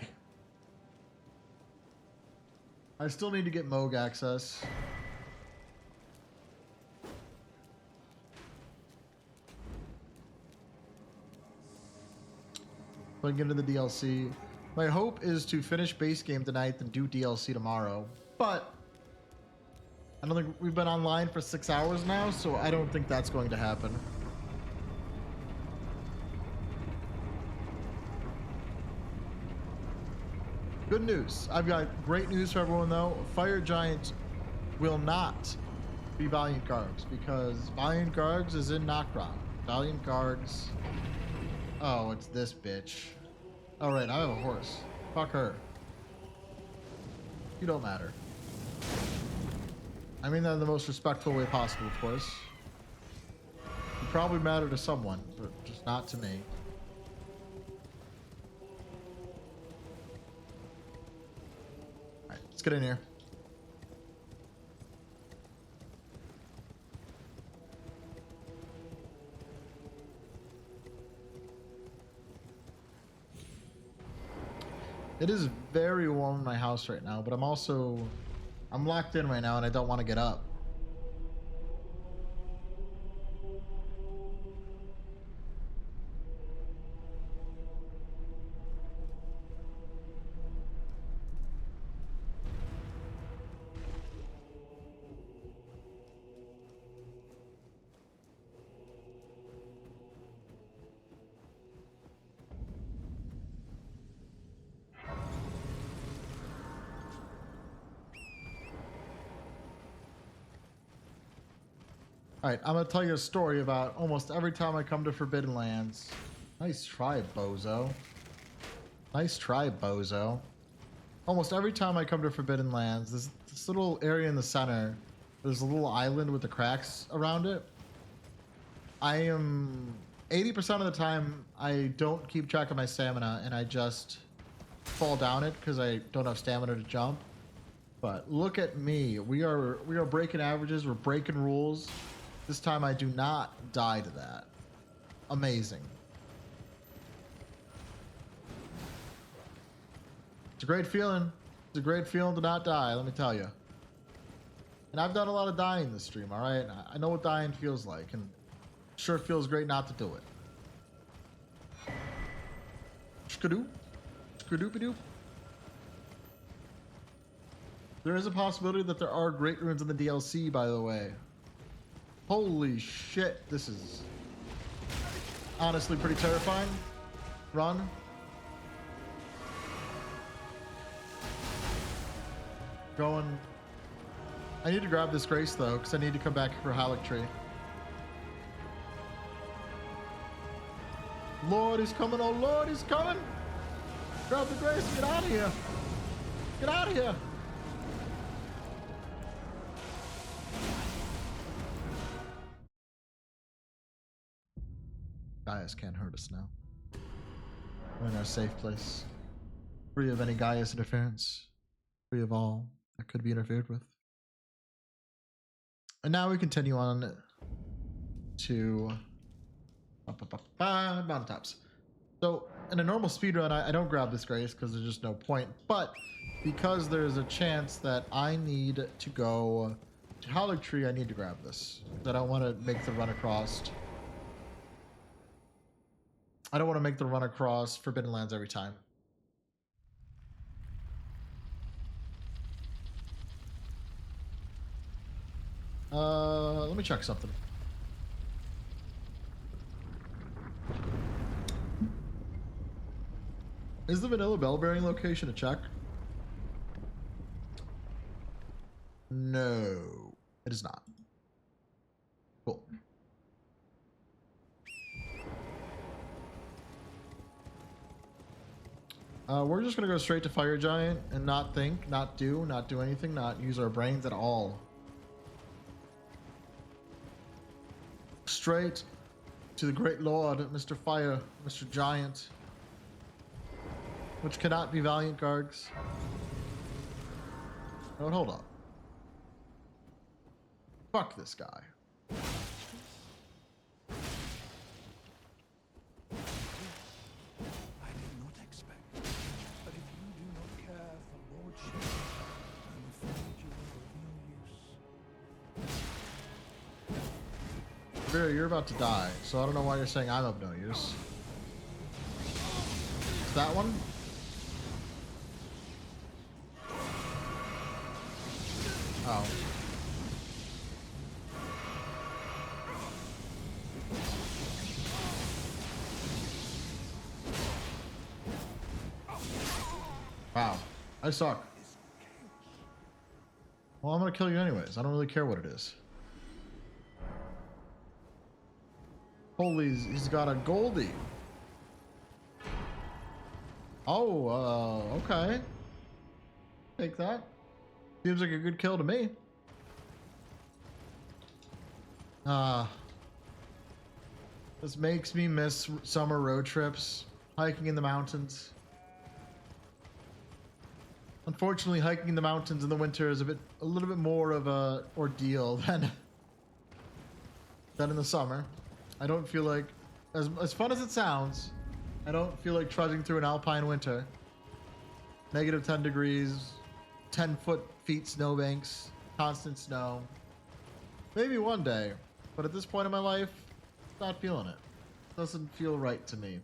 I still need to get Moog access. So I can get into the DLC. My hope is to finish base game tonight and do DLC tomorrow. But I don't think we've been online for 6 hours now, so I don't think that's going to happen. Good news. I've got great news for everyone though. Fire Giant will not be Valiant Guards because Valiant Guards is in Nokron. Valiant Guards. Oh, it's this bitch. All right, I have a horse. Fuck her. You don't matter. I mean that in the most respectful way possible, of course. You probably matter to someone, but just not to me. Alright, let's get in here. It is very warm in my house right now, but I'm locked in right now and I don't want to get up. Alright, I'm gonna tell you a story about almost every time I come to Forbidden Lands. Nice try, bozo. Nice try, bozo. Almost every time I come to Forbidden Lands, this little area in the center, there's a little island with the cracks around it. I am 80% of the time I don't keep track of my stamina and I just fall down it because I don't have stamina to jump. But look at me. We are breaking averages. We're breaking rules. This time I do not die to that. Amazing. It's a great feeling. It's a great feeling to not die, let me tell you. And I've done a lot of dying this stream, all right? I know what dying feels like, and it sure feels great not to do it. Skadoo. Skadoopy-doop. There is a possibility that there are great runes in the DLC, by the way. Holy shit, this is honestly pretty terrifying. Run. Going. I need to grab this Grace though, because I need to come back for Halictree. Lord, he's coming. Oh Lord, he's coming. Grab the Grace. Get out of here. Get out of here. Gaius can't hurt us now. We're in our safe place. Free of any Gaius interference. Free of all that could be interfered with. And now we continue on to mountaintops. So in a normal speedrun, I don't grab this Grace because there's just no point. But because there's a chance that I need to go to Halictree, I need to grab this. I don't want to make the run across. I don't want to make the run across Forbidden Lands every time. Let me check something. Is the vanilla bell bearing location a check? No, it is not. Cool. We're just gonna go straight to Fire Giant and not think, not do anything, not use our brains at all. Straight to the great lord, Mr. Fire, Mr. Giant, which cannot be Valiant Gargs. Oh, hold up. Fuck this guy. You're about to die, so I don't know why you're saying I'm of no use. Is that one? Oh. Wow. I suck. Well, I'm gonna kill you anyways. I don't really care what it is. Holy, he's got a Goldie. Oh, okay. Take that. Seems like a good kill to me. This makes me miss summer road trips, hiking in the mountains. Unfortunately, hiking in the mountains in the winter is a little bit more of a ordeal than in the summer. I don't feel like, as fun as it sounds, I don't feel like trudging through an alpine winter. Negative 10 degrees, 10 feet snowbanks, constant snow. Maybe one day, but at this point in my life, not feeling it. Doesn't feel right to me.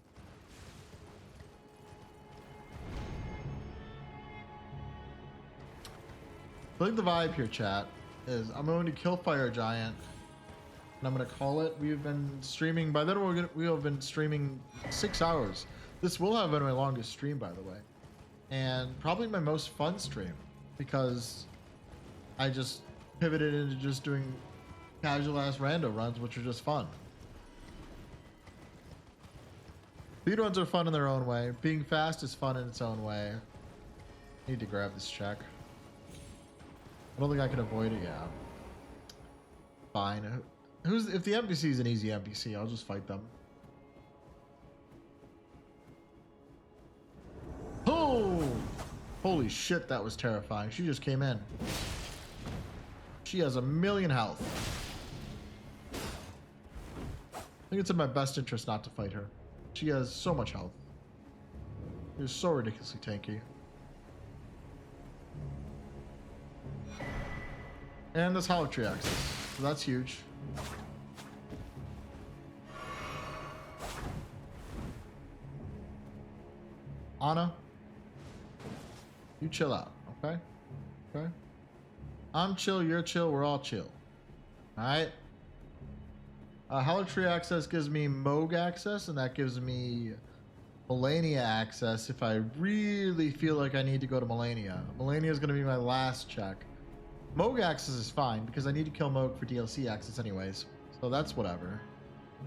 I think the vibe here, chat, is I'm going to kill Fire Giant. And I'm gonna call it. We've been streaming. By then, we have been streaming 6 hours. This will have been my longest stream, by the way, and probably my most fun stream because I just pivoted into just doing casual ass rando runs, which are just fun. Speedruns are fun in their own way. Being fast is fun in its own way. Need to grab this check. I don't think I can avoid it. Yeah. Fine. If the NPC is an easy NPC, I'll just fight them. Oh! Holy shit, that was terrifying. She just came in. She has 1,000,000 health. I think it's in my best interest not to fight her. She has so much health. She's so ridiculously tanky. And this hollow tree access. So that's huge. Anna, you chill out, okay? Okay? I'm chill, you're chill, we're all chill. Alright? Hollow tree access gives me Moog access, and that gives me Melania access if I really feel like I need to go to Melania. Melania is going to be my last check. Moog access is fine because I need to kill Moog for DLC access anyways. So that's whatever.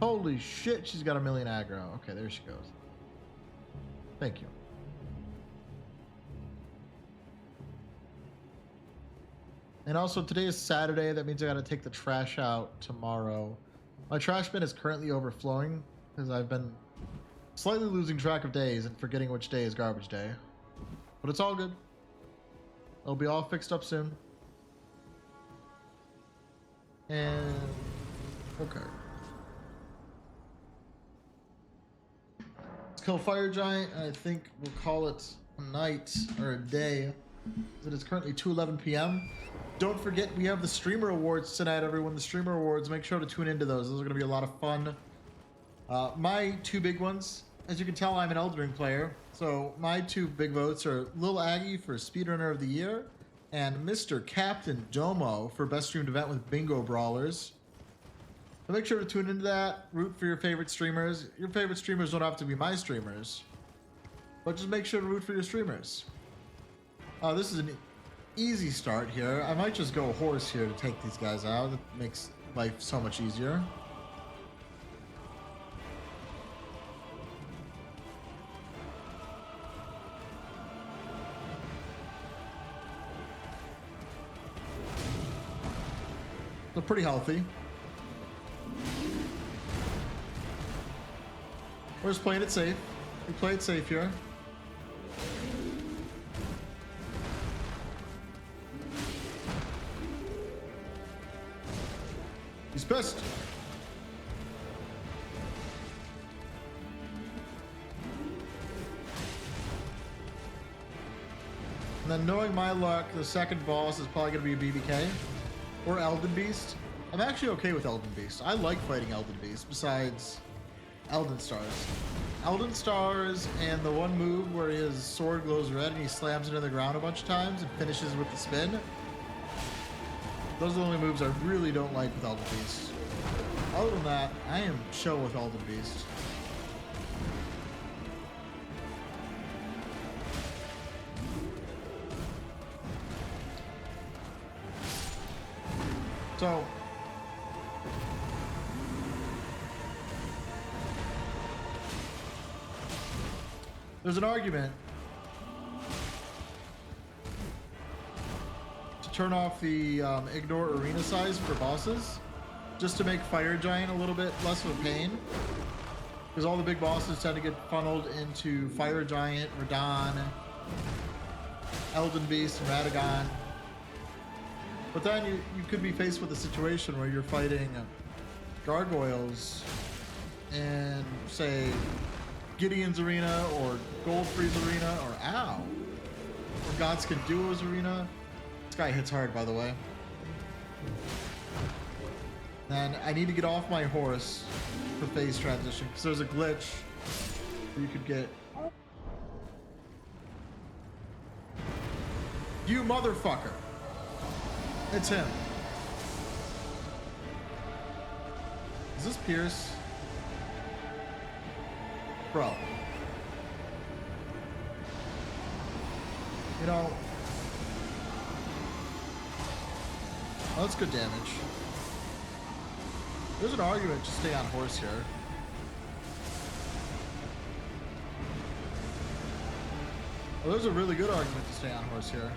Holy shit, she's got 1,000,000 aggro. Okay, there she goes. Thank you. And also today is Saturday. That means I got to take the trash out tomorrow. My trash bin is currently overflowing because I've been slightly losing track of days and forgetting which day is garbage day. But it's all good. It'll be all fixed up soon. And okay. Let's kill Fire Giant. I think we'll call it a night or a day. It is currently 2:11 p.m. Don't forget we have the streamer awards tonight, everyone. The streamer awards, make sure to tune into those. Those are going to be a lot of fun. My two big ones, as you can tell, I'm an Elden Ring player. So my two big votes are Lil Aggie for Speedrunner of the Year and Mr. Captain Domo for Best Streamed Event with Bingo Brawlers. So make sure to tune into that. Root for your favorite streamers. Your favorite streamers don't have to be my streamers, but just make sure to root for your streamers. This is an easy start here. I might just go horse here to take these guys out. It makes life so much easier. They're pretty healthy. We're just playing it safe. We play it safe here. He's pissed. And then knowing my luck, the second boss is probably going to be a BBK or Elden Beast. I'm actually okay with Elden Beast. I like fighting Elden Beast besides Elden Stars. Elden Stars and the one move where his sword glows red and he slams it in the ground a bunch of times and finishes with the spin. Those are the only moves I really don't like with Elden Beast. Other than that, I am chill with Elden Beast. So, there's an argument to turn off the ignore arena size for bosses, just to make Fire Giant a little bit less of a pain, because all the big bosses tend to get funneled into Fire Giant, Radon, Elden Beast, and Radagon. But then you could be faced with a situation where you're fighting gargoyles in, say, Gideon's arena or Goldfrey's arena or or Godskin Duo's arena. This guy hits hard, by the way. And I need to get off my horse for phase transition because there's a glitch where you could get. You motherfucker! It's him. Is this Pierce? Bro. You know. Oh, that's good damage. There's an argument to stay on horse here. Well, there's a really good argument to stay on horse here.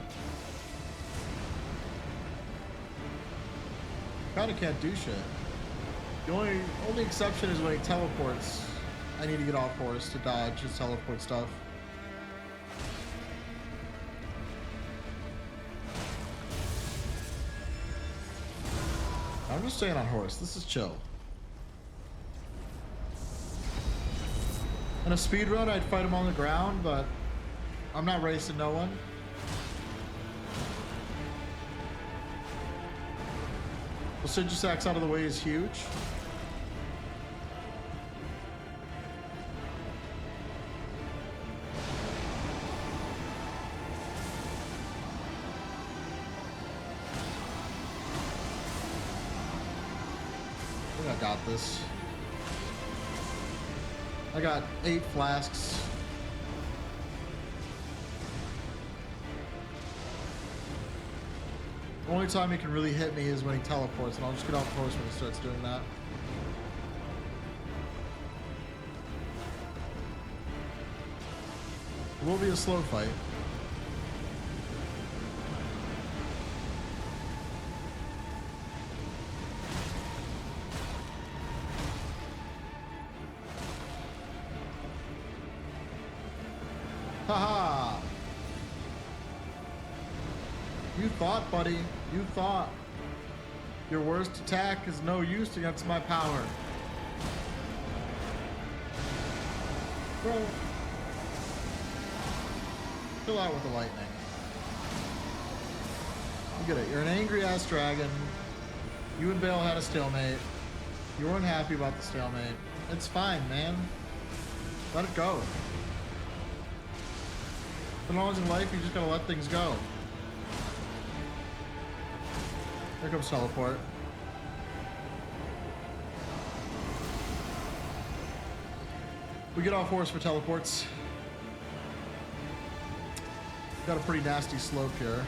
Kinda can't do shit. The only exception is when he teleports. I need to get off horse to dodge his teleport stuff. just staying on horse. This is chill. In a speed run, I'd fight him on the ground, but I'm not racing no one. The Sigisac's out of the way is huge. I think I got this. I got 8 flasks. The only time he can really hit me is when he teleports, and I'll just get off horse when he starts doing that. It will be a slow fight. Haha! You thought, buddy. You thought. Your worst attack is no use against my power. Bro. Chill out with the lightning. You get it. You're an angry-ass dragon. You and Bale had a stalemate. You weren't happy about the stalemate. It's fine, man. Let it go. As long as in life, you just gotta let things go. Here comes teleport. We get off horse for teleports. Got a pretty nasty slope here.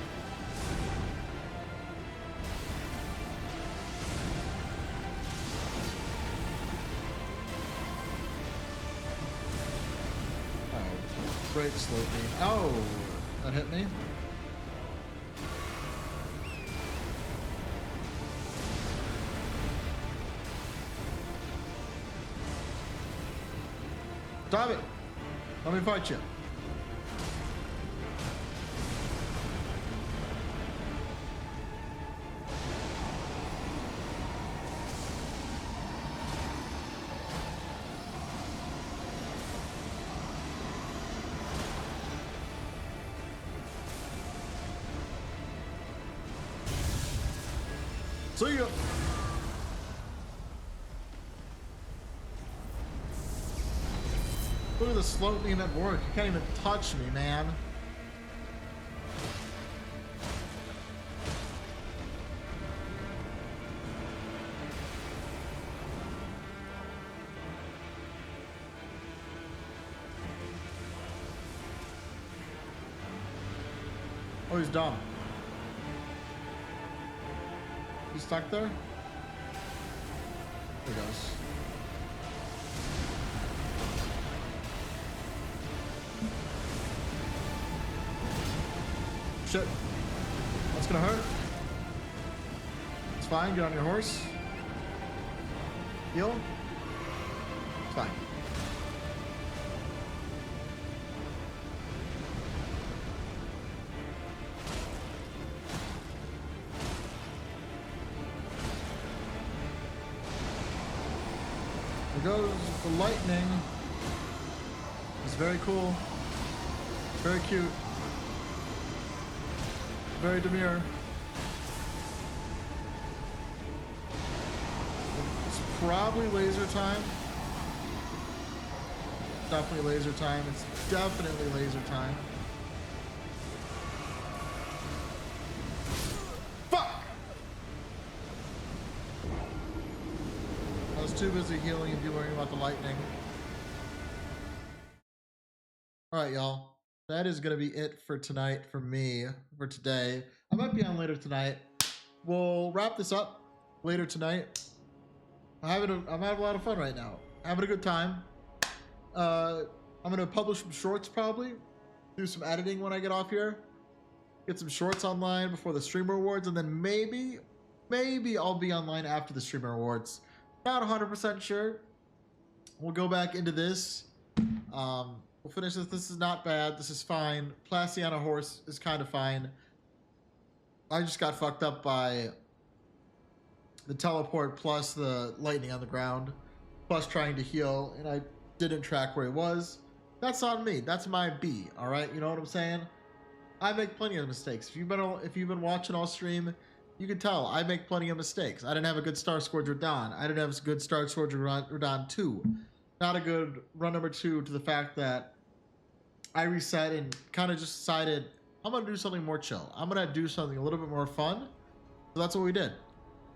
Great slope me. Oh, that hit me. Stop it. Let me fight you. See ya. Look at the slope beam at work. You can't even touch me, man. Oh, he's dumb. He's stuck there? There he goes. Shit. That's gonna hurt. It's fine. Get on your horse. Heal. It's fine. There goes the lightning. It's very cool. Very cute. Very demure. It's probably laser time. Definitely laser time. It's definitely laser time. Fuck! I was too busy healing and worrying about the lightning. Alright, y'all. That is going to be it for tonight, for me, for today. I might be on later tonight. We'll wrap this up later tonight. I'm having a lot of fun right now. Having a good time. I'm going to publish some shorts probably. Do some editing when I get off here. Get some shorts online before the Streamer Awards. And then maybe I'll be online after the Streamer Awards. Not 100% sure. We'll go back into this. We'll finish this. This is not bad. This is fine. Plasty on a horse is kind of fine. I just got fucked up by the teleport plus the lightning on the ground, plus trying to heal, and I didn't track where he was. That's on me. That's my B. All right, you know what I'm saying? I make plenty of mistakes. If you've been watching all stream, you can tell I make plenty of mistakes. I didn't have a good Starscourge Radon. I didn't have a good Starscourge Radon 2. Not a good run number 2 to the fact that I reset and kind of just decided I'm going to do something more chill. I'm going to do something a little bit more fun. So that's what we did.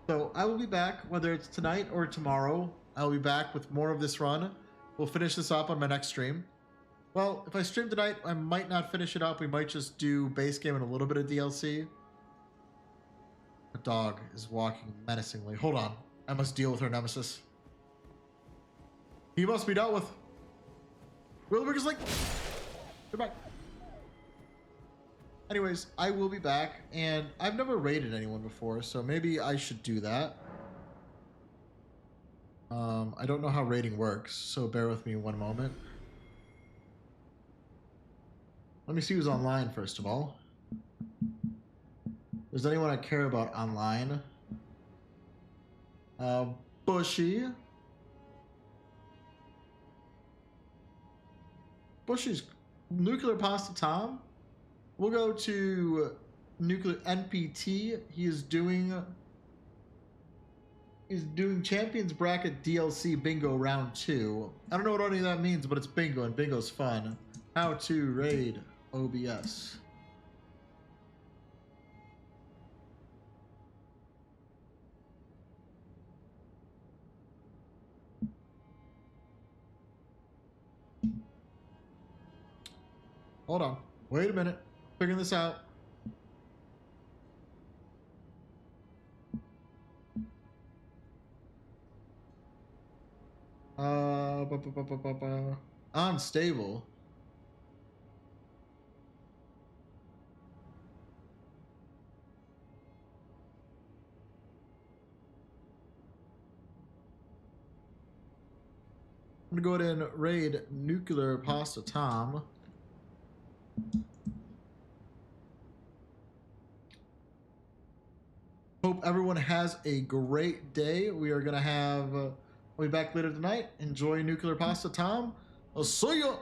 So I will be back, whether it's tonight or tomorrow. I will be back with more of this run. We'll finish this up on my next stream. Well, if I stream tonight, I might not finish it up. We might just do base game and a little bit of DLC. A dog is walking menacingly. Hold on. I must deal with her nemesis. He must be dealt with. Wilburger's like... Goodbye. Anyways, I will be back, and I've never raided anyone before, so maybe I should do that. I don't know how raiding works, so bear with me one moment. Let me see who's online, first of all. Is anyone I care about online? Bushy. Bushy's Nuclear Pasta Tom. We'll go to Nuclear NPT. He's doing Champions Bracket DLC Bingo Round 2. I don't know what any of that means, but it's bingo, and bingo's fun. How to raid OBS. Hold on. Wait a minute. Figuring this out. Unstable. I'm gonna go ahead and raid Nuclear Pasta Tom. Hope everyone has a great day. We are gonna have. We'll be back later tonight. Enjoy Nuclear Pasta Tom. I'll see ya.